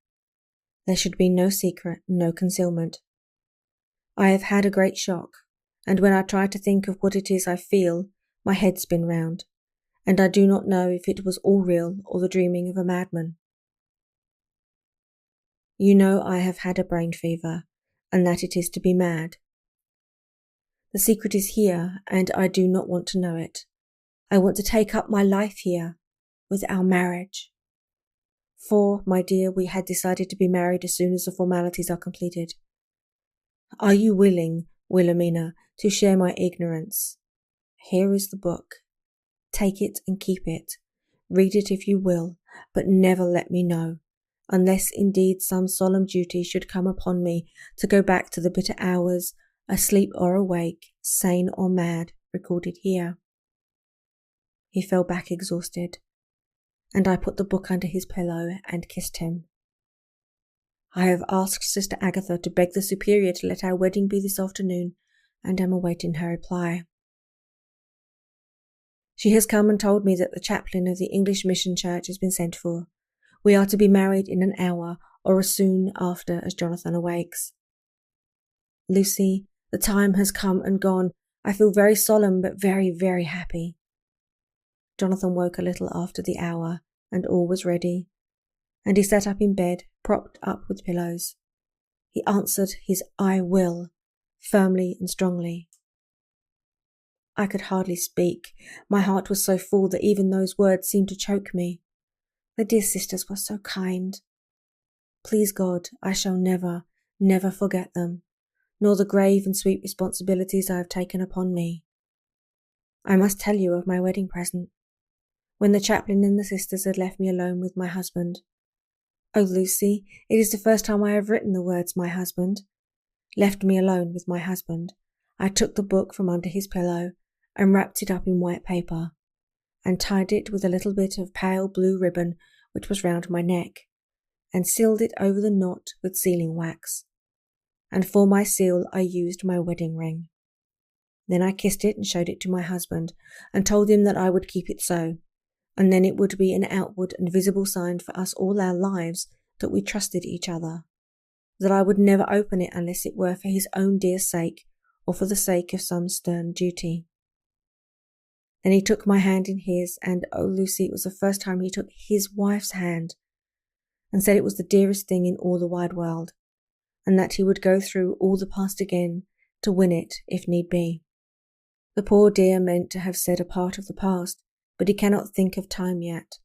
There should be no secret, no concealment. I have had a great shock, and when I try to think of what it is I feel, my head spins round, and I do not know if it was all real or the dreaming of a madman. You know I have had a brain fever, and that it is to be mad. The secret is here, and I do not want to know it. I want to take up my life here, with our marriage. For, my dear, we had decided to be married as soon as the formalities are completed. Are you willing, Wilhelmina, to share my ignorance? Here is the book. Take it and keep it. Read it if you will, but never let me know, unless indeed some solemn duty should come upon me to go back to the bitter hours, asleep or awake, sane or mad, recorded here. He fell back exhausted, and I put the book under his pillow and kissed him. I have asked Sister Agatha to beg the Superior to let our wedding be this afternoon, and am awaiting her reply. She has come and told me that the chaplain of the English Mission Church has been sent for. We are to be married in an hour, or as soon after as Jonathan awakes. Lucy, the time has come and gone. I feel very solemn, but very, very happy. Jonathan woke a little after the hour, and all was ready, and he sat up in bed, propped up with pillows. He answered his I will, firmly and strongly. I could hardly speak. My heart was so full that even those words seemed to choke me. The dear sisters were so kind. Please God, I shall never, never forget them, nor the grave and sweet responsibilities I have taken upon me. I must tell you of my wedding present. When the chaplain and the sisters had left me alone with my husband. Oh, Lucy, it is the first time I have written the words my husband. Left me alone with my husband. I took the book from under his pillow and wrapped it up in white paper, and tied it with a little bit of pale blue ribbon which was round my neck, and sealed it over the knot with sealing wax. And for my seal I used my wedding ring. Then I kissed it and showed it to my husband, and told him that I would keep it so, and then it would be an outward and visible sign for us all our lives that we trusted each other, that I would never open it unless it were for his own dear sake, or for the sake of some stern duty. Then he took my hand in his, and, oh Lucy, it was the first time he took his wife's hand, and said it was the dearest thing in all the wide world, and that he would go through all the past again to win it if need be. The poor dear meant to have said a part of the past, but he cannot think of time yet,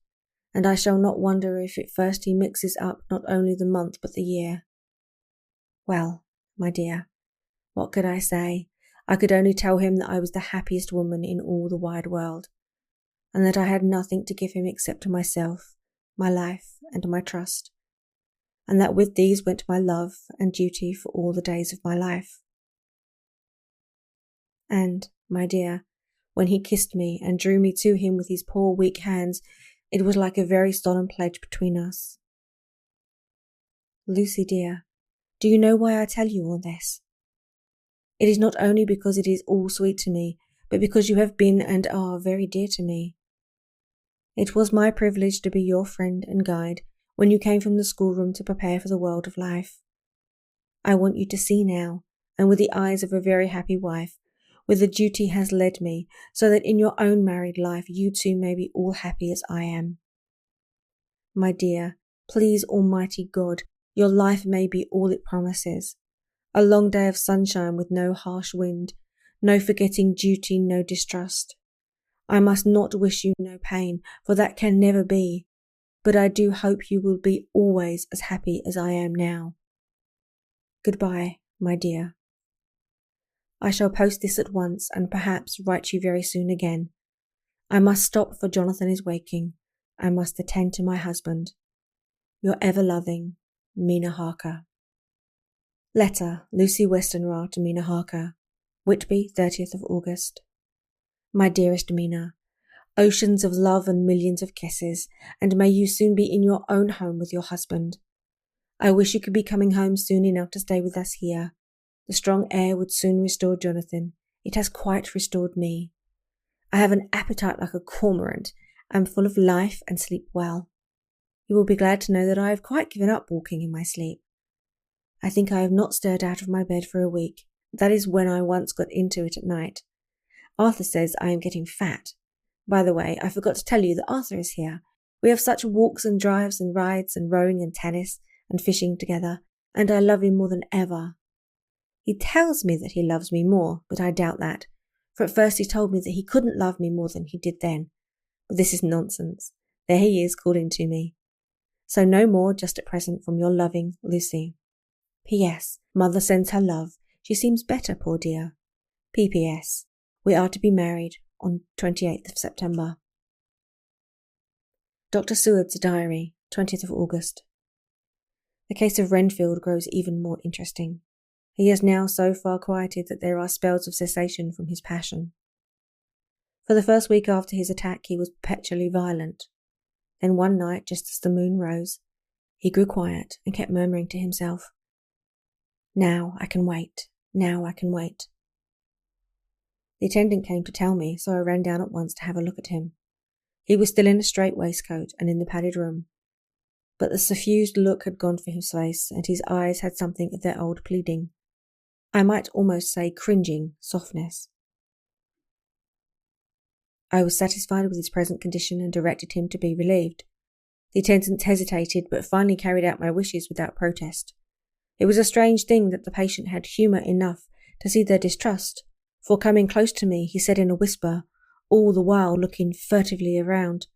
and I shall not wonder if at first he mixes up not only the month but the year. Well, my dear, what could I say? I could only tell him that I was the happiest woman in all the wide world, and that I had nothing to give him except myself, my life, and my trust, and that with these went my love and duty for all the days of my life. And, my dear, when he kissed me and drew me to him with his poor weak hands, it was like a very solemn pledge between us. Lucy, dear, Do you know why I tell you all this? It is not only because it is all sweet to me, but because you have been and are very dear to me. It was my privilege to be your friend and guide when you came from the schoolroom to prepare for the world of life. I want you to see now, and with the eyes of a very happy wife, where the duty has led me, so that in your own married life you too may be all happy as I am. My dear, please Almighty God, your life may be all it promises. A long day of sunshine with no harsh wind, no forgetting duty, no distrust. I must not wish you no pain, for that can never be, but I do hope you will be always as happy as I am now. Goodbye, my dear. I shall post this at once and perhaps write you very soon again. I must stop, for Jonathan is waking. I must attend to my husband. Your ever-loving Mina Harker. Letter, Lucy Westenra to Mina Harker. Whitby, 30th of August. My dearest Mina, oceans of love and millions of kisses, and may you soon be in your own home with your husband. I wish you could be coming home soon enough to stay with us here. The strong air would soon restore Jonathan. It has quite restored me. I have an appetite like a cormorant. I am full of life and sleep well. You will be glad to know that I have quite given up walking in my sleep. I think I have not stirred out of my bed for a week. That is when I once got into it at night. Arthur says I am getting fat. By the way, I forgot to tell you that Arthur is here. We have such walks and drives and rides and rowing and tennis and fishing together, and I love him more than ever. He tells me that he loves me more, but I doubt that, for at first he told me that he couldn't love me more than he did then. But this is nonsense. There he is calling to me. So no more just at present from your loving Lucy. P.S. Mother sends her love. She seems better, poor dear. P.P.S. We are to be married on 28th of September. Dr. Seward's diary, 20th of August. The case of Renfield grows even more interesting. He is now so far quieted that there are spells of cessation from his passion. For the first week after his attack he was perpetually violent. Then one night, just as the moon rose, he grew quiet and kept murmuring to himself, "Now I can wait, now I can wait." The attendant came to tell me, so I ran down at once to have a look at him. He was still in a strait waistcoat and in the padded room, but the suffused look had gone from his face, and his eyes had something of their old pleading, I might almost say cringing, softness. I was satisfied with his present condition and directed him to be relieved. The attendant hesitated, but finally carried out my wishes without protest. It was a strange thing that the patient had humour enough to see their distrust, for coming close to me, he said in a whisper, all the while looking furtively around,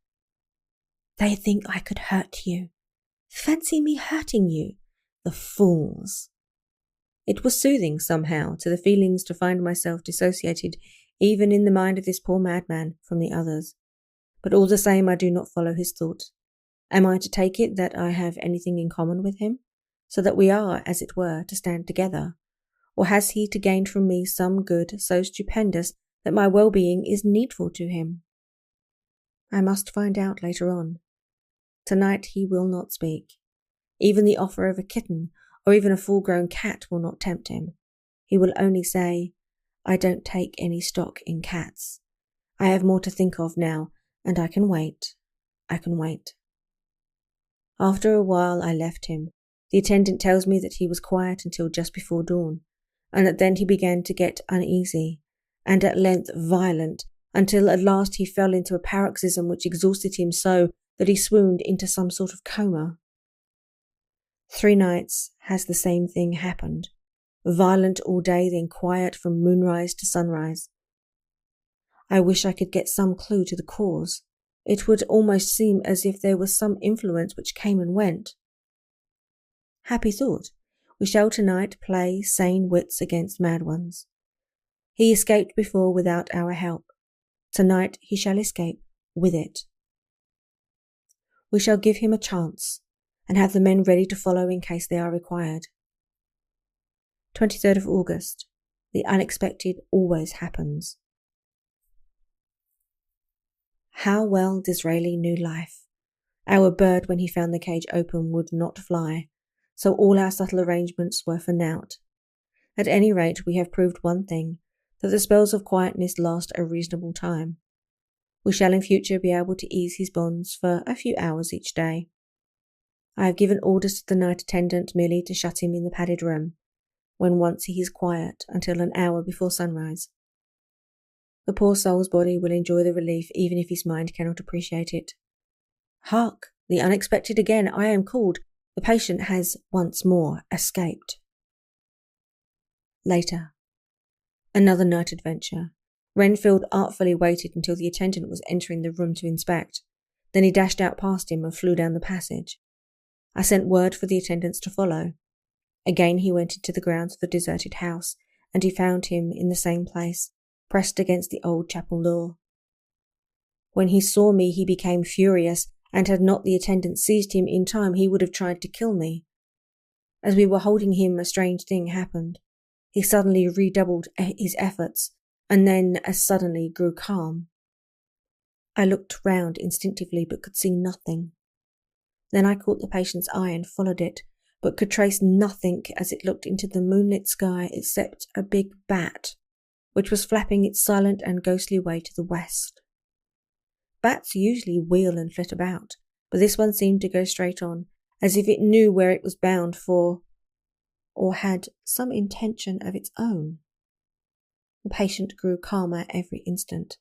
"They think I could hurt you. Fancy me hurting you, the fools." It was soothing, somehow, to the feelings to find myself dissociated, even in the mind of this poor madman, from the others. But all the same I do not follow his thought. Am I to take it that I have anything in common with him, so that we are, as it were, to stand together? Or has he to gain from me some good so stupendous that my well-being is needful to him? I must find out later on. Tonight he will not speak. Even the offer of a kitten, or even a full-grown cat, will not tempt him. He will only say, "I don't take any stock in cats. I have more to think of now, and I can wait. I can wait." After a while I left him. The attendant tells me that he was quiet until just before dawn, and that then he began to get uneasy, and at length violent, until at last he fell into a paroxysm which exhausted him so that he swooned into some sort of coma. 3 nights has the same thing happened. Violent all day, then quiet from moonrise to sunrise. I wish I could get some clue to the cause. It would almost seem as if there was some influence which came and went. Happy thought! We shall tonight play sane wits against mad ones. He escaped before without our help. Tonight he shall escape with it. We shall give him a chance, and have the men ready to follow in case they are required. 23rd of August. The unexpected always happens. How well Disraeli knew life. Our bird, when he found the cage open, would not fly, so all our subtle arrangements were for naught. At any rate, we have proved one thing, that the spells of quietness last a reasonable time. We shall in future be able to ease his bonds for a few hours each day. I have given orders to the night attendant merely to shut him in the padded room, when once he is quiet, until an hour before sunrise. The poor soul's body will enjoy the relief even if his mind cannot appreciate it. Hark! The unexpected again! I am called. The patient has once more escaped. Later. Another night adventure. Renfield artfully waited until the attendant was entering the room to inspect. Then he dashed out past him and flew down the passage. I sent word for the attendants to follow. Again he went into the grounds of the deserted house, and he found him in the same place, pressed against the old chapel door. When he saw me he became furious, and had not the attendant seized him in time he would have tried to kill me. As we were holding him, a strange thing happened. He suddenly redoubled his efforts, and then as suddenly grew calm. I looked round instinctively but could see nothing. Then I caught the patient's eye and followed it, but could trace nothing as it looked into the moonlit sky except a big bat, which was flapping its silent and ghostly way to the west. Bats usually wheel and flit about, but this one seemed to go straight on, as if it knew where it was bound for, or had some intention of its own. The patient grew calmer every instant,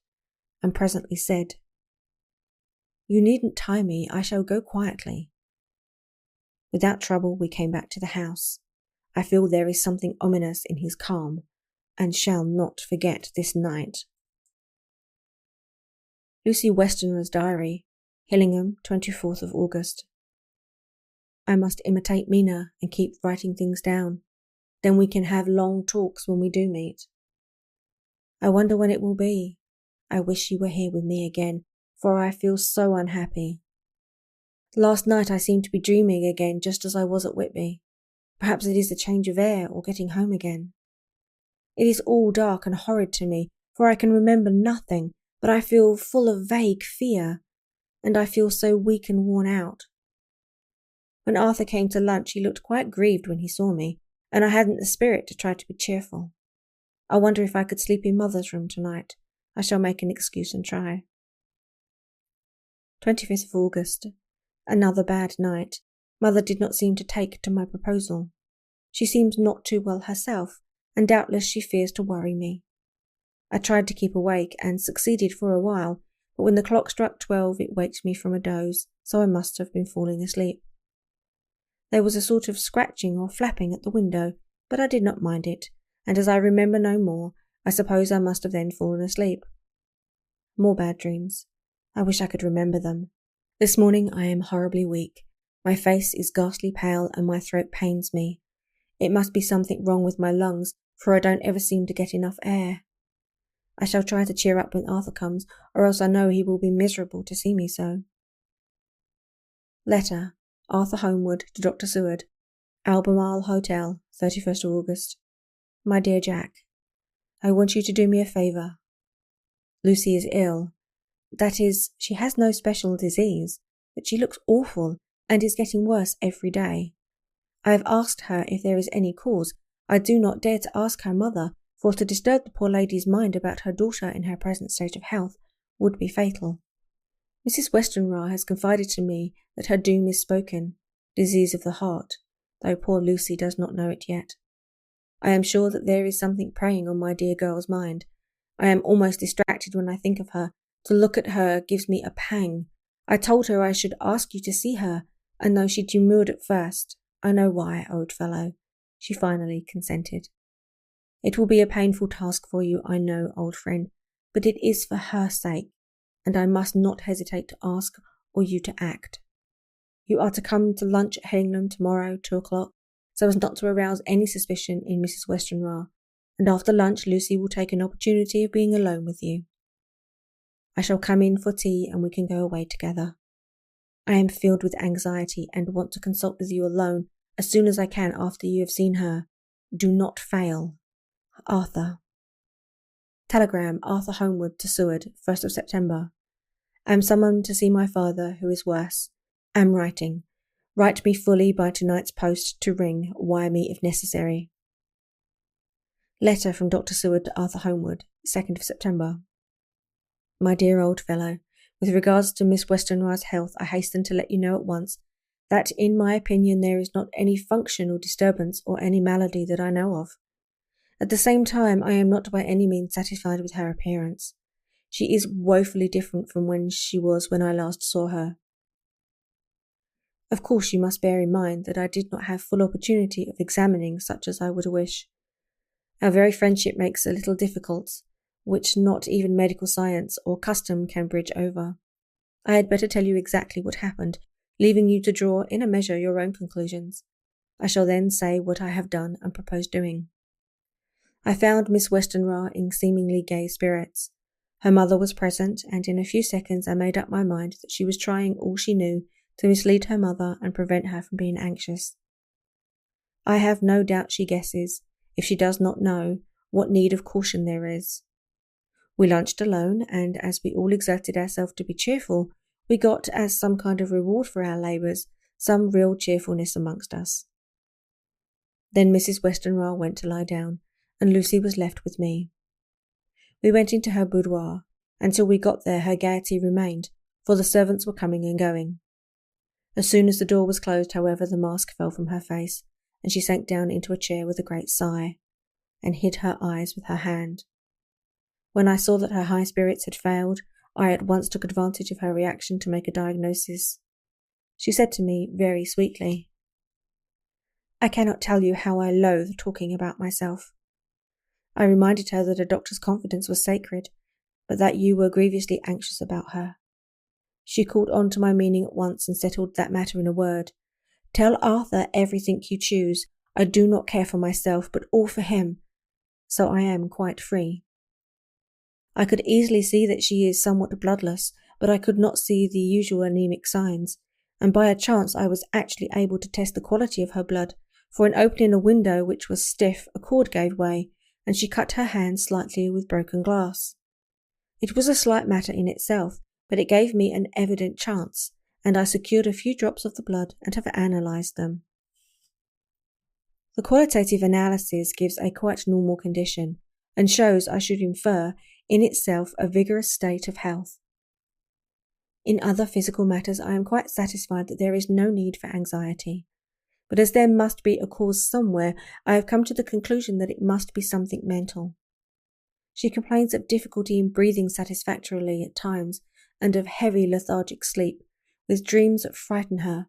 and presently said, "You needn't tie me, I shall go quietly." Without trouble we came back to the house. I feel there is something ominous in his calm, and shall not forget this night. Lucy Westenra's diary, Hillingham, 24th of August. I must imitate Mina and keep writing things down. Then we can have long talks when we do meet. I wonder when it will be. I wish you were here with me again, for I feel so unhappy. Last night I seemed to be dreaming again just as I was at Whitby. Perhaps it is the change of air or getting home again. It is all dark and horrid to me, for I can remember nothing, but I feel full of vague fear, and I feel so weak and worn out. When Arthur came to lunch he looked quite grieved when he saw me, and I hadn't the spirit to try to be cheerful. I wonder if I could sleep in Mother's room tonight. I shall make an excuse and try. 25th of August. Another bad night. Mother did not seem to take to my proposal. She seems not too well herself, and doubtless she fears to worry me. I tried to keep awake, and succeeded for a while, but when the clock struck 12 it waked me from a doze, so I must have been falling asleep. There was a sort of scratching or flapping at the window, but I did not mind it, and as I remember no more, I suppose I must have then fallen asleep. More bad dreams. I wish I could remember them. This morning I am horribly weak. My face is ghastly pale and my throat pains me. It must be something wrong with my lungs, for I don't ever seem to get enough air. I shall try to cheer up when Arthur comes, or else I know he will be miserable to see me so. Letter. Arthur Homewood to Dr. Seward. Albemarle Hotel, 31st of August. My dear Jack, I want you to do me a favour. Lucy is ill. That is, she has no special disease, but she looks awful and is getting worse every day. I have asked her if there is any cause. I do not dare to ask her mother, for to disturb the poor lady's mind about her daughter in her present state of health would be fatal. Mrs. Westenra has confided to me that her doom is spoken, disease of the heart, though poor Lucy does not know it yet. I am sure that there is something preying on my dear girl's mind. I am almost distracted when I think of her. To look at her gives me a pang. I told her I should ask you to see her, and though she demurred at first, I know why, old fellow, she finally consented. It will be a painful task for you, I know, old friend, but it is for her sake, and I must not hesitate to ask or you to act. You are to come to lunch at Hillingham tomorrow, 2 o'clock, so as not to arouse any suspicion in Mrs. Westenra, and after lunch Lucy will take an opportunity of being alone with you. I shall come in for tea and we can go away together. I am filled with anxiety and want to consult with you alone as soon as I can after you have seen her. Do not fail. Arthur. Telegram. Arthur Homewood to Seward, 1st of September. Am summoned to see my father, who is worse. Am writing. Write me fully by tonight's post to ring, wire me if necessary. Letter from Dr. Seward to Arthur Homewood, 2nd of September. My dear old fellow, with regards to Miss Westenra's health, I hasten to let you know at once that in my opinion there is not any functional disturbance or any malady that I know of. At the same time, I am not by any means satisfied with her appearance. She is woefully different from when she was when I last saw her. Of course, you must bear in mind that I did not have full opportunity of examining such as I would wish. Our very friendship makes a little difficult, which not even medical science or custom can bridge over. I had better tell you exactly what happened, leaving you to draw in a measure your own conclusions. I shall then say what I have done and propose doing. I found Miss Westenra in seemingly gay spirits. Her mother was present, and in a few seconds I made up my mind that she was trying all she knew to mislead her mother and prevent her from being anxious. I have no doubt she guesses, if she does not know, what need of caution there is. We lunched alone, and as we all exerted ourselves to be cheerful, we got, as some kind of reward for our labours, some real cheerfulness amongst us. Then Mrs. Westenra went to lie down, and Lucy was left with me. We went into her boudoir. Until we got there her gaiety remained, for the servants were coming and going. As soon as the door was closed, however, the mask fell from her face, and she sank down into a chair with a great sigh, and hid her eyes with her hand. When I saw that her high spirits had failed, I at once took advantage of her reaction to make a diagnosis. She said to me very sweetly, "I cannot tell you how I loathe talking about myself." I reminded her that a doctor's confidence was sacred, but that you were grievously anxious about her. She caught on to my meaning at once and settled that matter in a word. "Tell Arthur everything you choose. I do not care for myself, but all for him. So I am quite free." I could easily see that she is somewhat bloodless, but I could not see the usual anemic signs, and by a chance I was actually able to test the quality of her blood, for in opening a window which was stiff, a cord gave way, and she cut her hand slightly with broken glass. It was a slight matter in itself, but it gave me an evident chance, and I secured a few drops of the blood and have analysed them. The qualitative analysis gives a quite normal condition, and shows, I should infer, in itself a vigorous state of health. In other physical matters I am quite satisfied that there is no need for anxiety, but as there must be a cause somewhere, I have come to the conclusion that it must be something mental. She complains of difficulty in breathing satisfactorily at times, and of heavy lethargic sleep, with dreams that frighten her,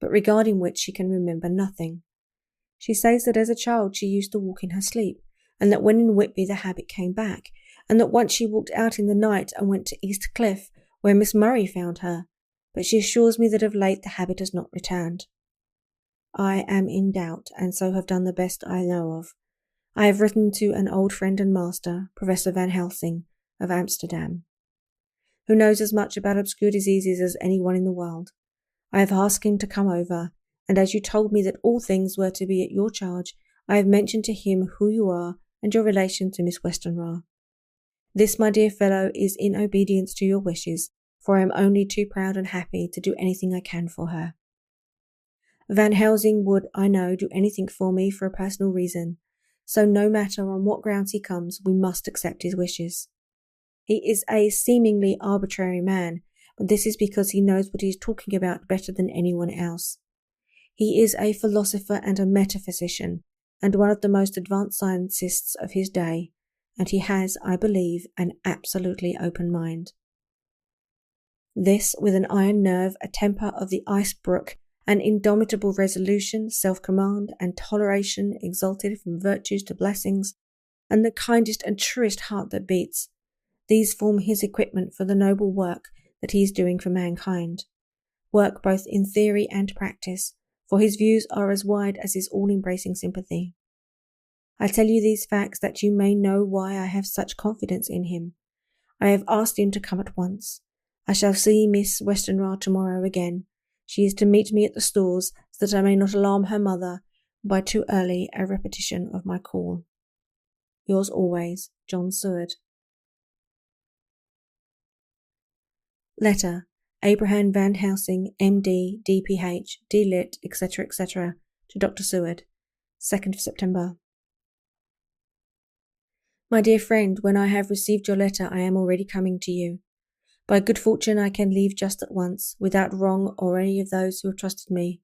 but regarding which she can remember nothing. She says that as a child she used to walk in her sleep, and that when in Whitby the habit came back, and that once she walked out in the night and went to East Cliff, where Miss Murray found her, but she assures me that of late the habit has not returned. I am in doubt, and so have done the best I know of. I have written to an old friend and master, Professor Van Helsing, of Amsterdam, who knows as much about obscure diseases as anyone in the world. I have asked him to come over, and as you told me that all things were to be at your charge, I have mentioned to him who you are and your relation to Miss Westenra. This, my dear fellow, is in obedience to your wishes, for I am only too proud and happy to do anything I can for her. Van Helsing would, I know, do anything for me for a personal reason, so no matter on what grounds he comes, we must accept his wishes. He is a seemingly arbitrary man, but this is because he knows what he is talking about better than anyone else. He is a philosopher and a metaphysician, and one of the most advanced scientists of his day, and he has, I believe, an absolutely open mind. This, with an iron nerve, a temper of the ice brook, an indomitable resolution, self-command, and toleration exalted from virtues to blessings, and the kindest and truest heart that beats, these form his equipment for the noble work that he is doing for mankind, work both in theory and practice, for his views are as wide as his all-embracing sympathy. I tell you these facts that you may know why I have such confidence in him. I have asked him to come at once. I shall see Miss Westenra tomorrow again. She is to meet me at the stores, so that I may not alarm her mother by too early a repetition of my call. Yours always, John Seward. Letter, Abraham Van Helsing, M.D., D.Ph., D.Lit., etc., etc., to Dr. Seward, 2nd of September. My dear friend, when I have received your letter, I am already coming to you. By good fortune I can leave just at once, without wrong or any of those who have trusted me.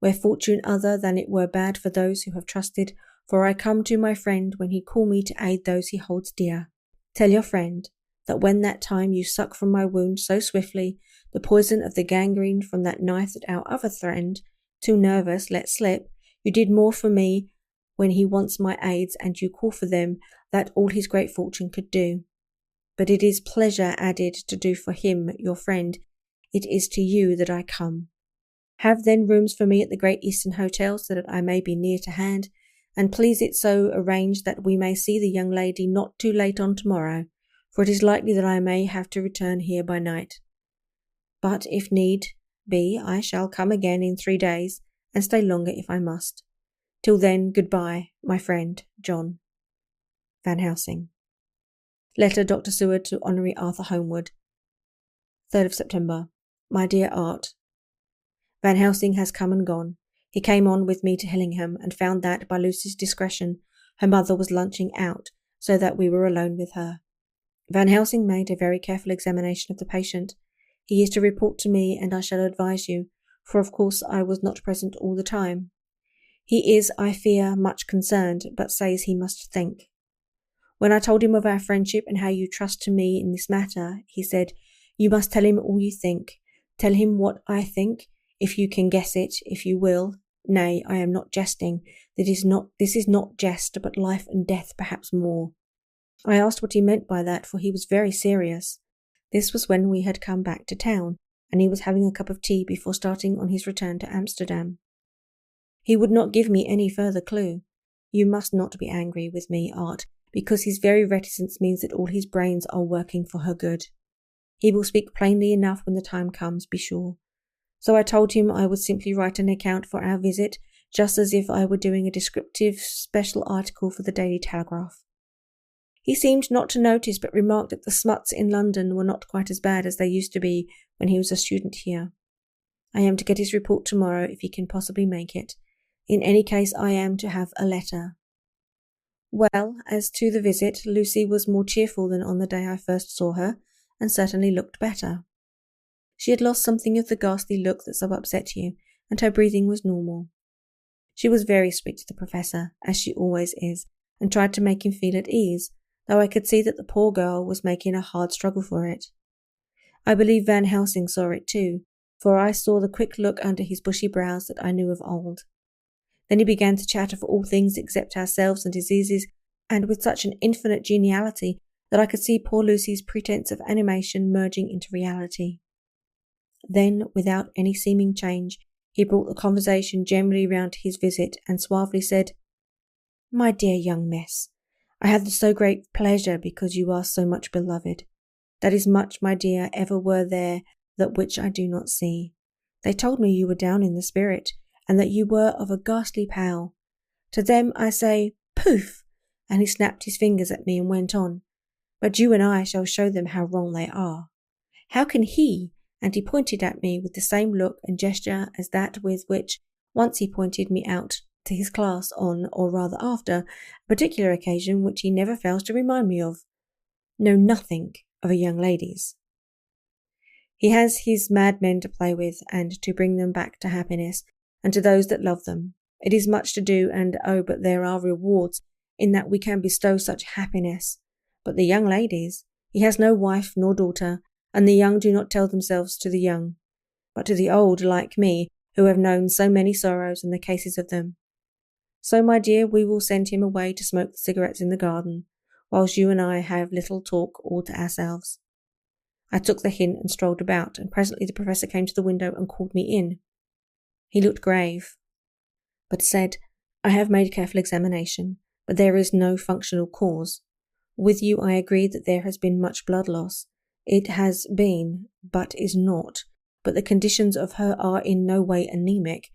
Where fortune other than it were bad for those who have trusted, for I come to my friend when he call me to aid those he holds dear. Tell your friend that when that time you suck from my wound so swiftly the poison of the gangrene from that knife that our other friend, too nervous, let slip, you did more for me when he wants my aids and you call for them that all his great fortune could do. But it is pleasure added to do for him, your friend. It is to you that I come. Have then rooms for me at the Great Eastern Hotel so that I may be near to hand, and please it so arrange that we may see the young lady not too late on tomorrow, for it is likely that I may have to return here by night. But if need be, I shall come again in 3 days, and stay longer if I must. Till then, goodbye, my friend, John. Van Helsing. Letter Dr. Seward to Honorary Arthur Homewood. 3rd of September. My dear Art, Van Helsing has come and gone. He came on with me to Hillingham and found that, by Lucy's discretion, her mother was lunching out, so that we were alone with her. Van Helsing made a very careful examination of the patient. He is to report to me, and I shall advise you, for of course I was not present all the time. He is, I fear, much concerned, but says he must think. When I told him of our friendship and how you trust to me in this matter, he said, "You must tell him all you think. Tell him what I think, if you can guess it, if you will. Nay, I am not jesting. This is not jest, but life and death, perhaps more." I asked what he meant by that, for he was very serious. This was when we had come back to town, and he was having a cup of tea before starting on his return to Amsterdam. He would not give me any further clue. You must not be angry with me, Art, because his very reticence means that all his brains are working for her good. He will speak plainly enough when the time comes, be sure. So I told him I would simply write an account for our visit, just as if I were doing a descriptive special article for the Daily Telegraph. He seemed not to notice, but remarked that the smuts in London were not quite as bad as they used to be when he was a student here. I am to get his report tomorrow, if he can possibly make it. In any case, I am to have a letter. Well, as to the visit, Lucy was more cheerful than on the day I first saw her, and certainly looked better. She had lost something of the ghastly look that so upset you, and her breathing was normal. She was very sweet to the Professor, as she always is, and tried to make him feel at ease, though I could see that the poor girl was making a hard struggle for it. I believe Van Helsing saw it too, for I saw the quick look under his bushy brows that I knew of old. Then he began to chatter for all things except ourselves and diseases, and with such an infinite geniality that I could see poor Lucy's pretence of animation merging into reality. Then, without any seeming change, he brought the conversation generally round to his visit, and suavely said, "My dear young miss, I had so great pleasure because you are so much beloved. That is much, my dear, ever were there that which I do not see. They told me you were down in the spirit, and that you were of a ghastly pale. To them I say, poof!" And he snapped his fingers at me and went on. "But you and I shall show them how wrong they are. How can he," and he pointed at me with the same look and gesture as that with which once he pointed me out to his class on, or rather after, a particular occasion which he never fails to remind me of, "know nothing of a young lady's." He has his madmen to play with, and to bring them back to happiness, and to those that love them. It is much to do, and oh, but there are rewards in that we can bestow such happiness. But the young ladies, he has no wife nor daughter, and the young do not tell themselves to the young, but to the old, like me, who have known so many sorrows and the cases of them. So, my dear, we will send him away to smoke the cigarettes in the garden, whilst you and I have little talk all to ourselves. I took the hint and strolled about, and presently the Professor came to the window and called me in. He looked grave, but said, "I have made careful examination, but there is no functional cause. With you I agree that there has been much blood loss. It has been, but is not, but the conditions of her are in no way anemic.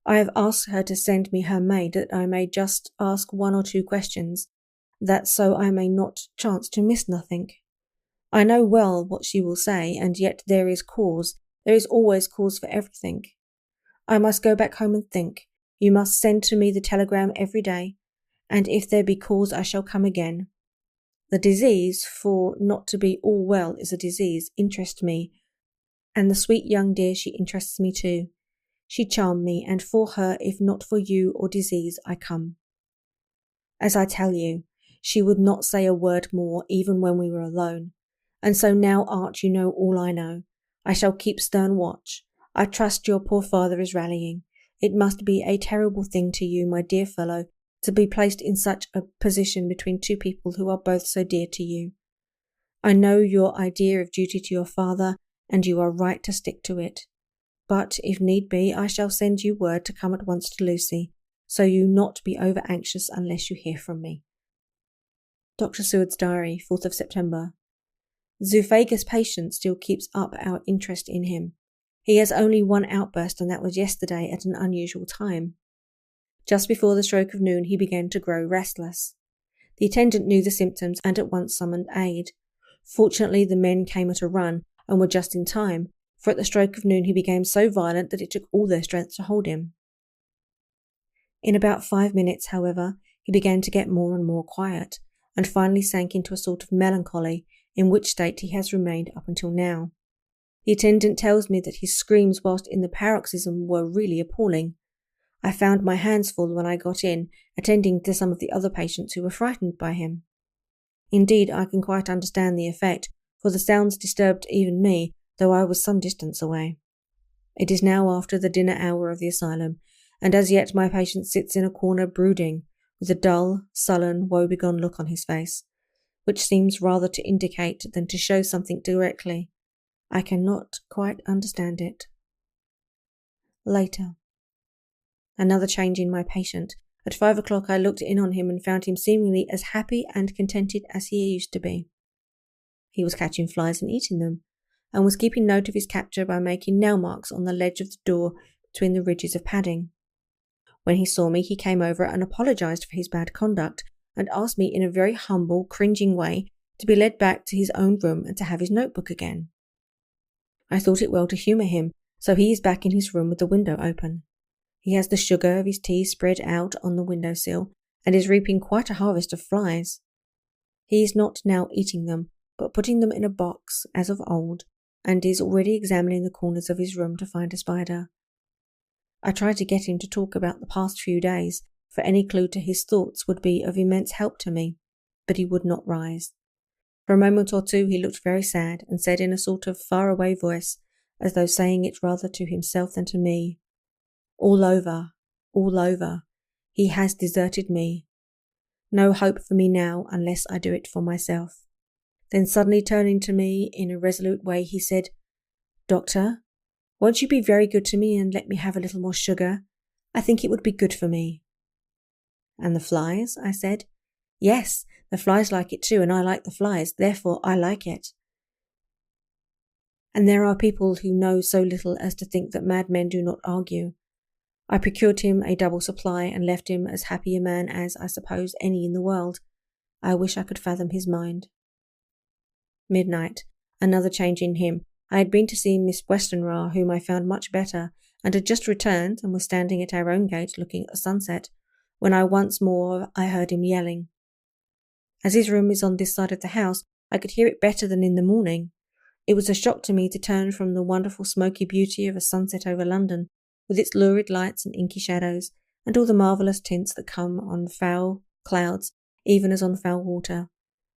I have asked her to send me her maid that I may just ask 1 or 2 questions, that so I may not chance to miss nothing. I know well what she will say, and yet there is always cause for everything. I must go back home and think. You must send to me the telegram every day, and if there be cause I shall come again. The disease, for not to be all well is a disease, interests me, and the sweet young dear, she interests me too. She charmed me, and for her, if not for you or disease, I come. As I tell you, she would not say a word more even when we were alone, and so now, Art, you know all I know. I shall keep stern watch. I trust your poor father is rallying. It must be a terrible thing to you, my dear fellow, to be placed in such a position between two people who are both so dear to you. I know your idea of duty to your father, and you are right to stick to it. But, if need be, I shall send you word to come at once to Lucy, so you not be over anxious unless you hear from me. Dr. Seward's Diary, 4th of September. Zoophagus patient still keeps up our interest in him. He has only one outburst, and that was yesterday at an unusual time. Just before the stroke of noon he began to grow restless. The attendant knew the symptoms and at once summoned aid. Fortunately the men came at a run and were just in time, for at the stroke of noon he became so violent that it took all their strength to hold him. In about 5 minutes, however, he began to get more and more quiet, and finally sank into a sort of melancholy, in which state he has remained up until now. The attendant tells me that his screams whilst in the paroxysm were really appalling. I found my hands full when I got in, attending to some of the other patients who were frightened by him. Indeed, I can quite understand the effect, for the sounds disturbed even me, though I was some distance away. It is now after the dinner hour of the asylum, and as yet my patient sits in a corner brooding, with a dull, sullen, woebegone look on his face, which seems rather to indicate than to show something directly. I cannot quite understand it. Later. Another change in my patient. At 5 o'clock I looked in on him and found him seemingly as happy and contented as he used to be. He was catching flies and eating them, and was keeping note of his capture by making nail marks on the ledge of the door between the ridges of padding. When he saw me, he came over and apologized for his bad conduct, and asked me in a very humble, cringing way to be led back to his own room and to have his notebook again. I thought it well to humour him, so he is back in his room with the window open. He has the sugar of his tea spread out on the window-sill, and is reaping quite a harvest of flies. He is not now eating them, but putting them in a box, as of old, and is already examining the corners of his room to find a spider. I tried to get him to talk about the past few days, for any clue to his thoughts would be of immense help to me, but he would not rise. For a moment or two he looked very sad, and said in a sort of far-away voice, as though saying it rather to himself than to me, all over, all over. He has deserted me. No hope for me now unless I do it for myself. Then suddenly turning to me in a resolute way, he said, Doctor, won't you be very good to me and let me have a little more sugar? I think it would be good for me. And the flies? I said. Yes, the flies like it too, and I like the flies, therefore I like it. And there are people who know so little as to think that madmen do not argue. I procured him a double supply and left him as happy a man as, I suppose, any in the world. I wish I could fathom his mind. Midnight. Another change in him. I had been to see Miss Westenra, whom I found much better, and had just returned and was standing at our own gate looking at the sunset, when once more I heard him yelling. As his room is on this side of the house, I could hear it better than in the morning. It was a shock to me to turn from the wonderful smoky beauty of a sunset over London, with its lurid lights and inky shadows, and all the marvellous tints that come on foul clouds, even as on foul water,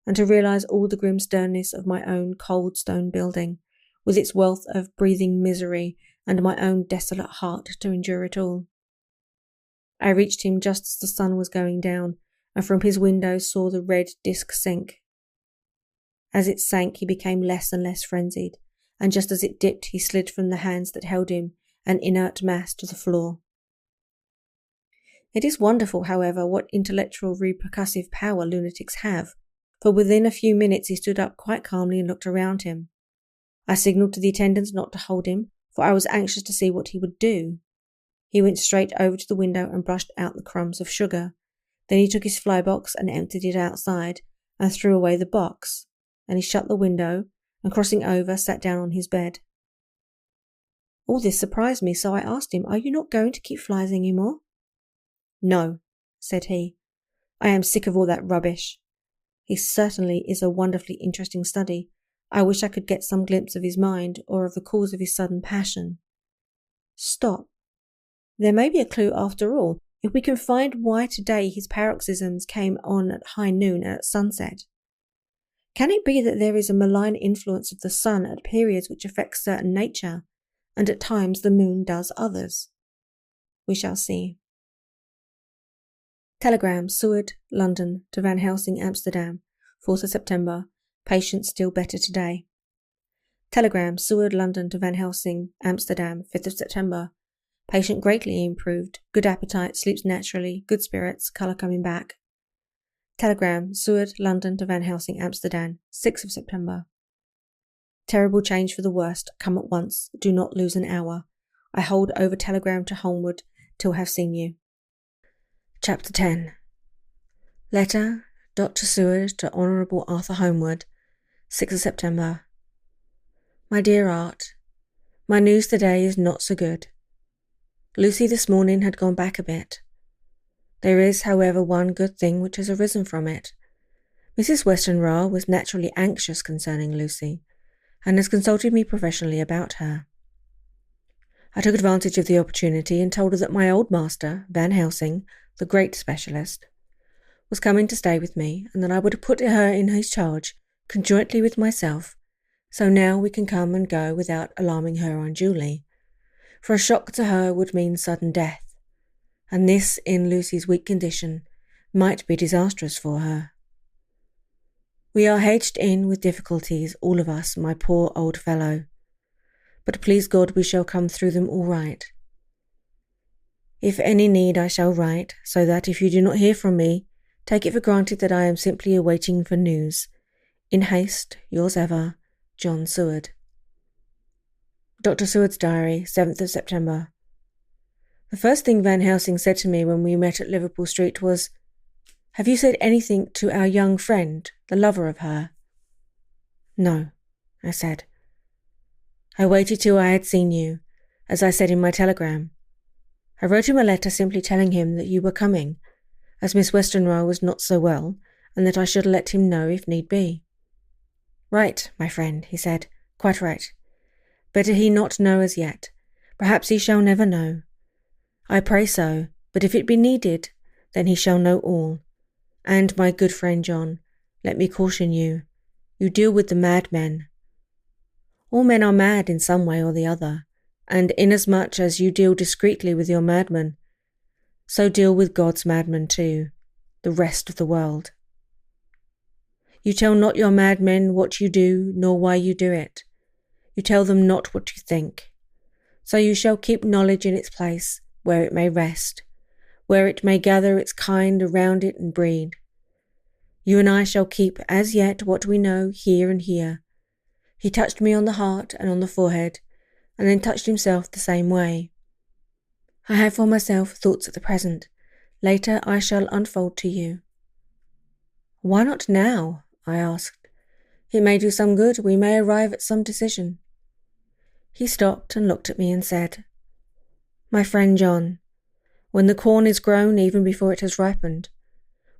and to realise all the grim sternness of my own cold stone building, with its wealth of breathing misery, and my own desolate heart to endure it all. I reached him just as the sun was going down, and from his window saw the red disk sink. As it sank he became less and less frenzied, and just as it dipped he slid from the hands that held him, an inert mass, to the floor. It is wonderful, however, what intellectual repercussive power lunatics have, for within a few minutes he stood up quite calmly and looked around him. I signalled to the attendants not to hold him, for I was anxious to see what he would do. He went straight over to the window and brushed out the crumbs of sugar. Then he took his fly box and emptied it outside, and threw away the box, and he shut the window and, crossing over, sat down on his bed. All this surprised me, so I asked him, "Are you not going to keep flies any more?" "No," said he. "I am sick of all that rubbish. He certainly is a wonderfully interesting study. I wish I could get some glimpse of his mind or of the cause of his sudden passion." Stop. There may be a clue after all, if we can find why today his paroxysms came on at high noon and at sunset. Can it be that there is a malign influence of the sun at periods which affects certain nature, and at times the moon does others? We shall see. Telegram, Seward, London, to Van Helsing, Amsterdam, 4th of September. Patient still better today. Telegram, Seward, London, to Van Helsing, Amsterdam, 5th of September. Patient greatly improved. Good appetite, sleeps naturally, good spirits, colour coming back. Telegram, Seward, London, to Van Helsing, Amsterdam, 6th of September. Terrible change for the worst. Come at once. Do not lose an hour. I hold over telegram to Holmwood till have seen you. Chapter 10. Letter, Dr. Seward to Honourable Arthur Holmwood, 6th of September. My dear Art, my news today is not so good. Lucy this morning had gone back a bit. There is, however, one good thing which has arisen from it. Mrs. Westenra was naturally anxious concerning Lucy, and has consulted me professionally about her. I took advantage of the opportunity and told her that my old master, Van Helsing, the great specialist, was coming to stay with me, and that I would put her in his charge, conjointly with myself, so now we can come and go without alarming her unduly, for a shock to her would mean sudden death, and this, in Lucy's weak condition, might be disastrous for her. We are hedged in with difficulties, all of us, my poor old fellow, but please God we shall come through them all right. If any need I shall write, so that if you do not hear from me, take it for granted that I am simply awaiting for news. In haste, yours ever, John Seward. Dr. Seward's Diary, 7th of September. The first thing Van Helsing said to me when we met at Liverpool Street was, "Have you said anything to our young friend, the lover of her?" "No," I said. "I waited till I had seen you, as I said in my telegram. I wrote him a letter simply telling him that you were coming, as Miss Westenra was not so well, and that I should let him know if need be." "Right, my friend," he said. "Quite right. Better he not know as yet. Perhaps he shall never know. I pray so, but if it be needed, then he shall know all. And, my good friend John, let me caution you, you deal with the madmen. All men are mad in some way or the other, and inasmuch as you deal discreetly with your madmen, so deal with God's madmen too, the rest of the world. You tell not your madmen what you do, nor why you do it. You tell them not what you think. So you shall keep knowledge in its place, where it may rest, where it may gather its kind around it and breed. You and I shall keep as yet what we know here and here. He touched me on the heart and on the forehead, and then touched himself the same way. I have for myself thoughts at the present. Later I shall unfold to you." "Why not now?" I asked. "It may do some good. We may arrive at some decision." He stopped and looked at me and said, "My friend John, when the corn is grown even before it has ripened,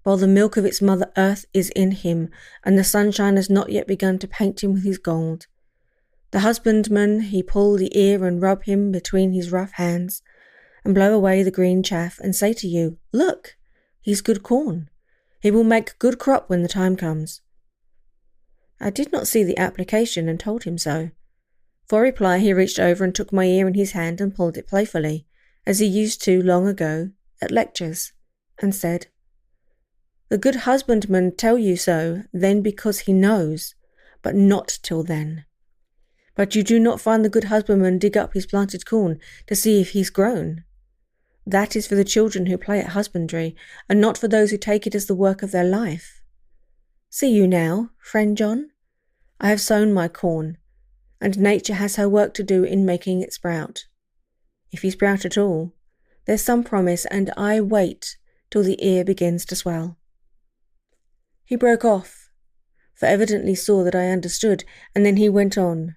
while the milk of its mother earth is in him, and the sunshine has not yet begun to paint him with his gold, the husbandman he pull the ear and rub him between his rough hands, and blow away the green chaff, and say to you, 'Look, he's good corn. He will make good crop when the time comes.' I did not see the application and told him so. For reply he reached over and took my ear in his hand and pulled it playfully, as he used to long ago at lectures, and said, 'The good husbandman tell you so then because he knows, but not till then. But you do not find the good husbandman dig up his planted corn to see if he's grown. That is for the children who play at husbandry, and not for those who take it as the work of their life. See you now, friend John, I have sown my corn, and nature has her work to do in making it sprout. If he sprout at all, there's some promise, and I wait till the ear begins to swell." He broke off, for evidently saw that I understood, and then he went on,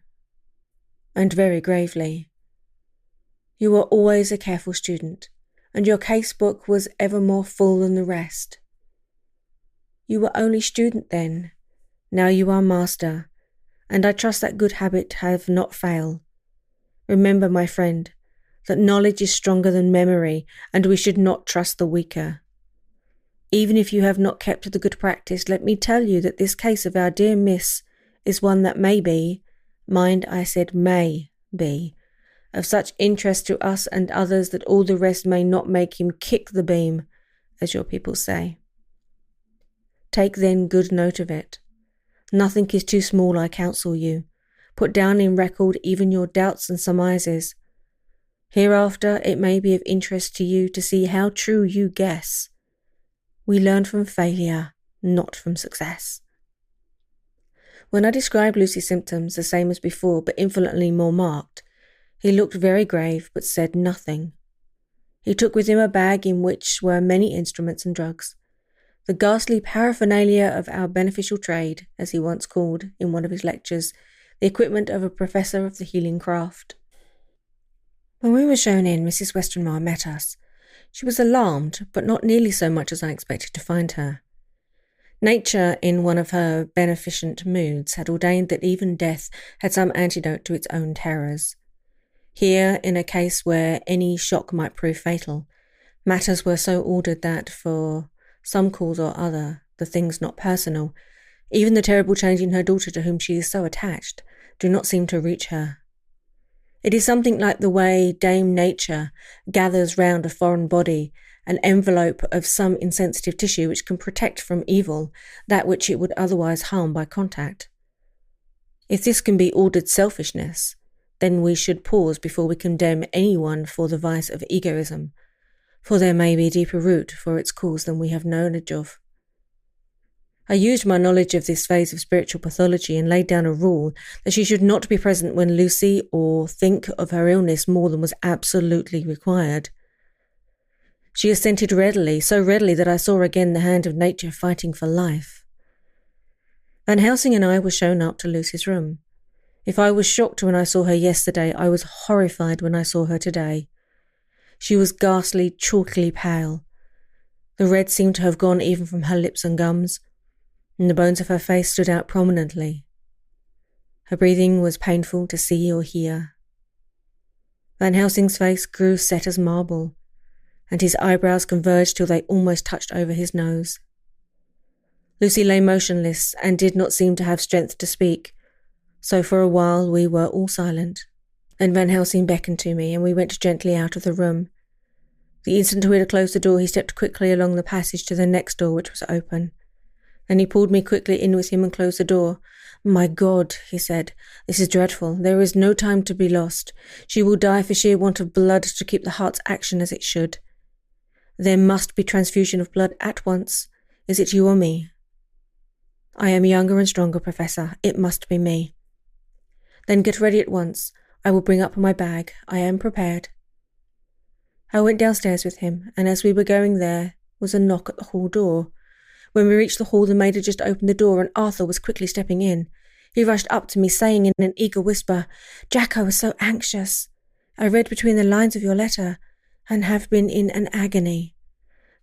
and very gravely. You were always a careful student, and your casebook was ever more full than the rest. You were only student then, now you are master, and I trust that good habit have not failed. Remember, my friend, that knowledge is stronger than memory, and we should not trust the weaker. Even if you have not kept to the good practice, let me tell you that this case of our dear Miss is one that may be, mind I said may be, of such interest to us and others that all the rest may not make him kick the beam, as your people say. Take then good note of it. Nothing is too small, I counsel you. Put down in record even your doubts and surmises. Hereafter it may be of interest to you to see how true you guess. We learn from failure, not from success. When I described Lucy's symptoms the same as before, but infinitely more marked, he looked very grave but said nothing. He took with him a bag in which were many instruments and drugs, the ghastly paraphernalia of our beneficial trade, as he once called, in one of his lectures, the equipment of a professor of the healing craft. When we were shown in, Mrs. Westenra met us. She was alarmed, but not nearly so much as I expected to find her. Nature, in one of her beneficent moods, had ordained that even death had some antidote to its own terrors. Here, in a case where any shock might prove fatal, matters were so ordered that, for some cause or other, the things not personal, even the terrible change in her daughter to whom she is so attached, do not seem to reach her. It is something like the way Dame Nature gathers round a foreign body an envelope of some insensitive tissue which can protect from evil that which it would otherwise harm by contact. If this can be ordered selfishness, then we should pause before we condemn anyone for the vice of egoism, for there may be a deeper root for its cause than we have knowledge of. I used my knowledge of this phase of spiritual pathology and laid down a rule that she should not be present when Lucy or think of her illness more than was absolutely required. She assented readily, so readily that I saw again the hand of nature fighting for life. Van Helsing and I were shown up to Lucy's room. If I was shocked when I saw her yesterday, I was horrified when I saw her today. She was ghastly, chalkily pale. The red seemed to have gone even from her lips and gums, and the bones of her face stood out prominently. Her breathing was painful to see or hear. Van Helsing's face grew set as marble, and his eyebrows converged till they almost touched over his nose. Lucy lay motionless and did not seem to have strength to speak, so for a while we were all silent. Then Van Helsing beckoned to me, and we went gently out of the room. The instant we had closed the door, he stepped quickly along the passage to the next door, which was open. Then he pulled me quickly in with him and closed the door. "My God," he said, "this is dreadful. There is no time to be lost. She will die for sheer want of blood to keep the heart's action as it should. There must be transfusion of blood at once. Is it you or me?" "I am younger and stronger, Professor. It must be me." "Then get ready at once. I will bring up my bag. I am prepared." I went downstairs with him, and as we were going there was a knock at the hall door. When we reached the hall, the maid had just opened the door, and Arthur was quickly stepping in. He rushed up to me, saying in an eager whisper, "Jack, I was so anxious. I read between the lines of your letter, and have been in an agony.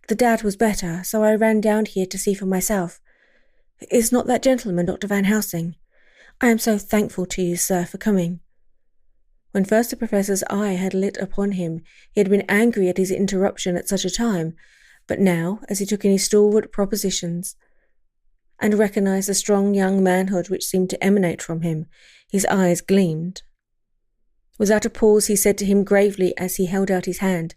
The dad was better, so I ran down here to see for myself. Is not that gentleman Dr. Van Helsing? I am so thankful to you, sir, for coming." When first the Professor's eye had lit upon him, he had been angry at his interruption at such a time, but now, as he took in his stalwart propositions, and recognised the strong young manhood which seemed to emanate from him, his eyes gleamed. Without a pause, he said to him gravely as he held out his hand,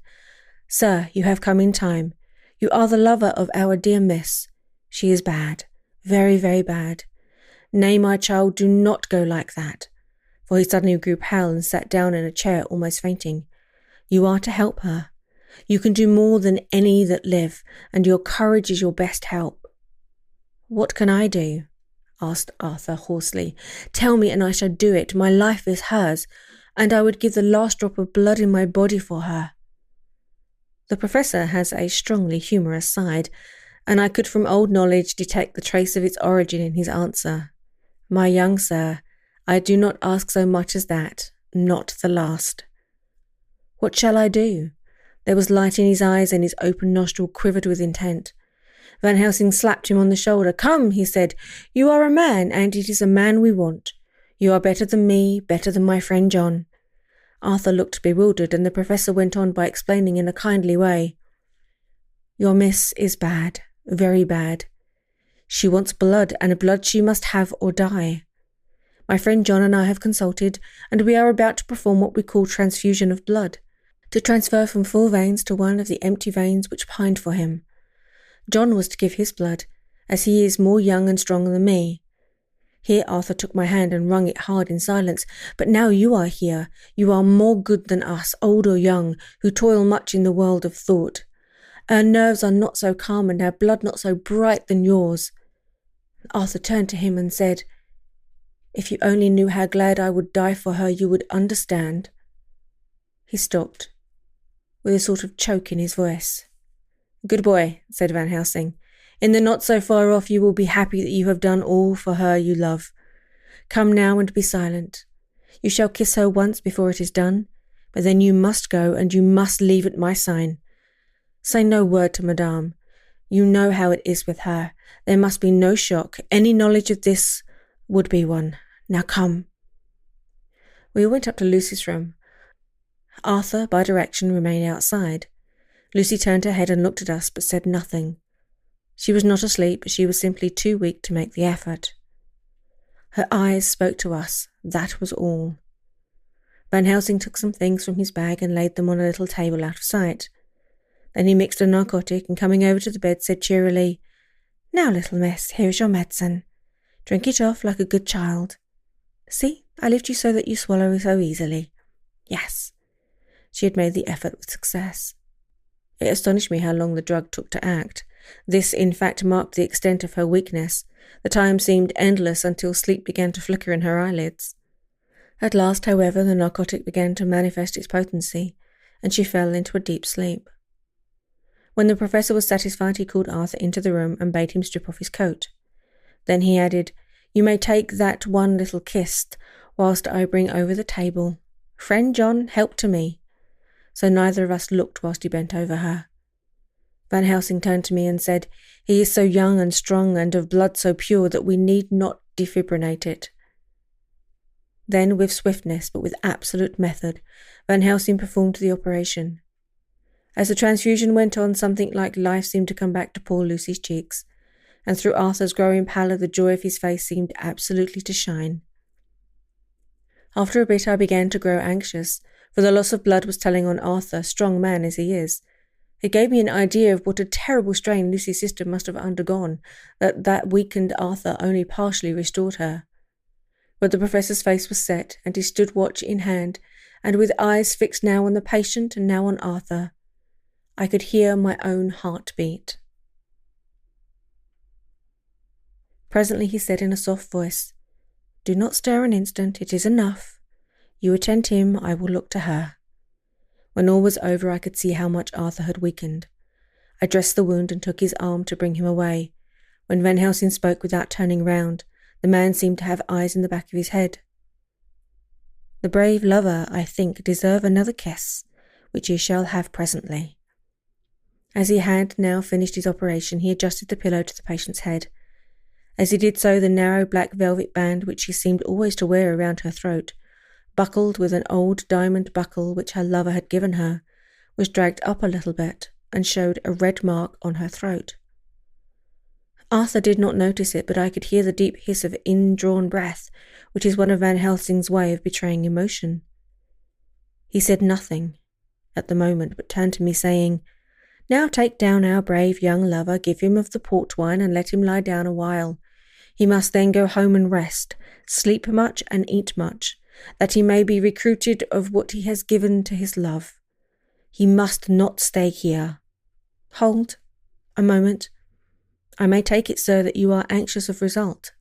"Sir, you have come in time. You are the lover of our dear Miss. She is bad, very, very bad. Nay, my child, do not go like that." For he suddenly grew pale and sat down in a chair, almost fainting. "You are to help her. You can do more than any that live, and your courage is your best help." "What can I do?" asked Arthur hoarsely. "Tell me, and I shall do it. My life is hers, and I would give the last drop of blood in my body for her." The Professor has a strongly humorous side, and I could from old knowledge detect the trace of its origin in his answer. My young sir, I do not ask so much as that, not the last. What shall I do? There was light in his eyes, and his open nostril quivered with intent. Van Helsing slapped him on the shoulder. Come, he said, you are a man, and it is a man we want. You are better than me, better than my friend John. Arthur looked bewildered, and the professor went on by explaining in a kindly way. Your miss is bad, very bad. She wants blood, and blood she must have or die. My friend John and I have consulted, and we are about to perform what we call transfusion of blood, to transfer from full veins to one of the empty veins which pined for him. John was to give his blood, as he is more young and strong than me. Here Arthur took my hand and wrung it hard in silence. But now you are here. You are more good than us, old or young, who toil much in the world of thought. Our nerves are not so calm and our blood not so bright than yours. Arthur turned to him and said, If you only knew how glad I would die for her, you would understand. He stopped, with a sort of choke in his voice. Good boy, said Van Helsing. In the not so far off you will be happy that you have done all for her you love. Come now and be silent. You shall kiss her once before it is done, but then you must go and you must leave at my sign. Say no word to Madame. You know how it is with her. There must be no shock. Any knowledge of this would be one. Now come. We went up to Lucy's room. Arthur, by direction, remained outside. Lucy turned her head and looked at us, but said nothing. She was not asleep, but she was simply too weak to make the effort. Her eyes spoke to us. That was all. Van Helsing took some things from his bag and laid them on a little table out of sight. Then he mixed a narcotic and, coming over to the bed, said cheerily, Now, little miss, here is your medicine. Drink it off like a good child. See, I lift you so that you swallow so easily. Yes. She had made the effort with success. It astonished me how long the drug took to act. This, in fact, marked the extent of her weakness. The time seemed endless until sleep began to flicker in her eyelids. At last, however, the narcotic began to manifest its potency, and she fell into a deep sleep. When the professor was satisfied, he called Arthur into the room and bade him strip off his coat. Then he added, You may take that one little kiss, whilst I bring over the table. Friend John, help to me. So neither of us looked whilst he bent over her. Van Helsing turned to me and said, He is so young and strong and of blood so pure that we need not defibrillate it. Then, with swiftness but with absolute method, Van Helsing performed the operation. As the transfusion went on, something like life seemed to come back to poor Lucy's cheeks, and through Arthur's growing pallor the joy of his face seemed absolutely to shine. After a bit I began to grow anxious, for the loss of blood was telling on Arthur, strong man as he is. It gave me an idea of what a terrible strain Lucy's sister must have undergone, that weakened Arthur only partially restored her. But the professor's face was set, and he stood watch in hand, and with eyes fixed now on the patient and now on Arthur. I could hear my own heart beat. Presently he said in a soft voice, Do not stir an instant, it is enough. You attend him, I will look to her. When all was over, I could see how much Arthur had weakened. I dressed the wound and took his arm to bring him away. When Van Helsing spoke without turning round, the man seemed to have eyes in the back of his head. The brave lover, I think, deserve another kiss, which he shall have presently. As he had now finished his operation, he adjusted the pillow to the patient's head. As he did so, the narrow black velvet band which she seemed always to wear around her throat, buckled with an old diamond buckle which her lover had given her, was dragged up a little bit and showed a red mark on her throat. Arthur did not notice it, but I could hear the deep hiss of indrawn breath, which is one of Van Helsing's way of betraying emotion. He said nothing at the moment, but turned to me, saying, Now take down our brave young lover, give him of the port wine, and let him lie down a while. He must then go home and rest, sleep much and eat much, that he may be recruited of what he has given to his love. He must not stay here. Hold, a moment. I may take it, sir, that you are anxious of result.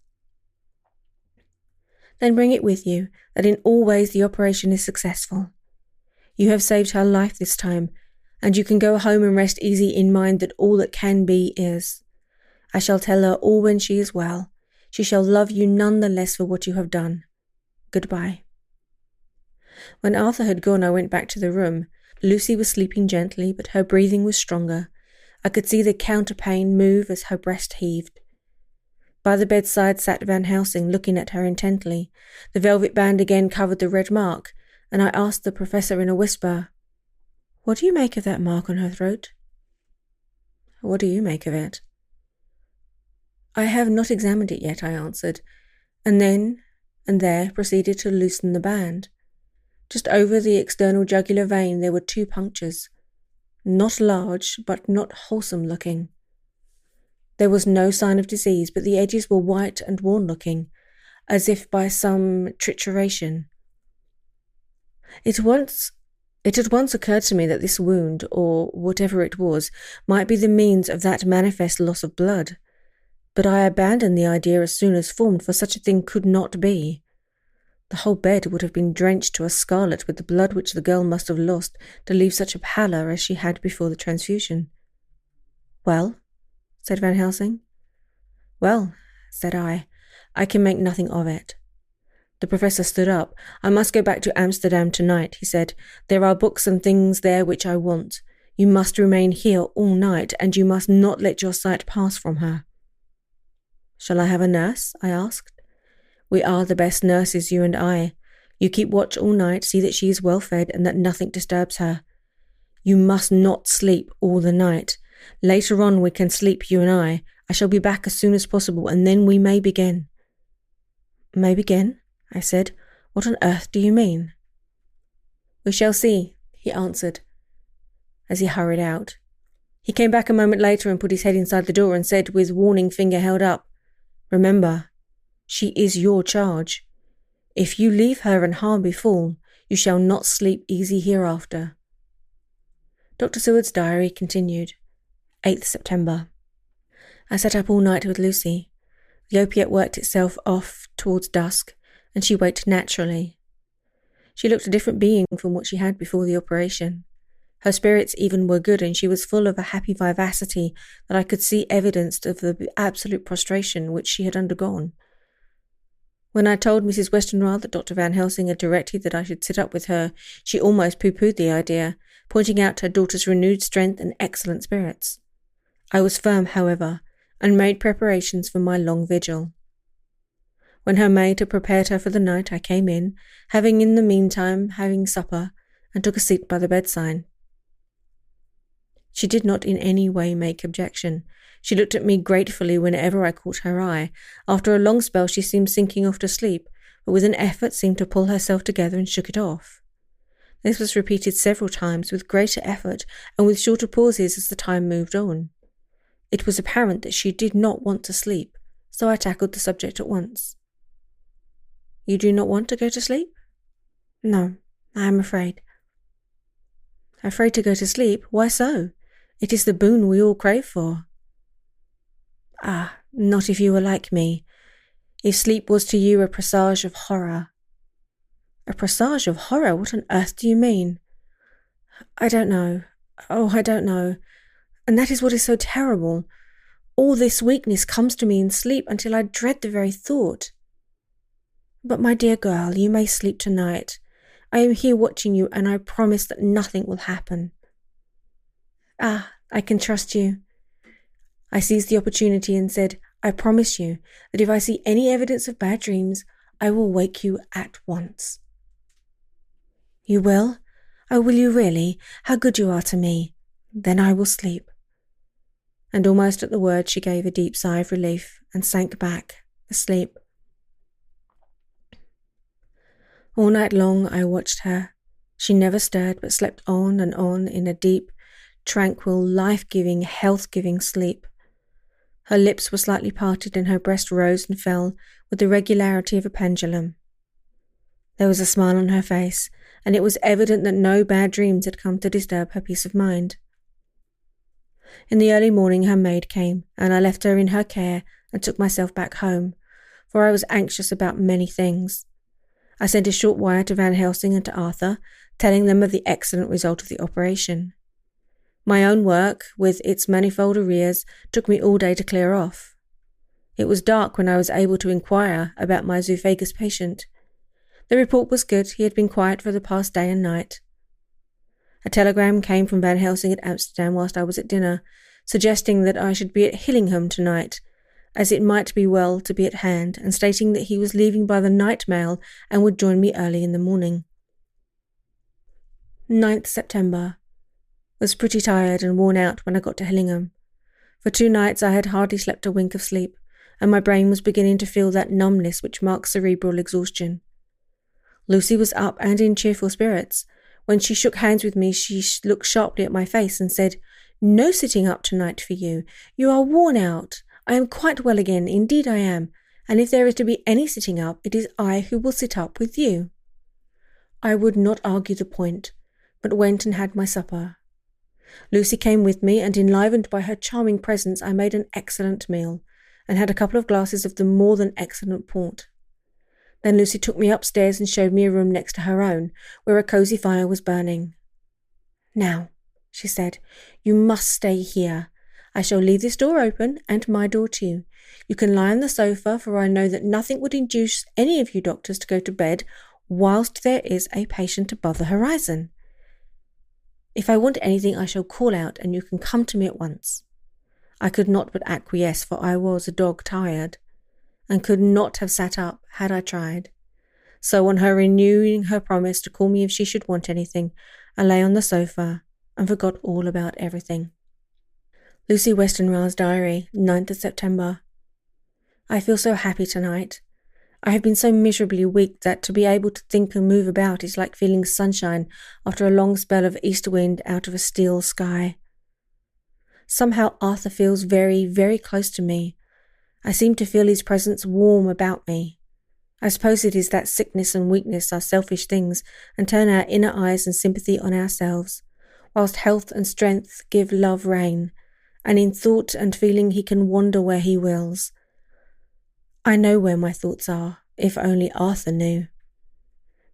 Then bring it with you, that in all ways the operation is successful. You have saved her life this time, and you can go home and rest easy in mind that all that can be is. I shall tell her all when she is well. She shall love you none the less for what you have done. Goodbye." When Arthur had gone, I went back to the room. Lucy was sleeping gently, but her breathing was stronger. I could see the counterpane move as her breast heaved. By the bedside sat Van Helsing, looking at her intently. The velvet band again covered the red mark, and I asked the professor in a whisper, "What do you make of that mark on her throat?" "What do you make of it?" "I have not examined it yet," I answered, and then and there proceeded to loosen the band. Just over the external jugular vein there were 2 punctures, not large, but not wholesome looking. There was no sign of disease, but the edges were white and worn-looking, as if by some trituration. It had once occurred to me that this wound, or whatever it was, might be the means of that manifest loss of blood, but I abandoned the idea as soon as formed, for such a thing could not be. The whole bed would have been drenched to a scarlet with the blood which the girl must have lost to leave such a pallor as she had before the transfusion. "Well?" said Van Helsing. "Well," said I can make nothing of it." The professor stood up. "I must go back to Amsterdam tonight," he said. "There are books and things there which I want. You must remain here all night, and you must not let your sight pass from her." "Shall I have a nurse?" I asked. "We are the best nurses, you and I. You keep watch all night, see that she is well fed and that nothing disturbs her. You must not sleep all the night. Later on we can sleep, you and I. I shall be back as soon as possible, and then we may begin." "May begin?" I said. "What on earth do you mean?" "We shall see," he answered, as he hurried out. He came back a moment later and put his head inside the door and said, with warning finger held up, "Remember, she is your charge. If you leave her and harm befall, you shall not sleep easy hereafter." Dr. Seward's diary continued. 8th September. I sat up all night with Lucy. The opiate worked itself off towards dusk, and she waked naturally. She looked a different being from what she had before the operation. Her spirits even were good, and she was full of a happy vivacity that I could see evidenced of the absolute prostration which she had undergone. When I told Mrs. Westenra that Dr. Van Helsing had directed that I should sit up with her, she almost pooh-poohed the idea, pointing out her daughter's renewed strength and excellent spirits. I was firm, however, and made preparations for my long vigil. When her maid had prepared her for the night, I came in, having in the meantime supper, and took a seat by the bedside. She did not in any way make objection. She looked at me gratefully whenever I caught her eye. After a long spell she seemed sinking off to sleep, but with an effort seemed to pull herself together and shook it off. This was repeated several times with greater effort and with shorter pauses as the time moved on. It was apparent that she did not want to sleep, so I tackled the subject at once. "You do not want to go to sleep?" "No, I am afraid." "Afraid to go to sleep? Why so? It is the boon we all crave for." "Ah, not if you were like me. If sleep was to you a presage of horror." "A presage of horror? What on earth do you mean?" "I don't know. Oh, I don't know. And that is what is so terrible. All this weakness comes to me in sleep until I dread the very thought." "But my dear girl, you may sleep tonight. I am here watching you, and I promise that nothing will happen." "Ah, I can trust you." I seized the opportunity and said, "I promise you that if I see any evidence of bad dreams, I will wake you at once." "You will? Oh, will you really? How good you are to me. Then I will sleep." And almost at the word she gave a deep sigh of relief and sank back, asleep. All night long I watched her. She never stirred but slept on and on in a deep, tranquil, life-giving, health-giving sleep. Her lips were slightly parted and her breast rose and fell with the regularity of a pendulum. There was a smile on her face, and it was evident that no bad dreams had come to disturb her peace of mind. In the early morning her maid came, and I left her in her care and took myself back home, for I was anxious about many things. I sent a short wire to Van Helsing and to Arthur, telling them of the excellent result of the operation. My own work, with its manifold arrears, took me all day to clear off. It was dark when I was able to inquire about my zoophagous patient. The report was good. He had been quiet for the past day and night. A telegram came from Van Helsing at Amsterdam whilst I was at dinner, suggesting that I should be at Hillingham tonight, as it might be well to be at hand, and stating that he was leaving by the night mail and would join me early in the morning. 9th September. Was pretty tired and worn out when I got to Hillingham. For 2 nights I had hardly slept a wink of sleep, and my brain was beginning to feel that numbness which marks cerebral exhaustion. Lucy was up and in cheerful spirits. When she shook hands with me, she looked sharply at my face and said, "No sitting up tonight for you. You are worn out. I am quite well again, indeed I am, and if there is to be any sitting up, it is I who will sit up with you." I would not argue the point, but went and had my supper. Lucy came with me, and enlivened by her charming presence, I made an excellent meal, and had a couple of glasses of the more than excellent port. Then Lucy took me upstairs and showed me a room next to her own, where a cosy fire was burning. "Now," she said, "you must stay here. I shall leave this door open, and my door too. You can lie on the sofa, for I know that nothing would induce any of you doctors to go to bed whilst there is a patient above the horizon. If I want anything, I shall call out, and you can come to me at once." I could not but acquiesce, for I was a dog tired, and could not have sat up had I tried. So on her renewing her promise to call me if she should want anything, I lay on the sofa and forgot all about everything. Lucy Westenra's diary, 9th of September. I feel so happy tonight. I have been so miserably weak that to be able to think and move about is like feeling sunshine after a long spell of east wind out of a still sky. Somehow Arthur feels very, very close to me. I seem to feel his presence warm about me. I suppose it is that sickness and weakness are selfish things and turn our inner eyes and sympathy on ourselves, whilst health and strength give love rein, and in thought and feeling he can wander where he wills. I know where my thoughts are, if only Arthur knew.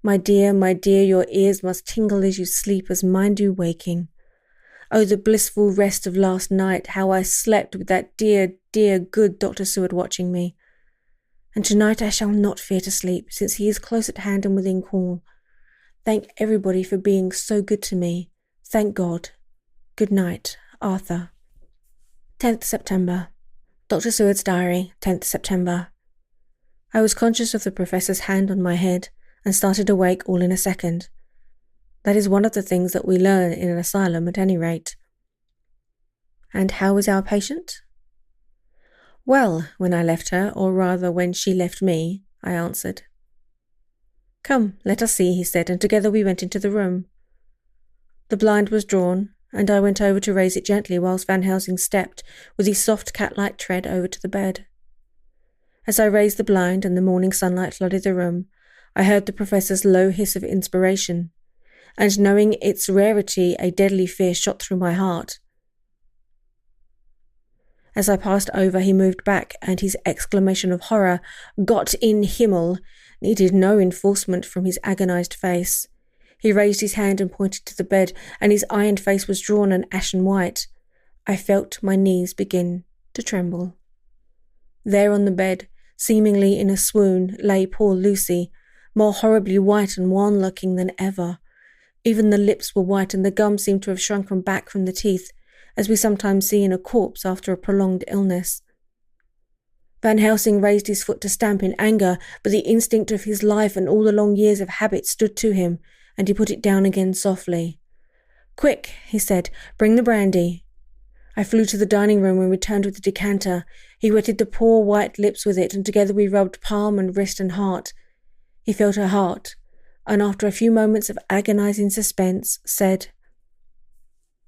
My dear, your ears must tingle as you sleep as mine do waking. Oh, the blissful rest of last night, how I slept with that dear, dear, good Dr. Seward watching me. And tonight I shall not fear to sleep, since he is close at hand and within call. Thank everybody for being so good to me. Thank God. Good night, Arthur. 10th September. Dr. Seward's diary, 10th September. I was conscious of the professor's hand on my head and started awake all in a second. That is one of the things that we learn in an asylum at any rate. And how is our patient? Well, when I left her, or rather when she left me, I answered. Come, let us see, he said, and together we went into the room. The blind was drawn, and I went over to raise it gently whilst Van Helsing stepped, with his soft cat-like tread, over to the bed. As I raised the blind and the morning sunlight flooded the room, I heard the professor's low hiss of inspiration, and knowing its rarity, a deadly fear shot through my heart. As I passed over, he moved back, and his exclamation of horror, "Gott in Himmel," needed no enforcement from his agonized face. He raised his hand and pointed to the bed, and his ironed face was drawn and ashen white. I felt my knees begin to tremble. There on the bed, seemingly in a swoon, lay poor Lucy, more horribly white and wan-looking than ever. Even the lips were white, and the gums seemed to have shrunken back from the teeth, as we sometimes see in a corpse after a prolonged illness. Van Helsing raised his foot to stamp in anger, but the instinct of his life and all the long years of habit stood to him, and he put it down again softly. "Quick," he said, "bring the brandy." I flew to the dining room and returned with the decanter. He wetted the poor white lips with it, and together we rubbed palm and wrist and heart. He felt her heart, and after a few moments of agonizing suspense, said,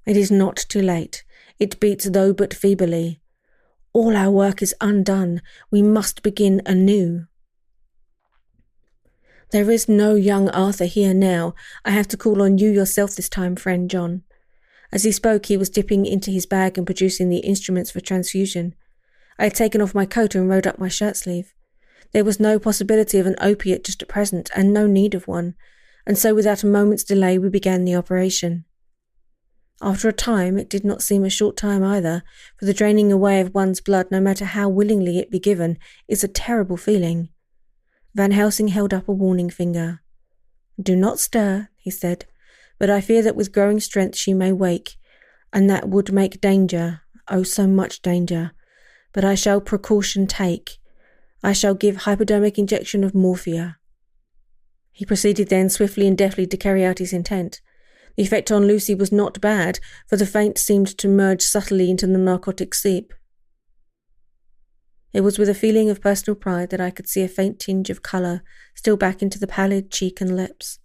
"It is not too late. It beats though but feebly. All our work is undone. We must begin anew. There is no young Arthur here now. I have to call on you yourself this time, friend John." As he spoke, he was dipping into his bag and producing the instruments for transfusion. I had taken off my coat and rolled up my shirt-sleeve. There was no possibility of an opiate just at present, and no need of one, and so without a moment's delay we began the operation. After a time, it did not seem a short time either, for the draining away of one's blood, no matter how willingly it be given, is a terrible feeling. Van Helsing held up a warning finger. "Do not stir," he said, "but I fear that with growing strength she may wake, and that would make danger, oh so much danger. But I shall precaution take. I shall give hypodermic injection of morphia." He proceeded then swiftly and deftly to carry out his intent. The effect on Lucy was not bad, for the faint seemed to merge subtly into the narcotic sleep. It was with a feeling of personal pride that I could see a faint tinge of colour steal back into the pallid cheek and lips.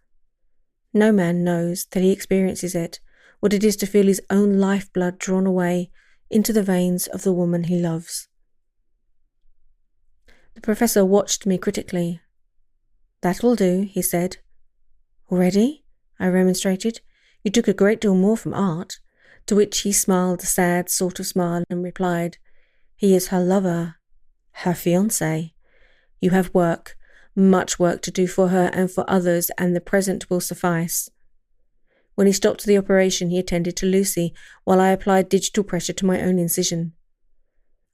No man knows, till he experiences it, what it is to feel his own lifeblood drawn away into the veins of the woman he loves. The professor watched me critically. "That will do," he said. "Already?" I remonstrated. "You took a great deal more from art." To which he smiled a sad sort of smile and replied, "He is her lover, her fiancé. You have work, much work to do for her and for others, and the present will suffice." When he stopped the operation, he attended to Lucy, while I applied digital pressure to my own incision.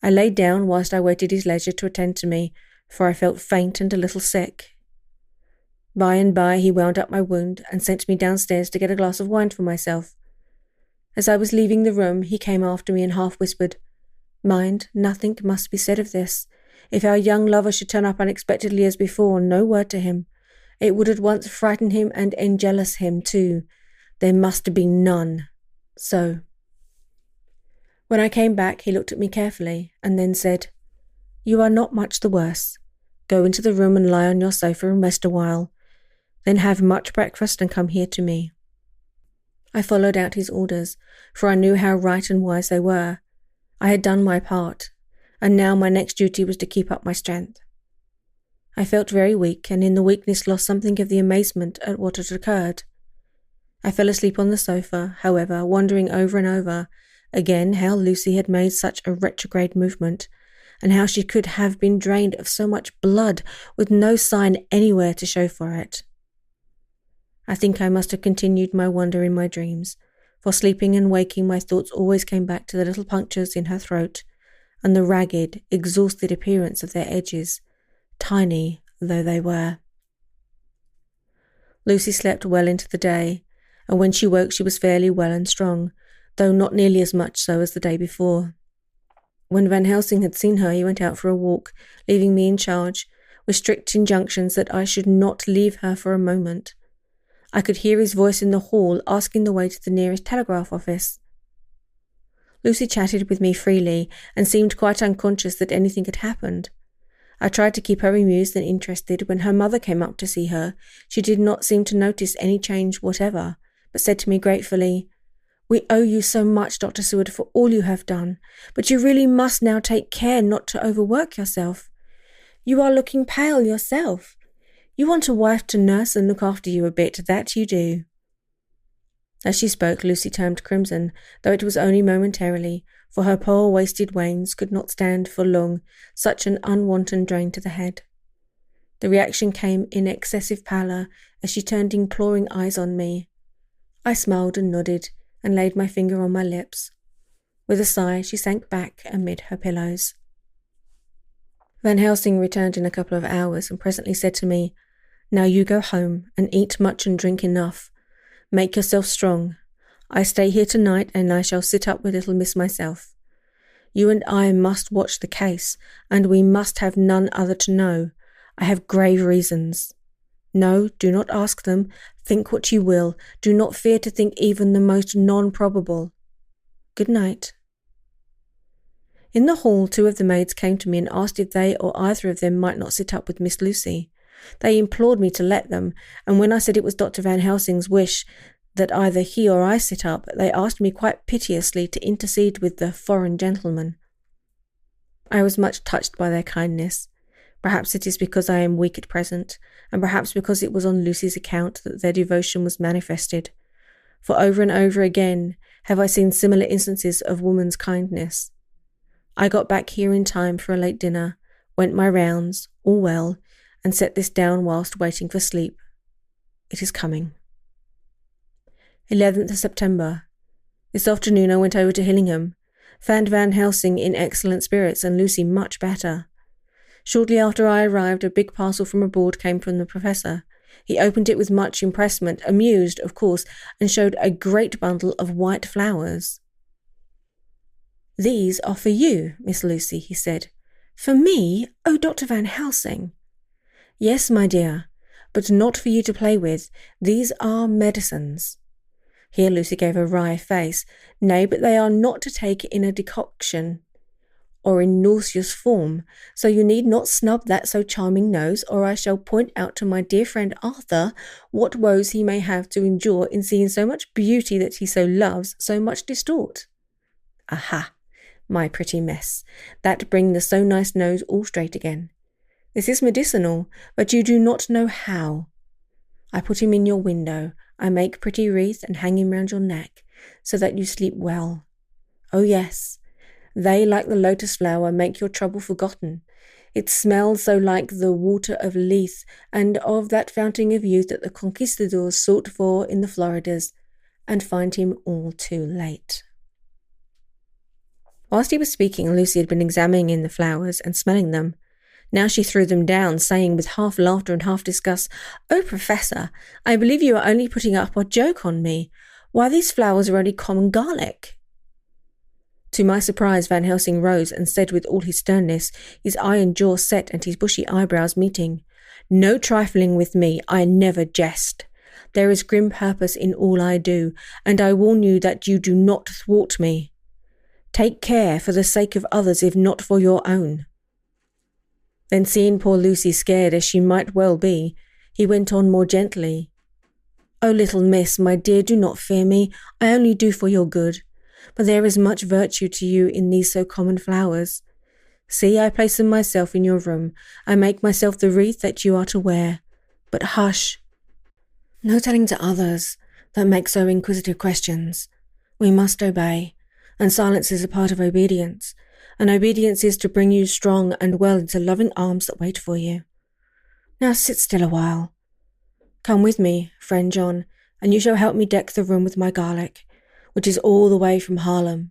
I laid down whilst I waited his leisure to attend to me, for I felt faint and a little sick. By and by he wound up my wound and sent me downstairs to get a glass of wine for myself. As I was leaving the room, he came after me and half whispered, "Mind, nothing must be said of this. If our young lover should turn up unexpectedly as before, no word to him. It would at once frighten him and enjealous him too. There must be none. So." When I came back, he looked at me carefully and then said, "You are not much the worse. Go into the room and lie on your sofa and rest a while. Then have much breakfast and come here to me." I followed out his orders, for I knew how right and wise they were. I had done my part, and now my next duty was to keep up my strength. I felt very weak, and in the weakness lost something of the amazement at what had occurred. I fell asleep on the sofa, however, wondering over and over again how Lucy had made such a retrograde movement, and how she could have been drained of so much blood with no sign anywhere to show for it. I think I must have continued my wonder in my dreams, for sleeping and waking my thoughts always came back to the little punctures in her throat and the ragged, exhausted appearance of their edges, tiny though they were. Lucy slept well into the day, and when she woke she was fairly well and strong, though not nearly as much so as the day before. When Van Helsing had seen her, he went out for a walk, leaving me in charge, with strict injunctions that I should not leave her for a moment. I could hear his voice in the hall asking the way to the nearest telegraph office. Lucy chatted with me freely and seemed quite unconscious that anything had happened. I tried to keep her amused and interested. When her mother came up to see her, she did not seem to notice any change whatever, but said to me gratefully, "We owe you so much, Dr. Seward, for all you have done, but you really must now take care not to overwork yourself. You are looking pale yourself. You want a wife to nurse and look after you a bit, that you do." As she spoke, Lucy turned crimson, though it was only momentarily, for her poor wasted veins could not stand for long such an unwanted drain to the head. The reaction came in excessive pallor as she turned imploring eyes on me. I smiled and nodded, and laid my finger on my lips. With a sigh, she sank back amid her pillows. Van Helsing returned in a couple of hours and presently said to me, "Now you go home and eat much and drink enough. Make yourself strong. I stay here tonight and I shall sit up with little miss myself. You and I must watch the case, and we must have none other to know. I have grave reasons. No, do not ask them. Think what you will. Do not fear to think even the most non-probable. Good night." In the hall, 2 of the maids came to me and asked if they or either of them might not sit up with Miss Lucy. They implored me to let them, and when I said it was Dr. Van Helsing's wish that either he or I sit up, they asked me quite piteously to intercede with the foreign gentleman. I was much touched by their kindness. Perhaps it is because I am weak at present, and perhaps because it was on Lucy's account that their devotion was manifested. For over and over again have I seen similar instances of woman's kindness. I got back here in time for a late dinner, went my rounds, all well, and set this down whilst waiting for sleep. It is coming. 11th of September. This afternoon I went over to Hillingham, found Van Helsing in excellent spirits and Lucy much better. Shortly after I arrived, a big parcel from abroad came from the professor. He opened it with much impressment, amused, of course, and showed a great bundle of white flowers. "These are for you, Miss Lucy," he said. "For me? Oh, Dr. Van Helsing." "Yes, my dear, but not for you to play with. These are medicines." Here Lucy gave a wry face. "Nay, but they are not to take in a decoction, or in nauseous form, so you need not snub that so charming nose, or I shall point out to my dear friend Arthur what woes he may have to endure in seeing so much beauty that he so loves so much distort. Aha, my pretty miss, that bring the so nice nose all straight again. This is medicinal, but you do not know how. I put him in your window, I make pretty wreath and hang him round your neck, so that you sleep well. Oh yes, they, like the lotus flower, make your trouble forgotten. It smells so like the water of Lethe and of that fountain of youth that the conquistadors sought for in the Floridas, and find him all too late." Whilst he was speaking, Lucy had been examining the flowers and smelling them. Now she threw them down, saying with half laughter and half disgust, "Oh, Professor, I believe you are only putting up a joke on me. Why, these flowers are only common garlic." To my surprise, Van Helsing rose and said with all his sternness, his iron jaw set and his bushy eyebrows meeting, "No trifling with me, I never jest. There is grim purpose in all I do, and I warn you that you do not thwart me. Take care for the sake of others, if not for your own." Then, seeing poor Lucy scared as she might well be, he went on more gently. "Oh, little miss, my dear, do not fear me. I only do for your good. But there is much virtue to you in these so common flowers. See, I place them myself in your room. I make myself the wreath that you are to wear. But hush! No telling to others that make so inquisitive questions. We must obey, and silence is a part of obedience, and obedience is to bring you strong and well into loving arms that wait for you. Now sit still a while. Come with me, friend John, and you shall help me deck the room with my garlic, which is all the way from Haarlem,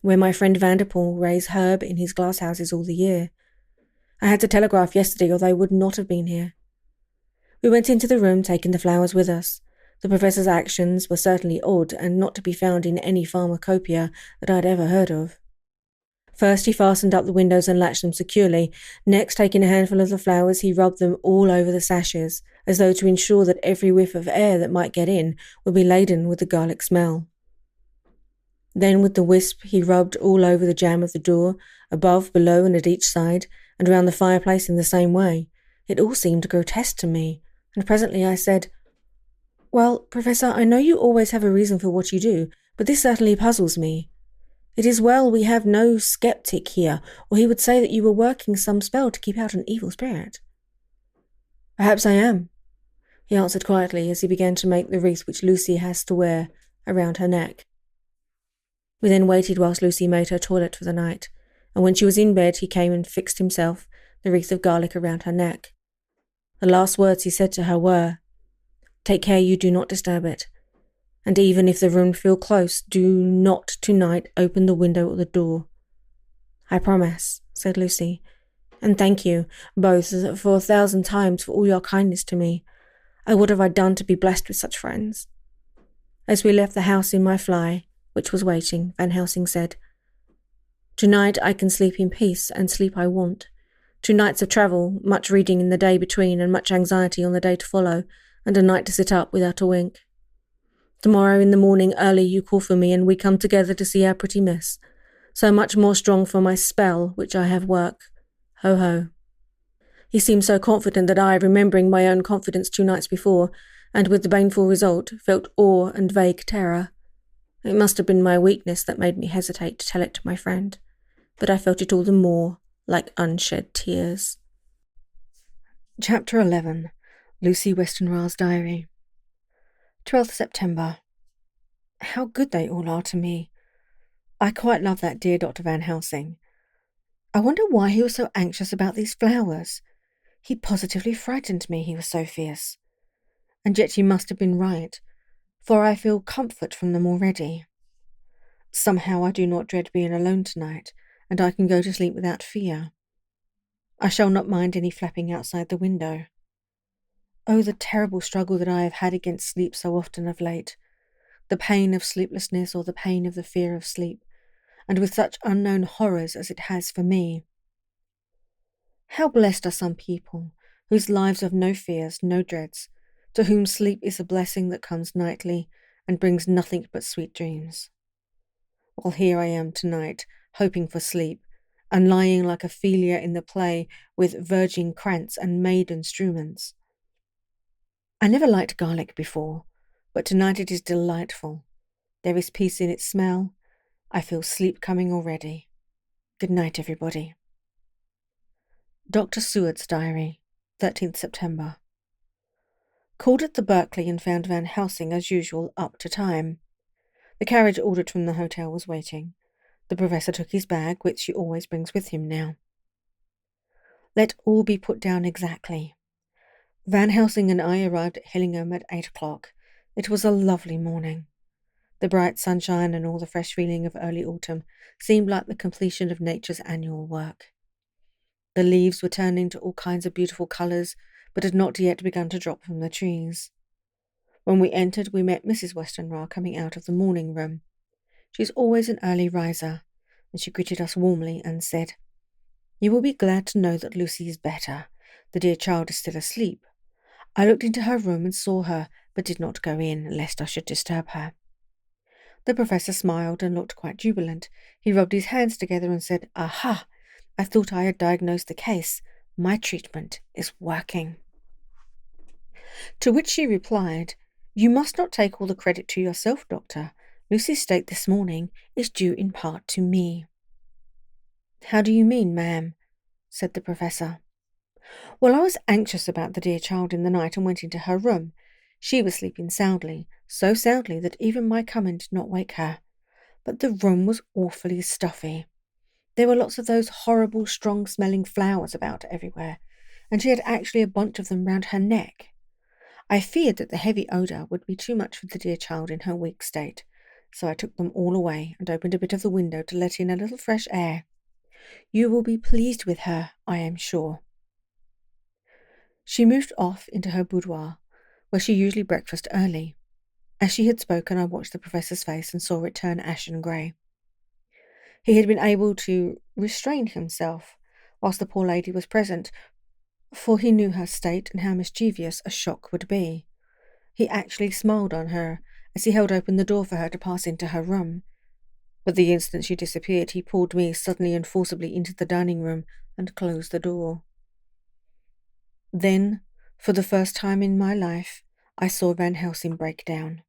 where my friend Vanderpool raised herb in his glasshouses all the year. I had to telegraph yesterday, or they would not have been here." We went into the room, taking the flowers with us. The professor's actions were certainly odd, and not to be found in any pharmacopoeia that I had ever heard of. First he fastened up the windows and latched them securely. Next, taking a handful of the flowers, he rubbed them all over the sashes, as though to ensure that every whiff of air that might get in would be laden with the garlic smell. Then with the wisp he rubbed all over the jamb of the door, above, below, and at each side, and round the fireplace in the same way. It all seemed grotesque to me, and presently I said, "Well, Professor, I know you always have a reason for what you do, but this certainly puzzles me. It is well we have no skeptic here, or he would say that you were working some spell to keep out an evil spirit." "Perhaps I am," he answered quietly as he began to make the wreath which Lucy has to wear around her neck. We then waited whilst Lucy made her toilet for the night, and when she was in bed he came and fixed himself the wreath of garlic around her neck. The last words he said to her were, "Take care you do not disturb it, and even if the room feel close, do not tonight open the window or the door." "I promise," said Lucy, "and thank you, both, for 1,000 times for all your kindness to me. Oh, what have I done to be blessed with such friends?" As we left the house in my fly, which was waiting, Van Helsing said, "Tonight I can sleep in peace, and sleep I want. 2 nights of travel, much reading in the day between, and much anxiety on the day to follow, and a night to sit up without a wink. Tomorrow in the morning early you call for me, and we come together to see our pretty miss. So much more strong for my spell, which I have work. Ho ho." He seemed so confident that I, remembering my own confidence 2 nights before, and with the baneful result, felt awe and vague terror. It must have been my weakness that made me hesitate to tell it to my friend, but I felt it all the more, like unshed tears. Chapter 11. Lucy Westenra's Diary. 12th September. How good they all are to me. I quite love that dear Dr. Van Helsing. I wonder why he was so anxious about these flowers. He positively frightened me, he was so fierce. And yet he must have been right, for I feel comfort from them already. Somehow I do not dread being alone tonight, and I can go to sleep without fear. I shall not mind any flapping outside the window. Oh, the terrible struggle that I have had against sleep so often of late, the pain of sleeplessness or the pain of the fear of sleep, and with such unknown horrors as it has for me. How blessed are some people, whose lives have no fears, no dreads, to whom sleep is a blessing that comes nightly and brings nothing but sweet dreams. Well, here I am tonight, hoping for sleep, and lying like Ophelia in the play with virgin krantz and maiden struments. I never liked garlic before, but tonight it is delightful. There is peace in its smell. I feel sleep coming already. Good night, everybody. Dr. Seward's Diary, 13th September. Called at the Berkeley and found Van Helsing, as usual, up to time. The carriage ordered from the hotel was waiting. The professor took his bag, which he always brings with him now. Let all be put down exactly. Van Helsing and I arrived at Hillingham at 8 o'clock. It was a lovely morning. The bright sunshine and all the fresh feeling of early autumn seemed like the completion of nature's annual work. The leaves were turning to all kinds of beautiful colours, but had not yet begun to drop from the trees. When we entered, we met Mrs. Westenra coming out of the morning room. She is always an early riser, and she greeted us warmly and said, "You will be glad to know that Lucy is better. The dear child is still asleep. I looked into her room and saw her, but did not go in, lest I should disturb her." The professor smiled and looked quite jubilant. He rubbed his hands together and said, "Aha! I thought I had diagnosed the case. My treatment is working." To which she replied, "You must not take all the credit to yourself, Doctor. Lucy's state this morning is due in part to me." "How do you mean, ma'am?" said the professor. "Well, I was anxious about the dear child in the night and went into her room. She was sleeping soundly, so soundly that even my coming did not wake her. But the room was awfully stuffy. There were lots of those horrible, strong-smelling flowers about everywhere, and she had actually a bunch of them round her neck. I feared that the heavy odour would be too much for the dear child in her weak state, so I took them all away and opened a bit of the window to let in a little fresh air. You will be pleased with her, I am sure." She moved off into her boudoir, where she usually breakfasted early. As she had spoken, I watched the professor's face and saw it turn ashen grey. He had been able to restrain himself whilst the poor lady was present, for he knew her state and how mischievous a shock would be. He actually smiled on her as he held open the door for her to pass into her room. But the instant she disappeared, he pulled me suddenly and forcibly into the dining room and closed the door. Then, for the first time in my life, I saw Van Helsing break down.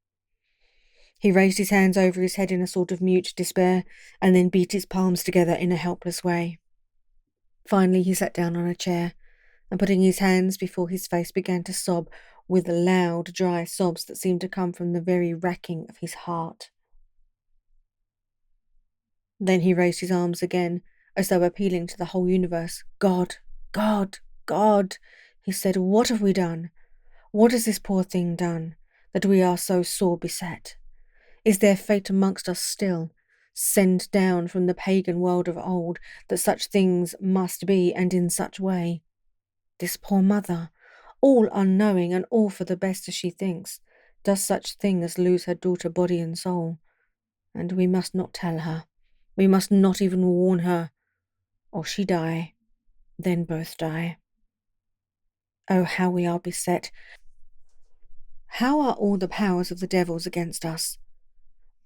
He raised his hands over his head in a sort of mute despair, and then beat his palms together in a helpless way. Finally he sat down on a chair, and putting his hands before his face began to sob with loud, dry sobs that seemed to come from the very racking of his heart. Then he raised his arms again, as though appealing to the whole universe. "God, God, God," he said, "what have we done? What has this poor thing done, that we are so sore beset? Is there fate amongst us still, sent down from the pagan world of old, that such things must be, and in such way? This poor mother, all unknowing and all for the best as she thinks, does such thing as lose her daughter body and soul. And we must not tell her. We must not even warn her, or she die, then both die. Oh, how we are beset! How are all the powers of the devils against us?"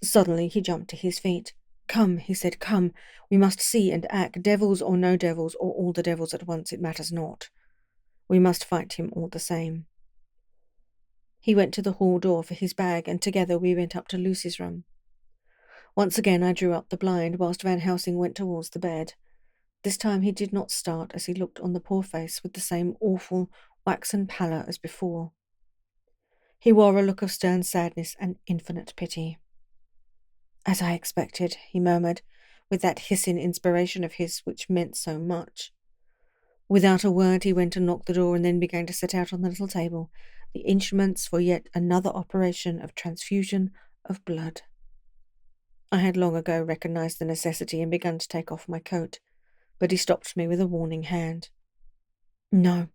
Suddenly he jumped to his feet. "Come," he said, "come. We must see and act, devils or no devils, or all the devils at once, it matters not. We must fight him all the same." He went to the hall door for his bag, and together we went up to Lucy's room. Once again I drew up the blind, whilst Van Helsing went towards the bed. This time he did not start as he looked on the poor face with the same awful, waxen pallor as before. He wore a look of stern sadness and infinite pity. "As I expected," he murmured, with that hissing inspiration of his which meant so much. Without a word he went and knocked the door, and then began to set out on the little table the instruments for yet another operation of transfusion of blood. I had long ago recognised the necessity and begun to take off my coat, but he stopped me with a warning hand. "No,"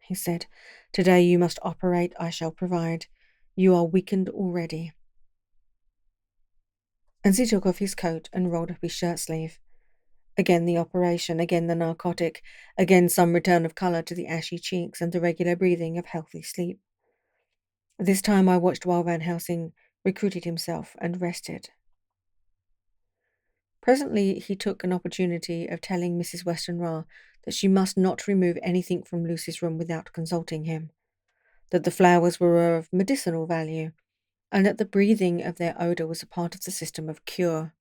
he said. "Today you must operate, I shall provide. You are weakened already." As he took off his coat and rolled up his shirt sleeve. Again the operation, again the narcotic, again some return of colour to the ashy cheeks and the regular breathing of healthy sleep. This time I watched while Van Helsing recruited himself and rested. Presently he took an opportunity of telling Mrs. Westenra that she must not remove anything from Lucy's room without consulting him, that the flowers were of medicinal value, and that the breathing of their odour was a part of the system of cure.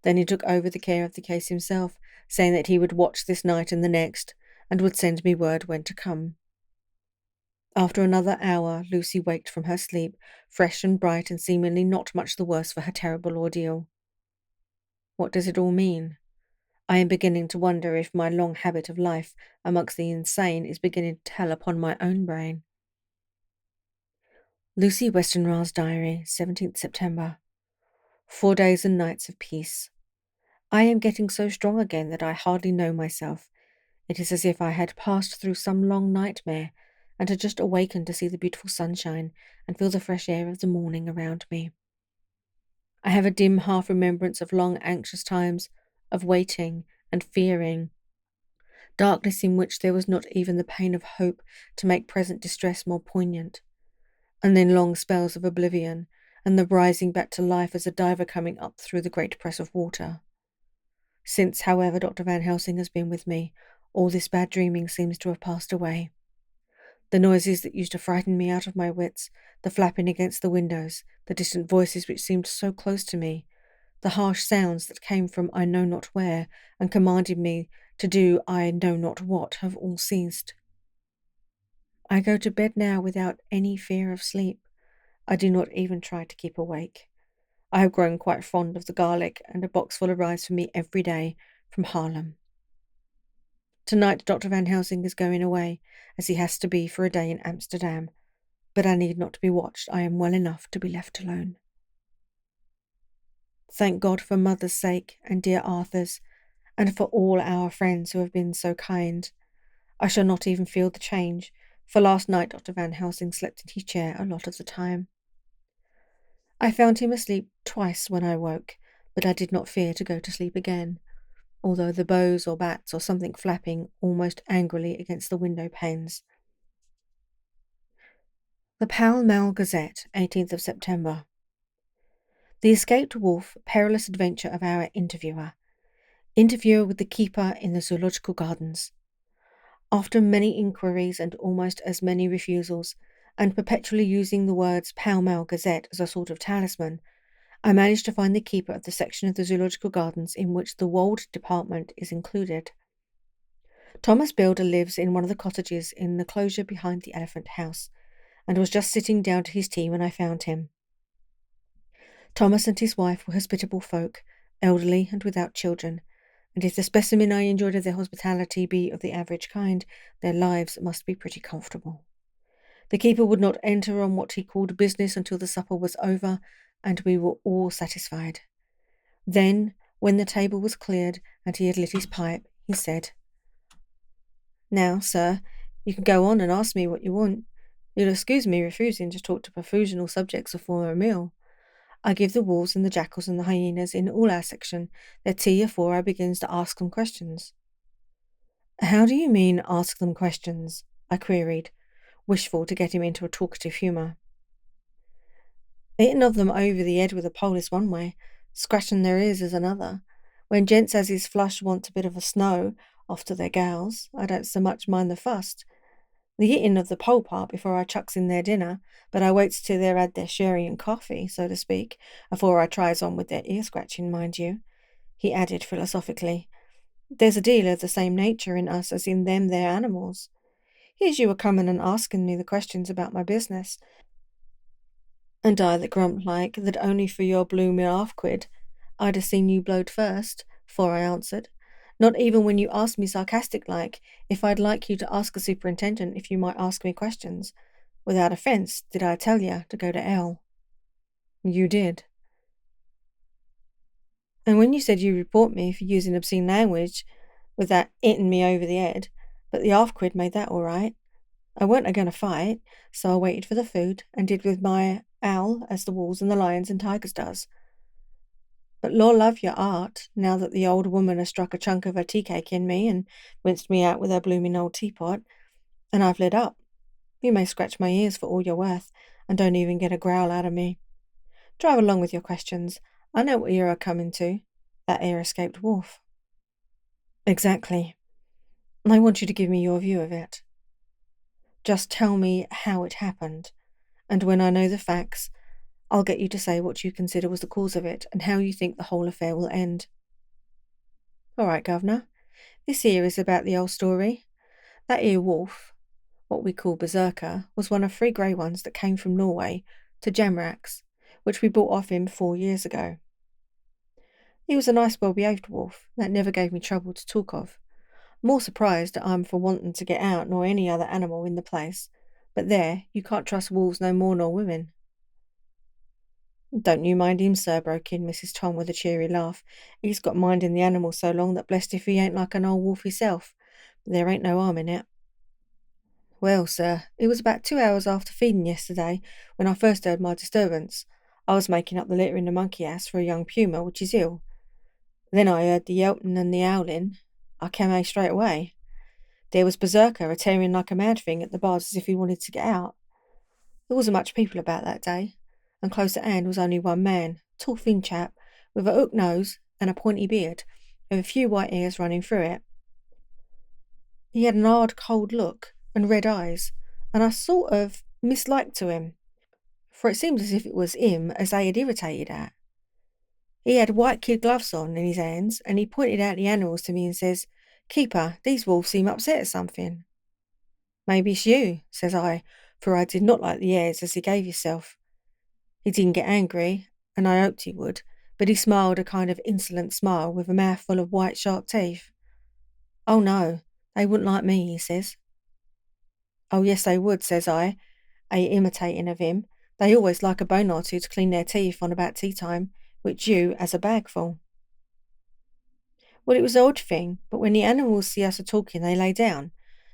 Then he took over the care of the case himself, saying that he would watch this night and the next, and would send me word when to come. After another hour, Lucy waked from her sleep, fresh and bright and seemingly not much the worse for her terrible ordeal. What does it all mean? I am beginning to wonder if my long habit of life amongst the insane is beginning to tell upon my own brain. Lucy Westenra's Diary, 17th September. 4 days and nights of peace. I am getting so strong again that I hardly know myself. It is as if I had passed through some long nightmare and had just awakened to see the beautiful sunshine and feel the fresh air of the morning around me. I have a dim half-remembrance of long anxious times, of waiting and fearing, darkness in which there was not even the pain of hope to make present distress more poignant, and then long spells of oblivion, and the rising back to life as a diver coming up through the great press of water. Since, however, Dr. Van Helsing has been with me, all this bad dreaming seems to have passed away. The noises that used to frighten me out of my wits, the flapping against the windows, the distant voices which seemed so close to me, the harsh sounds that came from I know not where and commanded me to do I know not what, have all ceased. I go to bed now without any fear of sleep. I do not even try to keep awake. I have grown quite fond of the garlic, and a boxful arrives for me every day from Haarlem. Tonight Dr. Van Helsing is going away, as he has to be for a day in Amsterdam, but I need not be watched. I am well enough to be left alone. Thank God for Mother's sake and dear Arthur's, and for all our friends who have been so kind. I shall not even feel the change, for last night Dr. Van Helsing slept in his chair a lot of the time. I found him asleep twice when I woke, but I did not fear to go to sleep again, although the bows or bats or something flapping almost angrily against the window panes. The Pall Mall Gazette, 18th of September. The escaped wolf, perilous adventure of our interviewer. Interviewer with the keeper in the Zoological Gardens. After many inquiries and almost as many refusals, and perpetually using the words Pall Mall Gazette as a sort of talisman, I managed to find the keeper of the section of the Zoological Gardens in which the Wold Department is included. Thomas Builder lives in one of the cottages in the closure behind the Elephant House, and was just sitting down to his tea when I found him. Thomas and his wife were hospitable folk, elderly and without children, and if the specimen I enjoyed of their hospitality be of the average kind, their lives must be pretty comfortable. The keeper would not enter on what he called business until the supper was over, and we were all satisfied. Then, when the table was cleared and he had lit his pipe, he said, "Now, sir, you can go on and ask me what you want. You'll excuse me refusing to talk to profusional subjects afore a meal. I give the wolves and the jackals and the hyenas in all our section their tea afore I begins to ask them questions." "How do you mean, ask them questions?" I queried, wishful to get him into a talkative humour. "Hitting of them over the head with a pole is one way, scratching their ears is another. When gents as is flush wants a bit of a snow off to their gals, I don't so much mind the fuss. The hitting of the pole part before I chucks in their dinner, but I waits till they're had their sherry and coffee, so to speak, afore I tries on with their ear-scratching, mind you," he added philosophically. "There's a deal of the same nature in us as in them there animals. Here's you a coming and asking me the questions about my business, and I that grumped like that only for your blue half-quid I'd have seen you blowed first, 'fore I answered. Not even when you asked me sarcastic-like if I'd like you to ask the superintendent if you might ask me questions. Without offence, did I tell you to go to hell?" "You did." And when you said you report me for using obscene language with that hitting me over the head, but the half-quid made that all right. I weren't a-going to fight, so I waited for the food and did with my owl as the wolves and the lions and tigers does. But Lord love your art, now that the old woman has struck a chunk of her tea cake in me and rinsed me out with her blooming old teapot, and I've lit up. You may scratch my ears for all you're worth, and don't even get a growl out of me. Drive along with your questions. I know what you're a-coming to. That ere escaped wolf. Exactly. I want you to give me your view of it. Just tell me how it happened, and when I know the facts, I'll get you to say what you consider was the cause of it and how you think the whole affair will end. All right, Governor. This here is about the old story. That here wolf, what we call Berserker, was one of 3 grey ones that came from Norway to Jamrach's, which we bought off him 4 years ago. He was a nice, well-behaved wolf that never gave me trouble to talk of. More surprised at I'm for wanting to get out nor any other animal in the place. But there, you can't trust wolves no more nor women. Don't you mind him, sir, broke in Mrs. Tom with a cheery laugh. He's got minding the animal so long that blessed if he ain't like an old wolf himself. But there ain't no harm in it. Well, sir, it was about 2 hours after feeding yesterday when I first heard my disturbance. I was making up the litter in the monkey house for a young puma which is ill. Then I heard the yelping and the howling. I came out straight away. There was Berserker a-tearing like a mad thing at the bars as if he wanted to get out. There wasn't much people about that day, and close at hand was only one man, tall thin chap, with a hook nose and a pointy beard, with a few white hairs running through it. He had an hard, cold look and red eyes, and I sort of misliked to him, for it seemed as if it was him as they had irritated at. He had white kid gloves on in his hands, and he pointed out the animals to me and says, "Keeper, these wolves seem upset at something." "Maybe it's you," says I, for I did not like the airs as he gave himself. He didn't get angry, and I hoped he would, but he smiled a kind of insolent smile with a mouth full of white sharp teeth. "Oh no, they wouldn't like me," he says. "Oh yes they would," says I, imitating of him. "They always like a bone or two to clean their teeth on about tea time, which you has a bag full." Well, it was an odd thing, but when the animals see us a-talking they lay down,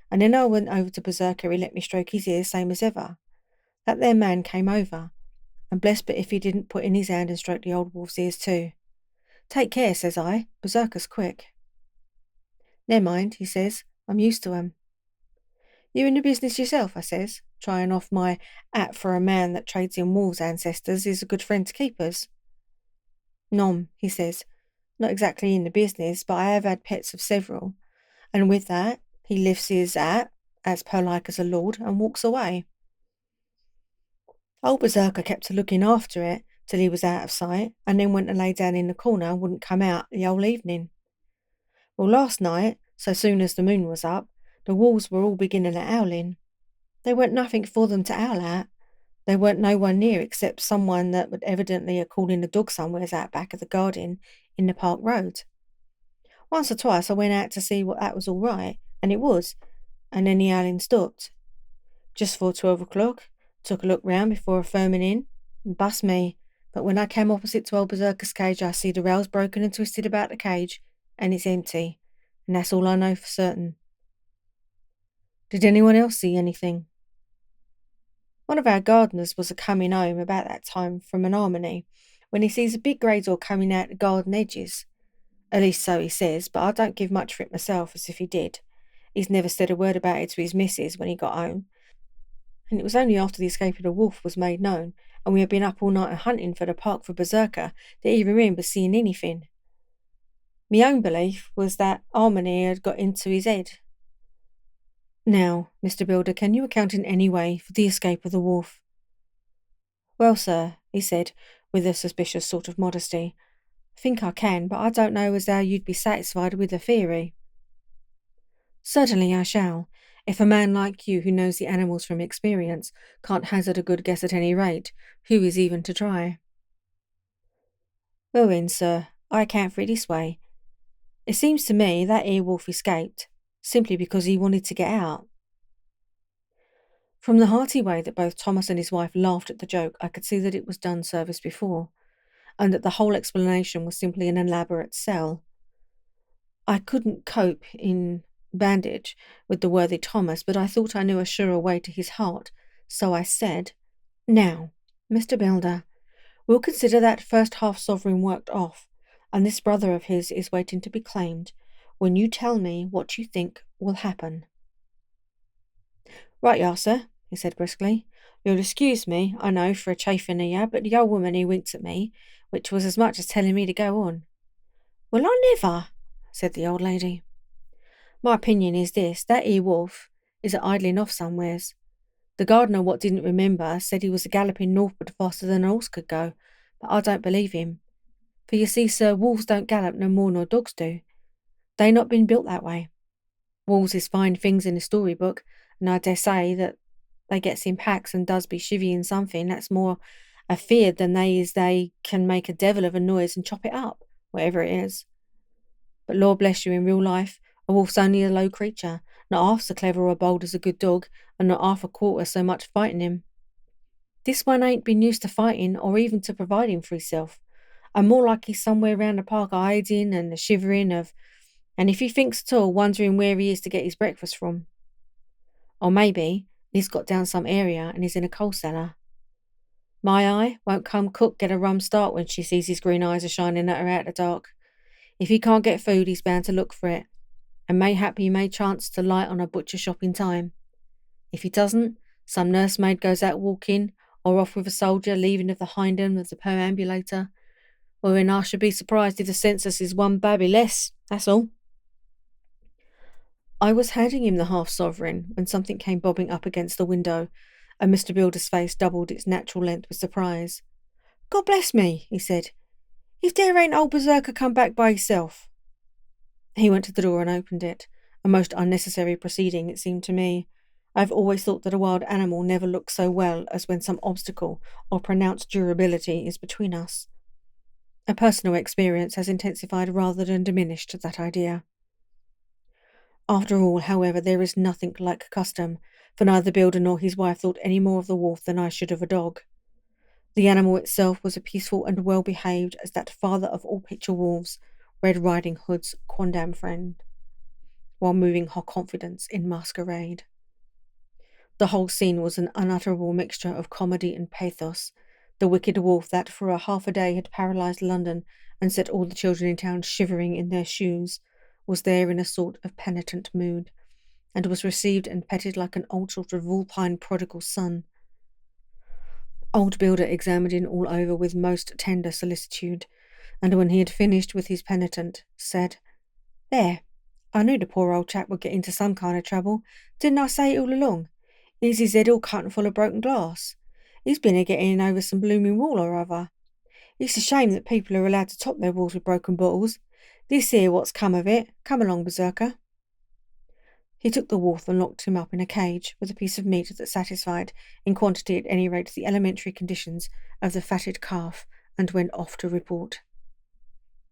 and then I went over to Berserker, he let me stroke his ears same as ever. That there man came over, and blessed but if he didn't put in his hand and stroke the old wolf's ears too. "Take care," says I, "Berserker's quick." "Never mind," he says, "I'm used to 'em." "You in the business yourself?" I says, trying off my hat for a man that trades in wolves' ancestors is a good friend to keepers. "Nom," he says, "not exactly in the business, but I have had pets of several." And with that, he lifts his hat, as polite as a lord, and walks away. Old Berserker kept a looking after it till he was out of sight, and then went and lay down in the corner and wouldn't come out the whole evening. Well, last night, so soon as the moon was up, the wolves were all beginning at howling. There weren't nothing for them to howl at. There weren't no one near except someone that would evidently a calling the dog somewheres out back of the garden in the park road. Once or twice I went out to see what that was all right, and it was, and then the howling stopped. Just for 12 o'clock, took a look round before firming in, and bust me, but when I came opposite to old Berserker's cage I see the rails broken and twisted about the cage, and it's empty, and that's all I know for certain. Did anyone else see anything? One of our gardeners was a-coming home about that time from an harmony, when he sees a big grey door coming out the garden edges. At least so he says, but I don't give much for it myself as if he did. He's never said a word about it to his missus when he got home, and it was only after the escape of the wolf was made known, and we had been up all night hunting for the park for Berserker, that he remembered seeing anything. My own belief was that harmony had got into his head. Now, Mr. Builder, can you account in any way for the escape of the wolf? Well, sir, he said, with a suspicious sort of modesty, I think I can, but I don't know as how you'd be satisfied with the theory. Certainly I shall, if a man like you who knows the animals from experience can't hazard a good guess at any rate, who is even to try? Well then, sir, I account for it this way. It seems to me that here wolf escaped, simply because he wanted to get out. From the hearty way that both Thomas and his wife laughed at the joke, I could see that it was done service before, and that the whole explanation was simply an elaborate sell. I couldn't cope in bandage with the worthy Thomas, but I thought I knew a surer way to his heart, so I said, "Now, Mr. Builder, we'll consider that first half-sovereign worked off, and this brother of his is waiting to be claimed, when you tell me what you think will happen." "Right you are, sir," he said briskly. "You'll excuse me, I know, for a chaffing here, but the old woman he winked at me, which was as much as telling me to go on." "Well, I never," said the old lady. "My opinion is this, that 'ere wolf is a idling off somewheres. The gardener what didn't remember said he was a galloping northward faster than a horse could go, but I don't believe him. For you see, sir, wolves don't gallop no more nor dogs do. They not been built that way. Wolves is fine things in a storybook, and I dare say that they gets in packs and does be chivying something that's more afeard than they can make a devil of a noise and chop it up, whatever it is. But Lord bless you, in real life, a wolf's only a low creature, not half so clever or bold as a good dog, and not half a quarter so much fighting him. This one ain't been used to fighting or even to providing for himself. I'm more like he's somewhere round the park a hiding and a shivering of, and if he thinks at all, wondering where he is to get his breakfast from. Or maybe he's got down some area and is in a coal cellar. My eye won't come cook get a rum start when she sees his green eyes a shining at her out the dark. If he can't get food, he's bound to look for it, and mayhap he may chance to light on a butcher shop in time. If he doesn't, some nursemaid goes out walking, or off with a soldier leaving of the hind end of the perambulator, wherein I should be surprised if the census is one babby less, that's all." I was handing him the half-sovereign when something came bobbing up against the window, and Mr. Builder's face doubled its natural length with surprise. "God bless me," he said, "if there ain't old Berserker come back by himself." He went to the door and opened it, a most unnecessary proceeding, it seemed to me. I've always thought that a wild animal never looks so well as when some obstacle or pronounced durability is between us. A personal experience has intensified rather than diminished that idea. After all, however, there is nothing like custom, for neither Builder nor his wife thought any more of the wolf than I should of a dog. The animal itself was as peaceful and well-behaved as that father of all picture wolves, Red Riding Hood's quondam friend, while moving her confidence in masquerade. The whole scene was an unutterable mixture of comedy and pathos. The wicked wolf that for a half a day had paralysed London and set all the children in town shivering in their shoes was there in a sort of penitent mood, and was received and petted like an old sort of vulpine prodigal son. Old Builder examined him all over with most tender solicitude, and when he had finished with his penitent, said, "There, I knew the poor old chap would get into some kind of trouble. Didn't I say it all along? Here's his head all cut and full of broken glass. He's been a-getting over some blooming wall or other. It's a shame that people are allowed to top their walls with broken bottles. This here what's come of it. Come along, Berserker." He took the wolf and locked him up in a cage with a piece of meat that satisfied, in quantity at any rate, the elementary conditions of the fatted calf, and went off to report.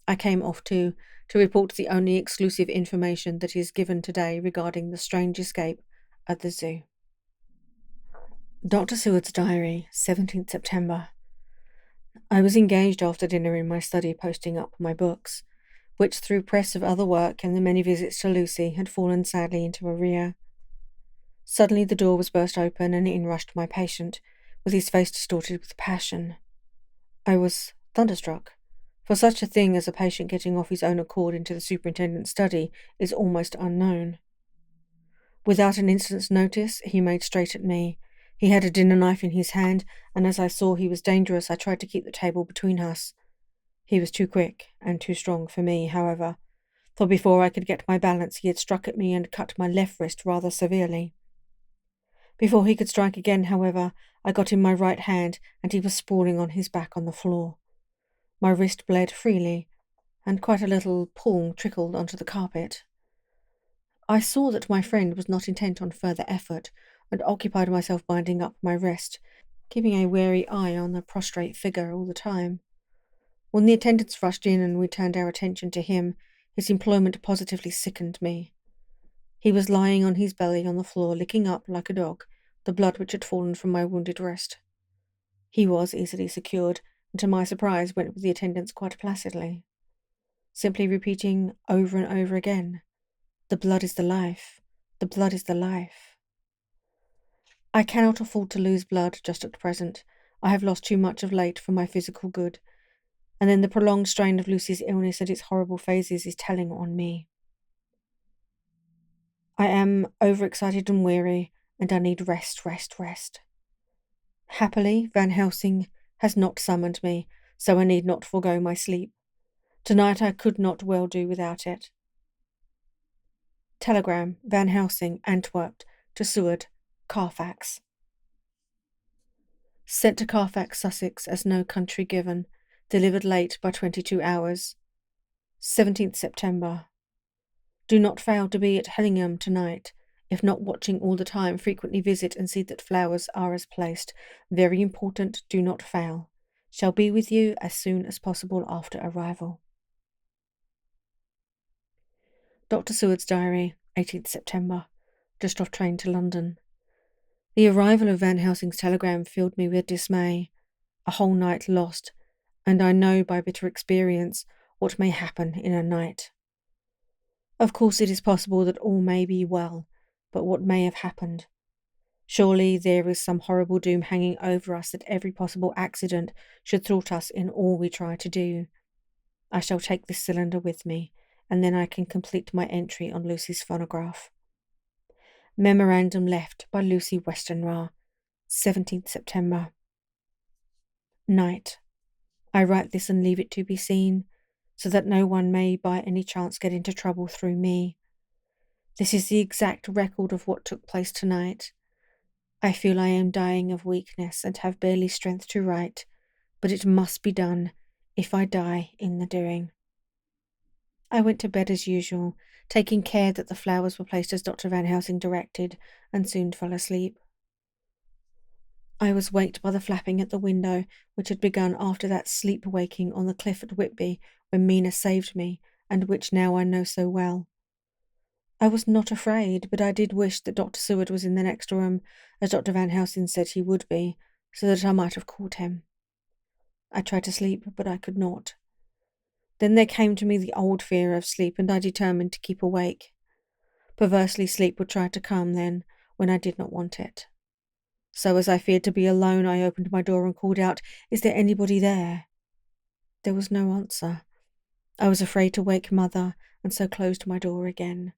I came off too, to report the only exclusive information that is given today regarding the strange escape at the zoo. Dr. Seward's Diary, 17th September. I was engaged after dinner in my study posting up my books, which through press of other work and the many visits to Lucy had fallen sadly into arrear. Suddenly the door was burst open and in rushed my patient, with his face distorted with passion. I was thunderstruck, for such a thing as a patient getting off his own accord into the superintendent's study is almost unknown. Without an instant's notice, he made straight at me. He had a dinner knife in his hand, and as I saw he was dangerous, I tried to keep the table between us. He was too quick and too strong for me, however, for before I could get my balance he had struck at me and cut my left wrist rather severely. Before he could strike again, however, I got in my right hand, and he was sprawling on his back on the floor. My wrist bled freely, and quite a little pulm trickled onto the carpet. I saw that my friend was not intent on further effort, and occupied myself binding up my wrist, keeping a wary eye on the prostrate figure all the time. When the attendants rushed in and we turned our attention to him, his employment positively sickened me. He was lying on his belly on the floor, licking up, like a dog, the blood which had fallen from my wounded wrist. He was easily secured, and to my surprise went with the attendants quite placidly, simply repeating over and over again, "The blood is the life, the blood is the life." I cannot afford to lose blood just at present. I have lost too much of late for my physical good, and then the prolonged strain of Lucy's illness and its horrible phases is telling on me. I am overexcited and weary, and I need rest, rest, rest. Happily, Van Helsing has not summoned me, so I need not forego my sleep. Tonight I could not well do without it. Telegram, Van Helsing, Antwerp, to Seward, Carfax. Sent to Carfax, Sussex, as no country given. Delivered late by 22 hours. 17th September. Do not fail to be at Hellingham tonight. If not watching all the time, frequently visit and see that flowers are as placed. Very important, do not fail. Shall be with you as soon as possible after arrival. Dr. Seward's diary, 18th September. Just off train to London. The arrival of Van Helsing's telegram filled me with dismay. A whole night lost, and I know by bitter experience what may happen in a night. Of course it is possible that all may be well, but what may have happened? Surely there is some horrible doom hanging over us that every possible accident should thwart us in all we try to do. I shall take this cylinder with me, and then I can complete my entry on Lucy's phonograph. Memorandum left by Lucy Westenra, 17th September. Night. I write this and leave it to be seen, so that no one may by any chance get into trouble through me. This is the exact record of what took place tonight. I feel I am dying of weakness and have barely strength to write, but it must be done if I die in the doing. I went to bed as usual, taking care that the flowers were placed as Dr. Van Helsing directed, and soon fell asleep. I was waked by the flapping at the window, which had begun after that sleep-waking on the cliff at Whitby when Mina saved me, and which now I know so well. I was not afraid, but I did wish that Dr. Seward was in the next room, as Dr. Van Helsing said he would be, so that I might have caught him. I tried to sleep, but I could not. Then there came to me the old fear of sleep, and I determined to keep awake. Perversely, sleep would try to come then, when I did not want it. So as I feared to be alone, I opened my door and called out, "Is there anybody there?" There was no answer. I was afraid to wake Mother, and so closed my door again.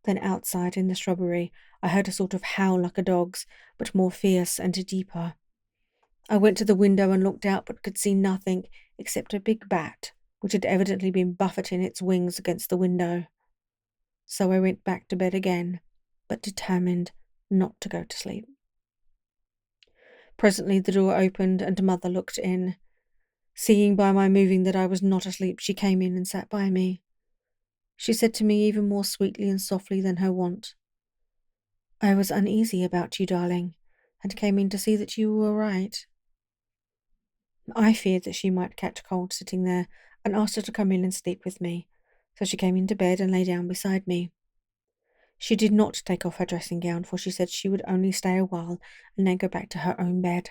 Then outside in the shrubbery, I heard a sort of howl like a dog's, but more fierce and deeper. I went to the window and looked out, but could see nothing except a big bat, which had evidently been buffeting its wings against the window. So I went back to bed again, but determined not to go to sleep. Presently the door opened and Mother looked in. Seeing by my moving that I was not asleep, she came in and sat by me. She said to me even more sweetly and softly than her wont, "I was uneasy about you, darling, and came in to see that you were all right." I feared that she might catch cold sitting there, and asked her to come in and sleep with me, so she came into bed and lay down beside me. She did not take off her dressing gown, for she said she would only stay a while and then go back to her own bed.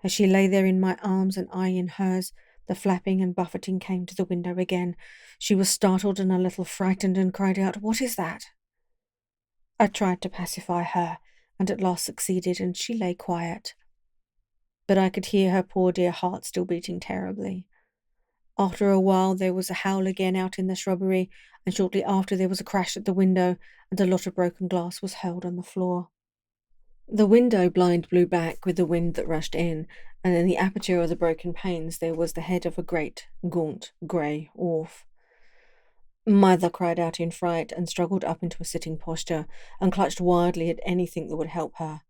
As she lay there in my arms and I in hers, the flapping and buffeting came to the window again. She was startled and a little frightened and cried out, "What is that?" I tried to pacify her, and at last succeeded, and she lay quiet. But I could hear her poor dear heart still beating terribly. After a while there was a howl again out in the shrubbery, and shortly after there was a crash at the window, and a lot of broken glass was hurled on the floor. The window blind blew back with the wind that rushed in, and in the aperture of the broken panes there was the head of a great, gaunt, grey wolf. Mother cried out in fright and struggled up into a sitting posture, and clutched wildly at anything that would help her.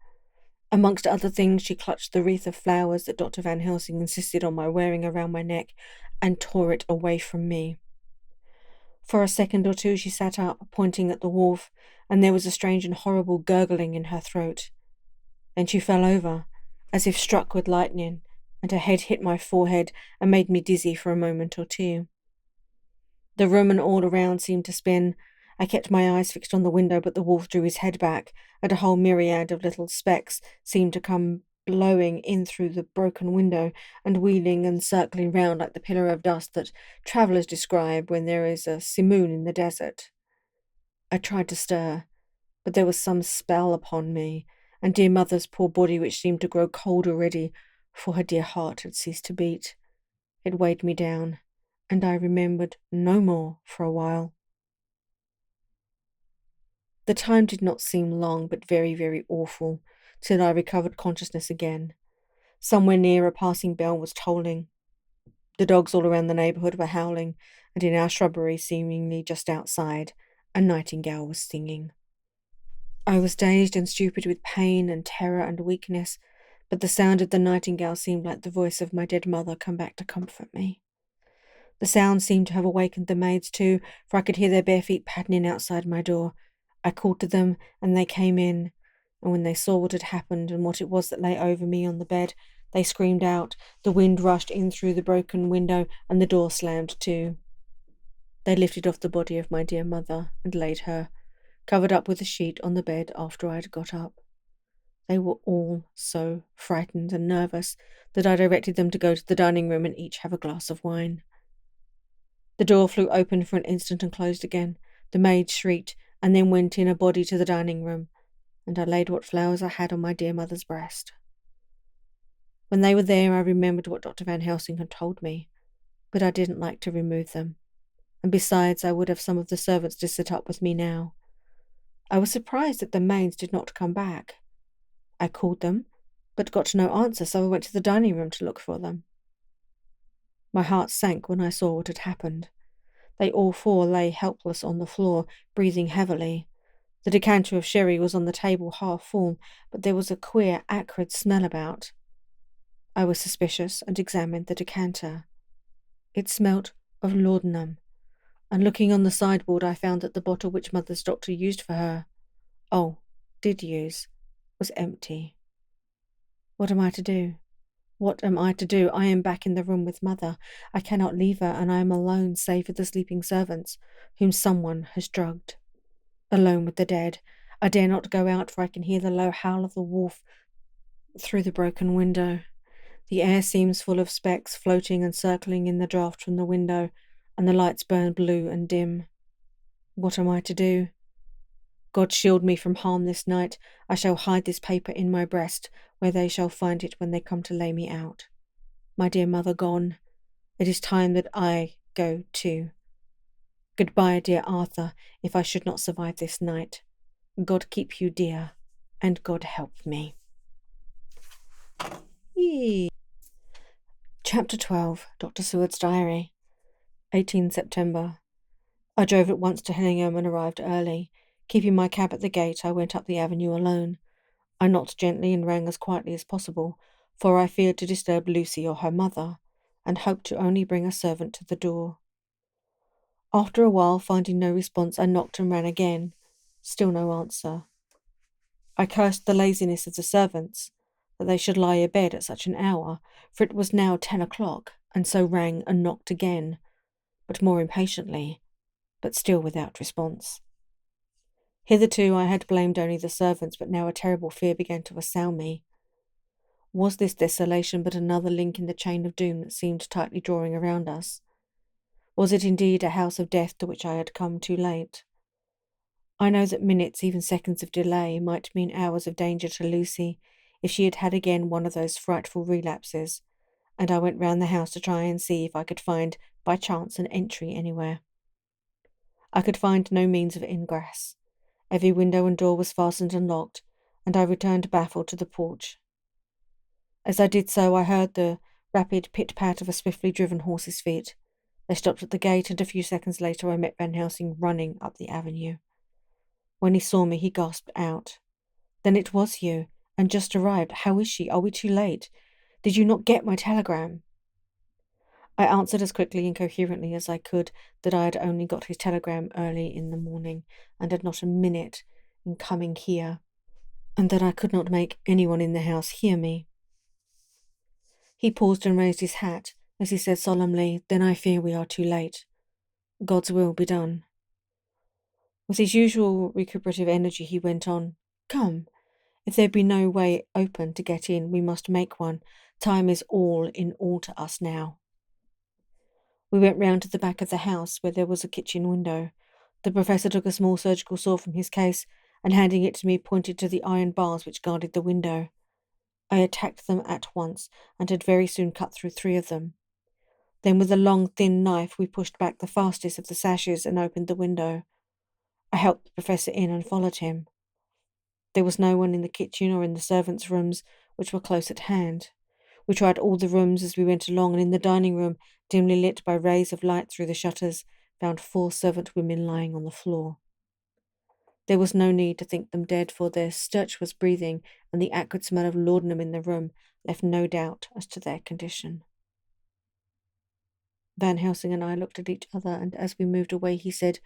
Amongst other things, she clutched the wreath of flowers that Dr. Van Helsing insisted on my wearing around my neck, and tore it away from me. For a second or two she sat up, pointing at the wolf, and there was a strange and horrible gurgling in her throat. Then she fell over, as if struck with lightning, and her head hit my forehead and made me dizzy for a moment or two. The room and all around seemed to spin. I kept my eyes fixed on the window, but the wolf drew his head back, and a whole myriad of little specks seemed to come blowing in through the broken window and wheeling and circling round like the pillar of dust that travellers describe when there is a simoon in the desert. I tried to stir, but there was some spell upon me, and dear mother's poor body which seemed to grow cold already, for her dear heart had ceased to beat. It weighed me down, and I remembered no more for a while. The time did not seem long, but very, very awful, till I recovered consciousness again. Somewhere near a passing bell was tolling. The dogs all around the neighbourhood were howling, and in our shrubbery, seemingly just outside, a nightingale was singing. I was dazed and stupid with pain and terror and weakness, but the sound of the nightingale seemed like the voice of my dead mother come back to comfort me. The sound seemed to have awakened the maids too, for I could hear their bare feet padding outside my door. I called to them, and they came in, and when they saw what had happened and what it was that lay over me on the bed, they screamed out. The wind rushed in through the broken window, and the door slammed to. They lifted off the body of my dear mother and laid her, covered up with a sheet, on the bed after I had got up. They were all so frightened and nervous that I directed them to go to the dining room and each have a glass of wine. The door flew open for an instant and closed again. The maid shrieked, and then went in a body to the dining room, and I laid what flowers I had on my dear mother's breast. When they were there, I remembered what Dr. Van Helsing had told me, but I didn't like to remove them, and besides, I would have some of the servants to sit up with me now. I was surprised that the maids did not come back. I called them, but got no answer, so I went to the dining room to look for them. My heart sank when I saw what had happened. They all four lay helpless on the floor, breathing heavily. The decanter of sherry was on the table half full, but there was a queer, acrid smell about. I was suspicious and examined the decanter. It smelt of laudanum, and looking on the sideboard I found that the bottle which mother's doctor used for her, did use, was empty. What am I to do? What am I to do? I am back in the room with mother. I cannot leave her, and I am alone save for the sleeping servants, whom someone has drugged. Alone with the dead. I dare not go out, for I can hear the low howl of the wolf through the broken window. The air seems full of specks floating and circling in the draught from the window, and the lights burn blue and dim. What am I to do? God shield me from harm this night. I shall hide this paper in my breast, where they shall find it when they come to lay me out. My dear mother gone. It is time that I go too. Goodbye, dear Arthur, if I should not survive this night. God keep you, dear, and God help me. Chapter 12, Dr. Seward's Diary, 18 September. I drove at once to Hillingham and arrived early. Keeping my cab at the gate, I went up the avenue alone. I knocked gently and rang as quietly as possible, for I feared to disturb Lucy or her mother, and hoped to only bring a servant to the door. After a while, finding no response, I knocked and rang again. Still no answer. I cursed the laziness of the servants, that they should lie abed at such an hour, for it was now 10 o'clock, and so rang and knocked again, but more impatiently, but still without response. Hitherto I had blamed only the servants, but now a terrible fear began to assail me. Was this desolation but another link in the chain of doom that seemed tightly drawing around us? Was it indeed a house of death to which I had come too late? I know that minutes, even seconds of delay, might mean hours of danger to Lucy if she had had again one of those frightful relapses, and I went round the house to try and see if I could find, by chance, an entry anywhere. I could find no means of ingress. Every window and door was fastened and locked, and I returned baffled to the porch. As I did so, I heard the rapid pit-pat of a swiftly driven horse's feet. They stopped at the gate, and a few seconds later I met Van Helsing running up the avenue. When he saw me, he gasped out, "Then it was you, and just arrived. How is she? Are we too late? Did you not get my telegram?" I answered as quickly and coherently as I could that I had only got his telegram early in the morning, and had not a minute in coming here, and that I could not make anyone in the house hear me. He paused and raised his hat, as he said solemnly, "Then I fear we are too late. God's will be done." With his usual recuperative energy he went on, "Come, If there be no way open to get in, we must make one. Time is all in all to us now. We went round to the back of the house, where there was a kitchen window. The professor took a small surgical saw from his case, and handing it to me, pointed to the iron bars which guarded the window. I attacked them at once, and had very soon cut through 3 of them. Then with a long, thin knife we pushed back the fastest of the sashes and opened the window. I helped the professor in and followed him. There was no one in the kitchen or in the servants' rooms, which were close at hand. We tried all the rooms as we went along, and in the dining room, dimly lit by rays of light through the shutters, found 4 servant women lying on the floor. There was no need to think them dead, for their stertorous breathing and the acrid smell of laudanum in the room left no doubt as to their condition. Van Helsing and I looked at each other, and as we moved away he said,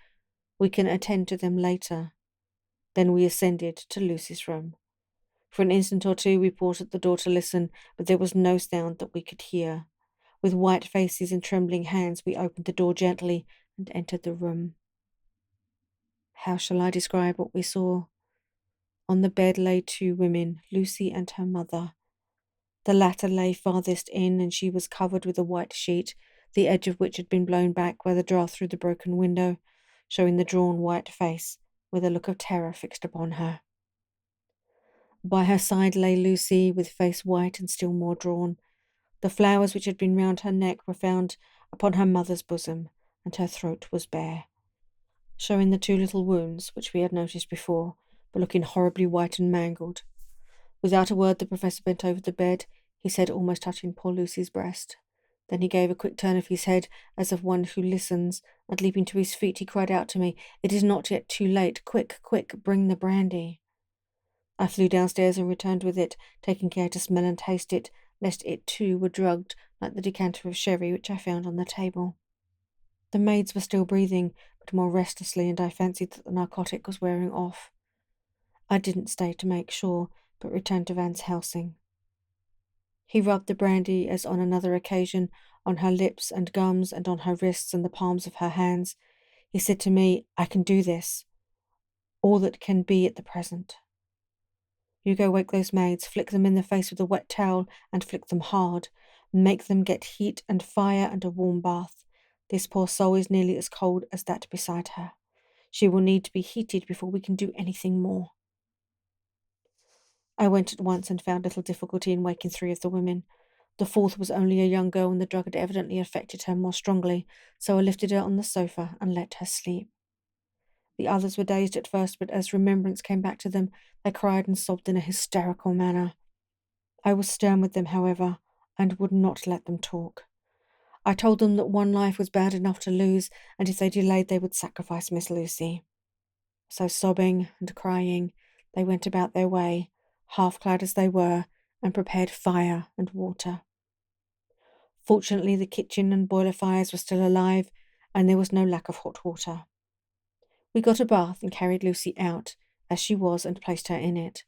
"We can attend to them later." Then we ascended to Lucy's room. For an instant or two we paused at the door to listen, but there was no sound that we could hear. With white faces and trembling hands we opened the door gently and entered the room. How shall I describe what we saw? On the bed lay 2 women, Lucy and her mother. The latter lay farthest in, and she was covered with a white sheet, the edge of which had been blown back by the draught through the broken window, showing the drawn white face, with a look of terror fixed upon her. By her side lay Lucy, with face white and still more drawn. The flowers which had been round her neck were found upon her mother's bosom, and her throat was bare, showing the 2 little wounds which we had noticed before, but looking horribly white and mangled. Without a word the professor bent over the bed, he said, almost touching poor Lucy's breast. Then he gave a quick turn of his head, as of one who listens, and leaping to his feet he cried out to me, "It is not yet too late. Quick, quick, bring the brandy." I flew downstairs and returned with it, taking care to smell and taste it, lest it too were drugged like the decanter of sherry which I found on the table. The maids were still breathing, but more restlessly, and I fancied that the narcotic was wearing off. I didn't stay to make sure, but returned to Van Helsing. He rubbed the brandy, as on another occasion, on her lips and gums, and on her wrists and the palms of her hands. He said to me, "I can do this, all that can be at the present. You go wake those maids, flick them in the face with a wet towel, and flick them hard. Make them get heat and fire and a warm bath. This poor soul is nearly as cold as that beside her. She will need to be heated before we can do anything more." I went at once and found little difficulty in waking 3 of the women. The 4th was only a young girl, and the drug had evidently affected her more strongly, so I lifted her on the sofa and let her sleep. The others were dazed at first, but as remembrance came back to them, they cried and sobbed in a hysterical manner. I was stern with them, however, and would not let them talk. I told them that one life was bad enough to lose, and if they delayed they would sacrifice Miss Lucy. So sobbing and crying, they went about their way, half-clad as they were, and prepared fire and water. Fortunately, the kitchen and boiler fires were still alive, and there was no lack of hot water. We got a bath and carried Lucy out, as she was, and placed her in it.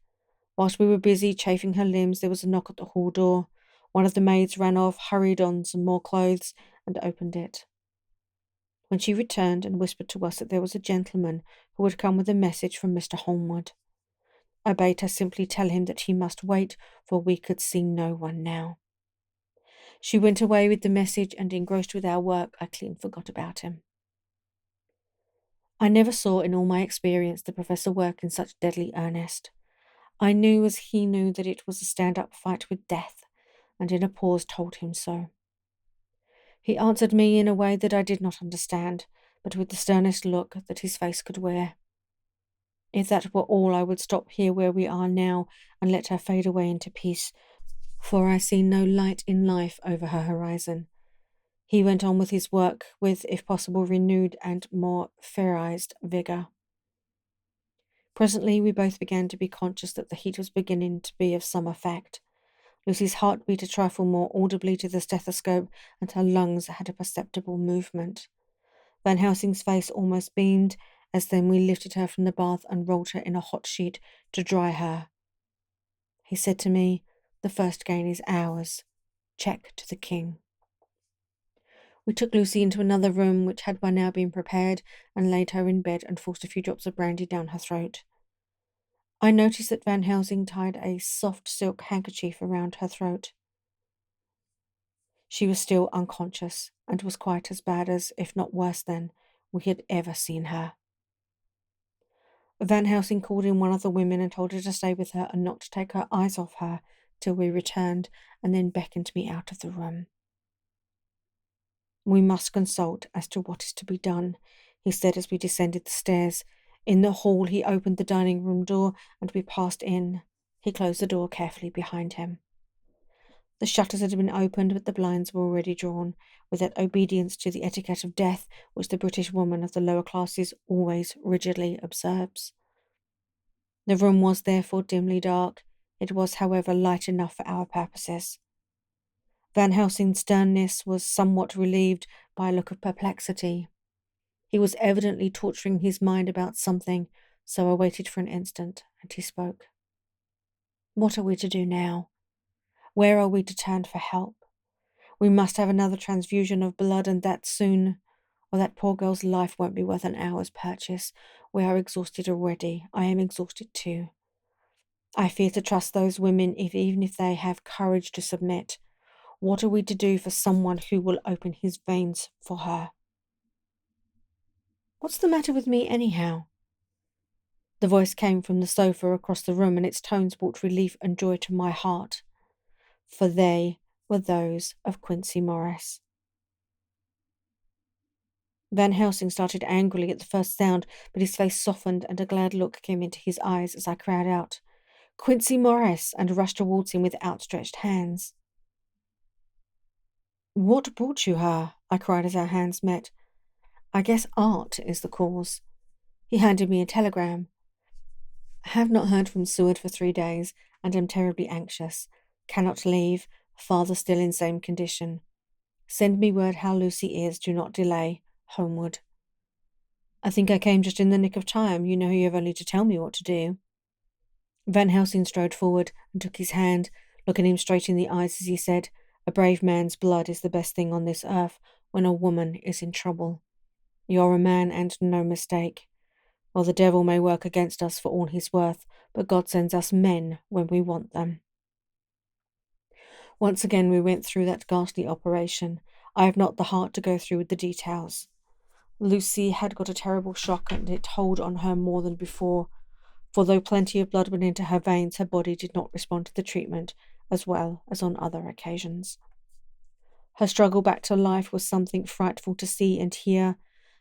Whilst we were busy chafing her limbs, there was a knock at the hall door. One of the maids ran off, hurried on some more clothes, and opened it. When she returned and whispered to us that there was a gentleman who would come with a message from Mr. Holmwood, I bade her simply tell him that he must wait, for we could see no one now. She went away with the message, and engrossed with our work, I clean forgot about him. I never saw in all my experience the professor work in such deadly earnest. I knew as he knew that it was a stand-up fight with death, and in a pause told him so. He answered me in a way that I did not understand, but with the sternest look that his face could wear. If that were all, I would stop here where we are now, and let her fade away into peace, for I see no light in life over her horizon. He went on with his work with, if possible, renewed and more ferrized vigour. Presently we both began to be conscious that the heat was beginning to be of some effect. Lucy's heart beat a trifle more audibly to the stethoscope, and her lungs had a perceptible movement. Van Helsing's face almost beamed, as then we lifted her from the bath and rolled her in a hot sheet to dry her. He said to me, "The first gain is ours. Check to the king." We took Lucy into another room, which had by now been prepared, and laid her in bed and forced a few drops of brandy down her throat. I noticed that Van Helsing tied a soft silk handkerchief around her throat. She was still unconscious and was quite as bad as, if not worse than, we had ever seen her. Van Helsing called in one of the women and told her to stay with her and not to take her eyes off her till we returned, and then beckoned me out of the room. "We must consult as to what is to be done," he said as we descended the stairs. In the hall he opened the dining room door and we passed in. He closed the door carefully behind him. The shutters had been opened, but the blinds were already drawn, with that obedience to the etiquette of death which the British woman of the lower classes always rigidly observes. The room was therefore dimly dark. It was, however, light enough for our purposes. Van Helsing's sternness was somewhat relieved by a look of perplexity. He was evidently torturing his mind about something, so I waited for an instant, and he spoke. "What are we to do now? Where are we to turn for help? We must have another transfusion of blood, and that soon, or that poor girl's life won't be worth an hour's purchase. We are exhausted already. I am exhausted too. I fear to trust those women, even if they have courage to submit. What are we to do for someone who will open his veins for her?" "What's the matter with me, anyhow?" The voice came from the sofa across the room, and its tones brought relief and joy to my heart, for they were those of Quincy Morris. Van Helsing started angrily at the first sound, but his face softened and a glad look came into his eyes as I cried out, "Quincy Morris!" and rushed towards him with outstretched hands. "What brought you her?" I cried as our hands met. "I guess art is the cause." He handed me a telegram. "I have not heard from Seward for 3 days, and am terribly anxious. Cannot leave. Father still in same condition. Send me word how Lucy is. Do not delay. Homeward." "I think I came just in the nick of time. You know you have only to tell me what to do." Van Helsing strode forward and took his hand, looking him straight in the eyes as he said, "A brave man's blood is the best thing on this earth when a woman is in trouble. You're a man and no mistake. Well, the devil may work against us for all he's worth, but God sends us men when we want them." Once again we went through that ghastly operation. I have not the heart to go through with the details. Lucy had got a terrible shock, and it told on her more than before, for though plenty of blood went into her veins, her body did not respond to the treatment as well as on other occasions. Her struggle back to life was something frightful to see and hear.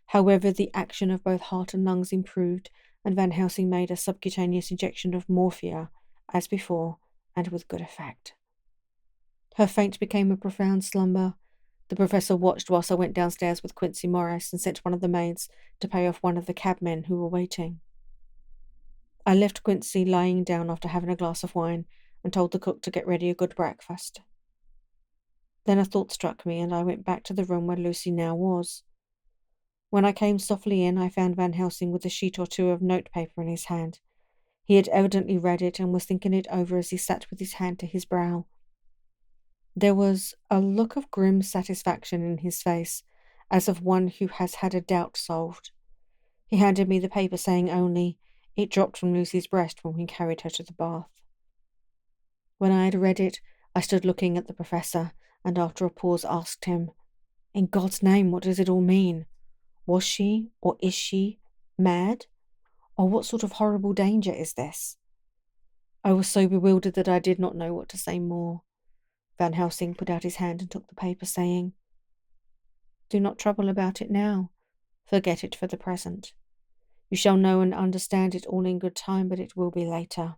However, the action of both heart and lungs improved, and Van Helsing made a subcutaneous injection of morphia, as before, and with good effect. Her faint became a profound slumber. The professor watched whilst I went downstairs with Quincy Morris and sent one of the maids to pay off one of the cabmen who were waiting. I left Quincy lying down after having a glass of wine and told the cook to get ready a good breakfast. Then a thought struck me, and I went back to the room where Lucy now was. When I came softly in, I found Van Helsing with a sheet or two of notepaper in his hand. He had evidently read it and was thinking it over as he sat with his hand to his brow. There was a look of grim satisfaction in his face, as of one who has had a doubt solved. He handed me the paper, saying only, "It dropped from Lucy's breast when we carried her to the bath." When I had read it, I stood looking at the professor, and after a pause asked him, "In God's name, what does it all mean? Was she, or is she, mad? Or what sort of horrible danger is this?" I was so bewildered that I did not know what to say more. Van Helsing put out his hand and took the paper, saying, "Do not trouble about it now. Forget it for the present. You shall know and understand it all in good time, but it will be later.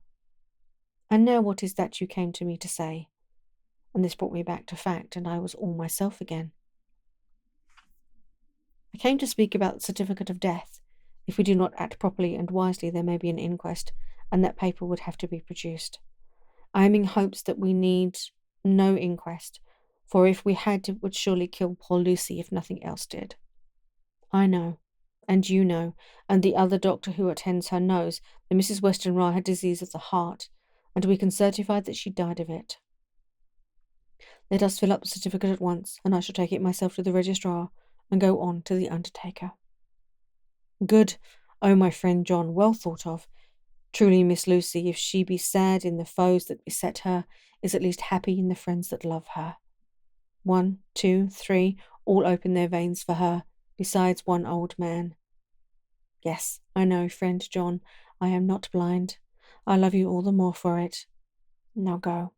And now what is that you came to me to say?" And this brought me back to fact, and I was all myself again. "I came to speak about the certificate of death. If we do not act properly and wisely, there may be an inquest, and that paper would have to be produced. I am in hopes that we need no inquest, for if we had, it would surely kill poor Lucy if nothing else did. I know, and you know, and the other doctor who attends her knows that Mrs. Westenra had disease of the heart, and we can certify that she died of it. Let us fill up the certificate at once, and I shall take it myself to the registrar and go on to the undertaker." "Good. Oh, my friend John, well thought of. Truly, Miss Lucy, if she be sad in the foes that beset her, is at least happy in the friends that love her. 1, 2, 3, all open their veins for her, besides one old man. Yes, I know, friend John, I am not blind. I love you all the more for it. Now go.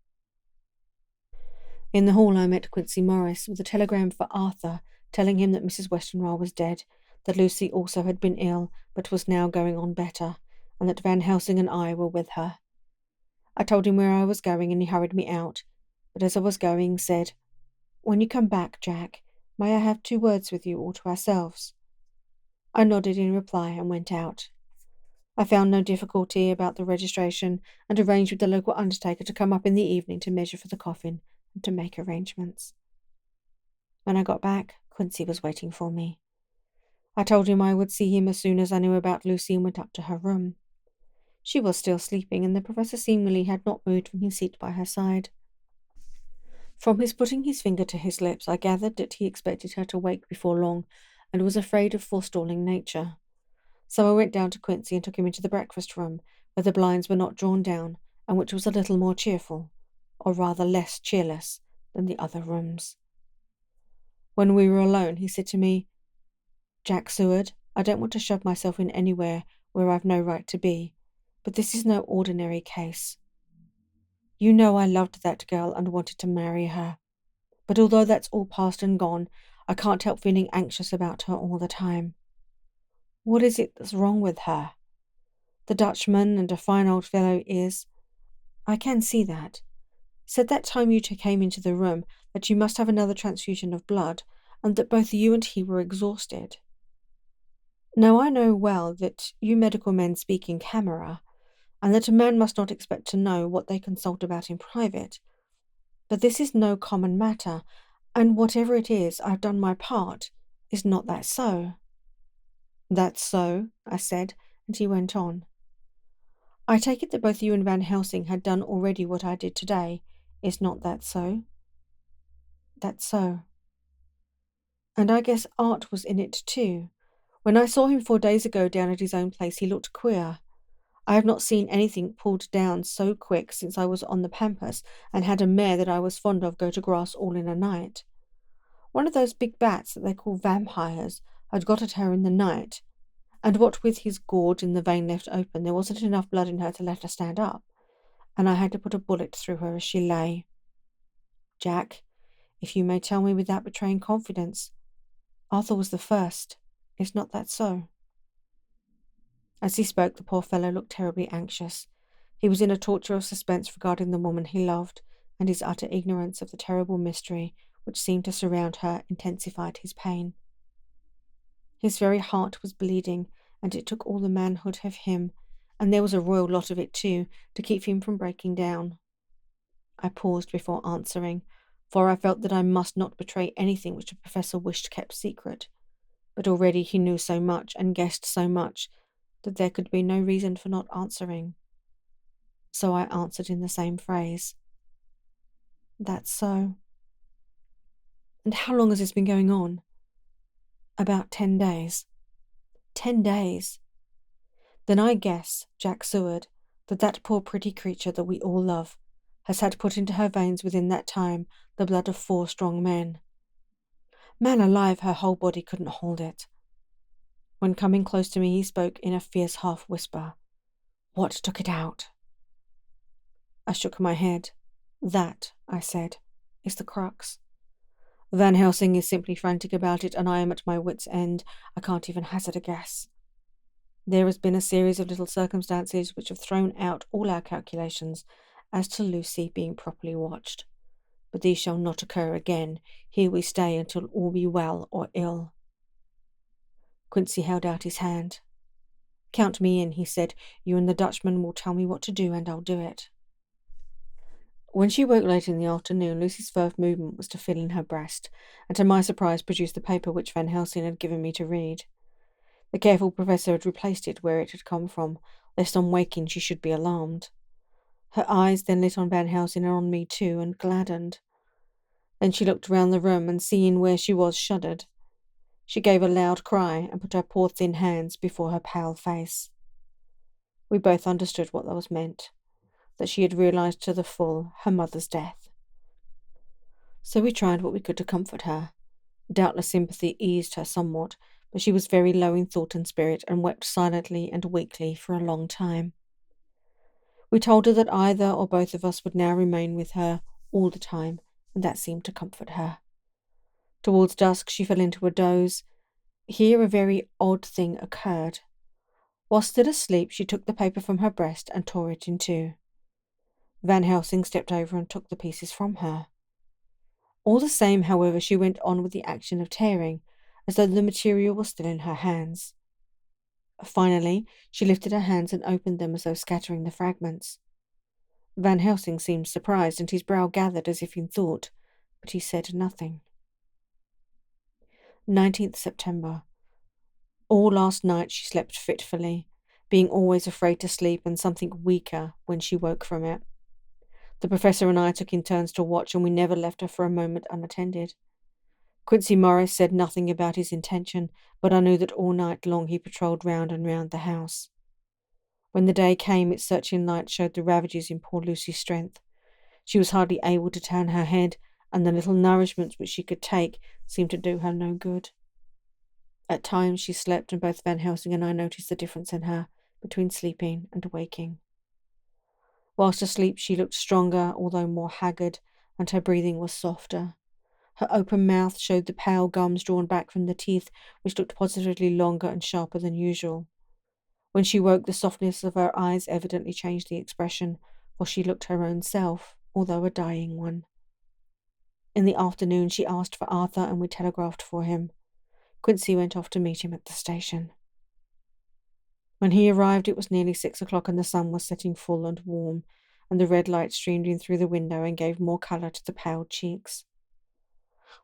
In the hall I met Quincy Morris with a telegram for Arthur, telling him that Mrs. Westenra was dead, that Lucy also had been ill, but was now going on better, and that Van Helsing and I were with her. I told him where I was going, and he hurried me out, but as I was going, said, "When you come back, Jack, may I have 2 words with you all to ourselves?" I nodded in reply and went out. I found no difficulty about the registration, and arranged with the local undertaker to come up in the evening to measure for the coffin and to make arrangements. When I got back, Quincy was waiting for me. I told him I would see him as soon as I knew about Lucy and went up to her room. She was still sleeping, and the professor seemingly had not moved from his seat by her side. From his putting his finger to his lips, I gathered that he expected her to wake before long, and was afraid of forestalling nature. So I went down to Quincy and took him into the breakfast room, where the blinds were not drawn down, and which was a little more cheerful, or rather less cheerless, than the other rooms. When we were alone, he said to me, "Jack Seward, I don't want to shove myself in anywhere where I've no right to be, but this is no ordinary case. You know I loved that girl and wanted to marry her, but although that's all past and gone, I can't help feeling anxious about her all the time. What is it that's wrong with her? The Dutchman, and a fine old fellow, is. I can see that. Said that time you two came into the room that you must have another transfusion of blood, and that both you and he were exhausted. Now I know well that you medical men speak in camera, and that a man must not expect to know what they consult about in private. But this is no common matter, and whatever it is, I've done my part. Is not that so?" "That's so," I said, and he went on. "I take it that both you and Van Helsing had done already what I did today. Is not that so?" "That's so." "And I guess Art was in it too. When I saw him 4 days ago down at his own place, he looked queer. I have not seen anything pulled down so quick since I was on the pampas and had a mare that I was fond of go to grass all in a night. One of those big bats that they call vampires had got at her in the night, and what with his gorge and the vein left open, there wasn't enough blood in her to let her stand up, and I had to put a bullet through her as she lay. Jack, if you may tell me without betraying confidence, Arthur was the first. Is not that so?" As he spoke, the poor fellow looked terribly anxious. He was in a torture of suspense regarding the woman he loved, and his utter ignorance of the terrible mystery which seemed to surround her intensified his pain. His very heart was bleeding, and it took all the manhood of him, and there was a royal lot of it too, to keep him from breaking down. I paused before answering, for I felt that I must not betray anything which the professor wished kept secret, but already he knew so much and guessed so much that there could be no reason for not answering. So I answered in the same phrase. "That's so." "And how long has this been going on?" "About 10 days. 10 days. Then I guess, Jack Seward, that that poor pretty creature that we all love has had put into her veins within that time the blood of 4 strong men. Man alive, her whole body couldn't hold it." When coming close to me, he spoke in a fierce half-whisper. "What took it out?" I shook my head. "That," I said, "is the crux. Van Helsing is simply frantic about it, and I am at my wit's end. I can't even hazard a guess. There has been a series of little circumstances which have thrown out all our calculations as to Lucy being properly watched. But these shall not occur again. Here we stay until all be well or ill." Quincy held out his hand. "Count me in," he said. "You and the Dutchman will tell me what to do, and I'll do it." When she woke late in the afternoon, Lucy's first movement was to feel in her breast, and to my surprise produced the paper which Van Helsing had given me to read. The careful professor had replaced it where it had come from, lest on waking she should be alarmed. Her eyes then lit on Van Helsing and on me too, and gladdened. Then she looked round the room, and seeing where she was, shuddered. She gave a loud cry, and put her poor thin hands before her pale face. We both understood what that was meant, that she had realised to the full her mother's death. So we tried what we could to comfort her. Doubtless sympathy eased her somewhat, but she was very low in thought and spirit and wept silently and weakly for a long time. We told her that either or both of us would now remain with her all the time, and that seemed to comfort her. Towards dusk she fell into a doze. Here a very odd thing occurred. While still asleep, she took the paper from her breast and tore it in two. Van Helsing stepped over and took the pieces from her. All the same, however, she went on with the action of tearing, as though the material was still in her hands. Finally, she lifted her hands and opened them as though scattering the fragments. Van Helsing seemed surprised, and his brow gathered as if in thought, but he said nothing. 19th September. All last night she slept fitfully, being always afraid to sleep and something weaker when she woke from it. The professor and I took in turns to watch, and we never left her for a moment unattended. Quincy Morris said nothing about his intention, but I knew that all night long he patrolled round and round the house. When the day came, its searching light showed the ravages in poor Lucy's strength. She was hardly able to turn her head, and the little nourishments which she could take seemed to do her no good. At times she slept, and both Van Helsing and I noticed the difference in her between sleeping and waking. Whilst asleep she looked stronger, although more haggard, and her breathing was softer. Her open mouth showed the pale gums drawn back from the teeth, which looked positively longer and sharper than usual. When she woke, the softness of her eyes evidently changed the expression, for she looked her own self, although a dying one. In the afternoon she asked for Arthur, and we telegraphed for him. Quincy went off to meet him at the station. When he arrived, it was nearly 6 o'clock, and the sun was setting full and warm, and the red light streamed in through the window and gave more colour to the pale cheeks.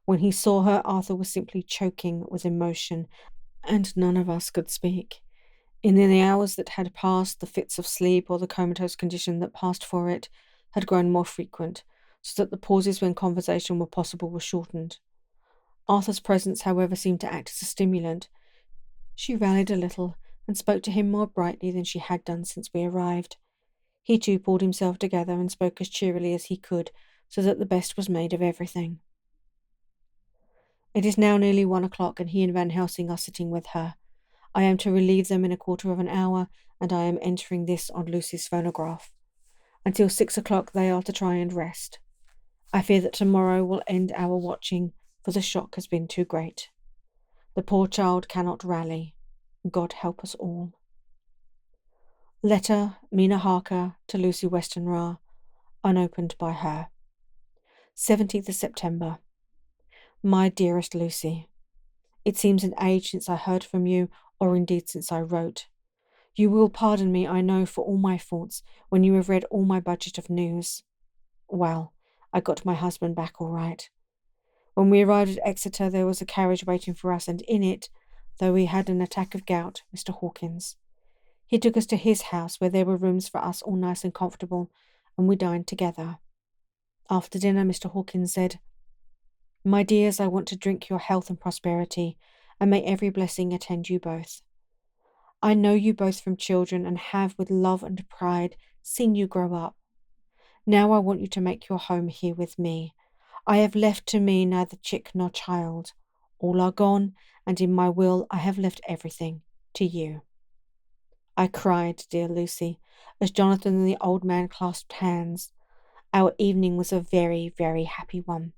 When he saw her, Arthur was simply choking with emotion, and none of us could speak. In the hours that had passed, the fits of sleep or the comatose condition that passed for it had grown more frequent, so that the pauses when conversation were possible were shortened. Arthur's presence, however, seemed to act as a stimulant. She rallied a little and spoke to him more brightly than she had done since we arrived. He too pulled himself together and spoke as cheerily as he could, so that the best was made of everything. It is now nearly 1 o'clock, and he and Van Helsing are sitting with her. I am to relieve them in a quarter of an hour, and I am entering this on Lucy's phonograph. Until 6 o'clock they are to try and rest. I fear that tomorrow will end our watching, for the shock has been too great. The poor child cannot rally. God help us all. Letter, Mina Harker, to Lucy Westenra, unopened by her. 17th of September. My dearest Lucy, it seems an age since I heard from you, or indeed since I wrote. You will pardon me, I know, for all my faults, when you have read all my budget of news. Well, I got my husband back all right. When we arrived at Exeter, there was a carriage waiting for us, and in it, though he had an attack of gout, Mr. Hawkins. He took us to his house, where there were rooms for us all nice and comfortable, and we dined together. After dinner, Mr. Hawkins said, My dears, I want to drink your health and prosperity, and may every blessing attend you both. I know you both from children, and have, with love and pride, seen you grow up. Now I want you to make your home here with me. I have left to me neither chick nor child. All are gone, and in my will I have left everything to you. I cried, dear Lucy, as Jonathan and the old man clasped hands. Our evening was a very, very happy one.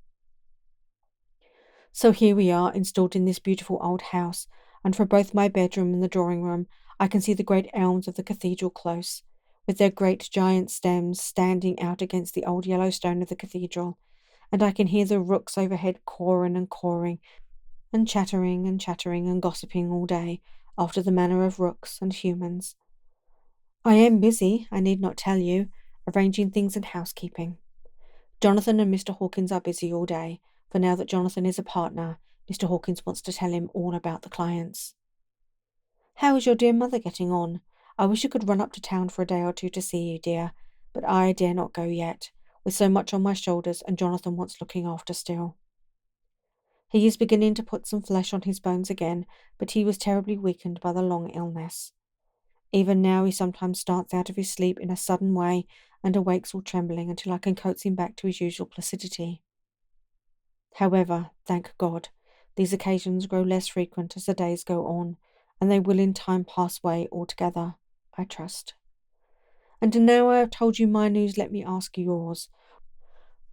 So here we are, installed in this beautiful old house, and from both my bedroom and the drawing room I can see the great elms of the cathedral close, with their great giant stems standing out against the old yellow stone of the cathedral, and I can hear the rooks overhead cawing and chattering and gossiping all day, after the manner of rooks and humans. I am busy, I need not tell you, arranging things in housekeeping. Jonathan and Mr. Hawkins are busy all day, for now that Jonathan is a partner, Mr. Hawkins wants to tell him all about the clients. How is your dear mother getting on? I wish you could run up to town for a day or two to see you, dear, but I dare not go yet, with so much on my shoulders, and Jonathan wants looking after still. He is beginning to put some flesh on his bones again, but he was terribly weakened by the long illness. Even now he sometimes starts out of his sleep in a sudden way and awakes all trembling until I can coax him back to his usual placidity. However, thank God, these occasions grow less frequent as the days go on, and they will in time pass away altogether, I trust. And now I have told you my news, let me ask yours.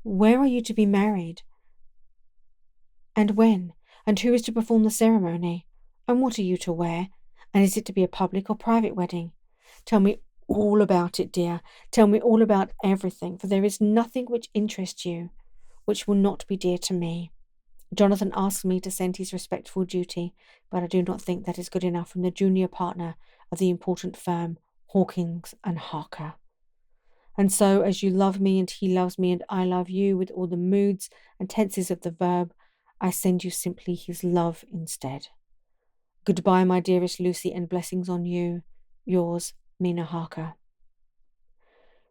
Where are you to be married? And when? And who is to perform the ceremony? And what are you to wear? And is it to be a public or private wedding? Tell me all about it, dear. Tell me all about everything, for there is nothing which interests you, which will not be dear to me. Jonathan asked me to send his respectful duty, but I do not think that is good enough from the junior partner of the important firm, Hawkins and Harker. And so, as you love me and he loves me and I love you with all the moods and tenses of the verb, I send you simply his love instead. Goodbye, my dearest Lucy, and blessings on you. Yours, Mina Harker.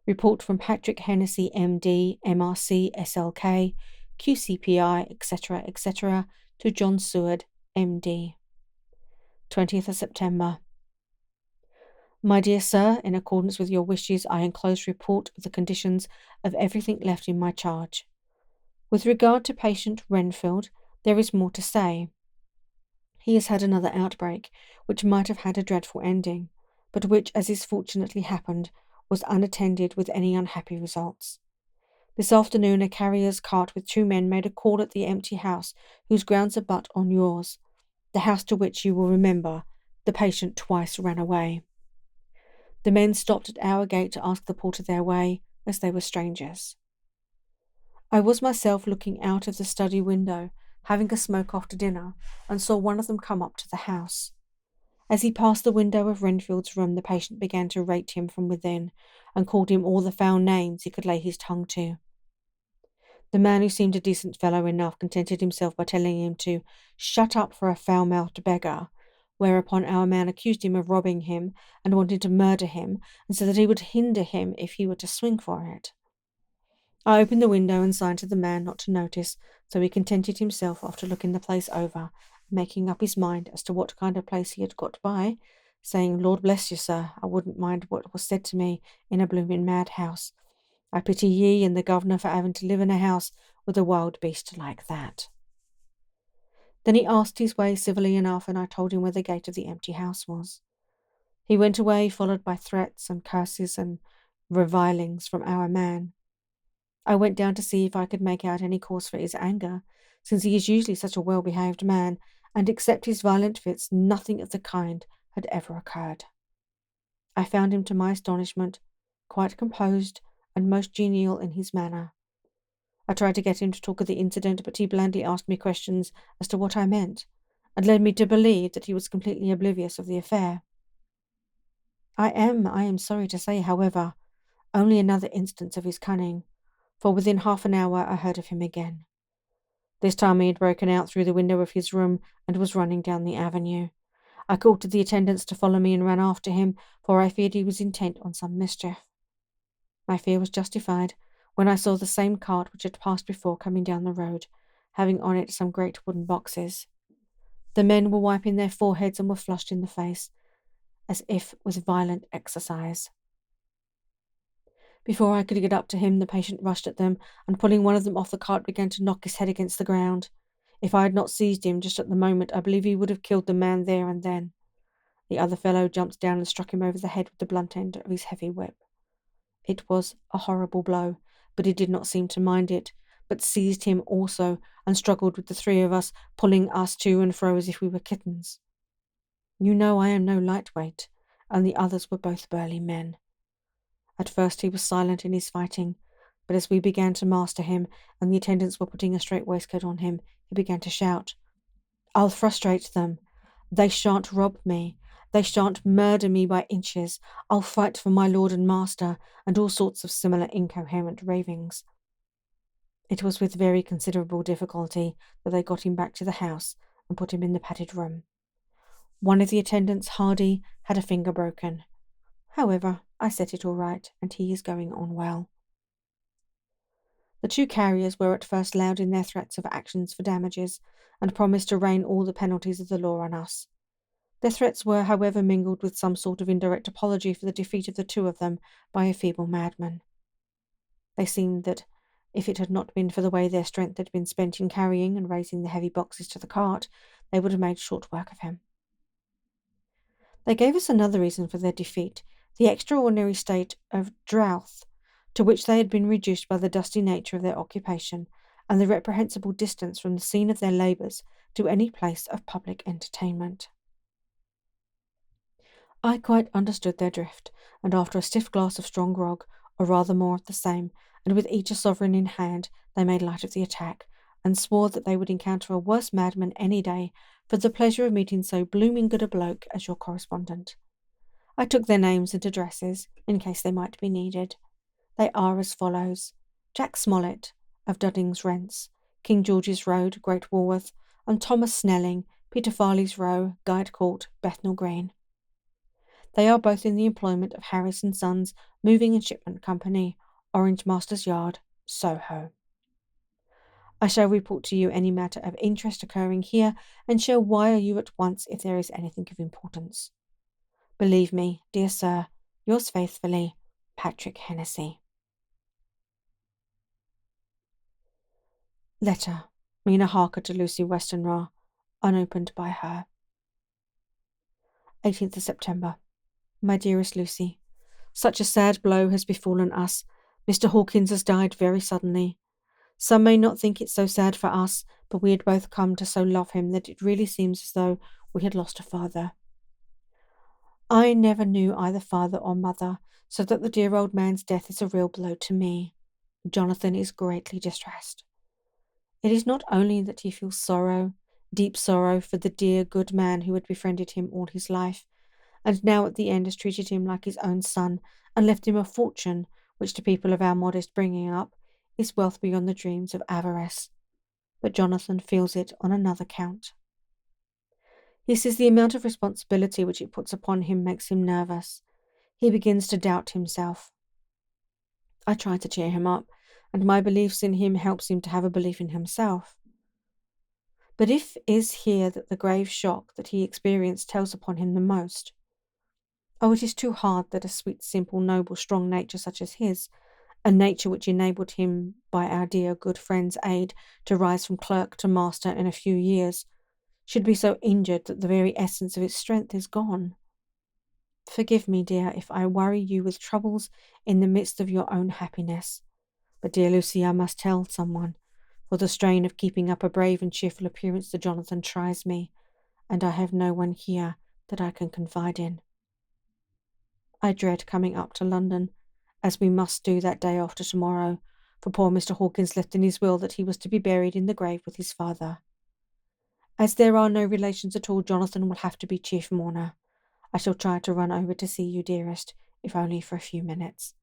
Report from Patrick Hennessy, MD, MRC, SLK, QCPI, etc., etc., to John Seward, MD. 20th of September. My dear sir, in accordance with your wishes, I enclose report of the conditions of everything left in my charge. With regard to patient Renfield, there is more to say. He has had another outbreak, which might have had a dreadful ending, but which, as is fortunately happened, was unattended with any unhappy results. This afternoon a carrier's cart with 2 men made a call at the empty house, whose grounds abut on yours, the house to which, you will remember, the patient twice ran away. The men stopped at our gate to ask the porter their way, as they were strangers. I was myself looking out of the study window, having a smoke after dinner, and saw one of them come up to the house. As he passed the window of Renfield's room, the patient began to rate him from within, and called him all the foul names he could lay his tongue to. The man, who seemed a decent fellow enough, contented himself by telling him to shut up for a foul-mouthed beggar, whereupon our man accused him of robbing him and wanting to murder him, and said that he would hinder him if he were to swing for it. I opened the window and signed to the man not to notice, so he contented himself after looking the place over, making up his mind as to what kind of place he had got by, saying, Lord bless you, sir, I wouldn't mind what was said to me in a bloomin' madhouse. I pity ye and the governor for having to live in a house with a wild beast like that. Then he asked his way civilly enough, and I told him where the gate of the empty house was. He went away, followed by threats and curses and revilings from our man. I went down to see if I could make out any cause for his anger, since he is usually such a well-behaved man, and except his violent fits, nothing of the kind had ever occurred. I found him, to my astonishment, quite composed and most genial in his manner. I tried to get him to talk of the incident, but he blandly asked me questions as to what I meant, and led me to believe that he was completely oblivious of the affair. I am sorry to say, however, only another instance of his cunning, for within half an hour I heard of him again. This time he had broken out through the window of his room and was running down the avenue. I called to the attendants to follow me and ran after him, for I feared he was intent on some mischief. My fear was justified when I saw the same cart which had passed before coming down the road, having on it some great wooden boxes. The men were wiping their foreheads and were flushed in the face, as if with violent exercise. Before I could get up to him, the patient rushed at them, and pulling one of them off the cart began to knock his head against the ground. If I had not seized him just at the moment, I believe he would have killed the man there and then. The other fellow jumped down and struck him over the head with the blunt end of his heavy whip. It was a horrible blow, but he did not seem to mind it, but seized him also, and struggled with the 3 of us, pulling us to and fro as if we were kittens. You know I am no lightweight, and the others were both burly men. At first he was silent in his fighting, but as we began to master him, and the attendants were putting a straight waistcoat on him, he began to shout, I'll frustrate them. They shan't rob me. They shan't murder me by inches. I'll fight for my lord and master, and all sorts of similar incoherent ravings. It was with very considerable difficulty that they got him back to the house and put him in the padded room. One of the attendants, Hardy, had a finger broken. However, I set it all right, and he is going on well. The 2 carriers were at first loud in their threats of actions for damages, and promised to rain all the penalties of the law on us. Their threats were, however, mingled with some sort of indirect apology for the defeat of the two of them by a feeble madman. They seemed that if it had not been for the way their strength had been spent in carrying and raising the heavy boxes to the cart, they would have made short work of him. They gave us another reason for their defeat, the extraordinary state of drouth to which they had been reduced by the dusty nature of their occupation, and the reprehensible distance from the scene of their labours to any place of public entertainment. I quite understood their drift, and after a stiff glass of strong grog, or rather more of the same, and with each a sovereign in hand, they made light of the attack, and swore that they would encounter a worse madman any day for the pleasure of meeting so blooming good a bloke as your correspondent. I took their names and addresses, in case they might be needed. They are as follows: Jack Smollett, of Dudding's Rents, King George's Road, Great Walworth, and Thomas Snelling, Peter Farley's Row, Guide Court, Bethnal Green. They are both in the employment of Harris and Sons Moving and Shipment Company, Orange Masters Yard, Soho. I shall report to you any matter of interest occurring here, and shall wire you at once if there is anything of importance. Believe me, dear sir, yours faithfully, Patrick Hennessy. Letter, Mina Harker to Lucy Westenra, unopened by her. 18th of September. My dearest Lucy, such a sad blow has befallen us. Mr. Hawkins has died very suddenly. Some may not think it so sad for us, but we had both come to so love him that it really seems as though we had lost a father. I never knew either father or mother, so that the dear old man's death is a real blow to me. Jonathan is greatly distressed. It is not only that he feels sorrow, deep sorrow, for the dear good man who had befriended him all his life, and now at the end has treated him like his own son, and left him a fortune, which to people of our modest bringing up is wealth beyond the dreams of avarice. But Jonathan feels it on another count. He says the amount of responsibility which it puts upon him makes him nervous. He begins to doubt himself. I try to cheer him up, and my beliefs in him helps him to have a belief in himself. But if is here that the grave shock that he experienced tells upon him the most. Oh, it is too hard that a sweet, simple, noble, strong nature such as his, a nature which enabled him, by our dear good friend's aid, to rise from clerk to master in a few years, should be so injured that the very essence of its strength is gone. Forgive me, dear, if I worry you with troubles in the midst of your own happiness. But, dear Lucy, I must tell someone, for the strain of keeping up a brave and cheerful appearance to Jonathan tries me, and I have no one here that I can confide in. I dread coming up to London, as we must do that day after tomorrow, for poor Mr. Hawkins left in his will that he was to be buried in the grave with his father. As there are no relations at all, Jonathan will have to be chief mourner. I shall try to run over to see you, dearest, if only for a few minutes.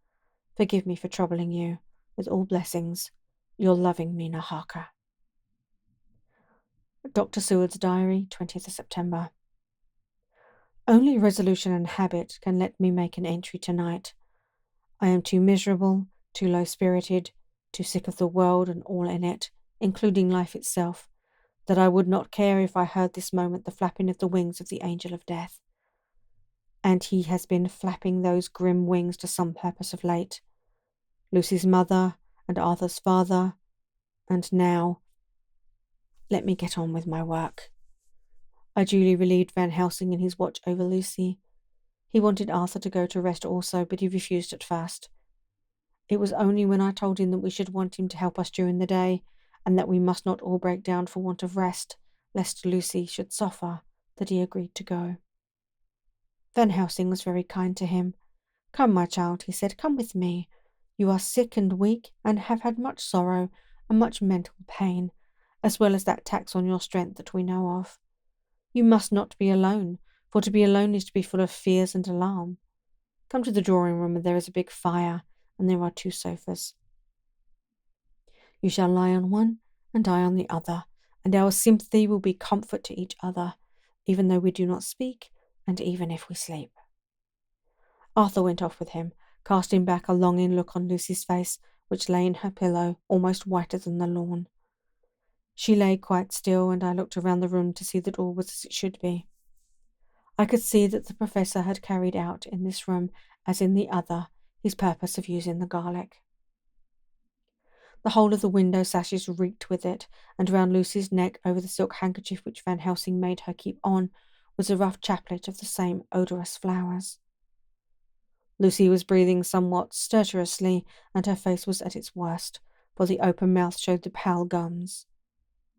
Forgive me for troubling you. With all blessings, your loving Mina Harker. Dr. Seward's Diary, 20th of September. Only resolution and habit can let me make an entry tonight. I am too miserable, too low-spirited, too sick of the world and all in it, including life itself, that I would not care if I heard this moment the flapping of the wings of the angel of death. And he has been flapping those grim wings to some purpose of late. Lucy's mother, and Arthur's father, and now, let me get on with my work. I duly relieved Van Helsing in his watch over Lucy. He wanted Arthur to go to rest also, but he refused at first. It was only when I told him that we should want him to help us during the day, and that we must not all break down for want of rest, lest Lucy should suffer, that he agreed to go. Van Helsing was very kind to him. Come, my child, he said, come with me. You are sick and weak, and have had much sorrow and much mental pain, as well as that tax on your strength that we know of. You must not be alone, for to be alone is to be full of fears and alarm. Come to the drawing-room, where there is a big fire, and there are 2 sofas. You shall lie on one, and I on the other, and our sympathy will be comfort to each other, even though we do not speak, and even if we sleep. Arthur went off with him, casting back a longing look on Lucy's face, which lay in her pillow, almost whiter than the lawn. She lay quite still, and I looked around the room to see that all was as it should be. I could see that the professor had carried out in this room, as in the other, his purpose of using the garlic. The whole of the window sashes reeked with it, and round Lucy's neck, over the silk handkerchief which Van Helsing made her keep on, was a rough chaplet of the same odorous flowers. Lucy was breathing somewhat stertorously, and her face was at its worst, for the open mouth showed the pale gums.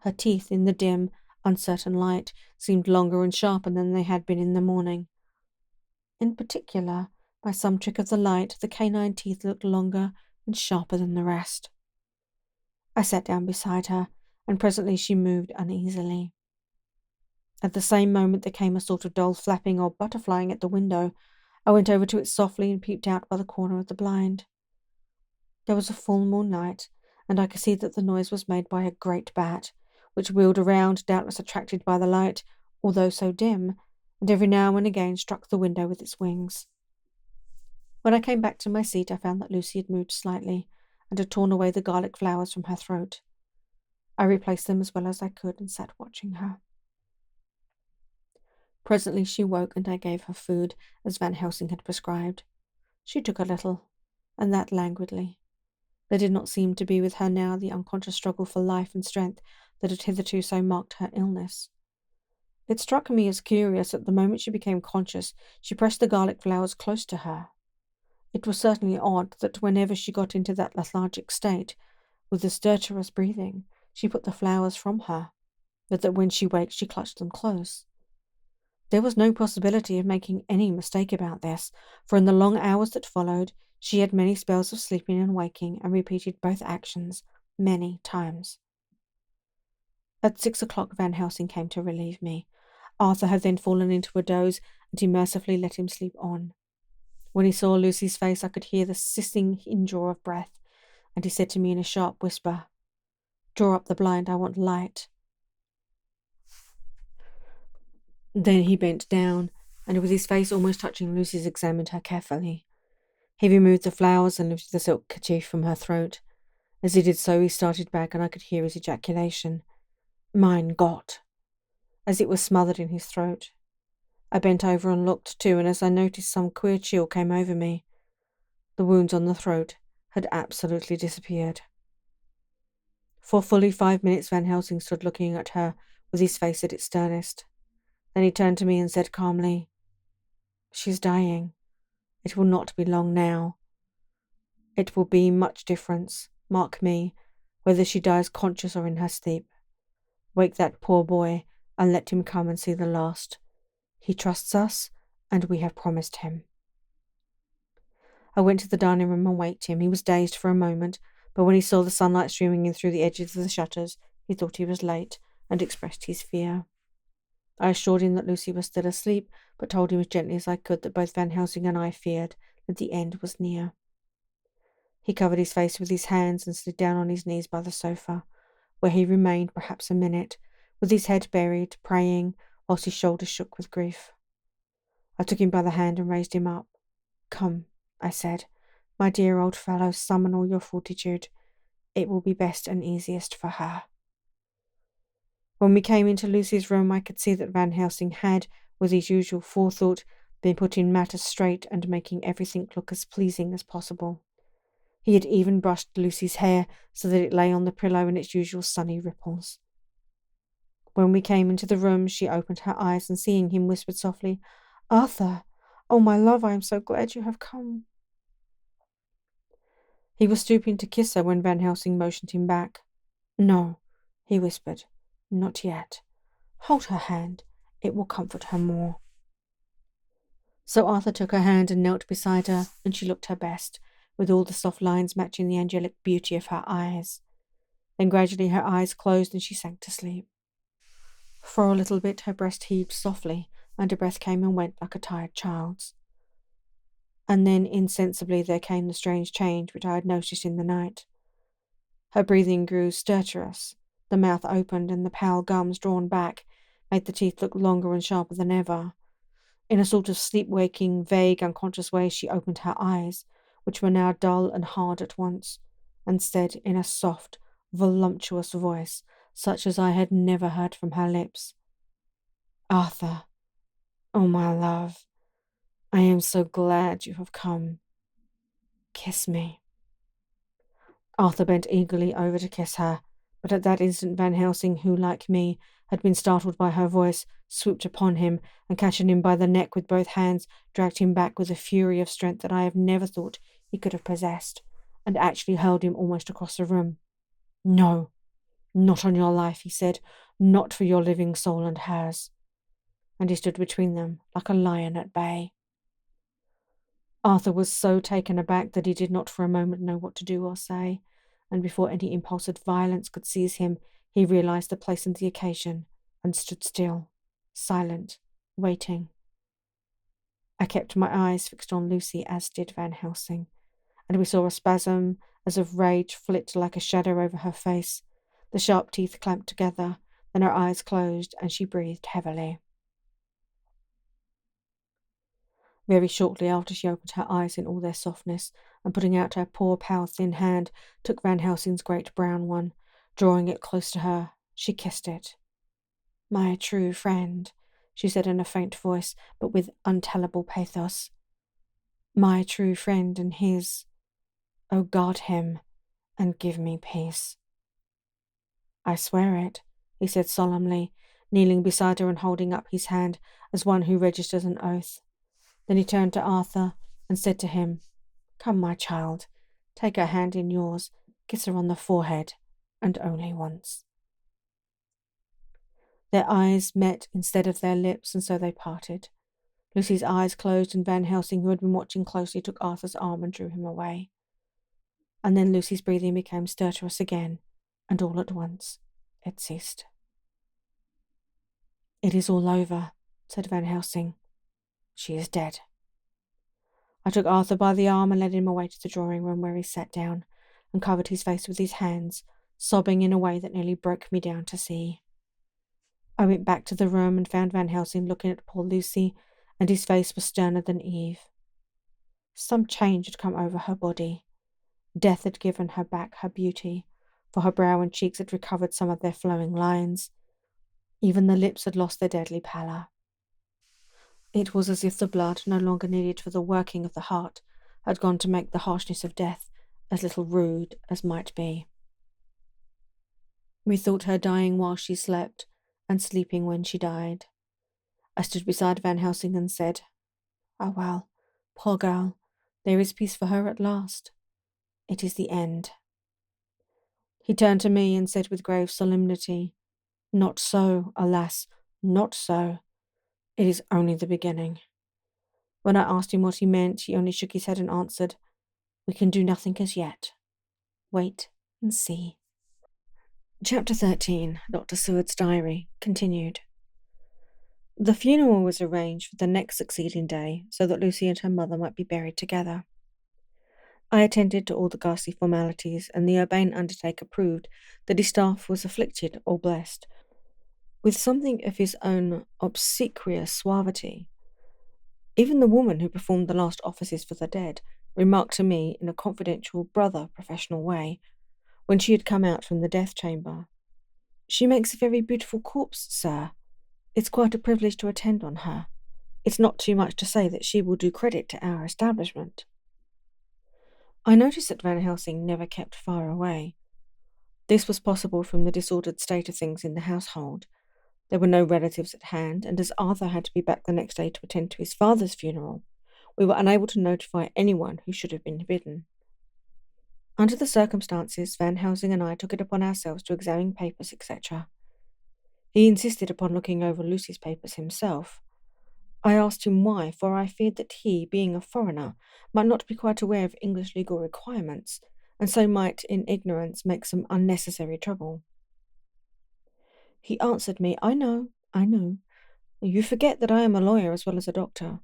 Her teeth, in the dim, uncertain light, seemed longer and sharper than they had been in the morning. In particular, by some trick of the light, the canine teeth looked longer and sharper than the rest. I sat down beside her, and presently she moved uneasily. At the same moment there came a sort of dull flapping or butterflying at the window. I went over to it softly and peeped out by the corner of the blind. There was a full moonlight, and I could see that the noise was made by a great bat, which wheeled around, doubtless attracted by the light, although so dim, and every now and again struck the window with its wings. When I came back to my seat, I found that Lucy had moved slightly, and had torn away the garlic flowers from her throat. I replaced them as well as I could and sat watching her. Presently she woke, and I gave her food, as Van Helsing had prescribed. She took a little, and that languidly. There did not seem to be with her now the unconscious struggle for life and strength that had hitherto so marked her illness. It struck me as curious that the moment she became conscious, she pressed the garlic flowers close to her. It was certainly odd that whenever she got into that lethargic state, with the stertorous breathing, she put the flowers from her, but that when she waked she clutched them close. There was no possibility of making any mistake about this, for in the long hours that followed, she had many spells of sleeping and waking, and repeated both actions many times. At 6 o'clock Van Helsing came to relieve me. Arthur had then fallen into a doze, and he mercifully let him sleep on. When he saw Lucy's face, I could hear the hissing indraw of breath, and he said to me in a sharp whisper, "Draw up the blind, I want light." Then he bent down, and with his face almost touching Lucy's, examined her carefully. He removed the flowers and lifted the silk kerchief from her throat. As he did so, he started back, and I could hear his ejaculation, "Mein Gott," as it was smothered in his throat. I bent over and looked too, and as I noticed, some queer chill came over me. The wounds on the throat had absolutely disappeared. For fully 5 minutes Van Helsing stood looking at her, with his face at its sternest. Then he turned to me and said calmly, "She's dying. It will not be long now. It will be much difference, mark me, whether she dies conscious or in her sleep. Wake that poor boy, and let him come and see the last. He trusts us, and we have promised him." I went to the dining room and waked him. He was dazed for a moment, but when he saw the sunlight streaming in through the edges of the shutters, he thought he was late, and expressed his fear. I assured him that Lucy was still asleep, but told him as gently as I could that both Van Helsing and I feared that the end was near. He covered his face with his hands and slid down on his knees by the sofa, where he remained perhaps a minute, with his head buried, praying, whilst his shoulders shook with grief. I took him by the hand and raised him up. "Come," I said, "my dear old fellow, summon all your fortitude. It will be best and easiest for her." When we came into Lucy's room, I could see that Van Helsing had, with his usual forethought, been putting matters straight and making everything look as pleasing as possible. He had even brushed Lucy's hair so that it lay on the pillow in its usual sunny ripples. When we came into the room, she opened her eyes and, seeing him, whispered softly, "Arthur, oh my love, I am so glad you have come." He was stooping to kiss her when Van Helsing motioned him back. "No," he whispered, "not yet. Hold her hand. It will comfort her more." So Arthur took her hand and knelt beside her, and she looked her best, with all the soft lines matching the angelic beauty of her eyes. Then gradually her eyes closed and she sank to sleep. For a little bit her breast heaved softly, and her breath came and went like a tired child's. And then insensibly there came the strange change which I had noticed in the night. Her breathing grew stertorous, the mouth opened, and the pale gums, drawn back, made the teeth look longer and sharper than ever. In a sort of sleep-waking, vague, unconscious way she opened her eyes, which were now dull and hard at once, and said in a soft, voluptuous voice, such as I had never heard from her lips, "Arthur, Oh, my love, I am so glad you have come. Kiss me. Arthur bent eagerly over to kiss her, but at that instant Van Helsing, who, like me, had been startled by her voice, swooped upon him, and catching him by the neck with both hands, dragged him back with a fury of strength that I have never thought he could have possessed, and actually hurled him almost across the room. No, not on your life, he said, not for your living soul and hers. And he stood between them like a lion at bay. Arthur was so taken aback that he did not for a moment know what to do or say, and before any impulse of violence could seize him, he realized the place and the occasion, and stood still, silent, waiting. I kept my eyes fixed on Lucy, as did Van Helsing, and we saw a spasm as of rage flit like a shadow over her face. The sharp teeth clamped together, then her eyes closed, and she breathed heavily. Very shortly after, she opened her eyes in all their softness, and putting out her poor, pale, thin hand, took Van Helsing's great brown one. Drawing it close to her, she kissed it. "My true friend," she said in a faint voice, but with untellable pathos. "My true friend and his. Oh, guard him, and give me peace." "I swear it," he said solemnly, kneeling beside her and holding up his hand as one who registers an oath. Then he turned to Arthur and said to him, "Come, my child, take her hand in yours, kiss her on the forehead, and only once." Their eyes met instead of their lips, and so they parted. Lucy's eyes closed, and Van Helsing, who had been watching closely, took Arthur's arm and drew him away. And then Lucy's breathing became stertorous again, and all at once it ceased. "It is all over," said Van Helsing. "She is dead." I took Arthur by the arm and led him away to the drawing room, where he sat down and covered his face with his hands, sobbing in a way that nearly broke me down to see. I went back to the room and found Van Helsing looking at poor Lucy, and his face was sterner than Eve. Some change had come over her body. Death had given her back her beauty, for her brow and cheeks had recovered some of their flowing lines. Even the lips had lost their deadly pallor. It was as if the blood, no longer needed for the working of the heart, had gone to make the harshness of death as little rude as might be. We thought her dying while she slept, and sleeping when she died. I stood beside Van Helsing and said, "Ah, well, poor girl, there is peace for her at last. It is the end." He turned to me and said with grave solemnity, "Not so, alas, not so. It is only the beginning." When I asked him what he meant, he only shook his head and answered, "We can do nothing as yet. Wait and see." Chapter 13, Dr. Seward's Diary, continued. The funeral was arranged for the next succeeding day, so that Lucy and her mother might be buried together. I attended to all the ghastly formalities, and the urbane undertaker proved that his staff was afflicted or blessed with something of his own obsequious suavity. Even the woman who performed the last offices for the dead remarked to me in a confidential, brother professional way, when she had come out from the death chamber, "She makes a very beautiful corpse, sir. It's quite a privilege to attend on her. It's not too much to say that she will do credit to our establishment." I noticed that Van Helsing never kept far away. This was possible from the disordered state of things in the household. There were no relatives at hand, and as Arthur had to be back the next day to attend to his father's funeral, we were unable to notify anyone who should have been bidden. Under the circumstances, Van Helsing and I took it upon ourselves to examine papers, etc. He insisted upon looking over Lucy's papers himself. I asked him why, for I feared that he, being a foreigner, might not be quite aware of English legal requirements, and so might, in ignorance, make some unnecessary trouble. He answered me, I know. You forget that I am a lawyer as well as a doctor.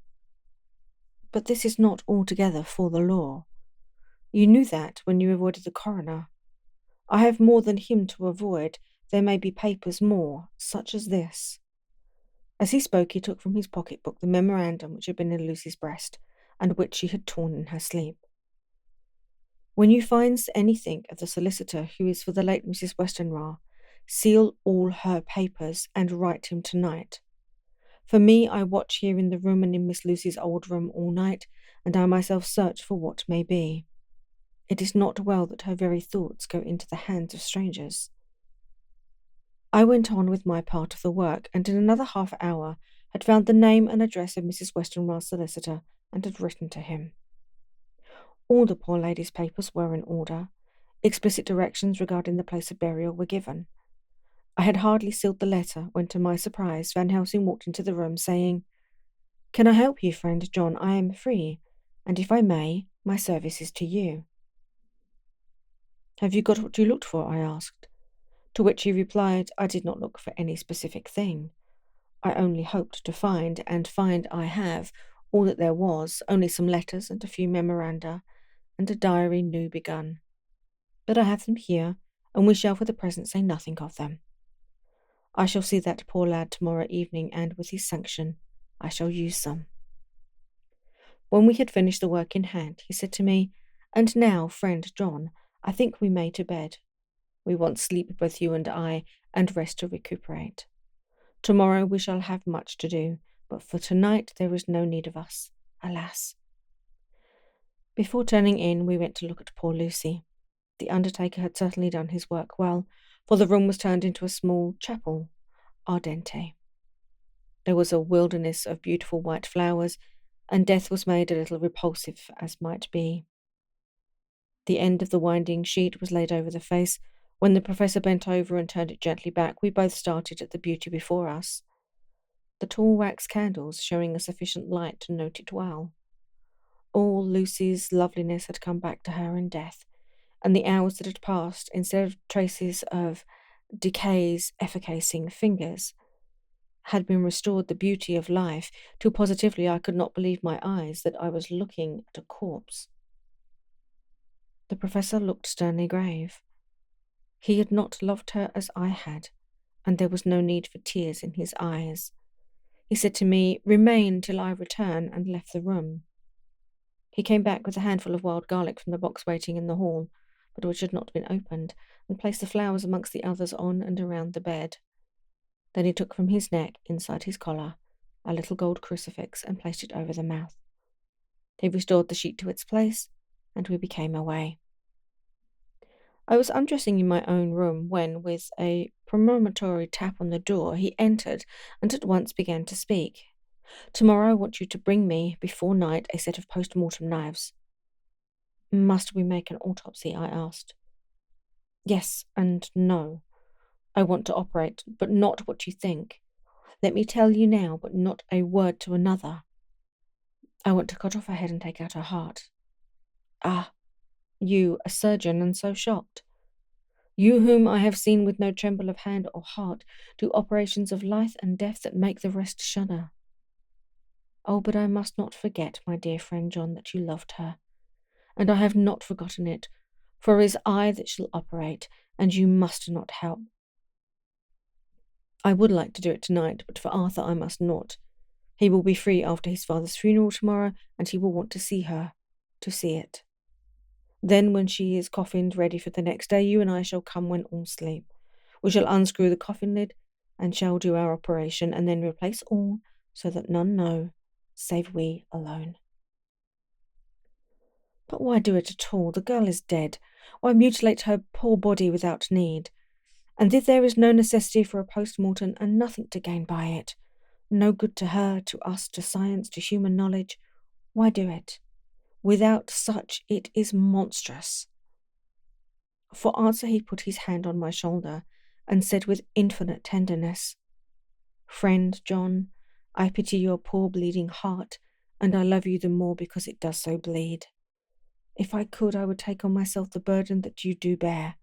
But this is not altogether for the law. You knew that when you avoided the coroner. I have more than him to avoid. There may be papers more, such as this." As he spoke, he took from his pocket-book the memorandum which had been in Lucy's breast, and which she had torn in her sleep. "When you find anything of the solicitor who is for the late Mrs. Westenra, seal all her papers and write him tonight. For me, I watch here in the room and in Miss Lucy's old room all night, and I myself search for what may be. It is not well that her very thoughts go into the hands of strangers. I went on with my part of the work, and in another half hour had found the name and address of Mrs. Westenra's solicitor, and had written to him. All the poor lady's papers were in order. Explicit directions regarding the place of burial were given. I had hardly sealed the letter when, to my surprise, Van Helsing walked into the room, saying, "Can I help you, friend John? I am free, and if I may, my service is to you." "Have you got what you looked for?" I asked. To which he replied, "I did not look for any specific thing. I only hoped to find, and find I have, all that there was, only some letters and a few memoranda, and a diary new begun. But I have them here, and we shall for the present say nothing of them. I shall see that poor lad tomorrow evening, and with his sanction I shall use some." When we had finished the work in hand, he said to me, "And now, friend John, I think we may to bed. We want sleep, both you and I, and rest to recuperate. Tomorrow we shall have much to do, but for tonight there is no need of us, alas." Before turning in, we went to look at poor Lucy. The undertaker had certainly done his work well, for the room was turned into a small chapel, ardente. There was a wilderness of beautiful white flowers, and death was made a little repulsive as might be. The end of the winding sheet was laid over the face. When the professor bent over and turned it gently back, we both started at the beauty before us. The tall wax candles showing a sufficient light to note it well. All Lucy's loveliness had come back to her in death, and the hours that had passed, instead of traces of decay's efficacing fingers, had been restored the beauty of life, till positively I could not believe my eyes that I was looking at a corpse. The professor looked sternly grave. He had not loved her as I had, and there was no need for tears in his eyes. He said to me, "Remain till I return," and left the room. He came back with a handful of wild garlic from the box waiting in the hall, but which had not been opened, and placed the flowers amongst the others on and around the bed. Then he took from his neck, inside his collar, a little gold crucifix and placed it over the mouth. He restored the sheet to its place, and we became away. I was undressing in my own room when, with a premonitory tap on the door, he entered and at once began to speak. "Tomorrow I want you to bring me, before night, a set of post-mortem knives." "Must we make an autopsy?" I asked. "Yes and no. I want to operate, but not what you think. Let me tell you now, but not a word to another. I want to cut off her head and take out her heart." "Ah, you, a surgeon, and so shocked? You whom I have seen with no tremble of hand or heart do operations of life and death that make the rest shudder. Oh, but I must not forget, my dear friend John, that you loved her, and I have not forgotten it, for it is I that shall operate, and you must not help. I would like to do it tonight, but for Arthur I must not. He will be free after his father's funeral tomorrow, and he will want to see her, to see it. Then, when she is coffined ready for the next day, you and I shall come when all sleep. We shall unscrew the coffin lid, and shall do our operation, and then replace all, so that none know, save we alone." "But why do it at all? The girl is dead. Why mutilate her poor body without need? And if there is no necessity for a post-mortem, and nothing to gain by it, no good to her, to us, to science, to human knowledge, why do it? Without such it is monstrous." For answer he put his hand on my shoulder, and said with infinite tenderness, "Friend John, I pity your poor bleeding heart, and I love you the more because it does so bleed. If I could, I would take on myself the burden that you do bear.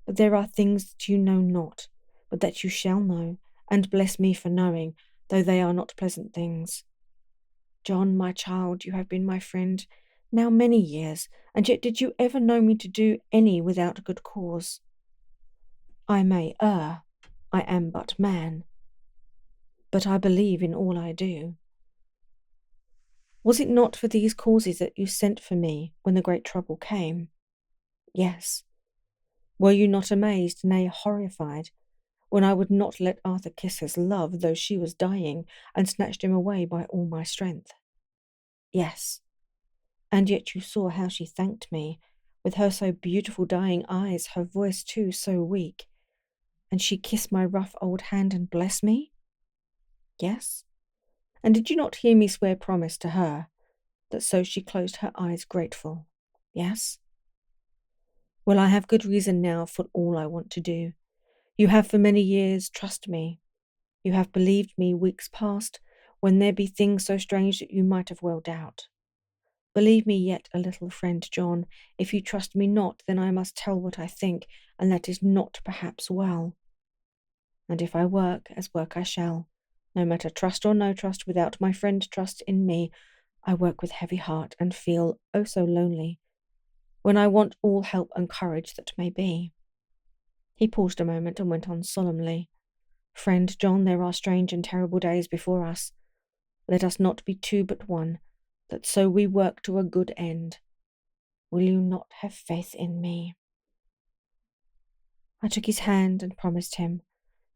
But there are things that you know not, but that you shall know, and bless me for knowing, though they are not pleasant things. John, my child, you have been my friend now many years, and yet did you ever know me to do any without good cause? I may err, I am but man, but I believe in all I do. Was it not for these causes that you sent for me when the great trouble came? Yes. Were you not amazed, nay, horrified, when I would not let Arthur kiss his love, though she was dying, and snatched him away by all my strength. Yes, and yet you saw how she thanked me, with her so beautiful dying eyes, her voice too so weak. And she kissed my rough old hand and blessed me? Yes. And did you not hear me swear promise to her, that so she closed her eyes grateful? Yes. Well, I have good reason now for all I want to do. You have for many years trusted me. You have believed me weeks past, when there be things so strange that you might have well doubt. Believe me yet a little, friend John. If you trust me not, then I must tell what I think, and that is not perhaps well. And if I work, as work I shall, no matter trust or no trust, without my friend trust in me, I work with heavy heart and feel oh so lonely, when I want all help and courage that may be. He paused a moment and went on solemnly. Friend John, there are strange and terrible days before us. Let us not be two but one, that so we work to a good end. Will you not have faith in me? I took his hand and promised him.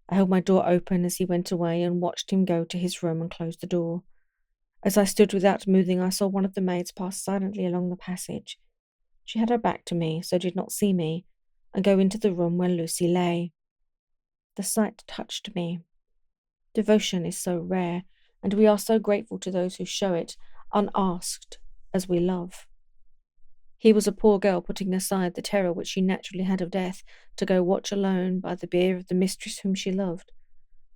I held my door open as he went away and watched him go to his room and close the door. As I stood without moving, I saw one of the maids pass silently along the passage. She had her back to me, so did not see me, and go into the room where Lucy lay. The sight touched me. Devotion is so rare, and we are so grateful to those who show it, unasked, as we love. Here was a poor girl putting aside the terror which she naturally had of death, to go watch alone by the bier of the mistress whom she loved,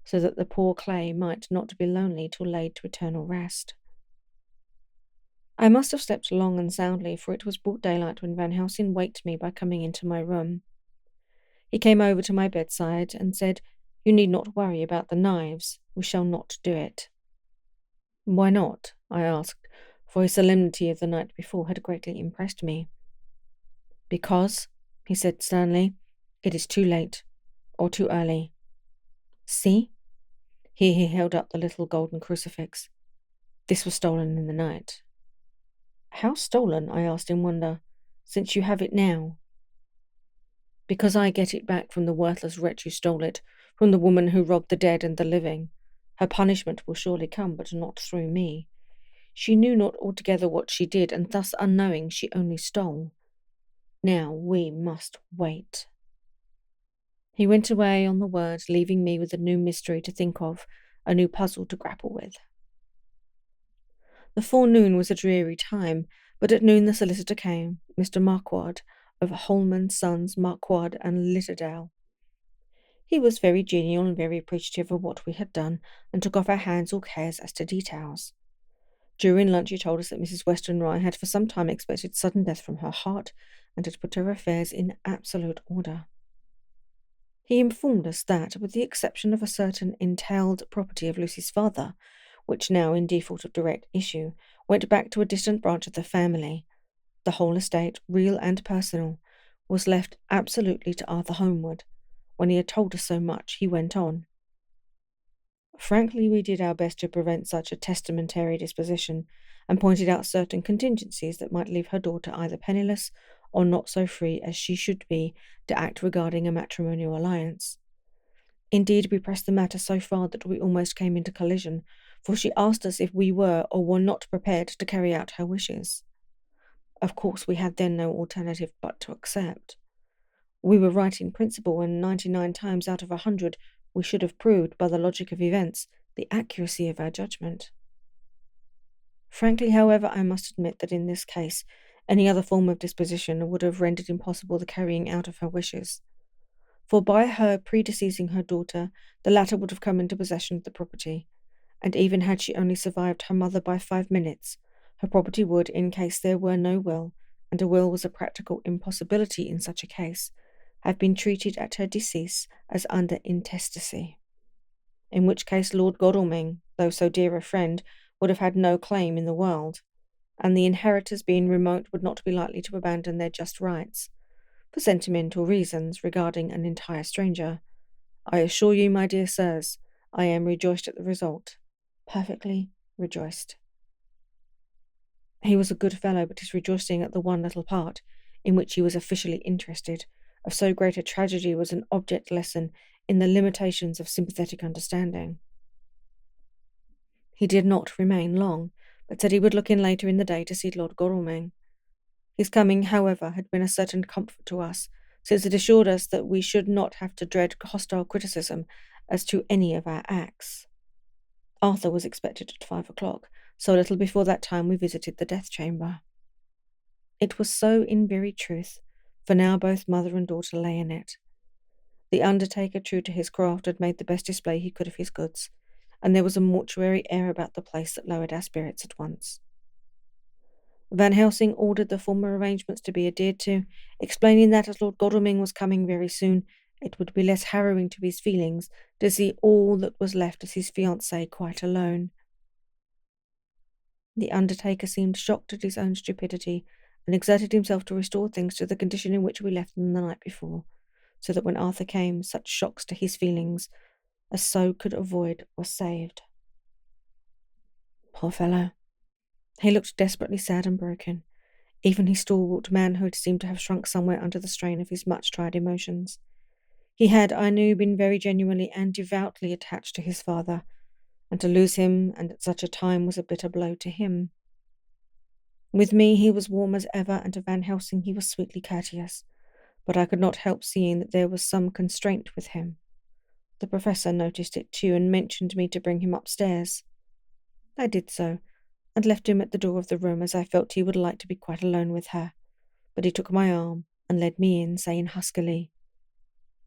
so that the poor clay might not be lonely till laid to eternal rest. I must have slept long and soundly, for it was broad daylight when Van Helsing waked me by coming into my room. He came over to my bedside and said, You need not worry about the knives. We shall not do it. Why not? I asked, for his solemnity of the night before had greatly impressed me. Because, he said sternly, it is too late, or too early. See? Here he held up the little golden crucifix. This was stolen in the night. How stolen? I asked in wonder, since you have it now. Because I get it back from the worthless wretch who stole it, from the woman who robbed the dead and the living. Her punishment will surely come, but not through me. She knew not altogether what she did, and thus unknowing she only stole. Now we must wait. He went away on the word, leaving me with a new mystery to think of, a new puzzle to grapple with. The forenoon was a dreary time, but at noon the solicitor came, Mr. Marquard, of Holman, Sons, Marquard and Litterdale. He was very genial and very appreciative of what we had done, and took off our hands all cares as to details. During lunch he told us that Mrs. Weston-Rye had for some time expected sudden death from her heart, and had put her affairs in absolute order. He informed us that, with the exception of a certain entailed property of Lucy's father, which now, in default of direct issue, went back to a distant branch of the family, the whole estate, real and personal, was left absolutely to Arthur Holmwood. When he had told us so much, he went on. Frankly, we did our best to prevent such a testamentary disposition, and pointed out certain contingencies that might leave her daughter either penniless or not so free as she should be to act regarding a matrimonial alliance. Indeed, we pressed the matter so far that we almost came into collision, for she asked us if we were or were not prepared to carry out her wishes. Of course, we had then no alternative but to accept. We were right in principle, and 99 times out of 100 we should have proved, by the logic of events, the accuracy of our judgment. Frankly, however, I must admit that in this case, any other form of disposition would have rendered impossible the carrying out of her wishes. For by her predeceasing her daughter, the latter would have come into possession of the property, and even had she only survived her mother by 5 minutes, her property would, in case there were no will, and a will was a practical impossibility in such a case, have been treated at her decease as under intestacy, in which case Lord Godalming, though so dear a friend, would have had no claim in the world, and the inheritors being remote would not be likely to abandon their just rights, for sentimental reasons regarding an entire stranger. I assure you, my dear sirs, I am rejoiced at the result, perfectly rejoiced. He was a good fellow, but his rejoicing at the one little part, in which he was officially interested, of so great a tragedy was an object lesson in the limitations of sympathetic understanding. He did not remain long, but said he would look in later in the day to see Lord Godalming. His coming, however, had been a certain comfort to us, since it assured us that we should not have to dread hostile criticism as to any of our acts. Arthur was expected at 5 o'clock, so a little before that time we visited the death chamber. It was so in very truth, for now both mother and daughter lay in it. The undertaker, true to his craft, had made the best display he could of his goods, and there was a mortuary air about the place that lowered our spirits at once. Van Helsing ordered the former arrangements to be adhered to, explaining that as Lord Godalming was coming very soon, it would be less harrowing to his feelings to see all that was left as his fiancée quite alone. The undertaker seemed shocked at his own stupidity, and exerted himself to restore things to the condition in which we left them the night before, so that when Arthur came, such shocks to his feelings as so could avoid were saved. Poor fellow! He looked desperately sad and broken. Even his stalwart manhood seemed to have shrunk somewhere under the strain of his much-tried emotions. He had, I knew, been very genuinely and devoutly attached to his father, and to lose him, and at such a time, was a bitter blow to him. With me he was warm as ever, and to Van Helsing he was sweetly courteous, but I could not help seeing that there was some constraint with him. The Professor noticed it too, and mentioned me to bring him upstairs. I did so, and left him at the door of the room, as I felt he would like to be quite alone with her, but he took my arm and led me in, saying huskily,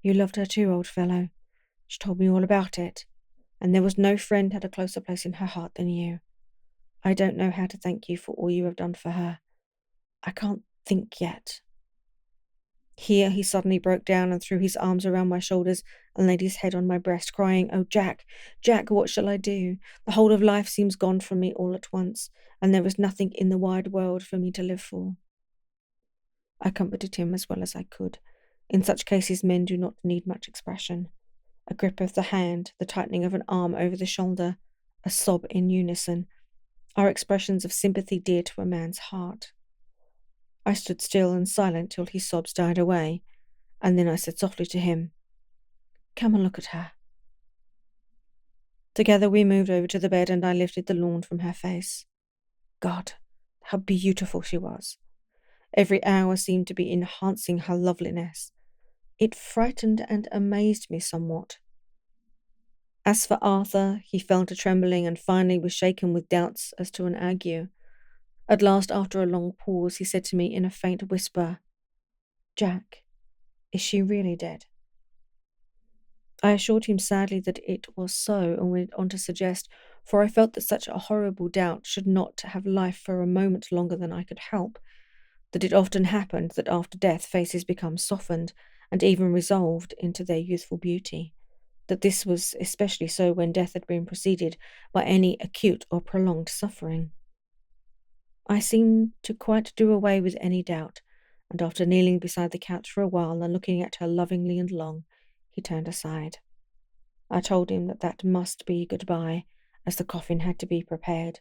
"You loved her too, old fellow. She told me all about it, and there was no friend had a closer place in her heart than you. I don't know how to thank you for all you have done for her. I can't think yet." Here he suddenly broke down and threw his arms around my shoulders and laid his head on my breast, crying, "Oh, Jack, Jack, what shall I do? The whole of life seems gone from me all at once, and there is nothing in the wide world for me to live for." I comforted him as well as I could. In such cases men do not need much expression. A grip of the hand, the tightening of an arm over the shoulder, a sob in unison, are expressions of sympathy dear to a man's heart. I stood still and silent till his sobs died away, and then I said softly to him, "Come and look at her." Together we moved over to the bed, and I lifted the lawn from her face. God, how beautiful she was! Every hour seemed to be enhancing her loveliness. It frightened and amazed me somewhat. As for Arthur, he fell to trembling, and finally was shaken with doubts as to an ague. At last, after a long pause, he said to me in a faint whisper, "Jack, is she really dead?" I assured him sadly that it was so, and went on to suggest, for I felt that such a horrible doubt should not have life for a moment longer than I could help, that it often happened that after death faces become softened and even resolved into their youthful beauty, that this was especially so when death had been preceded by any acute or prolonged suffering. I seemed to quite do away with any doubt, and after kneeling beside the couch for a while and looking at her lovingly and long, he turned aside. I told him that that must be goodbye, as the coffin had to be prepared.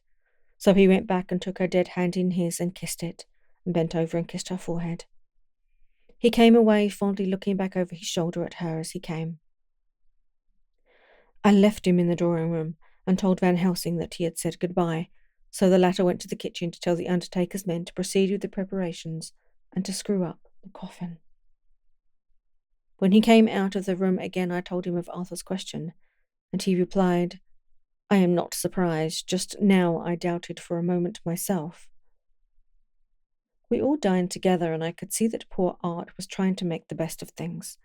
So he went back and took her dead hand in his and kissed it, and bent over and kissed her forehead. He came away, fondly looking back over his shoulder at her as he came. I left him in the drawing-room and told Van Helsing that he had said goodbye, so the latter went to the kitchen to tell the undertaker's men to proceed with the preparations and to screw up the coffin. When he came out of the room again, I told him of Arthur's question, and he replied, "I am not surprised. Just now I doubted for a moment myself." We all dined together, and I could see that poor Art was trying to make the best of things.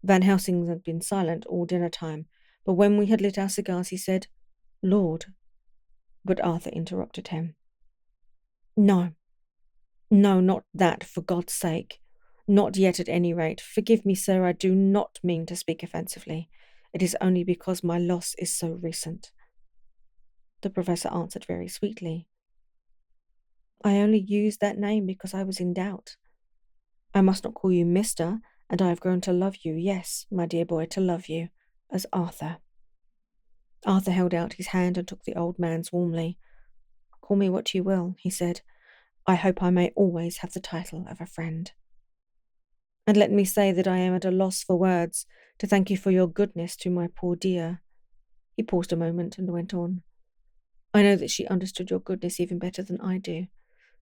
Van Helsing had been silent all dinner time, but when we had lit our cigars he said, "Lord," but Arthur interrupted him. No, not that, for God's sake. Not yet, at any rate. Forgive me, sir, I do not mean to speak offensively. It is only because my loss is so recent." The Professor answered very sweetly, "I only used that name because I was in doubt. I must not call you Mr., and I have grown to love you, yes, my dear boy, to love you, as Arthur." Arthur held out his hand and took the old man's warmly. "Call me what you will," he said. "I hope I may always have the title of a friend." And let me say that I am at a loss for words to thank you for your goodness to my poor dear." He paused a moment and went on. "I know that she understood your goodness even better than I do,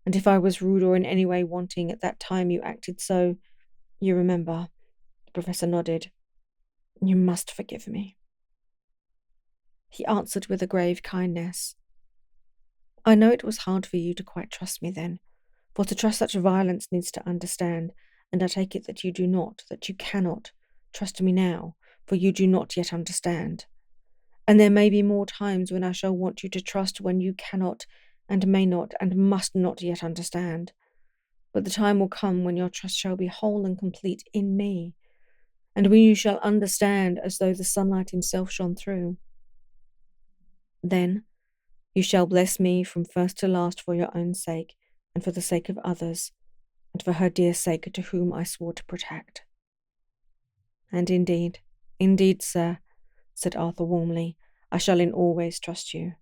and if I was rude or in any way wanting at that time you acted so, you remember." The professor nodded. "You must forgive me." He answered with a grave kindness. "I know it was hard for you to quite trust me then, for to trust such violence needs to understand, and I take it that you do not, that you cannot, trust me now, for you do not yet understand. And there may be more times when I shall want you to trust when you cannot, and may not, and must not yet understand. But the time will come when your trust shall be whole and complete in me, and when you shall understand as though the sunlight himself shone through. Then you shall bless me from first to last for your own sake, and for the sake of others, and for her dear sake to whom I swore to protect." "And indeed, sir," said Arthur warmly, "I shall in all ways trust you.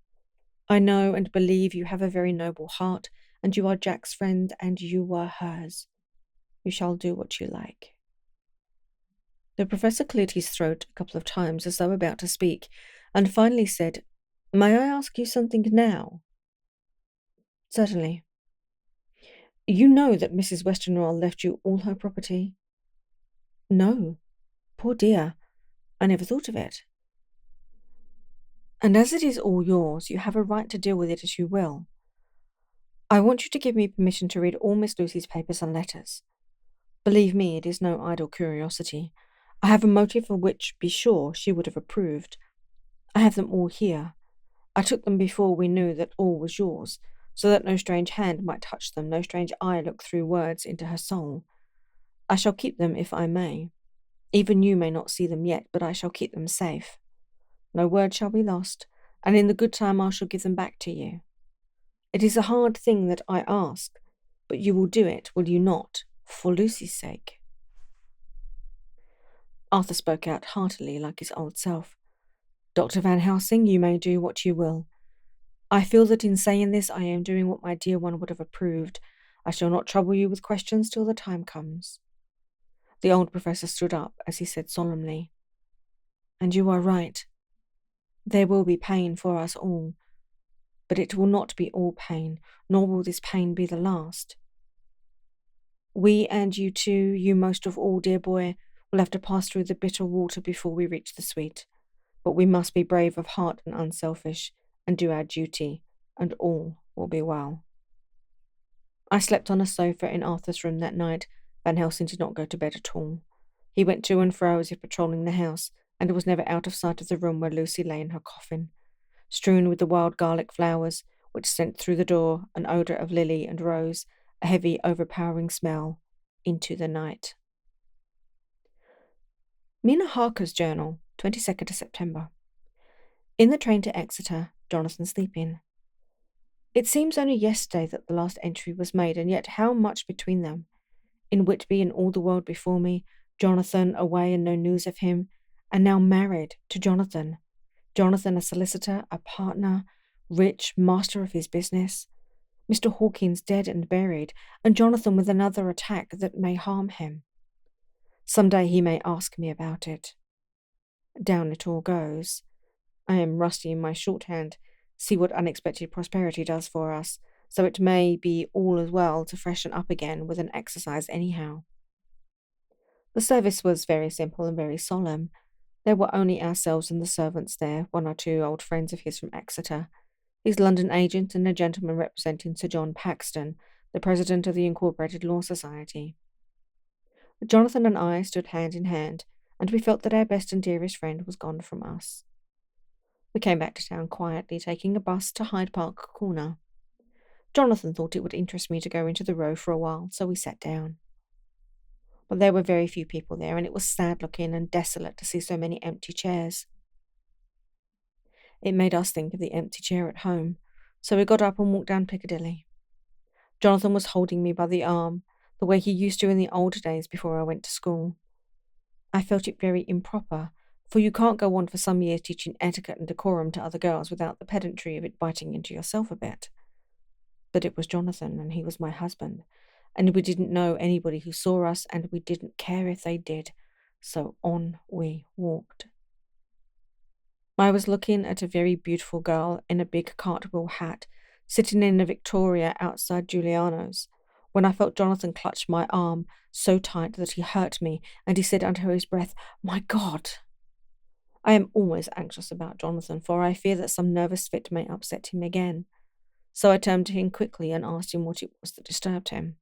I know and believe you have a very noble heart, and you are Jack's friend, and you were hers. You shall do what you like." The professor cleared his throat a couple of times as though about to speak, and finally said, "May I ask you something now?" "Certainly." "You know that Mrs. Westenra left you all her property?" "No. Poor dear, I never thought of it." "And as it is all yours, you have a right to deal with it as you will. I want you to give me permission to read all Miss Lucy's papers and letters. Believe me, it is no idle curiosity. I have a motive for which, be sure, she would have approved. I have them all here. I took them before we knew that all was yours, so that no strange hand might touch them, no strange eye look through words into her soul. I shall keep them if I may. Even you may not see them yet, but I shall keep them safe. No word shall be lost, and in the good time I shall give them back to you. It is a hard thing that I ask, but you will do it, will you not, for Lucy's sake?" Arthur spoke out heartily like his old self. "Dr. Van Helsing, you may do what you will. I feel that in saying this I am doing what my dear one would have approved. I shall not trouble you with questions till the time comes." The old professor stood up as he said solemnly, "And you are right. There will be pain for us all, but it will not be all pain, nor will this pain be the last. We and you too, you most of all, dear boy, will have to pass through the bitter water before we reach the sweet. But we must be brave of heart and unselfish, and do our duty, and all will be well." I slept on a sofa in Arthur's room that night. Van Helsing did not go to bed at all. He went to and fro as if patrolling the house, and was never out of sight of the room where Lucy lay in her coffin, strewn with the wild garlic flowers, which sent through the door an odour of lily and rose, a heavy, overpowering smell, into the night. Mina Harker's journal, 22nd of September. In the train to Exeter, Jonathan sleeping. It seems only yesterday that the last entry was made, and yet how much between them. In Whitby and all the world before me, Jonathan away and no news of him, and now married to Jonathan. Jonathan a solicitor, a partner, rich, master of his business. Mr. Hawkins dead and buried, and Jonathan with another attack that may harm him. Some day he may ask me about it. Down it all goes. I am rusty in my shorthand. See what unexpected prosperity does for us, so it may be all as well to freshen up again with an exercise anyhow. The service was very simple and very solemn. There were only ourselves and the servants there, one or two old friends of his from Exeter, his London agent and a gentleman representing Sir John Paxton, the president of the Incorporated Law Society. Jonathan and I stood hand in hand, and we felt that our best and dearest friend was gone from us. We came back to town quietly, taking a bus to Hyde Park Corner. Jonathan thought it would interest me to go into the Row for a while, so we sat down. But there were very few people there, and it was sad-looking and desolate to see so many empty chairs. It made us think of the empty chair at home, so we got up and walked down Piccadilly. Jonathan was holding me by the arm, the way he used to in the old days before I went to school. I felt it very improper, for you can't go on for some years teaching etiquette and decorum to other girls without the pedantry of it biting into yourself a bit. But it was Jonathan, and he was my husband, and we didn't know anybody who saw us, and we didn't care if they did. So on we walked. I was looking at a very beautiful girl in a big cartwheel hat, sitting in a Victoria outside Giuliano's, when I felt Jonathan clutch my arm so tight that he hurt me, and he said under his breath, "My God!" I am always anxious about Jonathan, for I fear that some nervous fit may upset him again. So I turned to him quickly and asked him what it was that disturbed him.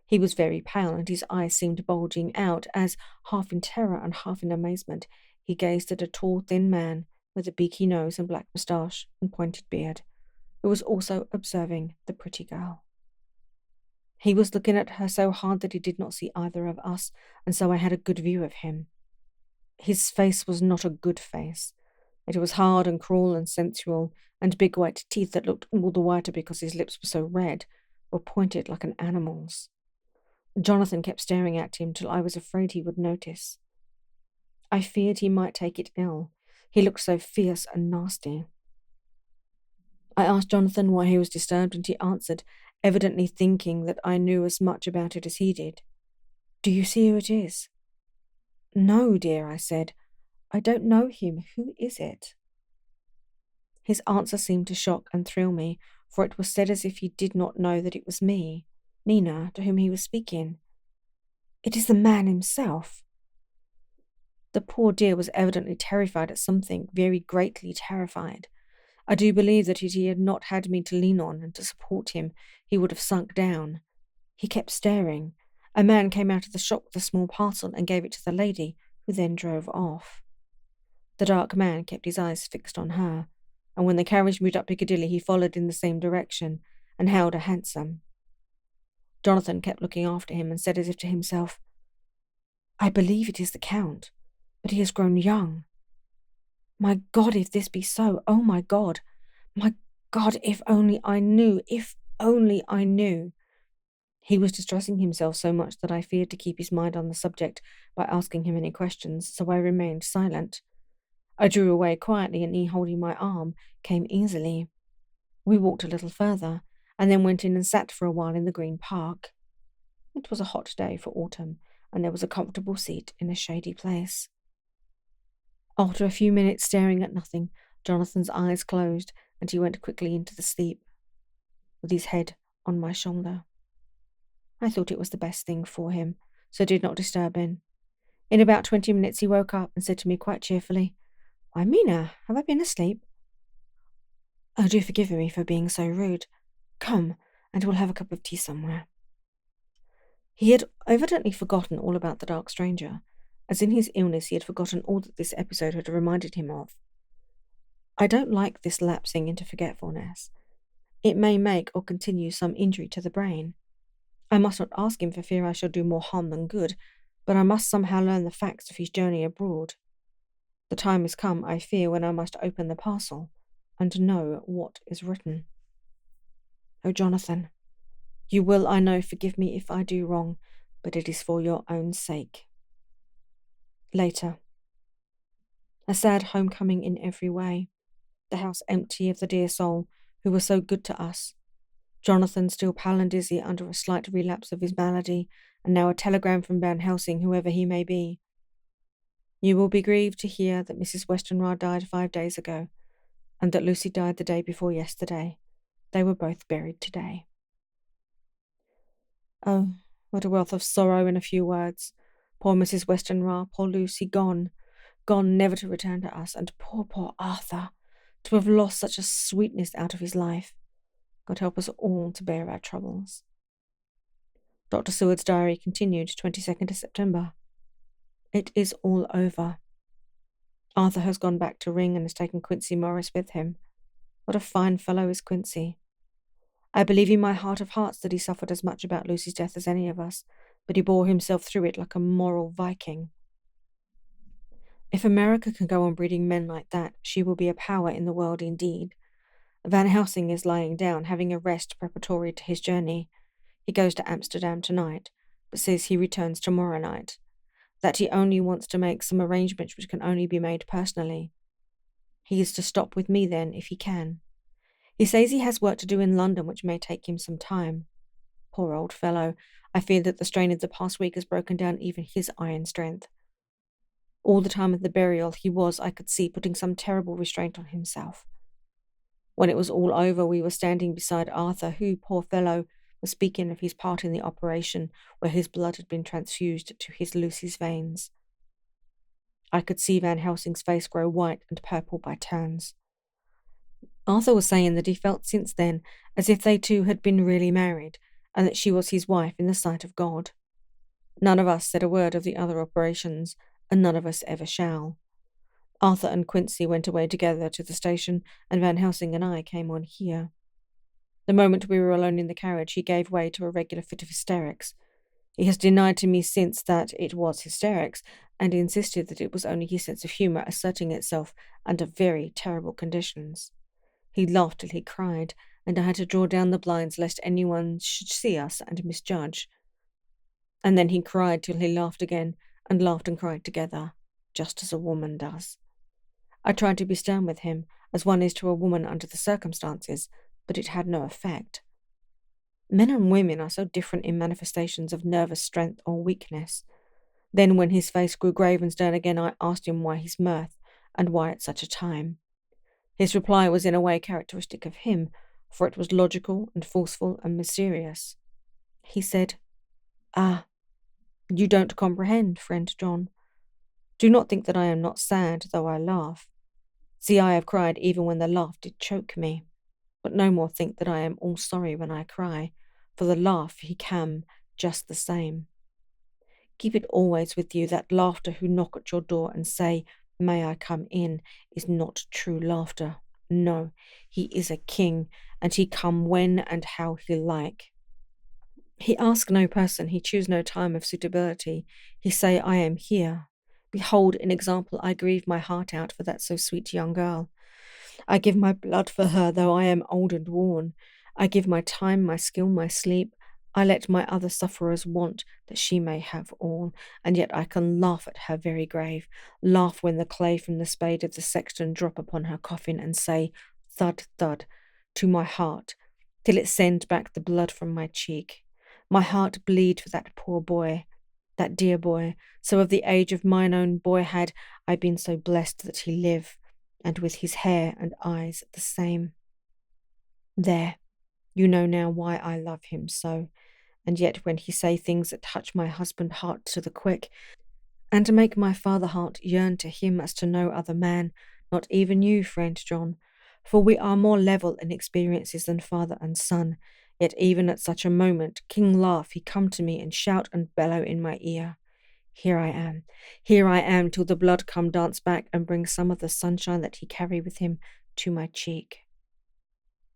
He was very pale, and his eyes seemed bulging out as, half in terror and half in amazement, he gazed at a tall, thin man with a beaky nose and black moustache and pointed beard, who was also observing the pretty girl. He was looking at her so hard that he did not see either of us, and so I had a good view of him. His face was not a good face. It was hard and cruel and sensual, and big white teeth that looked all the whiter because his lips were so red, were pointed like an animal's. Jonathan kept staring at him till I was afraid he would notice. I feared he might take it ill. He looked so fierce and nasty. I asked Jonathan why he was disturbed, and he answered, evidently thinking that I knew as much about it as he did. "Do you see who it is?" "No, dear," I said. "I don't know him. Who is it?" His answer seemed to shock and thrill me, for it was said as if he did not know that it was me, Mina, to whom he was speaking. "It is the man himself." The poor dear was evidently terrified at something, very greatly terrified. I do believe that if he had not had me to lean on and to support him, he would have sunk down. He kept staring. A man came out of the shop with a small parcel and gave it to the lady, who then drove off. The dark man kept his eyes fixed on her, and when the carriage moved up Piccadilly, he followed in the same direction and hailed a hansom. Jonathan kept looking after him and said as if to himself, "I believe it is the Count, but he has grown young. My God, if this be so, oh my God, if only I knew, if only I knew." He was distressing himself so much that I feared to keep his mind on the subject by asking him any questions, so I remained silent. I drew away quietly, and he, holding my arm, came easily. We walked a little further, and then went in and sat for a while in the Green Park. It was a hot day for autumn, and there was a comfortable seat in a shady place. After a few minutes staring at nothing, Jonathan's eyes closed, and he went quickly into the sleep, with his head on my shoulder. I thought it was the best thing for him, so did not disturb him. In about 20 minutes he woke up and said to me quite cheerfully, "Why, Mina, have I been asleep?" "Oh, do forgive me for being so rude. Come, and we'll have a cup of tea somewhere." He had evidently forgotten all about the dark stranger, as in his illness he had forgotten all that this episode had reminded him of. I don't like this lapsing into forgetfulness. It may make or continue some injury to the brain. I must not ask him for fear I shall do more harm than good, but I must somehow learn the facts of his journey abroad. The time is come, I fear, when I must open the parcel and know what is written. Oh, Jonathan, you will, I know, forgive me if I do wrong, but it is for your own sake. Later. A sad homecoming in every way. The house empty of the dear soul who was so good to us. Jonathan still pale and dizzy under a slight relapse of his malady, and now a telegram from Van Helsing, whoever he may be. "You will be grieved to hear that Mrs. Westenra died 5 days ago, and that Lucy died the day before yesterday. They were both buried today." Oh, what a wealth of sorrow in a few words. Poor Mrs. Westenra, poor Lucy, gone never to return to us, and poor Arthur, to have lost such a sweetness out of his life. God help us all to bear our troubles. Dr. Seward's diary continued 22nd of September. It is all over. Arthur has gone back to Ring and has taken Quincy Morris with him. What a fine fellow is Quincy. I believe in my heart of hearts that he suffered as much about Lucy's death as any of us, but he bore himself through it like a moral Viking. If America can go on breeding men like that, she will be a power in the world indeed. Van Helsing is lying down, having a rest preparatory to his journey. He goes to Amsterdam tonight, but says he returns tomorrow night. That he only wants to make some arrangements which can only be made personally. He is to stop with me then, if he can. He says he has work to do in London which may take him some time. Poor old fellow. I fear that the strain of the past week has broken down even his iron strength. All the time of the burial, he was, I could see, putting some terrible restraint on himself. When it was all over, we were standing beside Arthur, who, poor fellow, was speaking of his part in the operation where his blood had been transfused to his Lucy's veins. I could see Van Helsing's face grow white and purple by turns. Arthur was saying that he felt since then as if they two had been really married, and that she was his wife in the sight of God. None of us said a word of the other operations, and none of us ever shall. Arthur and Quincy went away together to the station, and Van Helsing and I came on here. The moment we were alone in the carriage, he gave way to a regular fit of hysterics. He has denied to me since that it was hysterics, and insisted that it was only his sense of humour asserting itself under very terrible conditions. He laughed till he cried, and I had to draw down the blinds lest anyone should see us and misjudge. And then he cried till he laughed again, and laughed and cried together, just as a woman does. I tried to be stern with him, as one is to a woman under the circumstances, but it had no effect. Men and women are so different in manifestations of nervous strength or weakness. Then, when his face grew grave and stern again, I asked him why his mirth, and why at such a time. His reply was in a way characteristic of him, for it was logical and forceful and mysterious. He said, "Ah, you don't comprehend, friend John. Do not think that I am not sad, though I laugh. See, I have cried even when the laugh did choke me. But no more think that I am all sorry when I cry, for the laugh he can just the same. Keep it always with you that laughter who knock at your door and say, 'May I come in?' is not true laughter. No, he is a king, and he come when and how he like. He ask no person, he choose no time of suitability. He say, 'I am here.' Behold, in example, I grieve my heart out for that so sweet young girl. I give my blood for her, though I am old and worn. I give my time, my skill, my sleep. I let my other sufferers want, that she may have all. And yet I can laugh at her very grave, laugh when the clay from the spade of the sexton drop upon her coffin, and say, thud, thud, to my heart, till it send back the blood from my cheek. My heart bleed for that poor boy, that dear boy, so of the age of mine own boyhood I been so blessed that he live, and with his hair and eyes the same. There, you know now why I love him so, and yet when he say things that touch my husband heart to the quick, and to make my father heart yearn to him as to no other man, not even you, friend John, for we are more level in experiences than father and son, yet even at such a moment, King Laugh, he come to me and shout and bellow in my ear. Here I am, till the blood come dance back and bring some of the sunshine that he carry with him to my cheek.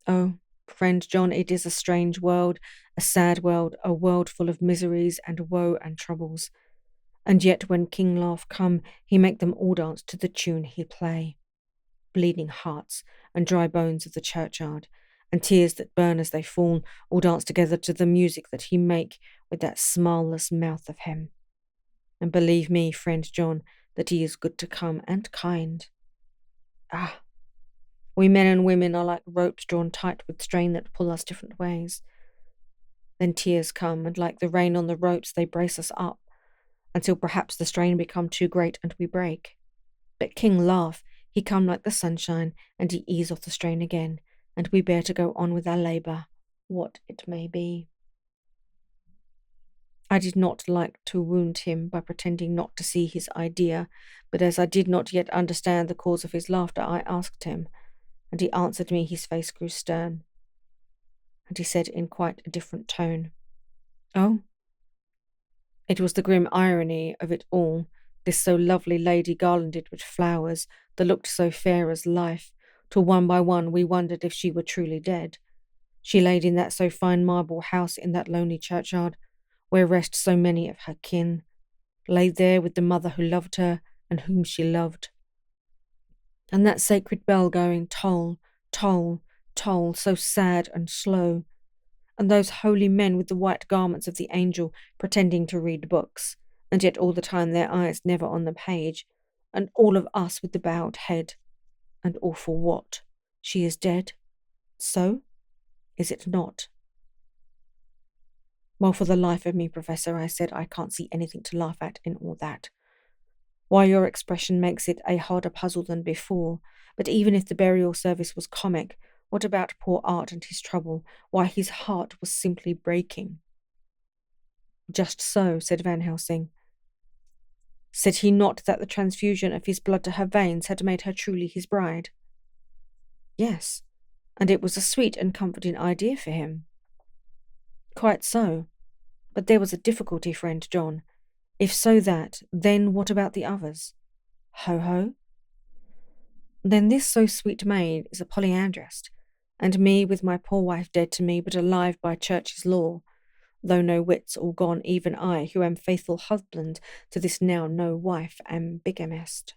Oh, friend John, it is a strange world, a sad world, a world full of miseries and woe and troubles. And yet when King Laugh come, he make them all dance to the tune he play. Bleeding hearts and dry bones of the churchyard, and tears that burn as they fall, all dance together to the music that he make with that smileless mouth of him. And believe me, friend John, that he is good to come and kind. Ah, we men and women are like ropes drawn tight with strain that pull us different ways. Then tears come, and like the rain on the ropes, they brace us up, until perhaps the strain become too great and we break. But King Laugh, he come like the sunshine, and he ease off the strain again, and we bear to go on with our labour, what it may be. I did not like to wound him by pretending not to see his idea, but as I did not yet understand the cause of his laughter, I asked him, and he answered me. His face grew stern, and he said in quite a different tone, "Oh?" It was the grim irony of it all, this so lovely lady garlanded with flowers, that looked so fair as life, till one by one we wondered if she were truly dead. She laid in that so fine marble house in that lonely churchyard, where rest so many of her kin, laid there with the mother who loved her and whom she loved. And that sacred bell going toll, toll, toll, so sad and slow, and those holy men with the white garments of the angel pretending to read books, and yet all the time their eyes never on the page, and all of us with the bowed head. And all for what? She is dead? So? Is it not? Well, for the life of me, Professor, I said, I can't see anything to laugh at in all that. Why, your expression makes it a harder puzzle than before, but even if the burial service was comic, what about poor Art and his trouble? Why, his heart was simply breaking. Just so, said Van Helsing. Said he not that the transfusion of his blood to her veins had made her truly his bride? Yes, and it was a sweet and comforting idea for him. Quite so. But there was a difficulty, friend John. If so that, then what about the others? Ho-ho? Then this so sweet maid is a polyandrist, and me with my poor wife dead to me but alive by church's law, though no wits all gone, even I, who am faithful husband to this now no wife, am bigamist.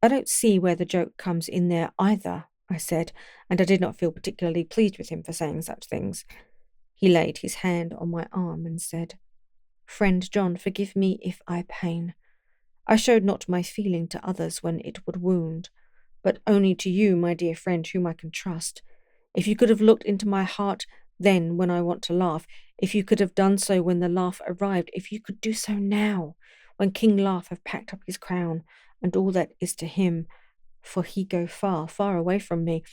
I don't see where the joke comes in there either, I said, and I did not feel particularly pleased with him for saying such things. He laid his hand on my arm and said, Friend John, forgive me if I pain. I showed not my feeling to others when it would wound, but only to you, my dear friend, whom I can trust. If you could have looked into my heart then when I want to laugh, if you could have done so when the laugh arrived, if you could do so now, when King Laugh have packed up his crown, and all that is to him, for he go far, far away from me,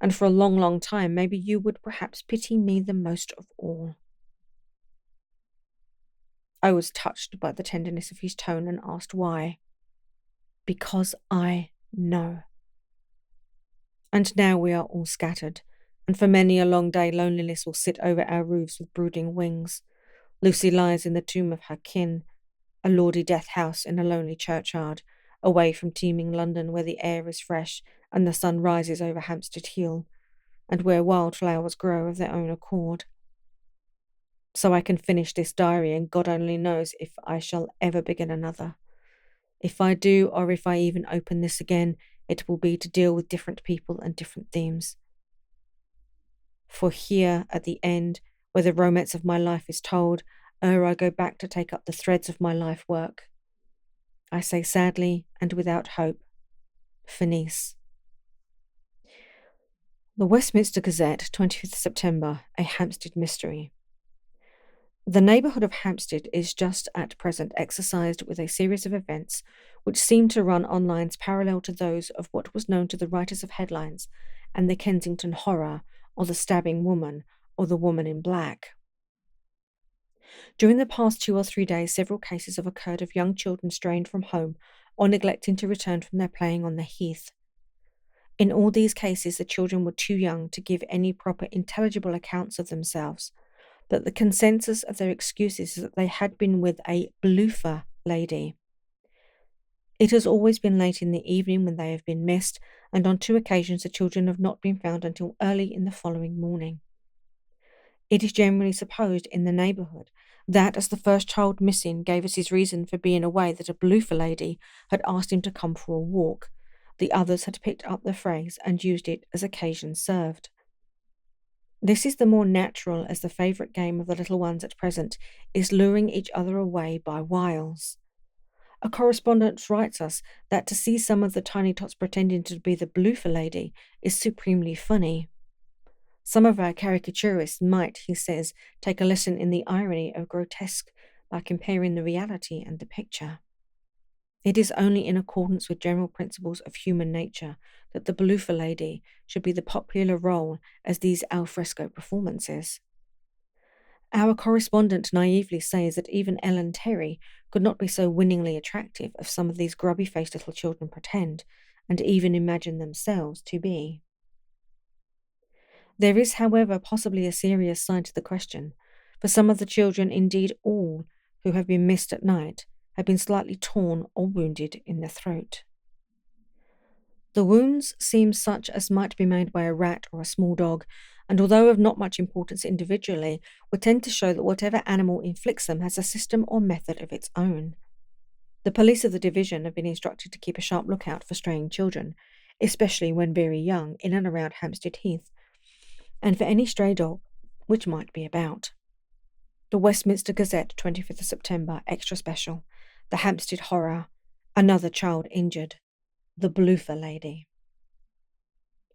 and for a long, long time, maybe you would perhaps pity me the most of all. I was touched by the tenderness of his tone and asked why. Because I know. And now we are all scattered, and for many a long day loneliness will sit over our roofs with brooding wings. Lucy lies in the tomb of her kin, a lordy death house in a lonely churchyard, away from teeming London where the air is fresh and the sun rises over Hampstead Hill, and where wildflowers grow of their own accord. So I can finish this diary, and God only knows if I shall ever begin another. If I do, or if I even open this again, it will be to deal with different people and different themes. For here, at the end, where the romance of my life is told, ere I go back to take up the threads of my life work, I say sadly and without hope, finis. The Westminster Gazette, 25th September, a Hampstead mystery. The neighbourhood of Hampstead is just at present exercised with a series of events which seem to run on lines parallel to those of what was known to the writers of headlines and the Kensington Horror, or the Stabbing Woman, or the Woman in Black. During the past 2 or 3 days, several cases have occurred of young children straying from home or neglecting to return from their playing on the heath. In all these cases, the children were too young to give any proper intelligible accounts of themselves, but the consensus of their excuses is that they had been with a bloofer lady. It has always been late in the evening when they have been missed, and on 2 occasions the children have not been found until early in the following morning. It is generally supposed in the neighbourhood that, as the first child missing gave us his reason for being away, that a bloofer lady had asked him to come for a walk, the others had picked up the phrase and used it as occasion served. This is the more natural, as the favourite game of the little ones at present is luring each other away by wiles. A correspondent writes us that to see some of the tiny tots pretending to be the bloofer lady is supremely funny. Some of our caricaturists might, he says, take a lesson in the irony of grotesque by comparing the reality and the picture. It is only in accordance with general principles of human nature that the bloofer lady should be the popular role as these alfresco performances. Our correspondent naively says that even Ellen Terry could not be so winningly attractive as some of these grubby-faced little children pretend, and even imagine themselves to be. There is, however, possibly a serious side to the question, for some of the children, indeed all, who have been missed at night, have been slightly torn or wounded in the throat. The wounds seem such as might be made by a rat or a small dog, and although of not much importance individually, would tend to show that whatever animal inflicts them has a system or method of its own. The police of the division have been instructed to keep a sharp lookout for straying children, especially when very young, in and around Hampstead Heath, and for any stray dog which might be about. The Westminster Gazette, 25th September, extra special. The Hampstead Horror. Another child injured. The bloofer lady.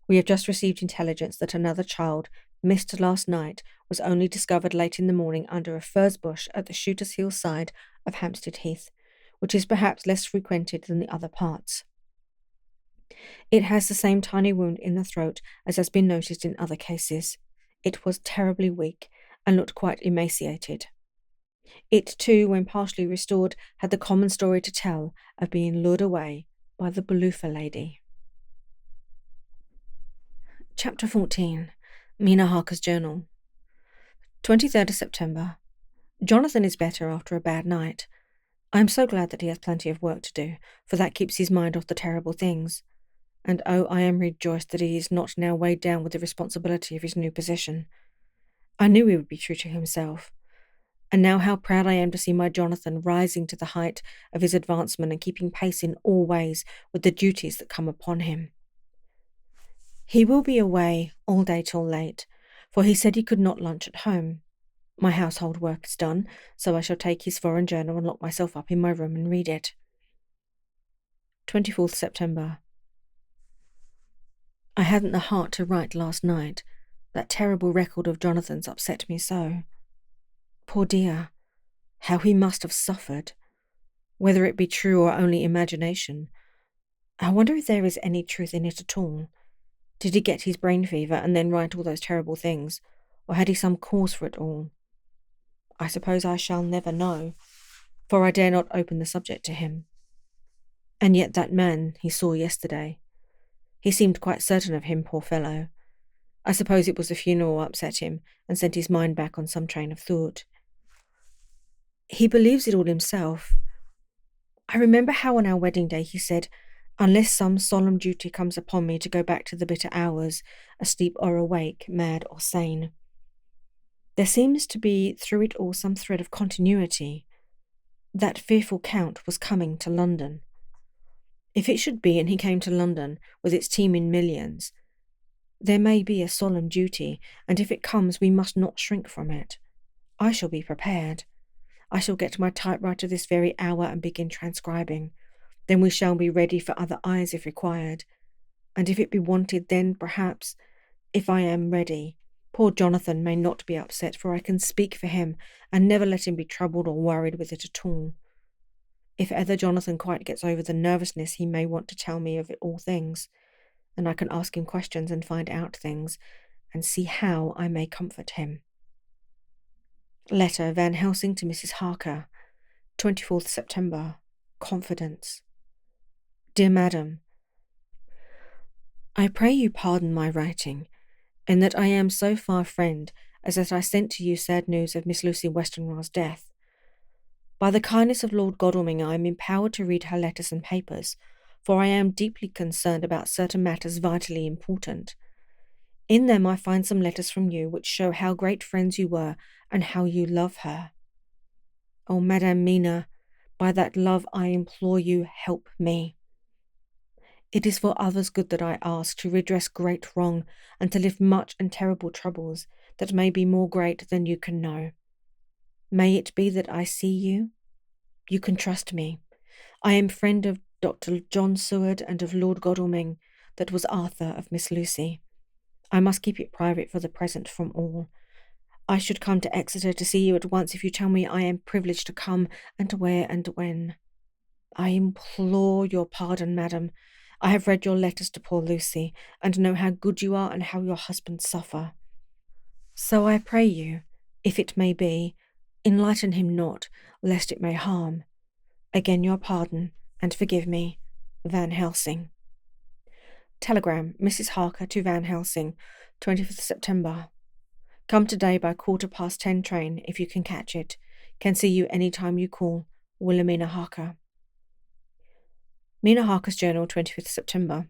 We have just received intelligence that another child, missed last night, was only discovered late in the morning under a furze bush at the Shooter's Hill side of Hampstead Heath, which is perhaps less frequented than the other parts. It has the same tiny wound in the throat as has been noticed in other cases. It was terribly weak and looked quite emaciated. It, too, when partially restored, had the common story to tell of being lured away by the Baloofa lady. Chapter 14. Mina Harker's Journal. 23rd of September. Jonathan is better after a bad night. I am so glad that he has plenty of work to do, for that keeps his mind off the terrible things. And oh, I am rejoiced that he is not now weighed down with the responsibility of his new position. I knew he would be true to himself. And now how proud I am to see my Jonathan rising to the height of his advancement and keeping pace in all ways with the duties that come upon him. He will be away all day till late, for he said he could not lunch at home. My household work is done, so I shall take his foreign journal and lock myself up in my room and read it. 24th September. I hadn't the heart to write last night. That terrible record of Jonathan's upset me so. Poor dear, how he must have suffered. Whether it be true or only imagination, I wonder if there is any truth in it at all. Did he get his brain fever and then write all those terrible things, or had he some cause for it all? I suppose I shall never know, for I dare not open the subject to him. And yet that man he saw yesterday, he seemed quite certain of him, poor fellow. I suppose it was the funeral upset him and sent his mind back on some train of thought. He believes it all himself. I remember how on our wedding day he said, unless some solemn duty comes upon me to go back to the bitter hours, asleep or awake, mad or sane. There seems to be through it all some thread of continuity. That fearful Count was coming to London. If it should be and he came to London with its teeming millions, there may be a solemn duty, and if it comes we must not shrink from it. I shall be prepared. I shall get my typewriter this very hour and begin transcribing. Then we shall be ready for other eyes if required. And if it be wanted, then perhaps, if I am ready, poor Jonathan may not be upset, for I can speak for him and never let him be troubled or worried with it at all. If ever Jonathan quite gets over the nervousness, he may want to tell me of it all things, and I can ask him questions and find out things, and see how I may comfort him. Letter Van Helsing to Mrs. Harker, 24th September. Confidence. Dear Madam, I pray you pardon my writing, and that I am so far friend as that I sent to you sad news of Miss Lucy Westenra's death. By the kindness of Lord Godalming I am empowered to read her letters and papers, for I am deeply concerned about certain matters vitally important. In them I find some letters from you which show how great friends you were and how you love her. Oh, Madame Mina, by that love I implore you, help me. It is for others' good that I ask, to redress great wrong, and to lift much and terrible troubles that may be more great than you can know. May it be that I see you? You can trust me. I am friend of Dr. John Seward and of Lord Godalming, that was Arthur of Miss Lucy. I must keep it private for the present from all. I should come to Exeter to see you at once if you tell me I am privileged to come, and where and when. I implore your pardon, madam. I have read your letters to poor Lucy, and know how good you are and how your husband suffer. So I pray you, if it may be, enlighten him not, lest it may harm. Again your pardon, and forgive me. Van Helsing. Telegram, Mrs. Harker to Van Helsing, 25th September. Come today by 10:15 train, if you can catch it. Can see you any time you call. Wilhelmina Harker. Mina Harker's Journal, 25th September.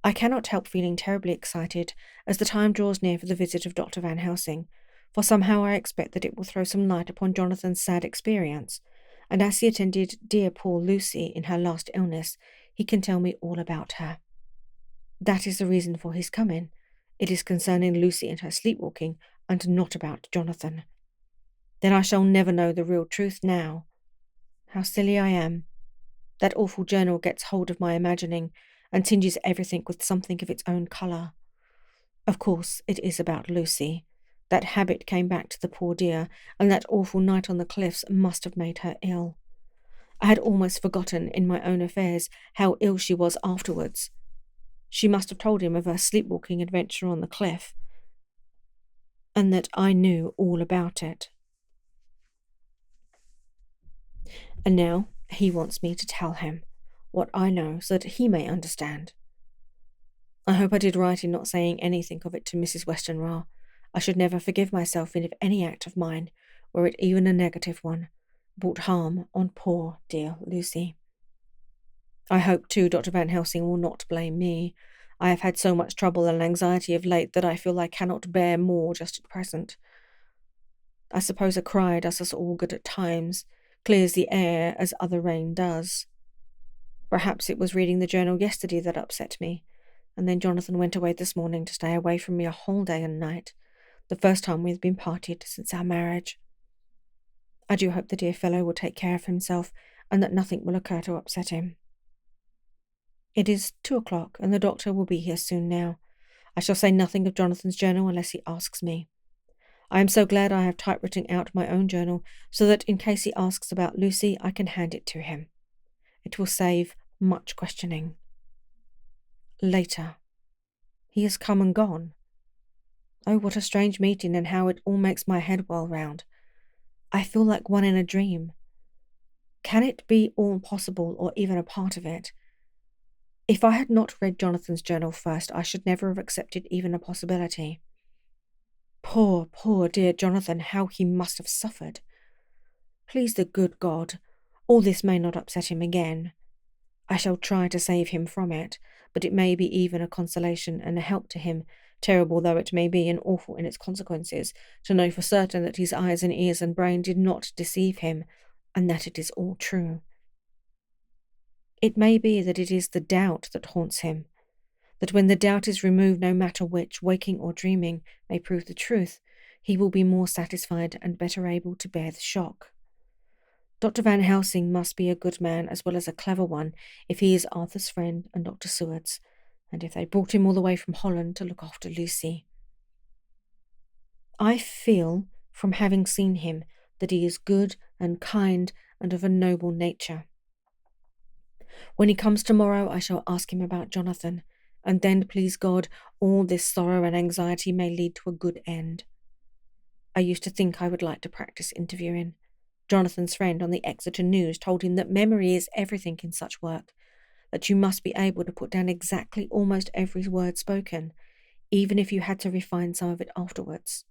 I cannot help feeling terribly excited as the time draws near for the visit of Dr. Van Helsing, for somehow I expect that it will throw some light upon Jonathan's sad experience, and as he attended dear poor Lucy in her last illness, he can tell me all about her. That is the reason for his coming. It is concerning Lucy and her sleepwalking, and not about Jonathan. Then I shall never know the real truth now. How silly I am. That awful journal gets hold of my imagining, and tinges everything with something of its own colour. Of course, it is about Lucy. That habit came back to the poor dear, and that awful night on the cliffs must have made her ill. I had almost forgotten, in my own affairs, how ill she was afterwards. She must have told him of her sleepwalking adventure on the cliff, and that I knew all about it. And now he wants me to tell him what I know so that he may understand. I hope I did right in not saying anything of it to Mrs. Westenra. I should never forgive myself if any act of mine, were it even a negative one, brought harm on poor dear Lucy. I hope, too, Dr. Van Helsing will not blame me. I have had so much trouble and anxiety of late that I feel I cannot bear more just at present. I suppose a cry does us all good at times, clears the air as other rain does. Perhaps it was reading the journal yesterday that upset me, and then Jonathan went away this morning to stay away from me a whole day and night, the first time we have been parted since our marriage. I do hope the dear fellow will take care of himself, and that nothing will occur to upset him. It is 2:00, and the doctor will be here soon now. I shall say nothing of Jonathan's journal unless he asks me. I am so glad I have typewritten out my own journal, so that in case he asks about Lucy, I can hand it to him. It will save much questioning. Later. He has come and gone. Oh, what a strange meeting, and how it all makes my head whirl round. I feel like one in a dream. Can it be all possible, or even a part of it? If I had not read Jonathan's journal first, I should never have accepted even a possibility. Poor, poor dear Jonathan, how he must have suffered. Please the good God, all this may not upset him again. I shall try to save him from it, but it may be even a consolation and a help to him, terrible though it may be and awful in its consequences, to know for certain that his eyes and ears and brain did not deceive him, and that it is all true. It may be that it is the doubt that haunts him, that when the doubt is removed, no matter which, waking or dreaming, may prove the truth, he will be more satisfied and better able to bear the shock. Dr. Van Helsing must be a good man as well as a clever one if he is Arthur's friend and Dr. Seward's, and if they brought him all the way from Holland to look after Lucy. I feel, from having seen him, that he is good and kind and of a noble nature. When he comes tomorrow, I shall ask him about Jonathan, and then, please God, all this sorrow and anxiety may lead to a good end. I used to think I would like to practice interviewing. Jonathan's friend on the Exeter News told him that memory is everything in such work, that you must be able to put down exactly almost every word spoken, even if you had to refine some of it afterwards.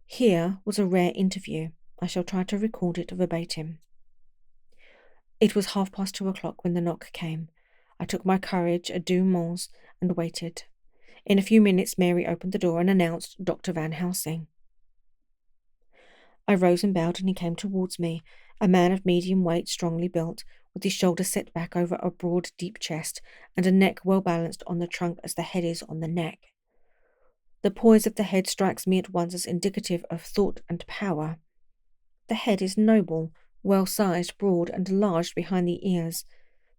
Here was a rare interview. I shall try to record it verbatim. It was 2:30 when the knock came. I took my courage à deux mains and waited. In a few minutes Mary opened the door and announced Dr. Van Helsing. I rose and bowed, and he came towards me, a man of medium weight, strongly built, with his shoulders set back over a broad, deep chest, and a neck well balanced on the trunk as the head is on the neck. The poise of the head strikes me at once as indicative of thought and power. The head is noble, well-sized, broad, and enlarged behind the ears.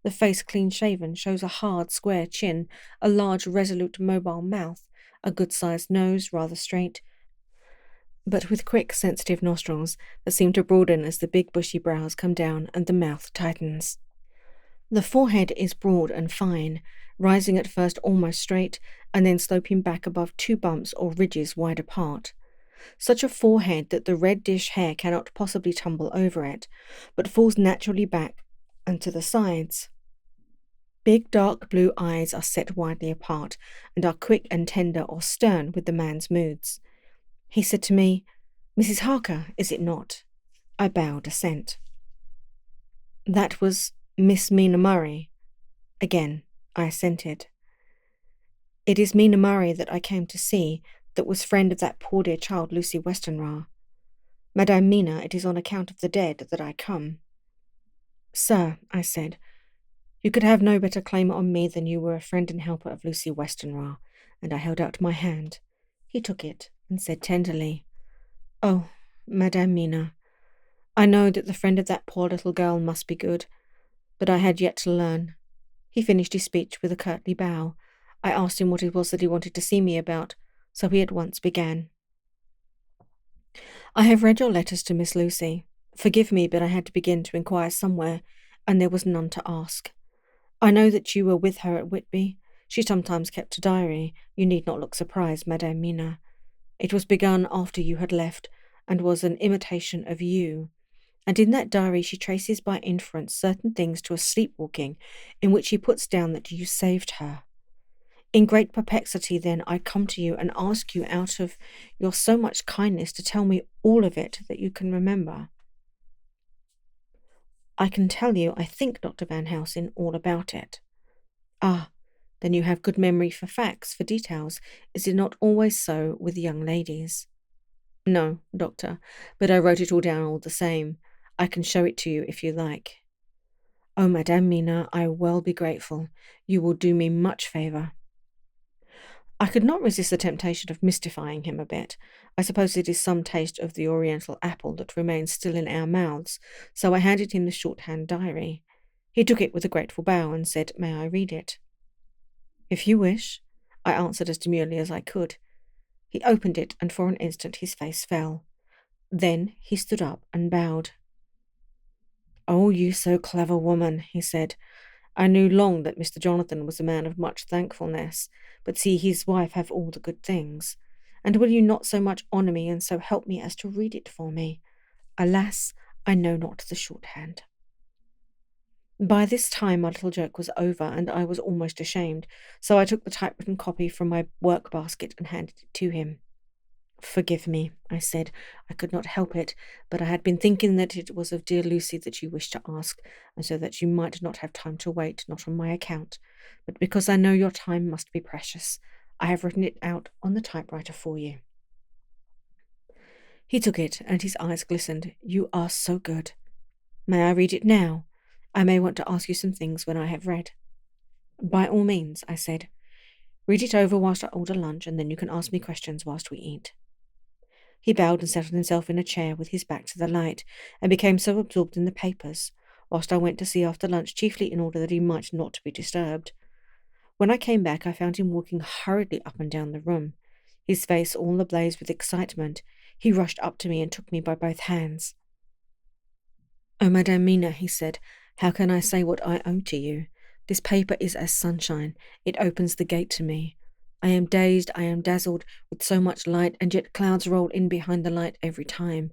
The face clean-shaven shows a hard, square chin, a large, resolute, mobile mouth, a good-sized nose, rather straight, but with quick, sensitive nostrils that seem to broaden as the big bushy brows come down and the mouth tightens. The forehead is broad and fine, rising at first almost straight, and then sloping back above two bumps or ridges wide apart. Such a forehead that the reddish hair cannot possibly tumble over it, but falls naturally back and to the sides. Big dark blue eyes are set widely apart, and are quick and tender or stern with the man's moods. He said to me, "Mrs. Harker, is it not?" I bowed assent. That was Miss Mina Murray. Again, I assented. It is Mina Murray that I came to see, that was friend of that poor dear child Lucy Westenra. Madame Mina, it is on account of the dead that I come. Sir, I said, you could have no better claim on me than you were a friend and helper of Lucy Westenra, and I held out my hand. He took it and said tenderly, "Oh, Madame Mina, I know that the friend of that poor little girl must be good, but I had yet to learn. He finished his speech with a curtly bow. I asked him what it was that he wanted to see me about, so he at once began. I have read your letters to Miss Lucy. Forgive me, but I had to begin to inquire somewhere, and there was none to ask. I know that you were with her at Whitby. She sometimes kept a diary. You need not look surprised, Madame Mina. It was begun after you had left, and was an imitation of you. And in that diary she traces by inference certain things to a sleepwalking, in which she puts down that you saved her. In great perplexity, then, I come to you and ask you out of your so much kindness to tell me all of it that you can remember. I can tell you, I think, Dr. Van Helsing, all about it. Ah, then you have good memory for facts, for details. Is it not always so with young ladies? No, doctor, but I wrote it all down all the same. I can show it to you if you like. Oh, Madame Mina, I will be grateful. You will do me much favour. I could not resist the temptation of mystifying him a bit. I suppose it is some taste of the oriental apple that remains still in our mouths, so I handed him the shorthand diary. He took it with a grateful bow and said, May I read it? If you wish, I answered as demurely as I could. He opened it, and for an instant his face fell. Then he stood up and bowed. Oh, you so clever woman, he said. I knew long that Mr. Jonathan was a man of much thankfulness, but see his wife have all the good things. And will you not so much honour me and so help me as to read it for me? Alas, I know not the shorthand. By this time my little joke was over, and I was almost ashamed, so I took the typewritten copy from my work basket and handed it to him. Forgive me, I said. I could not help it, but I had been thinking that it was of dear Lucy that you wished to ask, and so that you might not have time to wait, not on my account, but because I know your time must be precious. I have written it out on the typewriter for you. He took it, and his eyes glistened. You are so good. May I read it now? I may want to ask you some things when I have read. By all means, I said. Read it over whilst I order lunch, and then you can ask me questions whilst we eat. He bowed and settled himself in a chair with his back to the light, and became so absorbed in the papers, whilst I went to see after lunch, chiefly in order that he might not be disturbed. When I came back, I found him walking hurriedly up and down the room, his face all ablaze with excitement. He rushed up to me and took me by both hands. Oh, Madame Mina, he said, how can I say what I owe to you? This paper is as sunshine. It opens the gate to me. I am dazed, I am dazzled with so much light, and yet clouds roll in behind the light every time.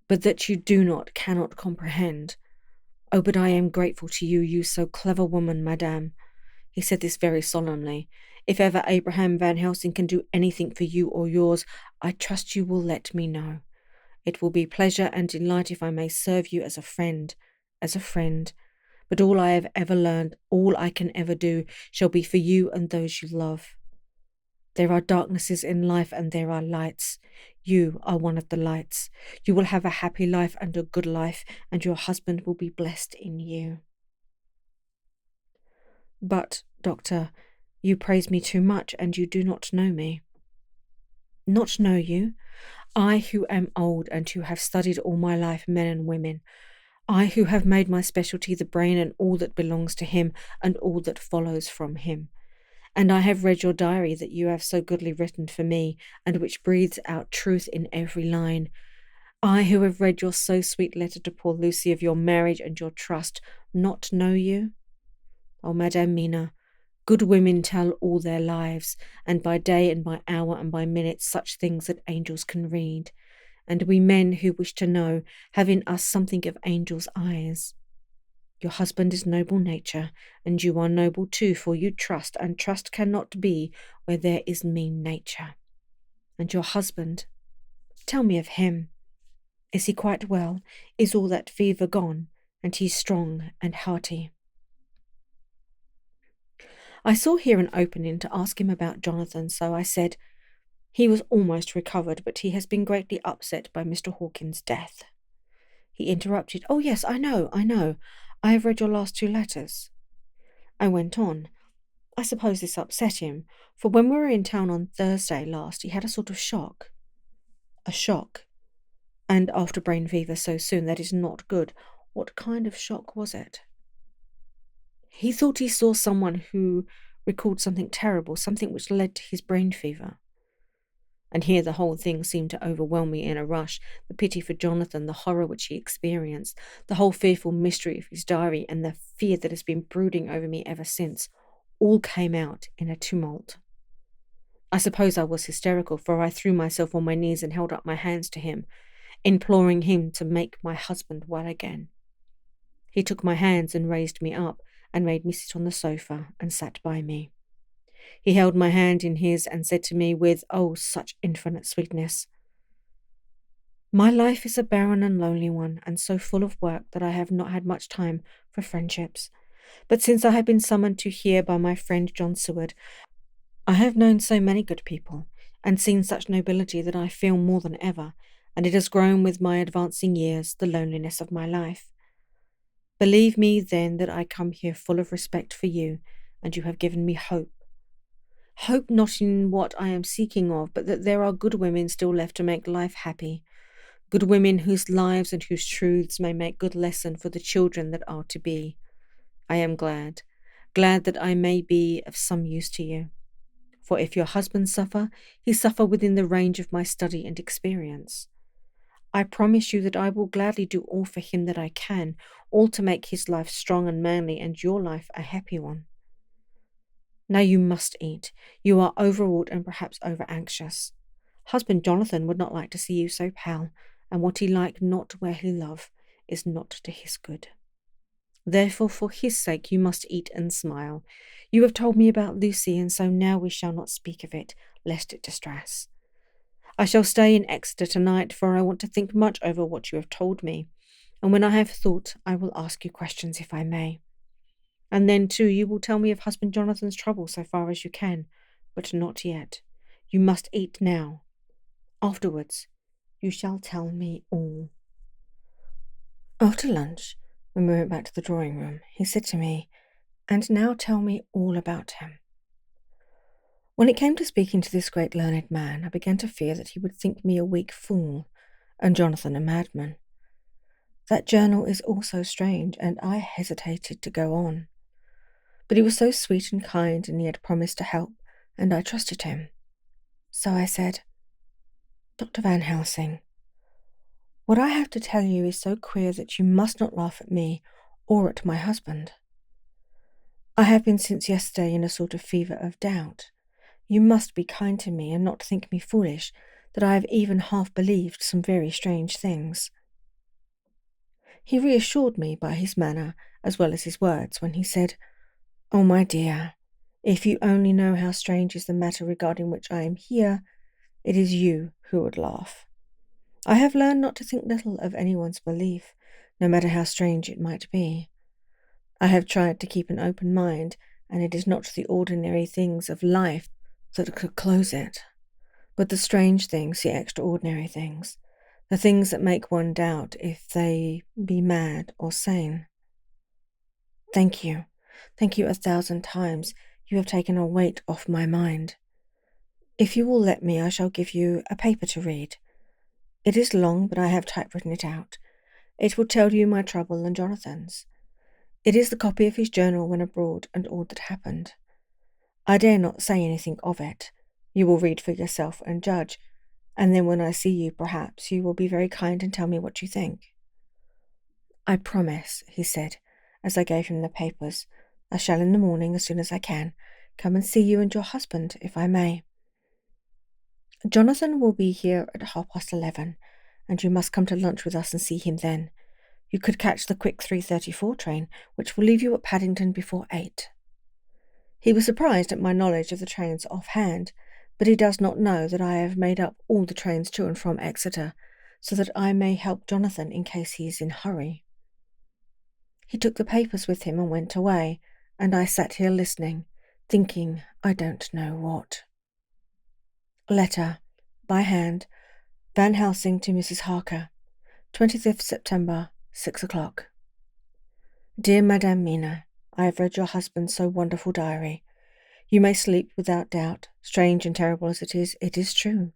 But that you cannot comprehend. Oh, but I am grateful to you, you so clever woman, madame. He said this very solemnly. If ever Abraham Van Helsing can do anything for you or yours, I trust you will let me know. It will be pleasure and delight if I may serve you as a friend. But all I have ever learned, all I can ever do, shall be for you and those you love. There are darknesses in life and there are lights. You are one of the lights. You will have a happy life and a good life, and your husband will be blessed in you. But, doctor, you praise me too much, and you do not know me. Not know you? I who am old and who have studied all my life men and women. I who have made my specialty the brain and all that belongs to him and all that follows from him. And I have read your diary that you have so goodly written for me, and which breathes out truth in every line. I who have read your so sweet letter to poor Lucy of your marriage and your trust, not know you? Oh, Madame Mina, good women tell all their lives, and by day and by hour and by minute such things that angels can read. And we men who wish to know have in us something of angels' eyes. Your husband is noble nature, and you are noble too, for you trust, and trust cannot be where there is mean nature. And your husband, tell me of him. Is he quite well? Is all that fever gone, and he strong and hearty? I saw here an opening to ask him about Jonathan, so I said, he was almost recovered, but he has been greatly upset by Mr. Hawkins's death. He interrupted, Oh, yes, I know. I have read your last 2 letters. I went on. I suppose this upset him, for when we were in town on Thursday last, he had a sort of shock. A shock. And after brain fever so soon, that is not good. What kind of shock was it? He thought he saw someone who recalled something terrible, something which led to his brain fever. And here the whole thing seemed to overwhelm me in a rush. The pity for Jonathan, the horror which he experienced, the whole fearful mystery of his diary, and the fear that has been brooding over me ever since, all came out in a tumult. I suppose I was hysterical, for I threw myself on my knees and held up my hands to him, imploring him to make my husband well again. He took my hands and raised me up, and made me sit on the sofa, and sat by me. He held my hand in his and said to me with, oh, such infinite sweetness, "My life is a barren and lonely one, and so full of work that I have not had much time for friendships. But since I have been summoned to here by my friend John Seward, I have known so many good people, and seen such nobility that I feel more than ever, and it has grown with my advancing years, the loneliness of my life. Believe me, then, that I come here full of respect for you, and you have given me hope. Hope not in what I am seeking of, but that there are good women still left to make life happy, good women whose lives and whose truths may make good lesson for the children that are to be. I am glad that I may be of some use to you. For if your husband suffer, he suffer within the range of my study and experience. I promise you that I will gladly do all for him that I can, all to make his life strong and manly, and your life a happy one. Now you must eat. You are overwrought and perhaps over-anxious. Husband Jonathan would not like to see you so pale, and what he like not where he love is not to his good. Therefore, for his sake, you must eat and smile. You have told me about Lucy, and so now we shall not speak of it, lest it distress. I shall stay in Exeter tonight, for I want to think much over what you have told me, and when I have thought, I will ask you questions if I may. And then, too, you will tell me of husband Jonathan's trouble so far as you can, but not yet. You must eat now. Afterwards, you shall tell me all." After lunch, when we went back to the drawing room, he said to me, "And now tell me all about him." When it came to speaking to this great learned man, I began to fear that he would think me a weak fool, and Jonathan a madman. That journal is also strange, and I hesitated to go on. But he was so sweet and kind, and he had promised to help, and I trusted him. So I said, "Dr. Van Helsing, what I have to tell you is so queer that you must not laugh at me or at my husband. I have been since yesterday in a sort of fever of doubt. You must be kind to me and not think me foolish, that I have even half believed some very strange things." He reassured me by his manner as well as his words when he said, "Oh, my dear, if you only know how strange is the matter regarding which I am here, it is you who would laugh. I have learned not to think little of anyone's belief, no matter how strange it might be. I have tried to keep an open mind, and it is not the ordinary things of life that could close it, but the strange things, the extraordinary things, the things that make one doubt if they be mad or sane. Thank you 1,000 times. You have taken a weight off my mind. If you will let me, I shall give you a paper to read. It is long, but I have typewritten it out. It will tell you my trouble and Jonathan's. It is the copy of his journal when abroad and all that happened. I dare not say anything of it. You will read for yourself and judge, and then when I see you, perhaps you will be very kind and tell me what you think." "I promise," he said, as I gave him the papers. "I shall in the morning, as soon as I can, come and see you and your husband, if I may. Jonathan will be here at 11:30, and you must come to lunch with us and see him then. You could catch the quick 3:34 train, which will leave you at Paddington before 8. He was surprised at my knowledge of the trains offhand, but he does not know that I have made up all the trains to and from Exeter, so that I may help Jonathan in case he is in hurry. He took the papers with him and went away, and I sat here listening, thinking I don't know what. Letter, by hand, Van Helsing to Mrs. Harker, 25th September, 6 o'clock. Dear Madame Mina, I have read your husband's so wonderful diary. You may sleep without doubt. Strange and terrible as it is true.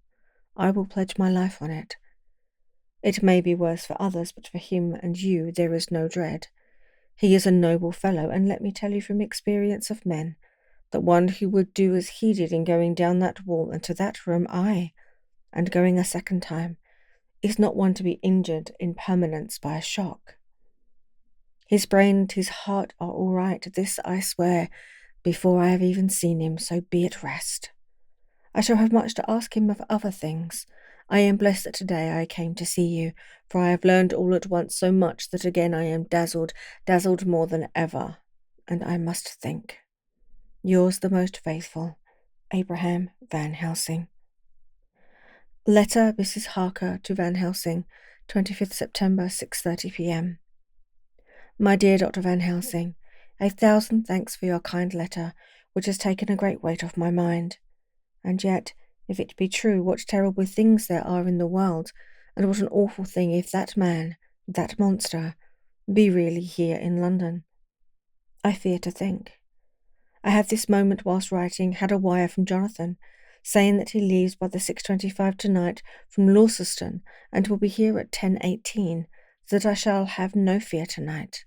I will pledge my life on it. It may be worse for others, but for him and you there is no dread. He is a noble fellow, and let me tell you from experience of men, that one who would do as he did in going down that wall and to that room, aye, and going a second time, is not one to be injured in permanence by a shock. His brain and his heart are all right, this I swear, before I have even seen him, so be at rest. I shall have much to ask him of other things. I am blessed that today I came to see you, for I have learned all at once so much that again I am dazzled more than ever, and I must think. Yours the most faithful, Abraham Van Helsing. Letter Mrs. Harker to Van Helsing, 25th September, 6:30 p.m. My dear Dr. Van Helsing, 1,000 thanks for your kind letter, which has taken a great weight off my mind. And yet, if it be true, what terrible things there are in the world, and what an awful thing if that man, that monster, be really here in London. I fear to think. I have this moment, whilst writing, had a wire from Jonathan, saying that he leaves by the 6:25 tonight from Launceston, and will be here at 10:18, so that I shall have no fear tonight.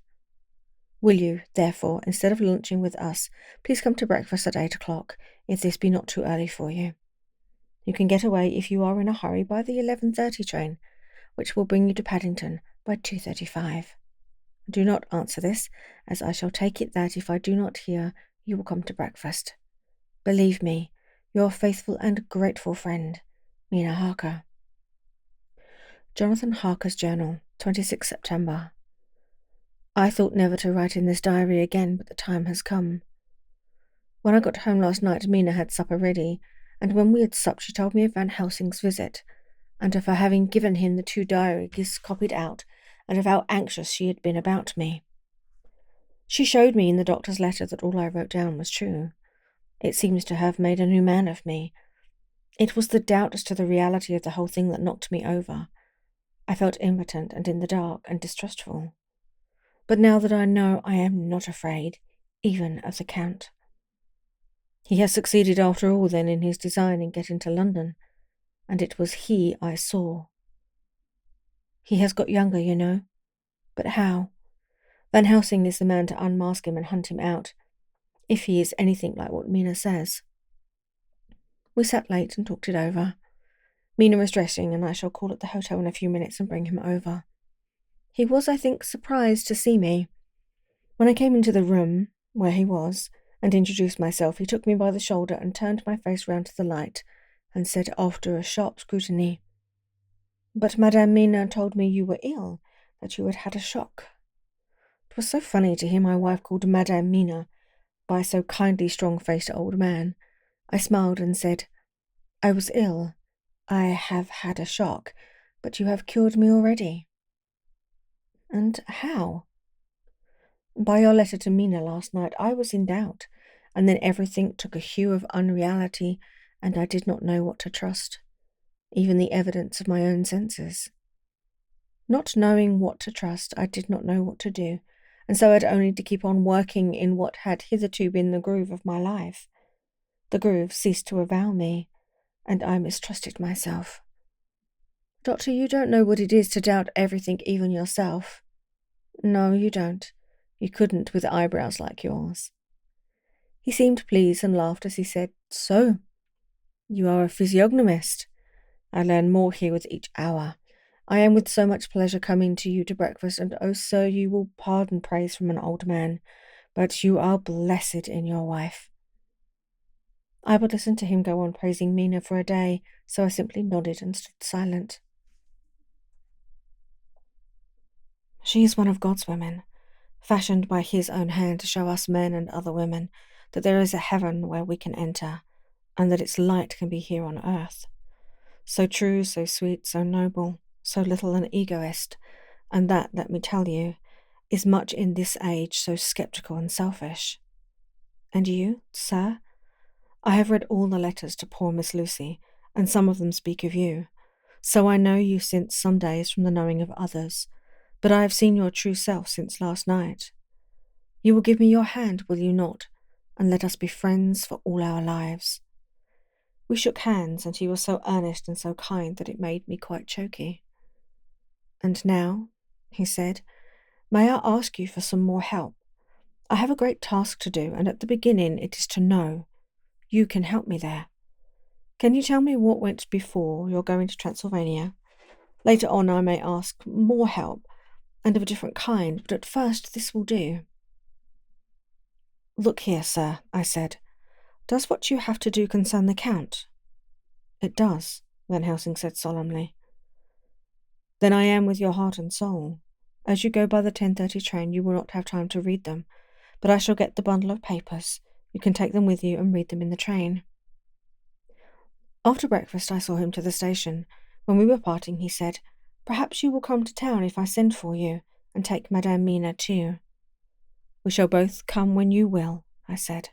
Will you, therefore, instead of lunching with us, please come to breakfast at 8 o'clock, if this be not too early for you. You can get away, if you are in a hurry, by the 11:30 train, which will bring you to Paddington by 2:35. Do not answer this, as I shall take it that if I do not hear, you will come to breakfast. Believe me, your faithful and grateful friend, Mina Harker. Jonathan Harker's Journal, 26 September. I thought never to write in this diary again, but the time has come. When I got home last night, Mina had supper ready, and when we had supped she told me of Van Helsing's visit, and of her having given him the 2 diaries copied out, and of how anxious she had been about me. She showed me in the doctor's letter that all I wrote down was true. It seems to have made a new man of me. It was the doubt as to the reality of the whole thing that knocked me over. I felt impotent and in the dark and distrustful. But now that I know, I am not afraid, even of the Count. He has succeeded after all, then, in his design in getting to London, and it was he I saw. He has got younger, you know. But how? Van Helsing is the man to unmask him and hunt him out, if he is anything like what Mina says. We sat late and talked it over. Mina is dressing, and I shall call at the hotel in a few minutes and bring him over. He was, I think, surprised to see me. When I came into the room, where he was, and introduced myself, he took me by the shoulder and turned my face round to the light, and said after a sharp scrutiny, "But Madame Mina told me you were ill, that you had had a shock." It was so funny to hear my wife called Madame Mina by so kindly strong-faced old man. I smiled and said, "I was ill. I have had a shock, but you have cured me already." "And how?" "By your letter to Mina last night, I was in doubt, and then everything took a hue of unreality, and I did not know what to trust, even the evidence of my own senses. Not knowing what to trust, I did not know what to do, and so I had only to keep on working in what had hitherto been the groove of my life. The groove ceased to avow me, and I mistrusted myself. Doctor, you don't know what it is to doubt everything, even yourself. No, you don't. You couldn't with eyebrows like yours." He seemed pleased and laughed as he said, "So, you are a physiognomist. I learn more here with each hour. I am with so much pleasure coming to you to breakfast, and oh, sir, you will pardon praise from an old man, but you are blessed in your wife." I would listen to him go on praising Mina for a day, so I simply nodded and stood silent. She is one of God's women, fashioned by his own hand to show us men and other women that there is a heaven where we can enter, and that its light can be here on earth. So true, so sweet, so noble, so little an egoist, and that, let me tell you, is much in this age so sceptical and selfish. And you, sir? I have read all the letters to poor Miss Lucy, and some of them speak of you. So I know you since some days from the knowing of others, but I have seen your true self since last night. You will give me your hand, will you not, and let us be friends for all our lives?" We shook hands, and he was so earnest and so kind that it made me quite choky. "And now," he said, May I ask you for some more help? I have a great task to do, and at the beginning it is to know. You can help me there. Can you tell me what went before your going to Transylvania? Later on I may ask more help, and of a different kind, but at first this will do." "Look here, sir," I said. "Does what you have to do concern the Count?" "It does," Van Helsing said solemnly. "Then I am with your heart and soul. As you go by the 10:30 train, you will not have time to read them, but I shall get the bundle of papers. You can take them with you and read them in the train." After breakfast I saw him to the station. When we were parting he said, "Perhaps you will come to town if I send for you, and take Madame Mina too." "We shall both come when you will," I said.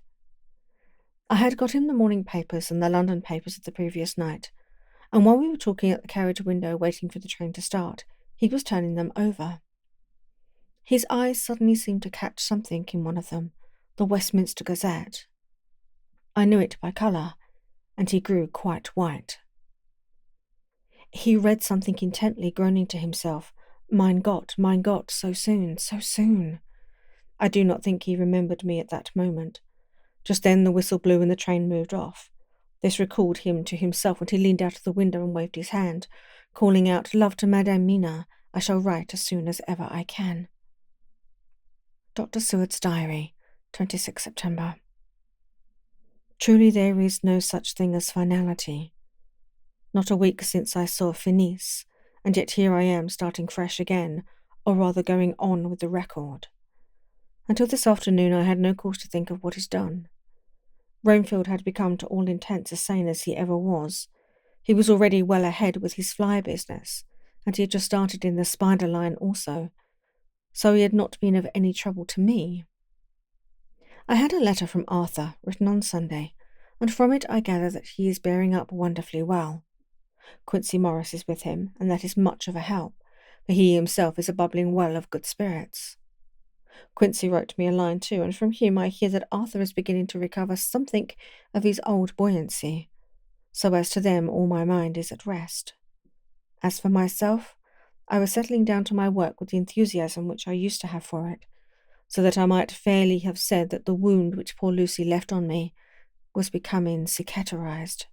I had got him the morning papers and the London papers of the previous night, and while we were talking at the carriage window waiting for the train to start, he was turning them over. His eyes suddenly seemed to catch something in one of them, the Westminster Gazette. I knew it by colour, and he grew quite white. He read something intently, groaning to himself, mein Gott, so soon, so soon." I do not think he remembered me at that moment. Just then the whistle blew and the train moved off. This recalled him to himself, and he leaned out of the window and waved his hand, calling out, "Love to Madame Mina. I shall write as soon as ever I can." Dr. Seward's Diary, 26 September. Truly there is no such thing as finality. Not a week since I saw Finis, and yet here I am starting fresh again, or rather going on with the record. Until this afternoon I had no cause to think of what is done. Rainfield had become to all intents as sane as he ever was. He was already well ahead with his fly business, and he had just started in the spider line also, so he had not been of any trouble to me. I had a letter from Arthur, written on Sunday, and from it I gather that he is bearing up wonderfully well. Quincy Morris is with him, and that is much of a help, for he himself is a bubbling well of good spirits. Quincy wrote me a line too, and from him I hear that Arthur is beginning to recover something of his old buoyancy, so as to them all my mind is at rest. As for myself, I was settling down to my work with the enthusiasm which I used to have for it, so that I might fairly have said that the wound which poor Lucy left on me was becoming cicatrized.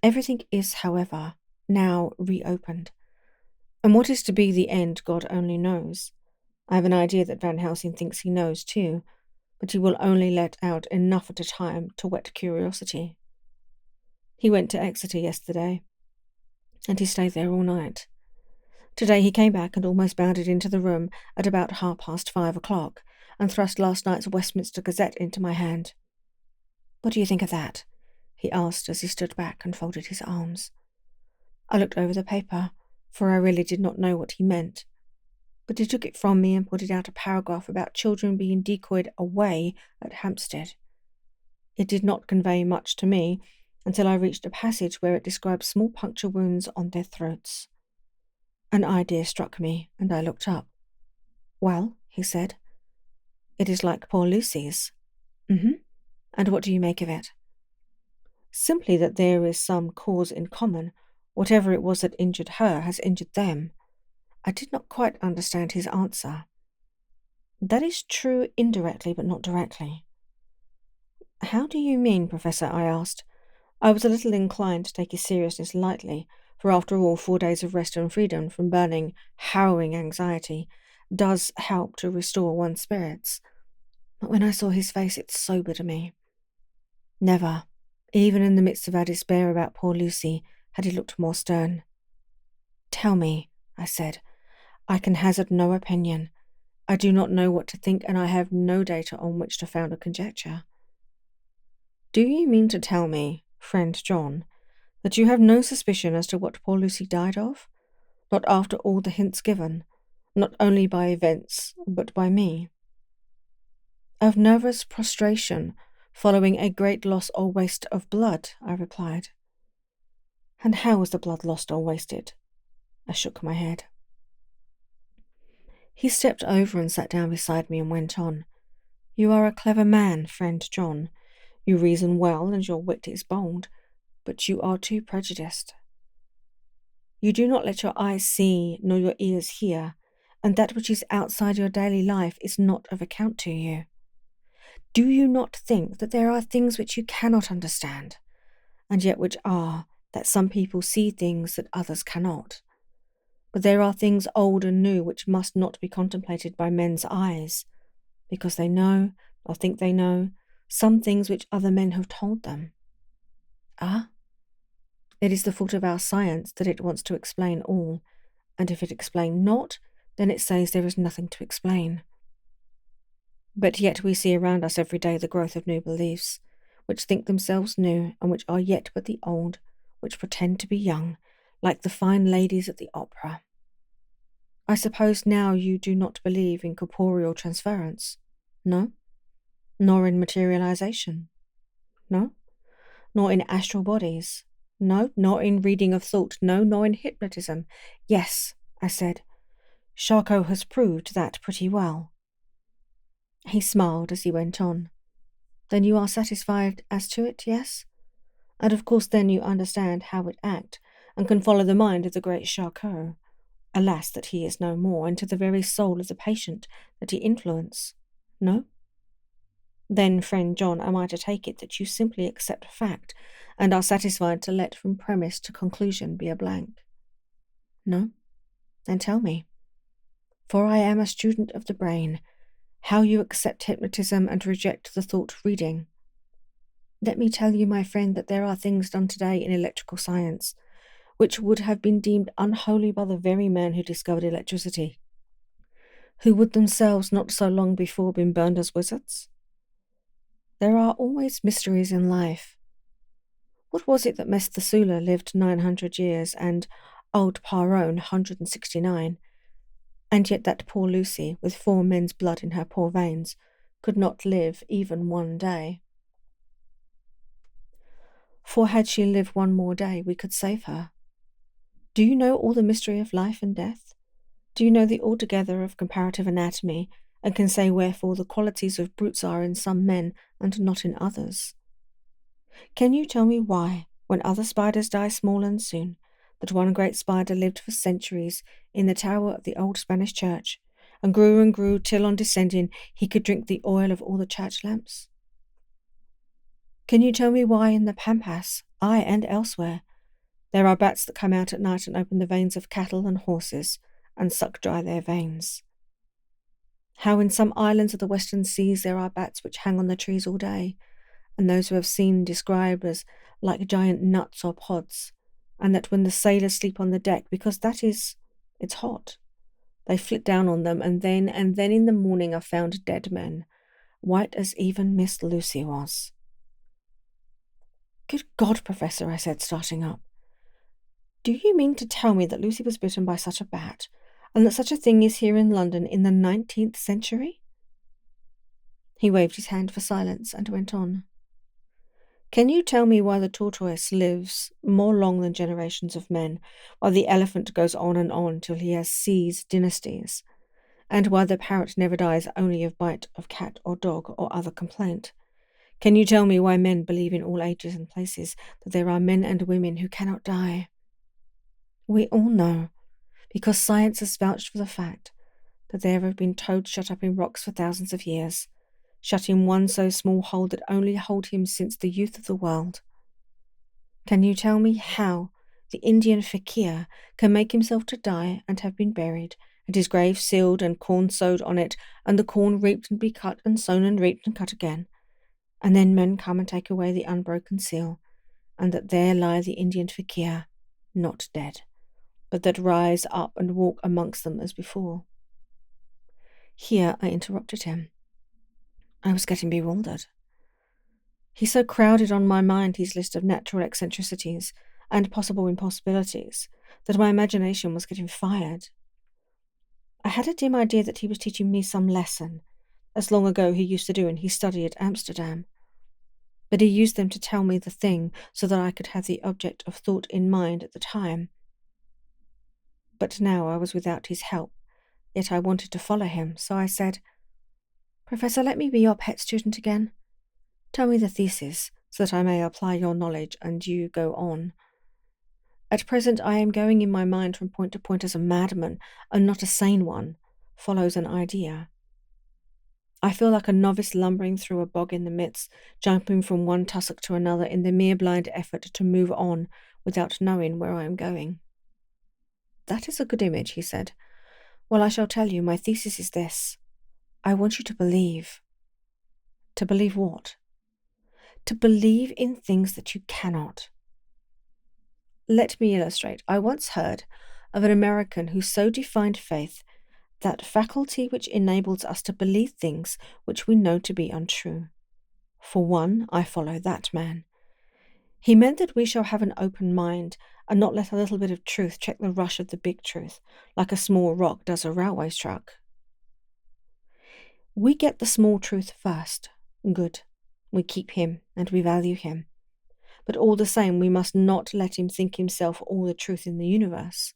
Everything is, however, now reopened, and what is to be the end God only knows. I have an idea that Van Helsing thinks he knows too, but he will only let out enough at a time to whet curiosity. He went to Exeter yesterday, and he stayed there all night. Today he came back and almost bounded into the room at about 5:30, and thrust last night's Westminster Gazette into my hand. "What do you think of that?" he asked as he stood back and folded his arms. I looked over the paper, for I really did not know what he meant, but he took it from me and pointed out a paragraph about children being decoyed away at Hampstead. It did not convey much to me until I reached a passage where it described small puncture wounds on their throats. An idea struck me, and I looked up. "Well," he said, "it is like poor Lucy's." "And what do you make of it?" "Simply that there is some cause in common. Whatever it was that injured her has injured them." I did not quite understand his answer. "That is true indirectly, but not directly." "How do you mean, Professor?" I asked. I was a little inclined to take his seriousness lightly, for after all 4 days of rest and freedom from burning, harrowing anxiety does help to restore one's spirits. But when I saw his face it sobered me. Never, even in the midst of our despair about poor Lucy, had he looked more stern. "Tell me," I said. "I can hazard no opinion. I do not know what to think, and I have no data on which to found a conjecture." "Do you mean to tell me, friend John, that you have no suspicion as to what poor Lucy died of? Not after all the hints given, not only by events, but by me?" "Of nervous prostration, following a great loss or waste of blood," I replied. "And how was the blood lost or wasted?" I shook my head. He stepped over and sat down beside me and went on. "You are a clever man, friend John. You reason well, and your wit is bold, but you are too prejudiced. You do not let your eyes see, nor your ears hear, and that which is outside your daily life is not of account to you? Do you not think that there are things which you cannot understand, and yet which are, that some people see things that others cannot? But there are things old and new which must not be contemplated by men's eyes, because they know, or think they know, some things which other men have told them. Ah? It is the fault of our science that it wants to explain all, and if it explain not, then it says there is nothing to explain. But yet we see around us every day the growth of new beliefs, which think themselves new, and which are yet but the old, which pretend to be young, like the fine ladies at the opera. I suppose now you do not believe in corporeal transference, no? Nor in materialization, no? Nor in astral bodies, no? Nor in reading of thought, no? Nor in hypnotism? Yes, I said. Charcot has proved that pretty well. He smiled as he went on. Then you are satisfied as to it, yes? And of course then you understand how it act, and can follow the mind of the great Charcot. Alas, that he is no more, into the very soul of the patient that he influence. No? Then, friend John, am I to take it that you simply accept fact, and are satisfied to let from premise to conclusion be a blank? No? Then tell me, for I am a student of the brain, how you accept hypnotism and reject the thought reading. Let me tell you, my friend, that there are things done today in electrical science which would have been deemed unholy by the very men who discovered electricity, who would themselves not so long before been burned as wizards. There are always mysteries in life. What was it that Methuselah lived 900 years and old Paron 169, and yet that poor Lucy, with 4 men's blood in her poor veins, could not live even one day? For had she lived one more day, we could save her. Do you know all the mystery of life and death? Do you know the altogether of comparative anatomy, and can say wherefore the qualities of brutes are in some men and not in others? Can you tell me why, when other spiders die small and soon, that one great spider lived for centuries in the tower of the old Spanish church, and grew till on descending he could drink the oil of all the church lamps? Can you tell me why in the Pampas, aye, and elsewhere, there are bats that come out at night and open the veins of cattle and horses, and suck dry their veins? How in some islands of the western seas there are bats which hang on the trees all day, and those who have seen described as like giant nuts or pods, and that when the sailors sleep on the deck, because it's hot, they flit down on them, and then in the morning are found dead men, white as even Miss Lucy was. Good God, Professor, I said, starting up. Do you mean to tell me that Lucy was bitten by such a bat, and that such a thing is here in London in the 19th century? He waved his hand for silence and went on. Can you tell me why the tortoise lives more long than generations of men, while the elephant goes on till he has seized dynasties, and why the parrot never dies only of bite of cat or dog or other complaint? Can you tell me why men believe in all ages and places that there are men and women who cannot die? We all know, because science has vouched for the fact, that there have been toads shut up in rocks for thousands of years, shut in one so small hole that only hold him since the youth of the world. Can you tell me how the Indian fakir can make himself to die and have been buried, and his grave sealed and corn sowed on it, and the corn reaped and be cut and sown and reaped and cut again, and then men come and take away the unbroken seal, and that there lie the Indian fakir, not dead, but that rise up and walk amongst them as before? Here I interrupted him. I was getting bewildered. He so crowded on my mind his list of natural eccentricities and possible impossibilities that my imagination was getting fired. I had a dim idea that he was teaching me some lesson, as long ago he used to do in his study at Amsterdam. But he used them to tell me the thing so that I could have the object of thought in mind at the time. But now I was without his help, yet I wanted to follow him, so I said, Professor, let me be your pet student again. Tell me the thesis, so that I may apply your knowledge, and you go on. At present I am going in my mind from point to point as a madman, and not a sane one, follows an idea. I feel like a novice lumbering through a bog in the midst, jumping from one tussock to another in the mere blind effort to move on without knowing where I am going. That is a good image, he said. Well, I shall tell you, my thesis is this. I want you to believe. To believe what? To believe in things that you cannot. Let me illustrate. I once heard of an American who so defined faith, that faculty which enables us to believe things which we know to be untrue. For one, I follow that man. He meant that we shall have an open mind and not let a little bit of truth check the rush of the big truth, like a small rock does a railway truck. We get the small truth first. Good. We keep him and we value him. But all the same, we must not let him think himself all the truth in the universe.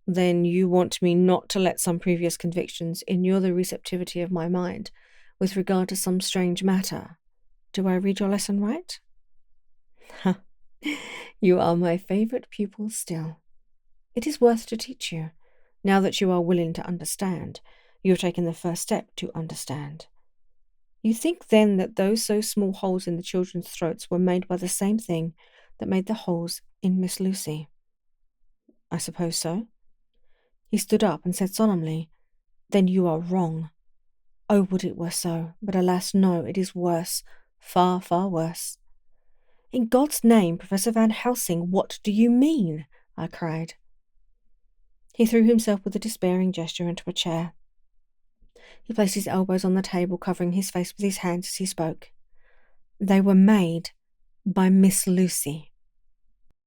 Then you want me not to let some previous convictions inure the receptivity of my mind with regard to some strange matter. Do I read your lesson right? You are my favourite pupil still. It is worth to teach you. Now that you are willing to understand, you have taken the first step to understand. You think then that those so small holes in the children's throats were made by the same thing that made the holes in Miss Lucy? I suppose so. He stood up and said solemnly, Then you are wrong. Oh, would it were so, but alas, no, it is worse, far, far worse. In God's name, Professor Van Helsing, what do you mean? I cried. He threw himself with a despairing gesture into a chair. He placed his elbows on the table, covering his face with his hands as he spoke. They were made by Miss Lucy.